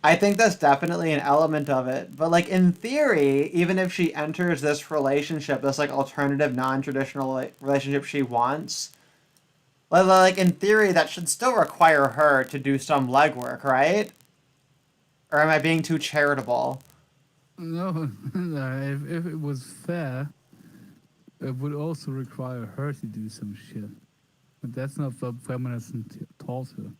I think that's definitely an element of it. But like in theory, even if she enters this relationship, this like alternative non-traditional relationship she wants, like in theory that should still require her to do some legwork, right? Or am I being too charitable? No, no, if it was fair, it would also require her to do some shit. But that's not what feminism taught her.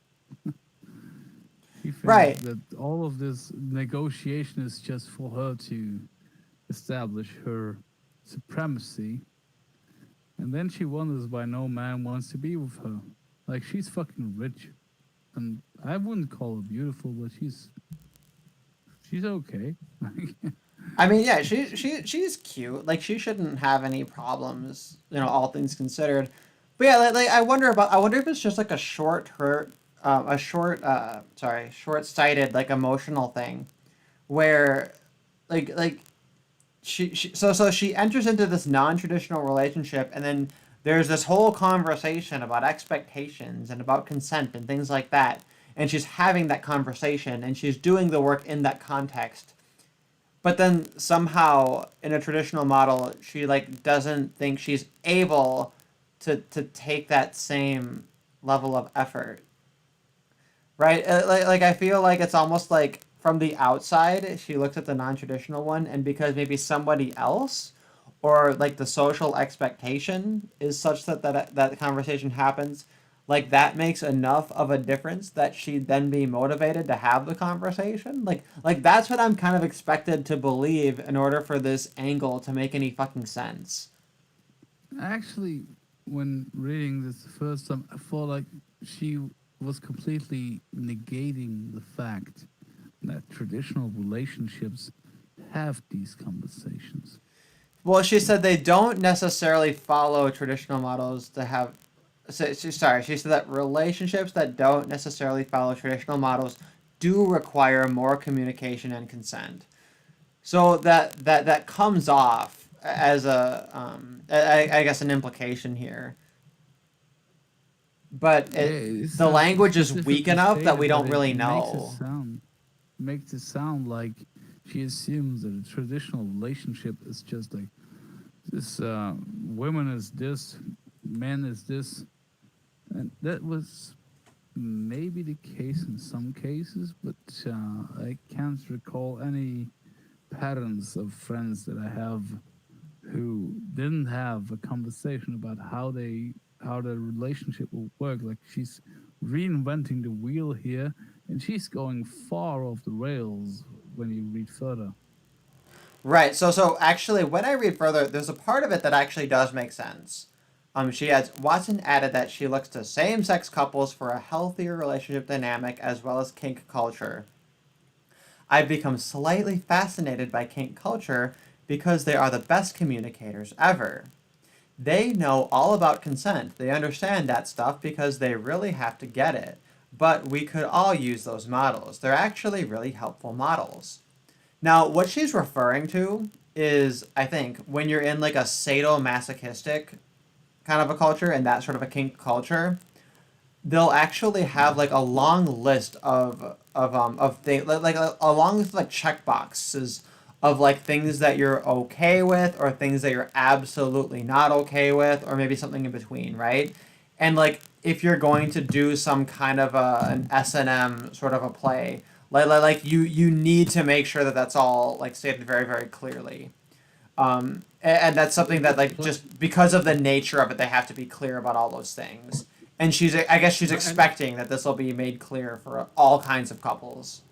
She thinks Right. that all of this negotiation is just for her to establish her supremacy. And then she wonders why no man wants to be with her. Like, she's fucking rich. And I wouldn't call her beautiful, but she's okay. I mean, yeah, she's cute. Like she shouldn't have any problems, all things considered. But yeah, like I wonder if it's just like a short-sighted like emotional thing, where, like so she enters into this non-traditional relationship, and then there's this whole conversation about expectations and about consent and things like that, and she's having that conversation and she's doing the work in that context. But then somehow in a traditional model, she like doesn't think she's able to take that same level of effort, right? Like I feel like it's almost like from the outside, she looks at the non-traditional one, and because maybe somebody else or like the social expectation is such that that conversation happens, like that makes enough of a difference that she'd then be motivated to have the conversation. Like that's what I'm kind of expected to believe in order for this angle to make any fucking sense. Actually, when reading this the first time, I felt like she was completely negating the fact that traditional relationships have these conversations. Well, she said they don't necessarily follow traditional models to have. So, sorry, she said that relationships that don't necessarily follow traditional models do require more communication and consent. So that comes off as a I guess an implication here. But Yeah, it's the not language is weak specifically enough that stated, we but don't it really makes it know. sound like she assumes that a traditional relationship is just like this. Women is this, men is this, and that was maybe the case in some cases, but I can't recall any patterns of friends that I have who didn't have a conversation about how the relationship will work. Like she's reinventing the wheel here, and she's going far off the rails when you read further. Right. So actually, when I read further, there's a part of it that actually does make sense. She adds, Watson added that she looks to same-sex couples for a healthier relationship dynamic as well as kink culture. I've become slightly fascinated by kink culture because they are the best communicators ever. They know all about consent. They understand that stuff because they really have to get it. But we could all use those models. They're actually really helpful models. Now, what she's referring to is, I think, when you're in like a sadomasochistic kind of a culture and that sort of a kink culture, they'll actually have like a long list of things like a long list of like check boxes of like things that you're okay with or things that you're absolutely not okay with or maybe something in between, right? And like if you're going to do some kind of an S&M sort of a play, like you need to make sure that that's all like stated very very clearly. And that's something that like just because of the nature of it, they have to be clear about all those things. And I guess she's expecting that this will be made clear for all kinds of couples.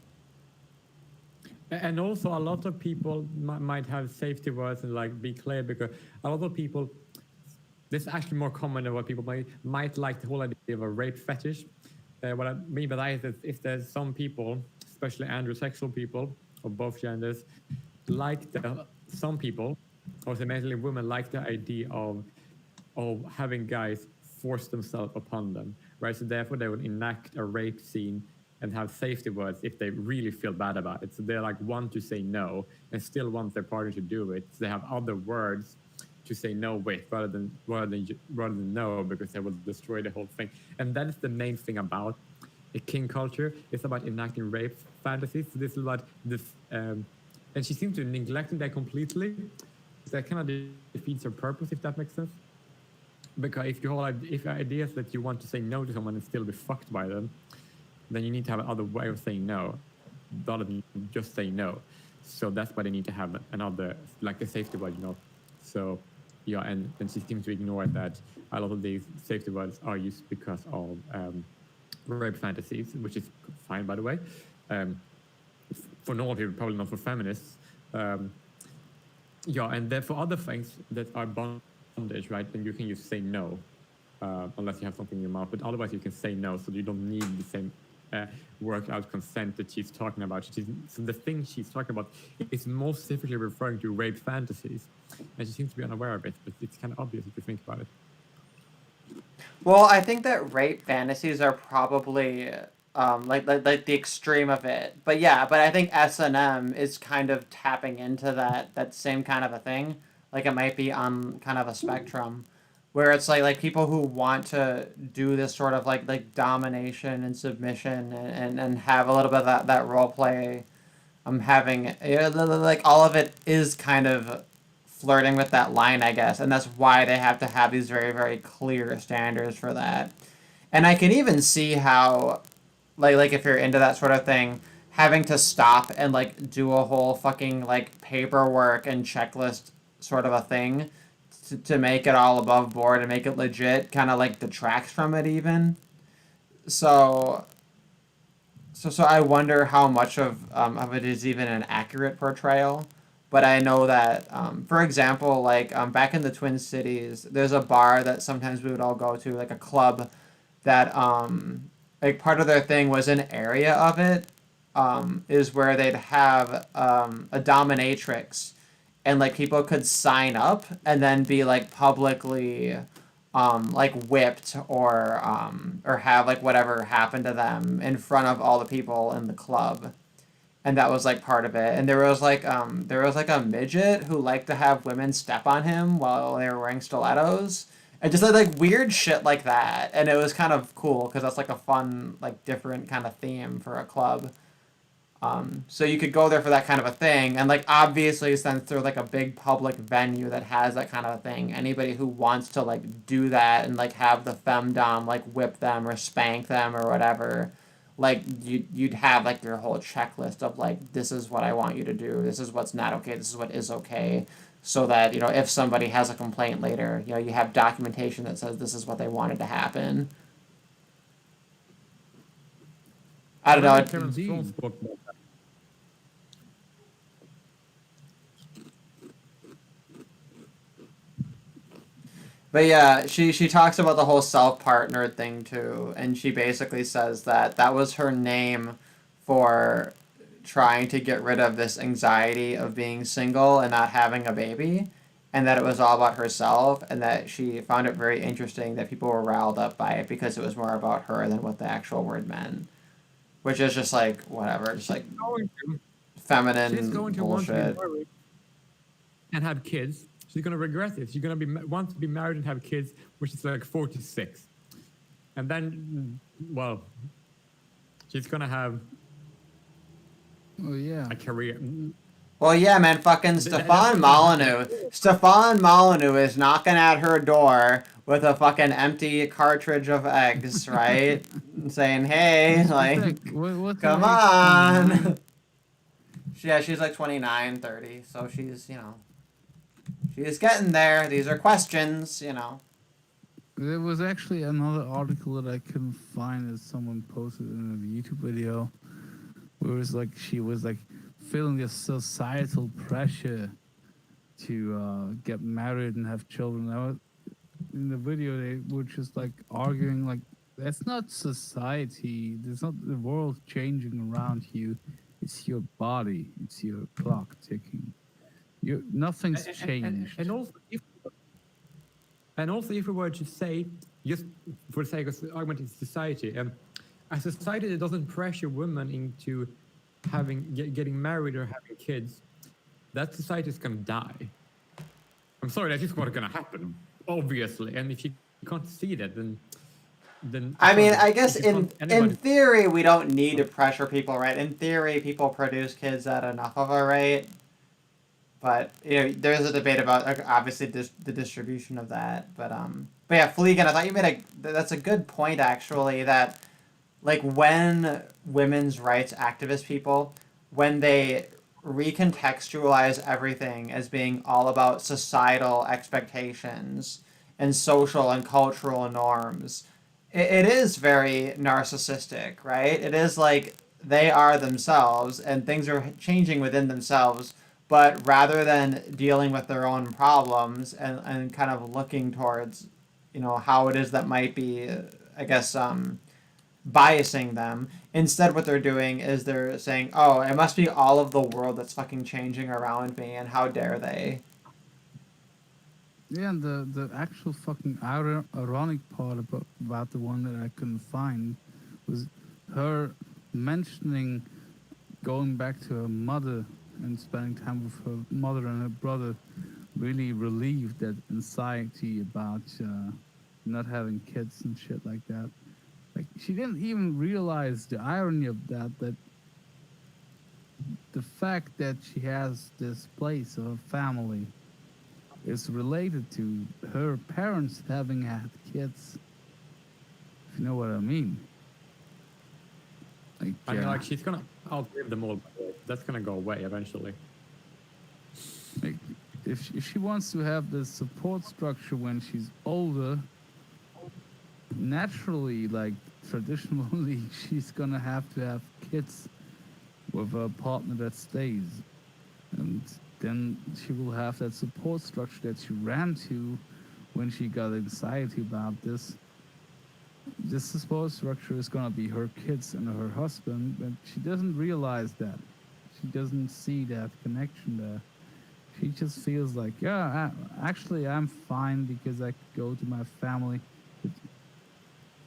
And also, a lot of people might have safety words and like be clear because a lot of people, this is actually more common than what people might like the whole idea of a rape fetish. What I mean by that is that if there's some people, especially androsexual people of both genders, like some people, also mainly women, like the idea of having guys force themselves upon them, right? So therefore, they would enact a rape scene and have safety words if they really feel bad about it. So they like want to say no and still want their partner to do it. So they have other words to say no with rather than no because they will destroy the whole thing. And that is the main thing about a king culture. It's about enacting rape fantasies. So this is about this, and she seems to be neglecting that completely. So that kind of defeats her purpose, if that makes sense. Because if your idea is that you want to say no to someone and still be fucked by them, then you need to have another way of saying no, rather than just say no. So that's why they need to have another, like a safety word, So, yeah, and she seems to ignore that a lot of these safety words are used because of rape fantasies, which is fine, by the way. For normal people, probably not for feminists. Yeah, and then for other things that are bondage, right, then you can just say no, unless you have something in your mouth. But otherwise, you can say no, so you don't need the same worked out consent that she's talking about. So the thing she's talking about is most specifically referring to rape fantasies, and she seems to be unaware of it. But it's kind of obvious if you think about it. Well, I think that rape fantasies are probably like the extreme of it. But yeah, but I think S&M is kind of tapping into that same kind of a thing. Like it might be on kind of a spectrum where it's like people who want to do this sort of like domination and submission and have a little bit of that role play. I'm having like all of it is kind of flirting with that line, I guess, and that's why they have to have these very very clear standards for that. And I can even see how like if you're into that sort of thing, having to stop and like do a whole fucking like paperwork and checklist sort of a thing to make it all above board and make it legit kind of like detracts from it even. so so I wonder how much of it is even an accurate portrayal. But I know that, for example, like back in the Twin Cities, there's a bar that sometimes we would all go to, like a club that like part of their thing was an area of it is where they'd have a dominatrix, and like people could sign up and then be like publicly like whipped or have like whatever happened to them in front of all the people in the club. And that was like part of it. And there was like a midget who liked to have women step on him while they were wearing stilettos. And just like weird shit like that. And it was kind of cool because that's like a fun, like different kind of theme for a club. So you could go there for that kind of a thing, and like obviously since they're like a big public venue that has that kind of a thing, anybody who wants to like do that and like have the femdom like whip them or spank them or whatever, like you'd have like your whole checklist of like, this is what I want you to do, this is what's not okay, this is what is okay, so that if somebody has a complaint later, you have documentation that says this is what they wanted to happen. I don't know. Terence Strong spoke about that. But yeah, she talks about the whole self-partnered thing too, and she basically says that that was her name for trying to get rid of this anxiety of being single and not having a baby, and that it was all about herself, and that she found it very interesting that people were riled up by it because it was more about her than what the actual word meant, which is just like whatever, just like feminine She's going to want to be bullshit. married and have kids. She's going to regret it. She's going to want to be married and have kids, which is like 46. And then, well, she's going to have Oh yeah. a career. Well, yeah, man, fucking Stefan Molyneux. Stefan Molyneux is knocking at her door with a fucking empty cartridge of eggs, right? Saying, hey, like, What come on. Yeah, she's like 29, 30, so she's, she's getting there. These are questions. There was actually another article that I couldn't find that someone posted in a YouTube video, where it was like she was like feeling this societal pressure to get married and have children. In the video, they were just like arguing like, that's not society. There's not the world changing around you. It's your body. It's your clock ticking. Nothing's changed. And also, if we were to say, just for the sake of argument in society, a society that doesn't pressure women into getting married or having kids, that society is going to die. I'm sorry, that's just what's going to happen, obviously. And if you can't see that, then I mean, I guess in anybody- theory, we don't need to pressure people, right? In theory, people produce kids at enough of a rate. But there's a debate about obviously the distribution of that. But yeah, Fleegan, I thought you made that's a good point actually. That like when women's rights activist people, when they recontextualize everything as being all about societal expectations and social and cultural norms, it is very narcissistic, right? It is like they are themselves and things are changing within themselves. But rather than dealing with their own problems and kind of looking towards, how it is that might be, I guess, biasing them, instead what they're doing is they're saying, oh, it must be all of the world that's fucking changing around me, and how dare they? Yeah, and the actual fucking ironic part about the one that I couldn't find was her mentioning going back to her mother and spending time with her mother and her brother really relieved that anxiety about not having kids and shit like that. Like, she didn't even realize the irony of that the fact that she has this place of family is related to her parents having had kids. If you know what I mean. Like, I mean, like, she's gonna outlive them all. That's gonna go away eventually. like if she wants to have the support structure when she's older, naturally, like traditionally she's gonna have to have kids with a partner that stays, and then she will have that support structure that she ran to when she got anxiety about this. This support structure is gonna be her kids and her husband, but she doesn't realize that. She doesn't see that connection there. She just feels like, yeah, actually, I'm fine because I could go to my family. But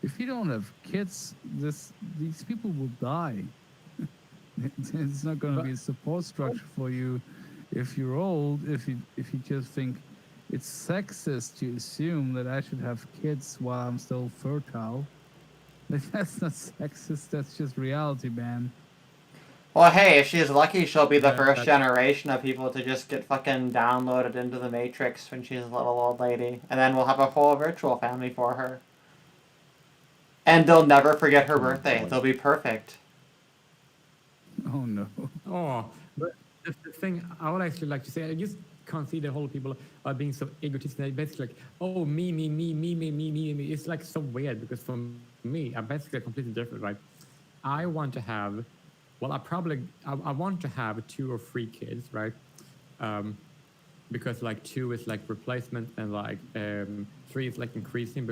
if you don't have kids, these people will die. It's not going to be a support structure for you if you're old. If you just think it's sexist to assume that I should have kids while I'm still fertile. Like, that's not sexist. That's just reality, man. Well, hey, if she's lucky, she'll be the Yeah, first that- generation of people to just get fucking downloaded into the Matrix when she's a little old lady. And then we'll have a whole virtual family for her. And they'll never forget her birthday. They'll be perfect. Oh no. Oh, but the thing I would actually like to say, I just can't see the whole people are being so egotistic. Basically, like, oh, me, me, me, me, me, me, me, me. It's like so weird because for me, I'm basically completely different, right? I want to have, well, I want to have 2 or 3 kids, right? Because like 2 is like replacement and like 3 is like increasing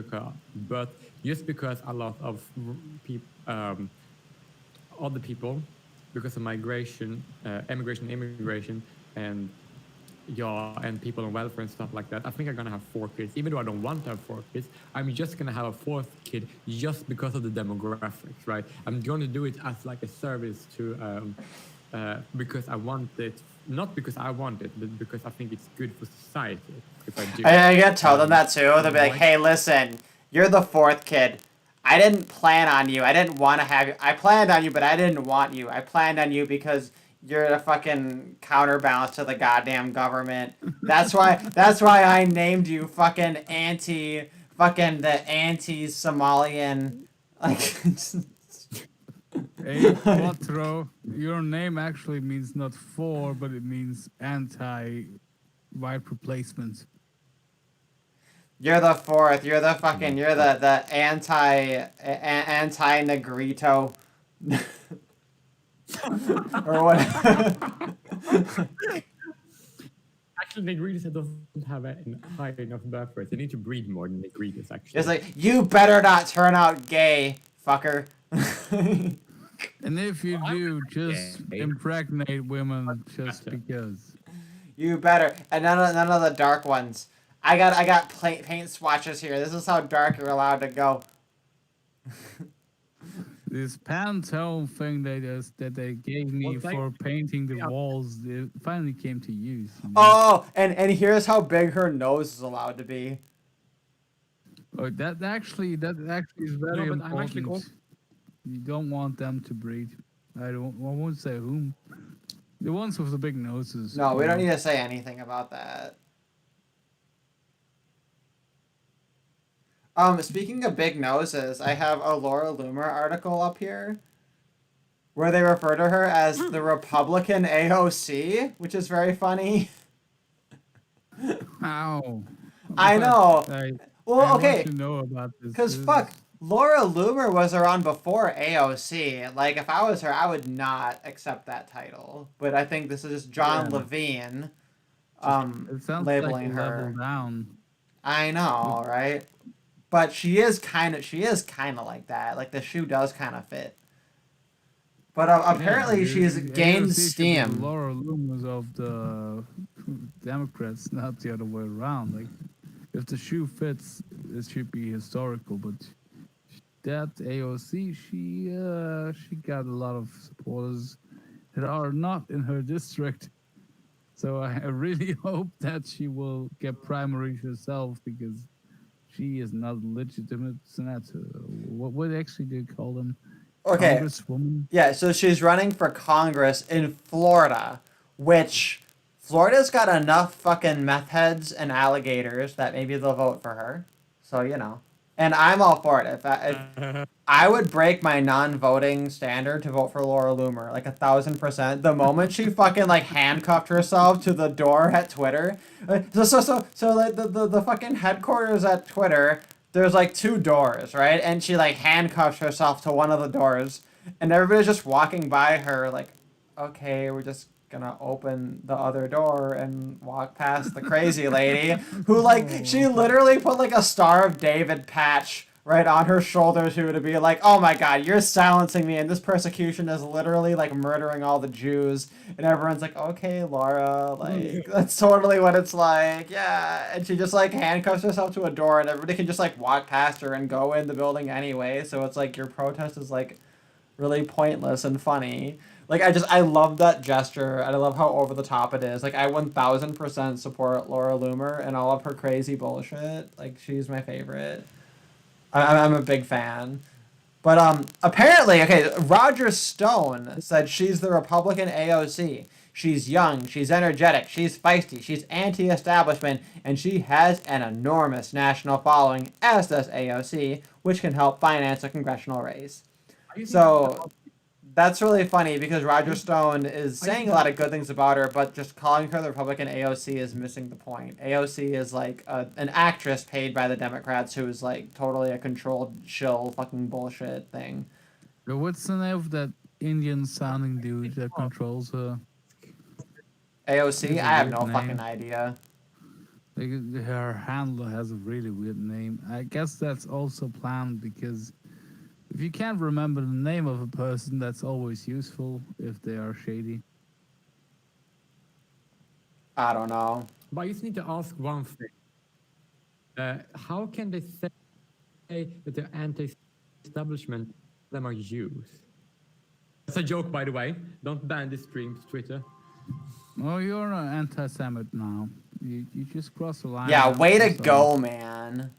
but just because a lot of other people, because of migration, immigration, and and people on welfare and stuff like that, I think I'm gonna have 4 kids. Even though I don't want to have 4 kids, I'm just gonna have a 4th kid just because of the demographics, right? I'm gonna do it as like a service to, because I want it, not because I want it, but because I think it's good for society if I do. I gotta tell them that too. They'll be like, hey, listen, you're the 4th kid. I didn't plan on you. I didn't want to have you. I planned on you, but I didn't want you. I planned on you because you're a fucking counterbalance to the goddamn government. That's why I named you fucking the anti-Somalian, like. Hey, Quattro, your name actually means not 4, but it means anti-white replacement. You're the 4th. You're the fucking. You're the anti-Negrito. Or what? Actually, Negritos doesn't have a high enough birth rate. They need to breed more than Negritos, actually. It's like, you better not turn out gay, fucker. And if you do, just Okay. impregnate women just because. You better. And none of the dark ones. I got paint swatches here. This is how dark you're allowed to go. This Pantone thing that they gave me Well, for painting the walls, it finally came to use. You know? Oh, and here's how big her nose is allowed to be. Oh, that actually is very No, but I'm actually important. You don't want them to breed. I won't say whom. The ones with the big noses. No, we you don't know. need to say anything about that. Speaking of big noses, I have a Laura Loomer article up here where they refer to her as the Republican AOC, which is very funny. Ow. I know. Well, I okay, want to know about this. because This fuck, is- Laura Loomer was around before AOC. Like, if I was her, I would not accept that title. But I think this is John Yeah. Levine It sounds labeling like a her. level down. I know, right? But she is kind of like that. Like, the shoe does kind of fit. But apparently she's AOC gained should be the steam. Laura Loomis of the Democrats, not the other way around. Like, if the shoe fits, it should be historical. But that AOC, she got a lot of supporters that are not in her district. So I really hope that she will get primaries herself because she is not a legitimate senator. What actually do you call them? Okay. Congresswoman? Yeah, so she's running for Congress in Florida, which Florida's got enough fucking meth heads and alligators that maybe they'll vote for her. So, you know. And I'm all for it. If I would break my non-voting standard to vote for Laura Loomer, like 1,000%. The moment she fucking like handcuffed herself to the door at Twitter, so like the fucking headquarters at Twitter there's like two doors, right? And she like handcuffs herself to one of the doors, and everybody's just walking by her like, okay, we're just gonna open the other door and walk past the crazy lady who like she literally put like a Star of David patch right on her shoulder to be like, oh my god, you're silencing me, and this persecution is literally like murdering all the Jews, and everyone's like, okay, Laura, like that's totally what it's like, yeah, and she just like handcuffs herself to a door, and everybody can just like walk past her and go in the building anyway, so it's like your protest is like really pointless and funny. Like I love that gesture, and I love how over the top it is. Like I 1000% support Laura Loomer and all of her crazy bullshit. Like she's my favorite. I'm a big fan. But apparently, okay, Roger Stone said she's the Republican AOC. She's young, she's energetic, she's feisty, she's anti-establishment, and she has an enormous national following, as does AOC, which can help finance a congressional race. So that's really funny because Roger Stone is saying a lot of good things about her, but just calling her the Republican AOC is missing the point. AOC is like an actress paid by the Democrats who is like totally a controlled shill fucking bullshit thing. What's the name of that Indian sounding dude that controls her? AOC? It's a I have weird no name. fucking idea. Like, her handler has a really weird name. I guess that's also planned because if you can't remember the name of a person, that's always useful if they are shady. I don't know. But I just need to ask one thing. How can they say that they're anti-establishment? Them are Jews. That's a joke, by the way. Don't ban this stream to Twitter. Oh, you're an anti-Semite now. You just crossed the line. Yeah, I'm way to so go, man.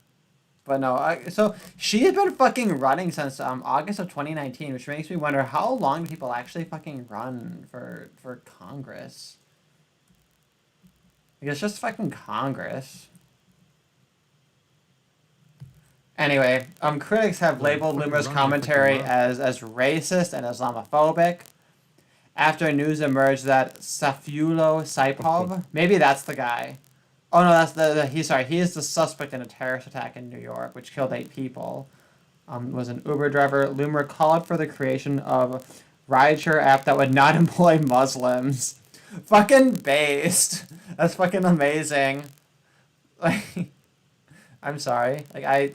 But no, so she has been fucking running since August of 2019, which makes me wonder how long do people actually fucking run for Congress? Like, it's just fucking Congress. Anyway, critics have labeled fucking Loomer's run, commentary fucking as racist and Islamophobic after news emerged that Safulo Saipov, maybe that's the guy. Oh no, that's he is the suspect in a terrorist attack in New York, which killed 8 people. Was an Uber driver. Loomer called for the creation of rideshare app that would not employ Muslims. Fucking based. That's fucking amazing. Like, I'm sorry. Like I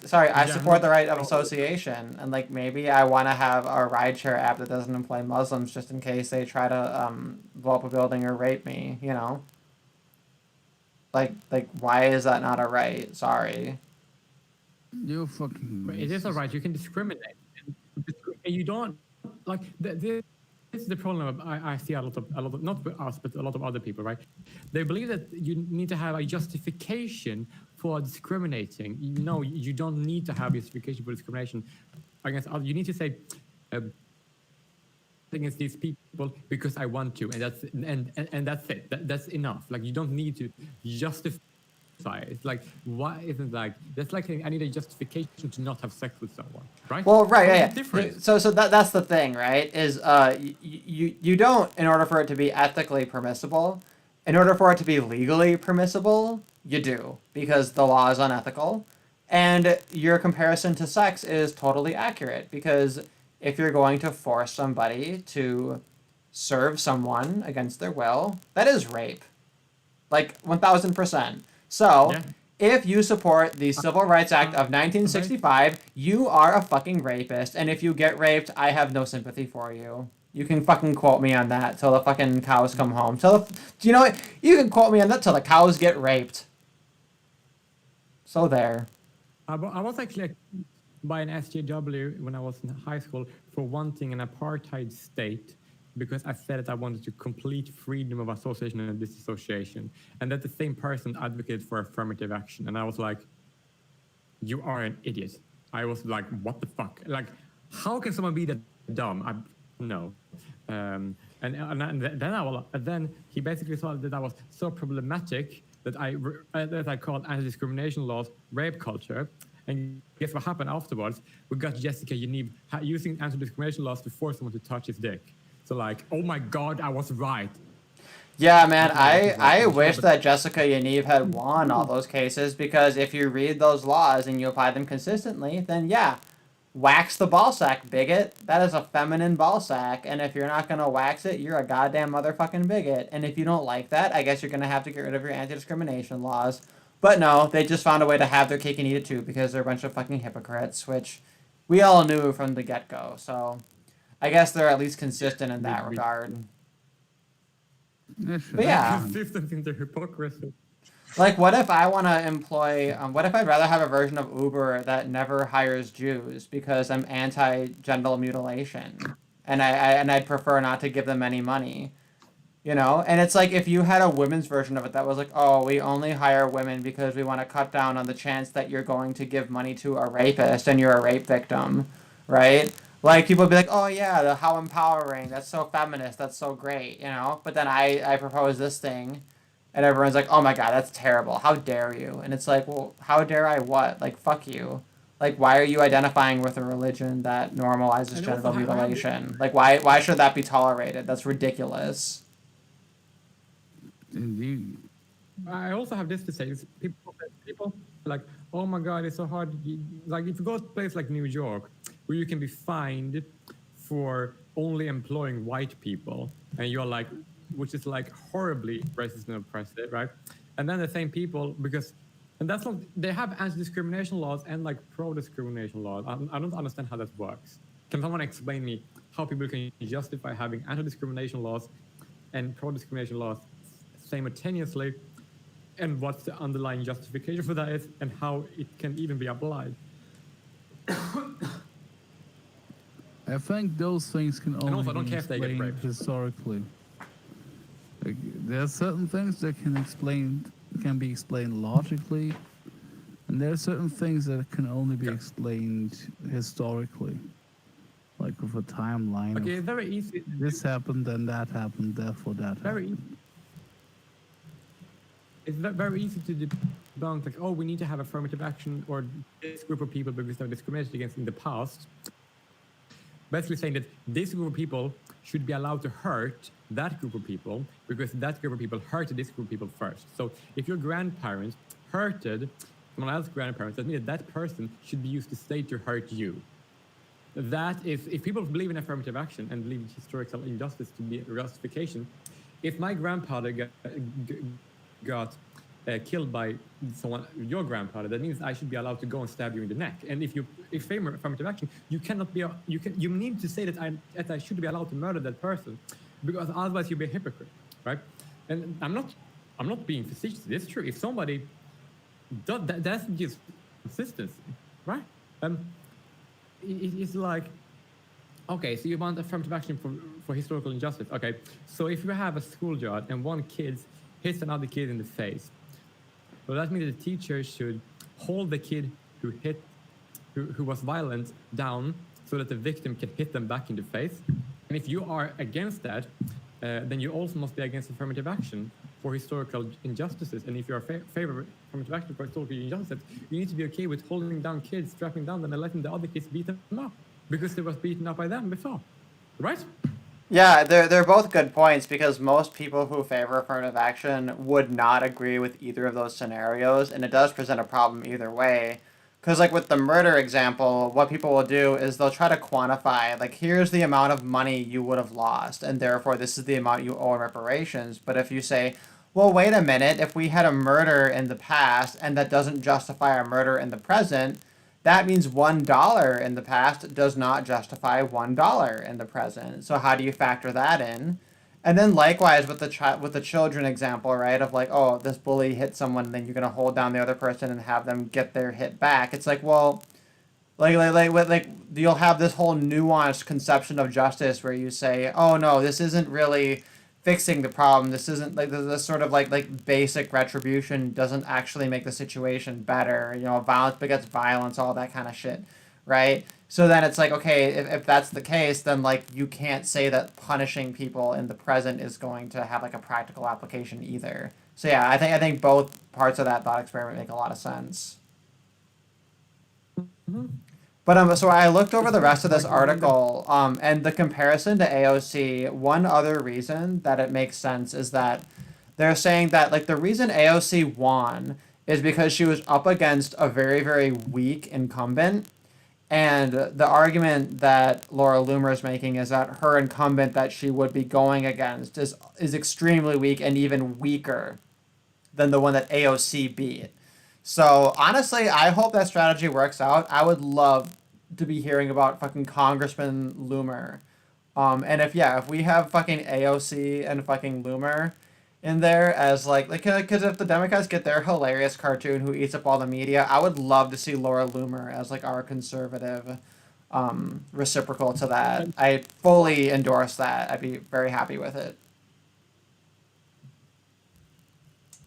support the right of association, and like maybe I want to have a rideshare app that doesn't employ Muslims just in case they try to blow up a building or rape me. You know. Like why is that not a right? Sorry. You're fucking. It is alright. You can discriminate. You don't like. This is the problem. I see a lot of not us, but a lot of other people. Right? They believe that you need to have a justification for discriminating. No, you don't need to have justification for discrimination against others. You need to say against these people because I want to, and that's it. That's enough. Like you don't need to justify. It's like, why isn't like that's like I need a justification to not have sex with someone, right? Well, right, yeah. Different. So that's the thing, right? Is you don't, in order for it to be ethically permissible, in order for it to be legally permissible, you do, because the law is unethical, and your comparison to sex is totally accurate, because if you're going to force somebody to serve someone against their will, that is rape, like 1000%. So, Yeah. if you support the Civil Rights Act of 1965, you are a fucking rapist. And if you get raped, I have no sympathy for you. You can fucking quote me on that till the fucking cows come home. Do you know what? You can quote me on that till the cows get raped. So there. I was actually by an SJW when I was in high school for wanting an apartheid state because I said that I wanted to complete freedom of association and disassociation, and that the same person advocated for affirmative action, and I was like, you are an idiot. I was like, what the fuck? Like, how can someone be that dumb? No. And then he basically thought that I was so problematic that I called anti-discrimination laws rape culture. And guess what happened afterwards? We got Jessica Yaniv using anti-discrimination laws to force someone to touch his dick. So like, oh my God, I was right. Yeah, man, Not many people I actually show, wish but that Jessica Yaniv had won all those cases because if you read those laws and you apply them consistently, then yeah, wax the ball sack, bigot. That is a feminine ball sack, and if you're not gonna wax it, you're a goddamn motherfucking bigot. And if you don't like that, I guess you're gonna have to get rid of your anti-discrimination laws. But no, they just found a way to have their cake and eat it too because they're a bunch of fucking hypocrites, which we all knew from the get-go. So I guess they're at least consistent in that we regard. Yeah, sure. But yeah. consistent in their hypocrisy. Like, what if I want to employ, what if I'd rather have a version of Uber that never hires Jews because I'm anti-genital mutilation and I'd prefer not to give them any money, you know? And it's like if you had a women's version of it that was like, oh, we only hire women because we want to cut down on the chance that you're going to give money to a rapist and you're a rape victim, right? Like people would be like, oh yeah, how empowering, that's so feminist, that's so great, you know? But then I propose this thing and everyone's like, oh my god, that's terrible. How dare you? And it's like, well, how dare I what? Like, fuck you. Like, why are you identifying with a religion that normalizes And genital also, mutilation? Like, why should that be tolerated? That's ridiculous. Indeed. I also have this to say: is people are like, oh my god, it's so hard. Like if you go to a place like New York, where you can be fined for only employing white people, and you're like, which is like horribly racist and oppressive, right? And then the same people, and that's not, they have anti-discrimination laws and like pro-discrimination laws. I don't understand how that works. Can someone explain me how people can justify having anti-discrimination laws and pro-discrimination laws simultaneously, and what the underlying justification for that is, and how it can even be applied? I think those things can only also, I don't be care if they get explained raped. historically. Like, there are certain things that can be explained logically, and there are certain things that can only be explained historically, like with a timeline. Okay, Of it's very easy. this happened, then that happened, therefore that Very happened. It's very easy to debunk, like, oh, we need to have affirmative action or this group of people because they were discriminated against in the past. Basically saying that this group of people should be allowed to hurt that group of people because that group of people hurted this group of people first. So if your grandparents hurted someone else's grandparents, that means that person should be used to state to hurt you. That is, if people believe in affirmative action and believe in historical injustice to be justification, if my grandfather got killed by someone, your grandfather, that means I should be allowed to go and stab you in the neck. And if favor affirmative action, you need to say that I should be allowed to murder that person, because otherwise you'll be a hypocrite, right? And I'm not being facetious. It's true. If somebody does that's just consistency, right? It's like, okay, so you want affirmative action for historical injustice. Okay, so if you have a schoolyard and one kid hits another kid in the face, well, that means the teacher should hold the kid who was violent down so that the victim can hit them back in the face. And if you are against that, then you also must be against affirmative action for historical injustices. And if you are favor of affirmative action for historical injustices, you need to be okay with holding down kids, strapping down them, and letting the other kids beat them up because they was beaten up by them before, right? Yeah, they're both good points because most people who favor affirmative action would not agree with either of those scenarios, and it does present a problem either way. Because, like, with the murder example, what people will do is they'll try to quantify, like, here's the amount of money you would have lost, and therefore this is the amount you owe in reparations. But if you say, well, wait a minute, if we had a murder in the past and that doesn't justify a murder in the present, that means $1 in the past does not justify $1 in the present. So how do you factor that in? And then likewise with the children example, right? Of like, oh, this bully hit someone, then you're gonna hold down the other person and have them get their hit back. It's like, well, like you'll have this whole nuanced conception of justice where you say, oh no, this isn't really fixing the problem. This isn't like this sort of like basic retribution doesn't actually make the situation better. You know, violence begets violence, all that kind of shit, right? So then it's like, okay, if that's the case, then like you can't say that punishing people in the present is going to have like a practical application either. So yeah, I think both parts of that thought experiment make a lot of sense. Mm-hmm. But so I looked over the rest of this article, and the comparison to AOC. One other reason that it makes sense is that they're saying that like the reason AOC won is because she was up against a very very weak incumbent, and the argument that Laura Loomer is making is that her incumbent that she would be going against is extremely weak and even weaker than the one that AOC beat. So honestly, I hope that strategy works out. I would love to be hearing about fucking Congressman Loomer. And if we have fucking AOC and fucking Loomer in there as because if the Democrats get their hilarious cartoon who eats up all the media, I would love to see Laura Loomer as like our conservative reciprocal to that. I fully endorse that. I'd be very happy with it.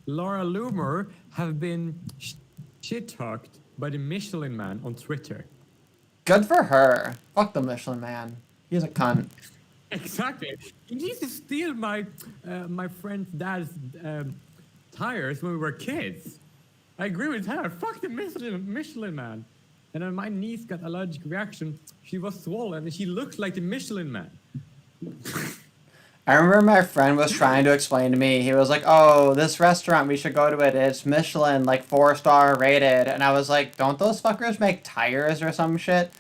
Laura Loomer have been shit-talked by the Michelin Man on Twitter. Good for her. Fuck the Michelin Man. He's a cunt. Exactly. He needs to steal my friend's dad's tires when we were kids. I agree with her. Fuck the Michelin Man. And then my niece got allergic reaction. She was swollen and she looks like the Michelin Man. I remember my friend was trying to explain to me. He was like, "Oh, this restaurant, we should go to it. It's Michelin, like 4-star rated." And I was like, "Don't those fuckers make tires or some shit?"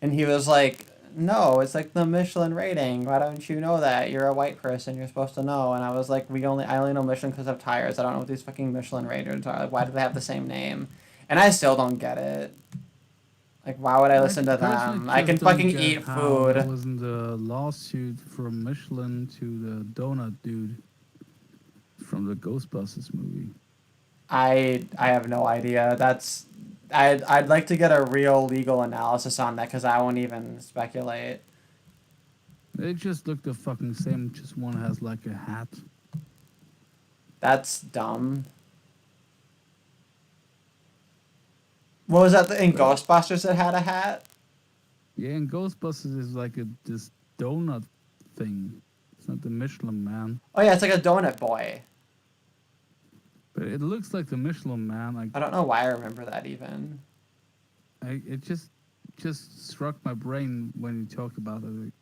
And he was like, "No, it's like the Michelin rating. Why don't you know that? You're a white person. You're supposed to know." And I was like, I only know Michelin because of tires. I don't know what these fucking Michelin ratings are. Like, why do they have the same name?" And I still don't get it. Like, why would I listen to them? I can fucking eat food. There wasn't a lawsuit from Michelin to the donut dude from the Ghostbusters movie. I have no idea. I'd like to get a real legal analysis on that because I won't even speculate. They just look the fucking same. Just one has like a hat. That's dumb. What was that in Ghostbusters that had a hat? Yeah, and Ghostbusters is like this donut thing. It's not the Michelin Man, Oh yeah, it's like a donut boy. but it looks like the Michelin Man. Like I don't know why I remember that even. it just struck my brain when you talked about it. Like,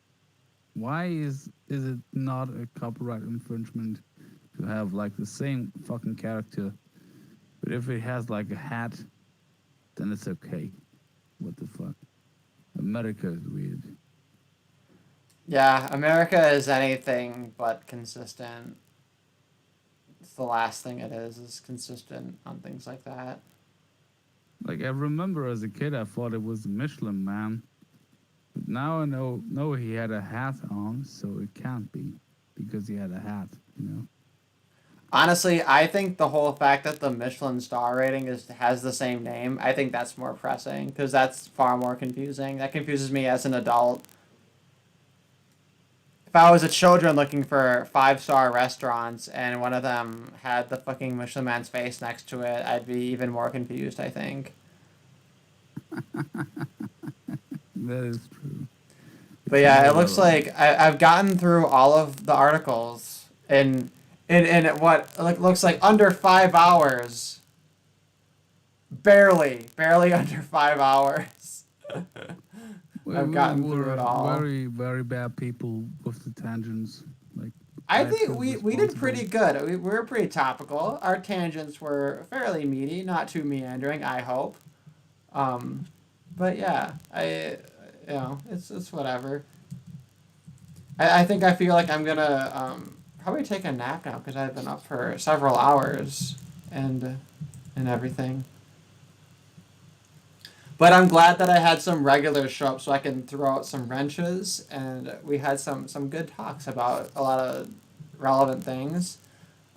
why is it not a copyright infringement to have like the same fucking character, but if it has like a hat, then it's okay. What the fuck? America is weird. Yeah, America is anything but consistent. It's the last thing it is consistent on things like that. Like I remember as a kid, I thought it was the Michelin Man, but now I know he had a hat on, so it can't be because he had a hat. You know. Honestly, I think the whole fact that the Michelin star rating has the same name, I think that's more pressing because that's far more confusing. That confuses me as an adult. If I was a children looking for 5-star restaurants and one of them had the fucking Michelin Man's face next to it, I'd be even more confused, I think. That is true. But yeah, it looks like I've gotten through all of the articles in what looks like under 5 hours. Barely under 5 hours. I've gotten through it all. Very, very bad people with the tangents. Like I think we did pretty good. We were pretty topical. Our tangents were fairly meaty, not too meandering, I hope. But yeah, it's whatever. I think I feel like I'm gonna probably take a nap now because I've been up for several hours and everything. But I'm glad that I had some regulars show up so I can throw out some wrenches, and we had some good talks about a lot of relevant things.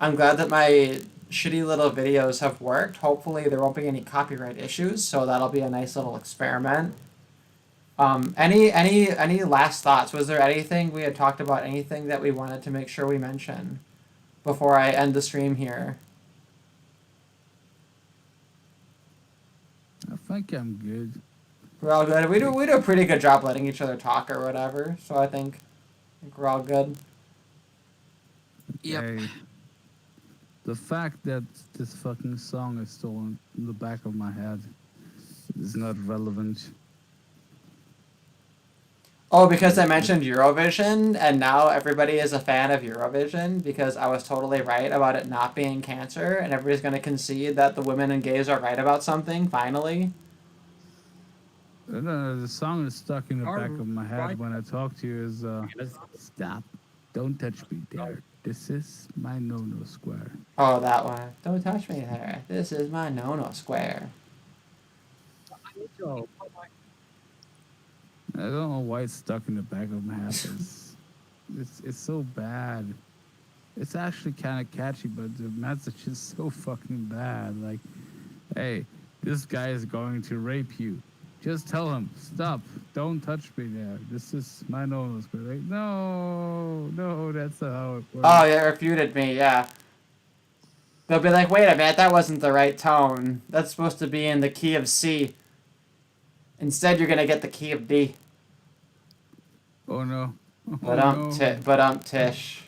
I'm glad that my shitty little videos have worked. Hopefully there won't be any copyright issues, so that'll be a nice little experiment. Any last thoughts? Was there anything we had talked about, anything that we wanted to make sure we mention before I end the stream here? I think I'm good. We're all good. We do a pretty good job letting each other talk or whatever, so I think we're all good. Yep. Okay. The fact that this fucking song is still in the back of my head is not relevant. Oh, because I mentioned Eurovision, and now everybody is a fan of Eurovision because I was totally right about it not being cancer, and everybody's going to concede that the women and gays are right about something, finally. The song that's stuck in the Are back of my head right. when I talk to you is Yes. stop. Don't touch me there. This is my no-no square. Oh, that one. Don't touch me there. This is my no-no square. So, I don't know why it's stuck in the back of my head. It's so bad. It's actually kind of catchy, but the message is so fucking bad. Like, hey, this guy is going to rape you. Just tell him, stop. Don't touch me there. This is my no-no square. Like, no, that's not how it works. Oh, it refuted me, yeah. They'll be like, wait a minute, that wasn't the right tone. That's supposed to be in the key of C. Instead, you're gonna get the key of D. Oh no. Oh, But tish.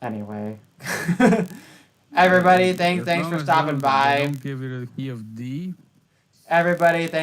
Anyway. Everybody, thanks As long for as stopping they by. don't give you the key of D. Everybody, thanks